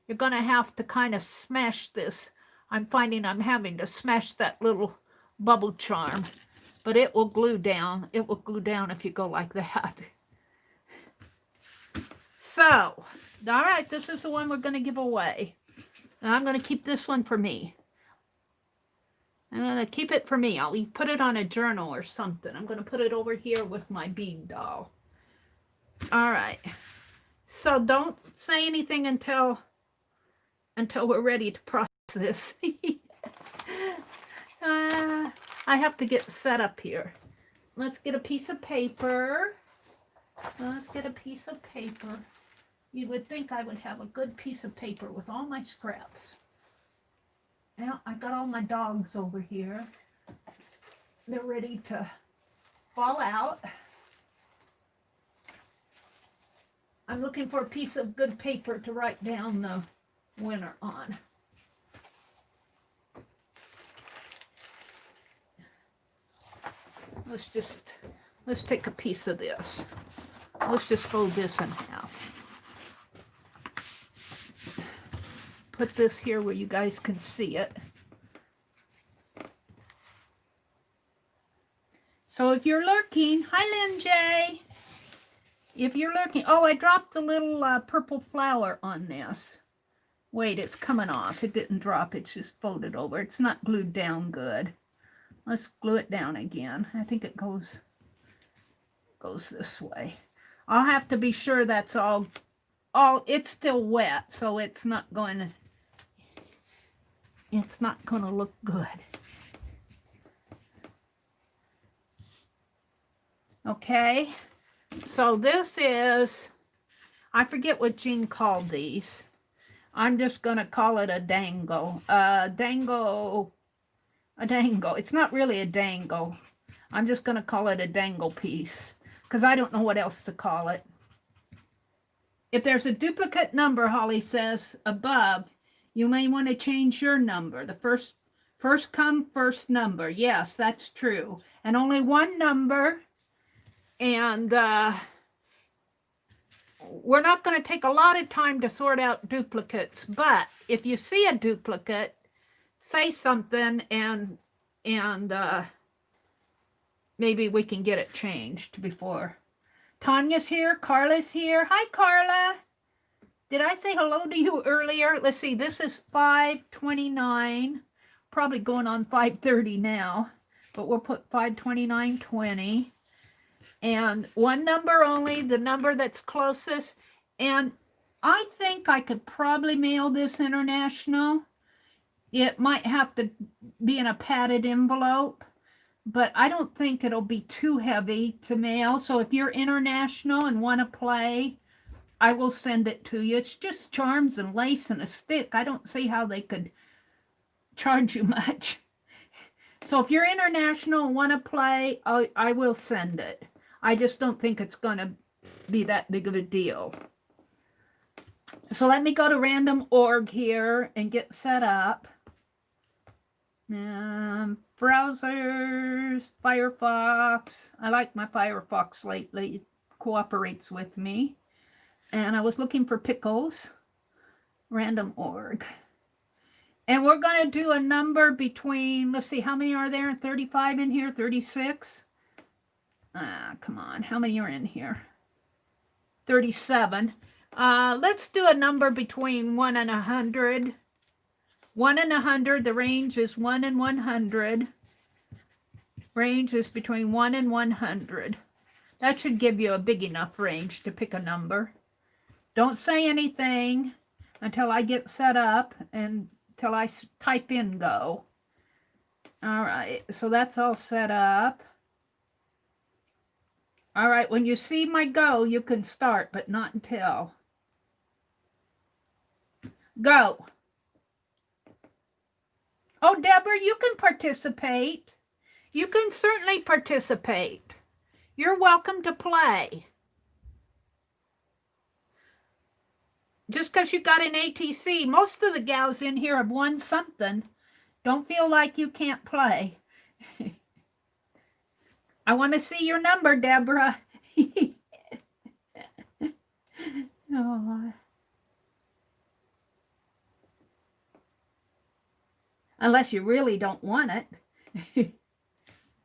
B: you're going to have to kind of smash this. I'm finding I'm having to smash that little bubble charm, but it will glue down. It will glue down if you go like that. So, all right, this is the one we're going to give away. And I'm going to keep this one for me. I'm going to keep it for me. I'll put it on a journal or something. I'm going to put it over here with my bead doll. All right. So don't say anything until we're ready to process this. I have to get set up here. Let's get a piece of paper. Let's get a piece of paper. You would think I would have a good piece of paper with all my scraps. Now, I got all my dogs over here. They're ready to fall out. I'm looking for a piece of good paper to write down the winner on. Let's take a piece of this. Let's just fold this in half. Put this here where you guys can see it. So if you're lurking, hi Lynn J. If you're lurking, oh, I dropped the little purple flower on this. Wait, it's coming off. It didn't drop, it's just folded over. It's not glued down good. Let's glue it down again. I think it goes this way. I'll have to be sure that's all it's still wet, so it's not going to look good. Okay, so this is, I forget what Jean called these. I'm just going to call it a dangle. Dangle. It's not really a dangle. I'm just going to call it a dangle piece because I don't know what else to call it. If there's a duplicate number, Holly says, above, you may want to change your number. The first come, first number. Yes, that's true. And only one number. And we're not going to take a lot of time to sort out duplicates. But if you see a duplicate, say something and maybe we can get it changed before. Tanya's here. Carla's here. Hi, Carla. Did I say hello to you earlier? Let's see. This is 5:29. Probably going on 5:30 now. But we'll put 5:29:20. And one number only, the number that's closest. And I think I could probably mail this international. It might have to be in a padded envelope, but I don't think it'll be too heavy to mail. So if you're international and want to play, I will send it to you. It's just charms and lace and a stick. I don't see how they could charge you much. So if you're international and want to play, I will send it. I just don't think it's going to be that big of a deal. So let me go to random org here and get set up. Browsers, Firefox. I like my Firefox lately. It cooperates with me. And I was looking for pickles. Random org. And we're going to do a number between, let's see, how many are there? 35 in here? 36? Come on. How many are in here? 37. Let's do a number between 1 and 100. 1 and 100. The range is 1 and 100. Range is between 1 and 100. That should give you a big enough range to pick a number. Don't say anything until I get set up and till I type in go. All right. So that's all set up. All right, when you see my go, you can start, but not until. Go. Oh, Deborah, you can participate. You can certainly participate. You're welcome to play. Just because you got an ATC, most of the gals in here have won something. Don't feel like you can't play. I want to see your number, Deborah. Oh. Unless you really don't want it.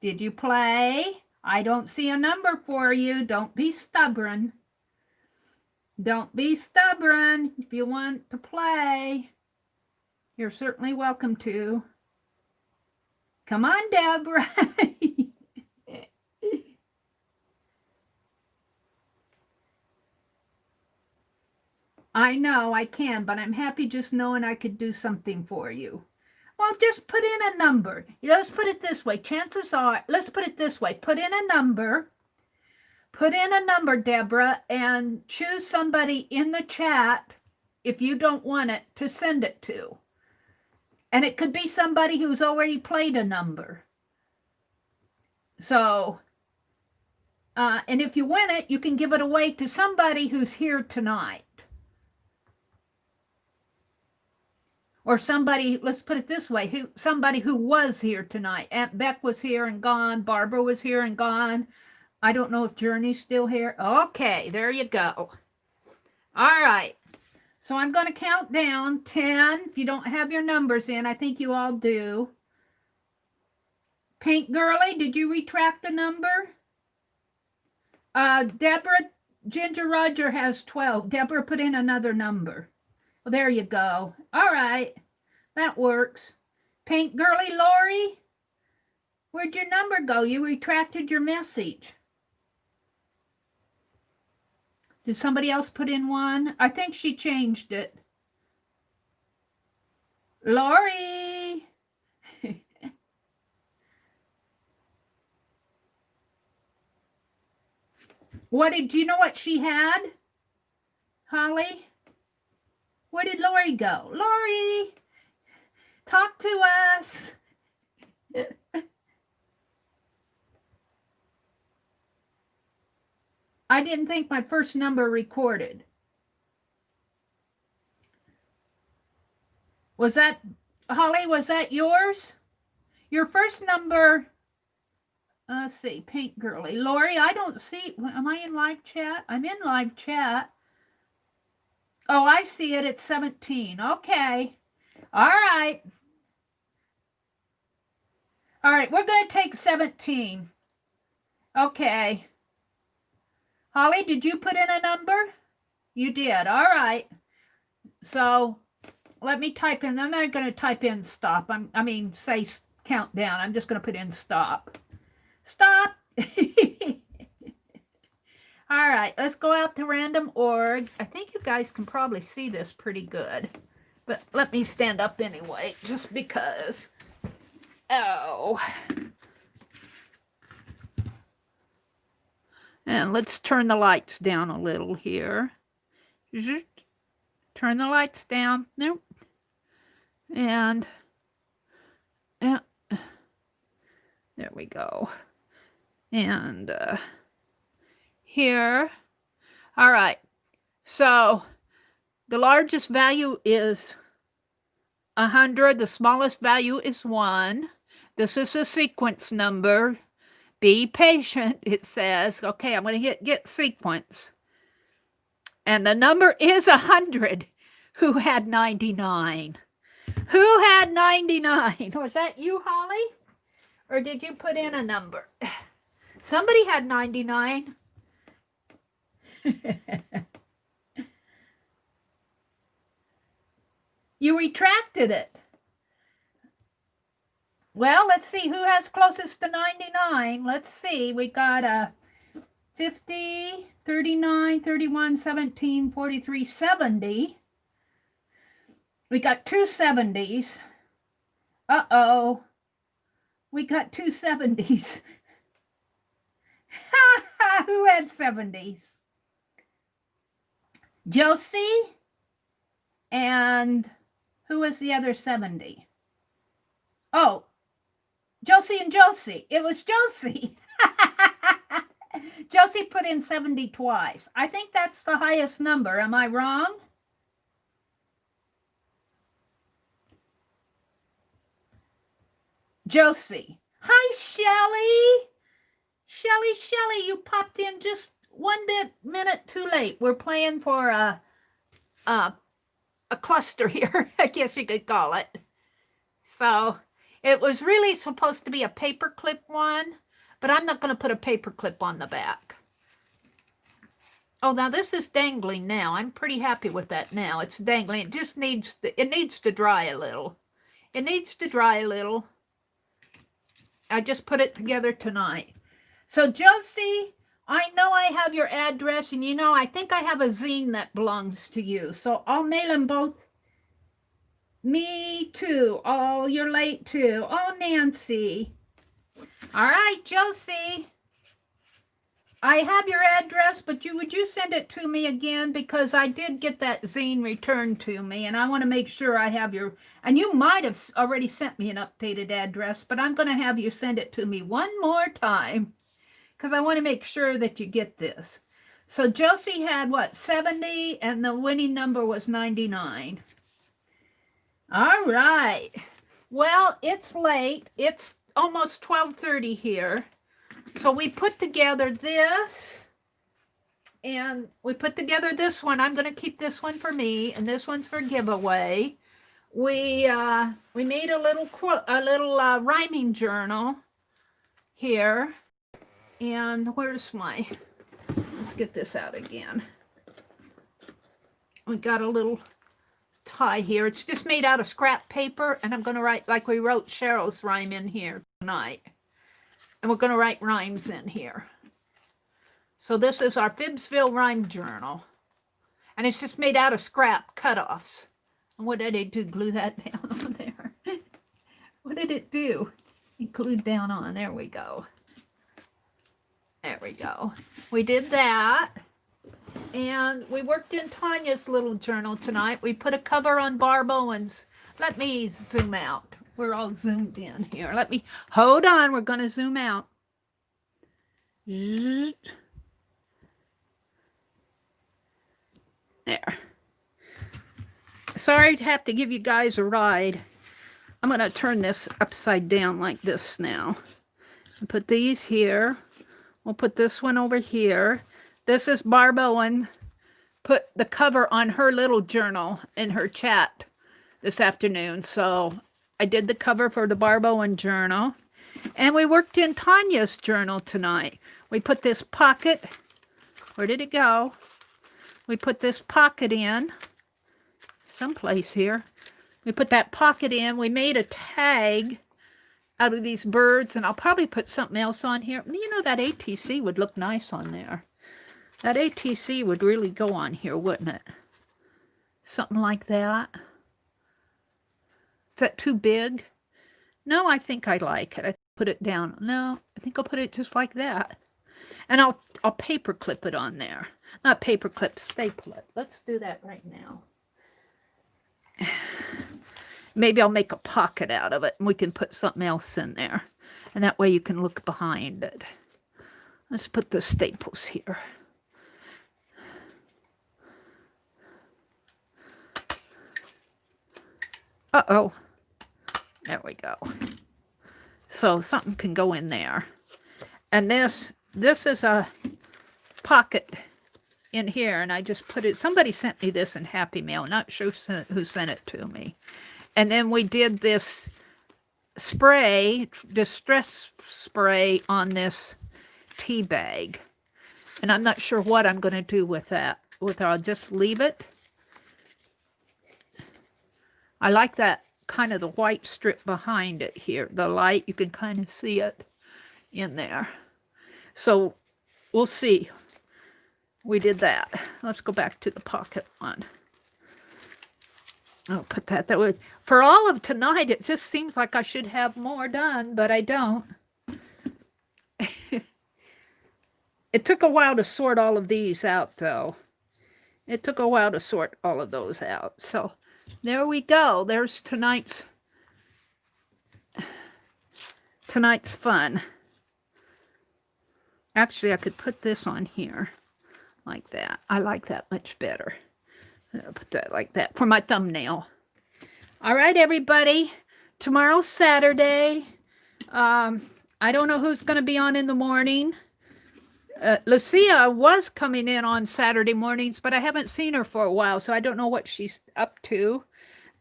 B: Did you play? I don't see a number for you. Don't be stubborn. Don't be stubborn. If you want to play, you're certainly welcome to. Come on, Deborah. I know I can, but I'm happy just knowing I could do something for you. Well, just put in a number. Let's put it this way. Chances are, let's put it this way. Put in a number. Put in a number, Deborah, and choose somebody in the chat, if you don't want it, to send it to. And it could be somebody who's already played a number. So, and if you win it, you can give it away to somebody who's here tonight. Or somebody, let's put it this way, somebody who was here tonight. Aunt Beck was here and gone. Barbara was here and gone. I don't know if Journey's still here. Okay, there you go. All right. So I'm going to count down 10. If you don't have your numbers in, I think you all do. Pink Girly, did you retract a number? Deborah, Ginger Roger has 12. Deborah, put in another number. Well, there you go. All right. That works. Pink Girly Lori, where'd your number go? You retracted your message. Did somebody else put in one? I think she changed it. Lori. Do you know what she had?
A: Holly? Where did Lori go? Lori, talk to us. I didn't think my first number recorded. Was that, Holly, was that yours? Your first number, let's see, Pink Girly. Lori, I don't see, am I in live chat? I'm in live chat. Oh, I see it. It's 17. Okay. All right. All right, we're going to take 17. Okay. Holly, did you put in a number? You did. All right. So let me type in. I'm not going to type in stop. I mean, say countdown. I'm just going to put in stop. Stop. All right, let's go out to random org. I think you guys can probably see this pretty good. But let me stand up anyway, just because. Oh. And let's turn the lights down a little here. Turn the lights down. Nope. And there we go. And here. All right. So the largest value is 100. The smallest value is 1. This is a sequence number. Be patient, it says. Okay, I'm going to hit get sequence. And the number is 100. Who had 99? Who had 99? Was that you, Holly? Or did you put in a number? Somebody had 99. You retracted it. Well, let's see who has closest to 99. Let's see. We got a 50, 39, 31, 17, 43, 70. We got two 70s. Uh-oh. We got two 70s. Who had 70s? Josie. And who was the other 70? Oh, Josie and Josie. It was Josie. Josie put in 70 twice. I think that's the highest number. Am I wrong? Josie. Hi, Shelly. Shelly, you popped in just one minute too late. We're playing for a cluster here, I guess you could call it. So it was really supposed to be a paperclip one, but I'm not going to put a paperclip on the back. Oh, now this is dangling now. I'm pretty happy with that now. It's dangling. It just needs to dry a little. It needs to dry a little. I just put it together tonight. So Josie, I know I have your address, and you know, I think I have a zine that belongs to you. So I'll mail them both. Me too. Oh, you're late too. Oh, Nancy. All right, Josie. I have your address, but would you send it to me again? Because I did get that zine returned to me, and I want to make sure I have your, and you might have already sent me an updated address, but I'm going to have you send it to me one more time, because I want to make sure that you get this. So Josie had, what, 70, and the winning number was 99. All right. Well, it's late. It's almost 12:30 here. So we put together this, and we put together this one. I'm going to keep this one for me, and this one's for giveaway. We made a little rhyming journal here. And where's my, let's get this out again. We got a little tie here. It's just made out of scrap paper, and I'm going to write like we wrote Cheryl's rhyme in here tonight. And we're going to write rhymes in here. So this is our FIBSville rhyme journal. And it's just made out of scrap cutoffs. And what did it do? Glue that down on there. What did it do? It glued down on. There we go. There we go. We did that.
B: And we worked in Tanya's little journal tonight. We put a cover on Barb Owen's. Let me zoom out. We're all zoomed in here. Let me, hold on, we're going to zoom out. There. Sorry to have to give you guys a ride. I'm going to turn this upside down like this now. And put these here. We'll put this one over here. This is Barb Owen. Put the cover on her little journal in her chat this afternoon. So I did the cover for the Barb Owen journal. And we worked in Tanya's journal tonight. We put this pocket. Where did it go? We put this pocket in. Someplace here. We put that pocket in. We made a tag out of these birds. And I'll probably put something else on here. You know, that ATC would look nice on there. That ATC would really go on here, wouldn't it? Something like that. Is that too big? No, I think I like it. I put it down. No, I think I'll put it just like that. And I'll paper clip it on there. Not paper clip, staple it. Let's do that right now. Maybe I'll make a pocket out of it and we can put something else in there. And that way you can look behind it. Let's put the staples here. Uh-oh. There we go. So something can go in there. And this is a pocket in here. And I just put it, somebody sent me this in Happy Mail. Not sure who sent it to me. And then we did this spray, distress spray on this tea bag. And I'm not sure what I'm going to do with that. I'll just leave it. I like that kind of the white strip behind it here. The light, you can kind of see it in there. So we'll see. We did that. Let's go back to the pocket one. I'll put that way. For all of tonight, it just seems like I should have more done, but I don't. It took a while to sort all of these out, though. It took a while to sort all of those out. So there we go. There's tonight's fun. Actually, I could put this on here like that. I like that much better. I'll put that like that for my thumbnail. All right, everybody. Tomorrow's Saturday. I don't know who's going to be on in the morning. Lucia was coming in on Saturday mornings, but I haven't seen her for a while, so I don't know what she's up to.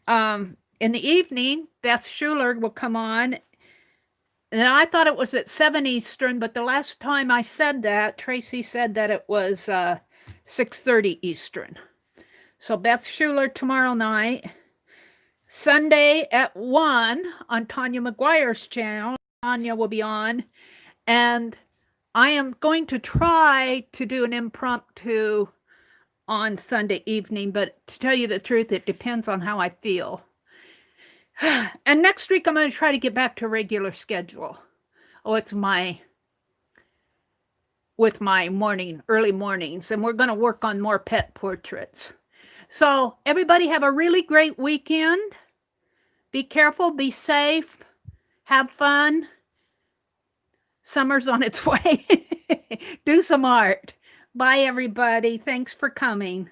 B: In the evening, Beth Schuler will come on. And I thought it was at 7 Eastern, but the last time I said that, Tracy said that it was 6:30 Eastern. So Beth Schuler tomorrow night. Sunday at 1 on Tanya McGuire's channel. Tanya will be on. And I am going to try to do an impromptu on Sunday evening, but to tell you the truth, it depends on how I feel. And next week, I'm going to try to get back to a regular schedule. Oh, it's with my early mornings, and we're going to work on more pet portraits. So everybody have a really great weekend. Be careful, be safe, have fun. Summer's on its way. Do some art. Bye, everybody. Thanks for coming.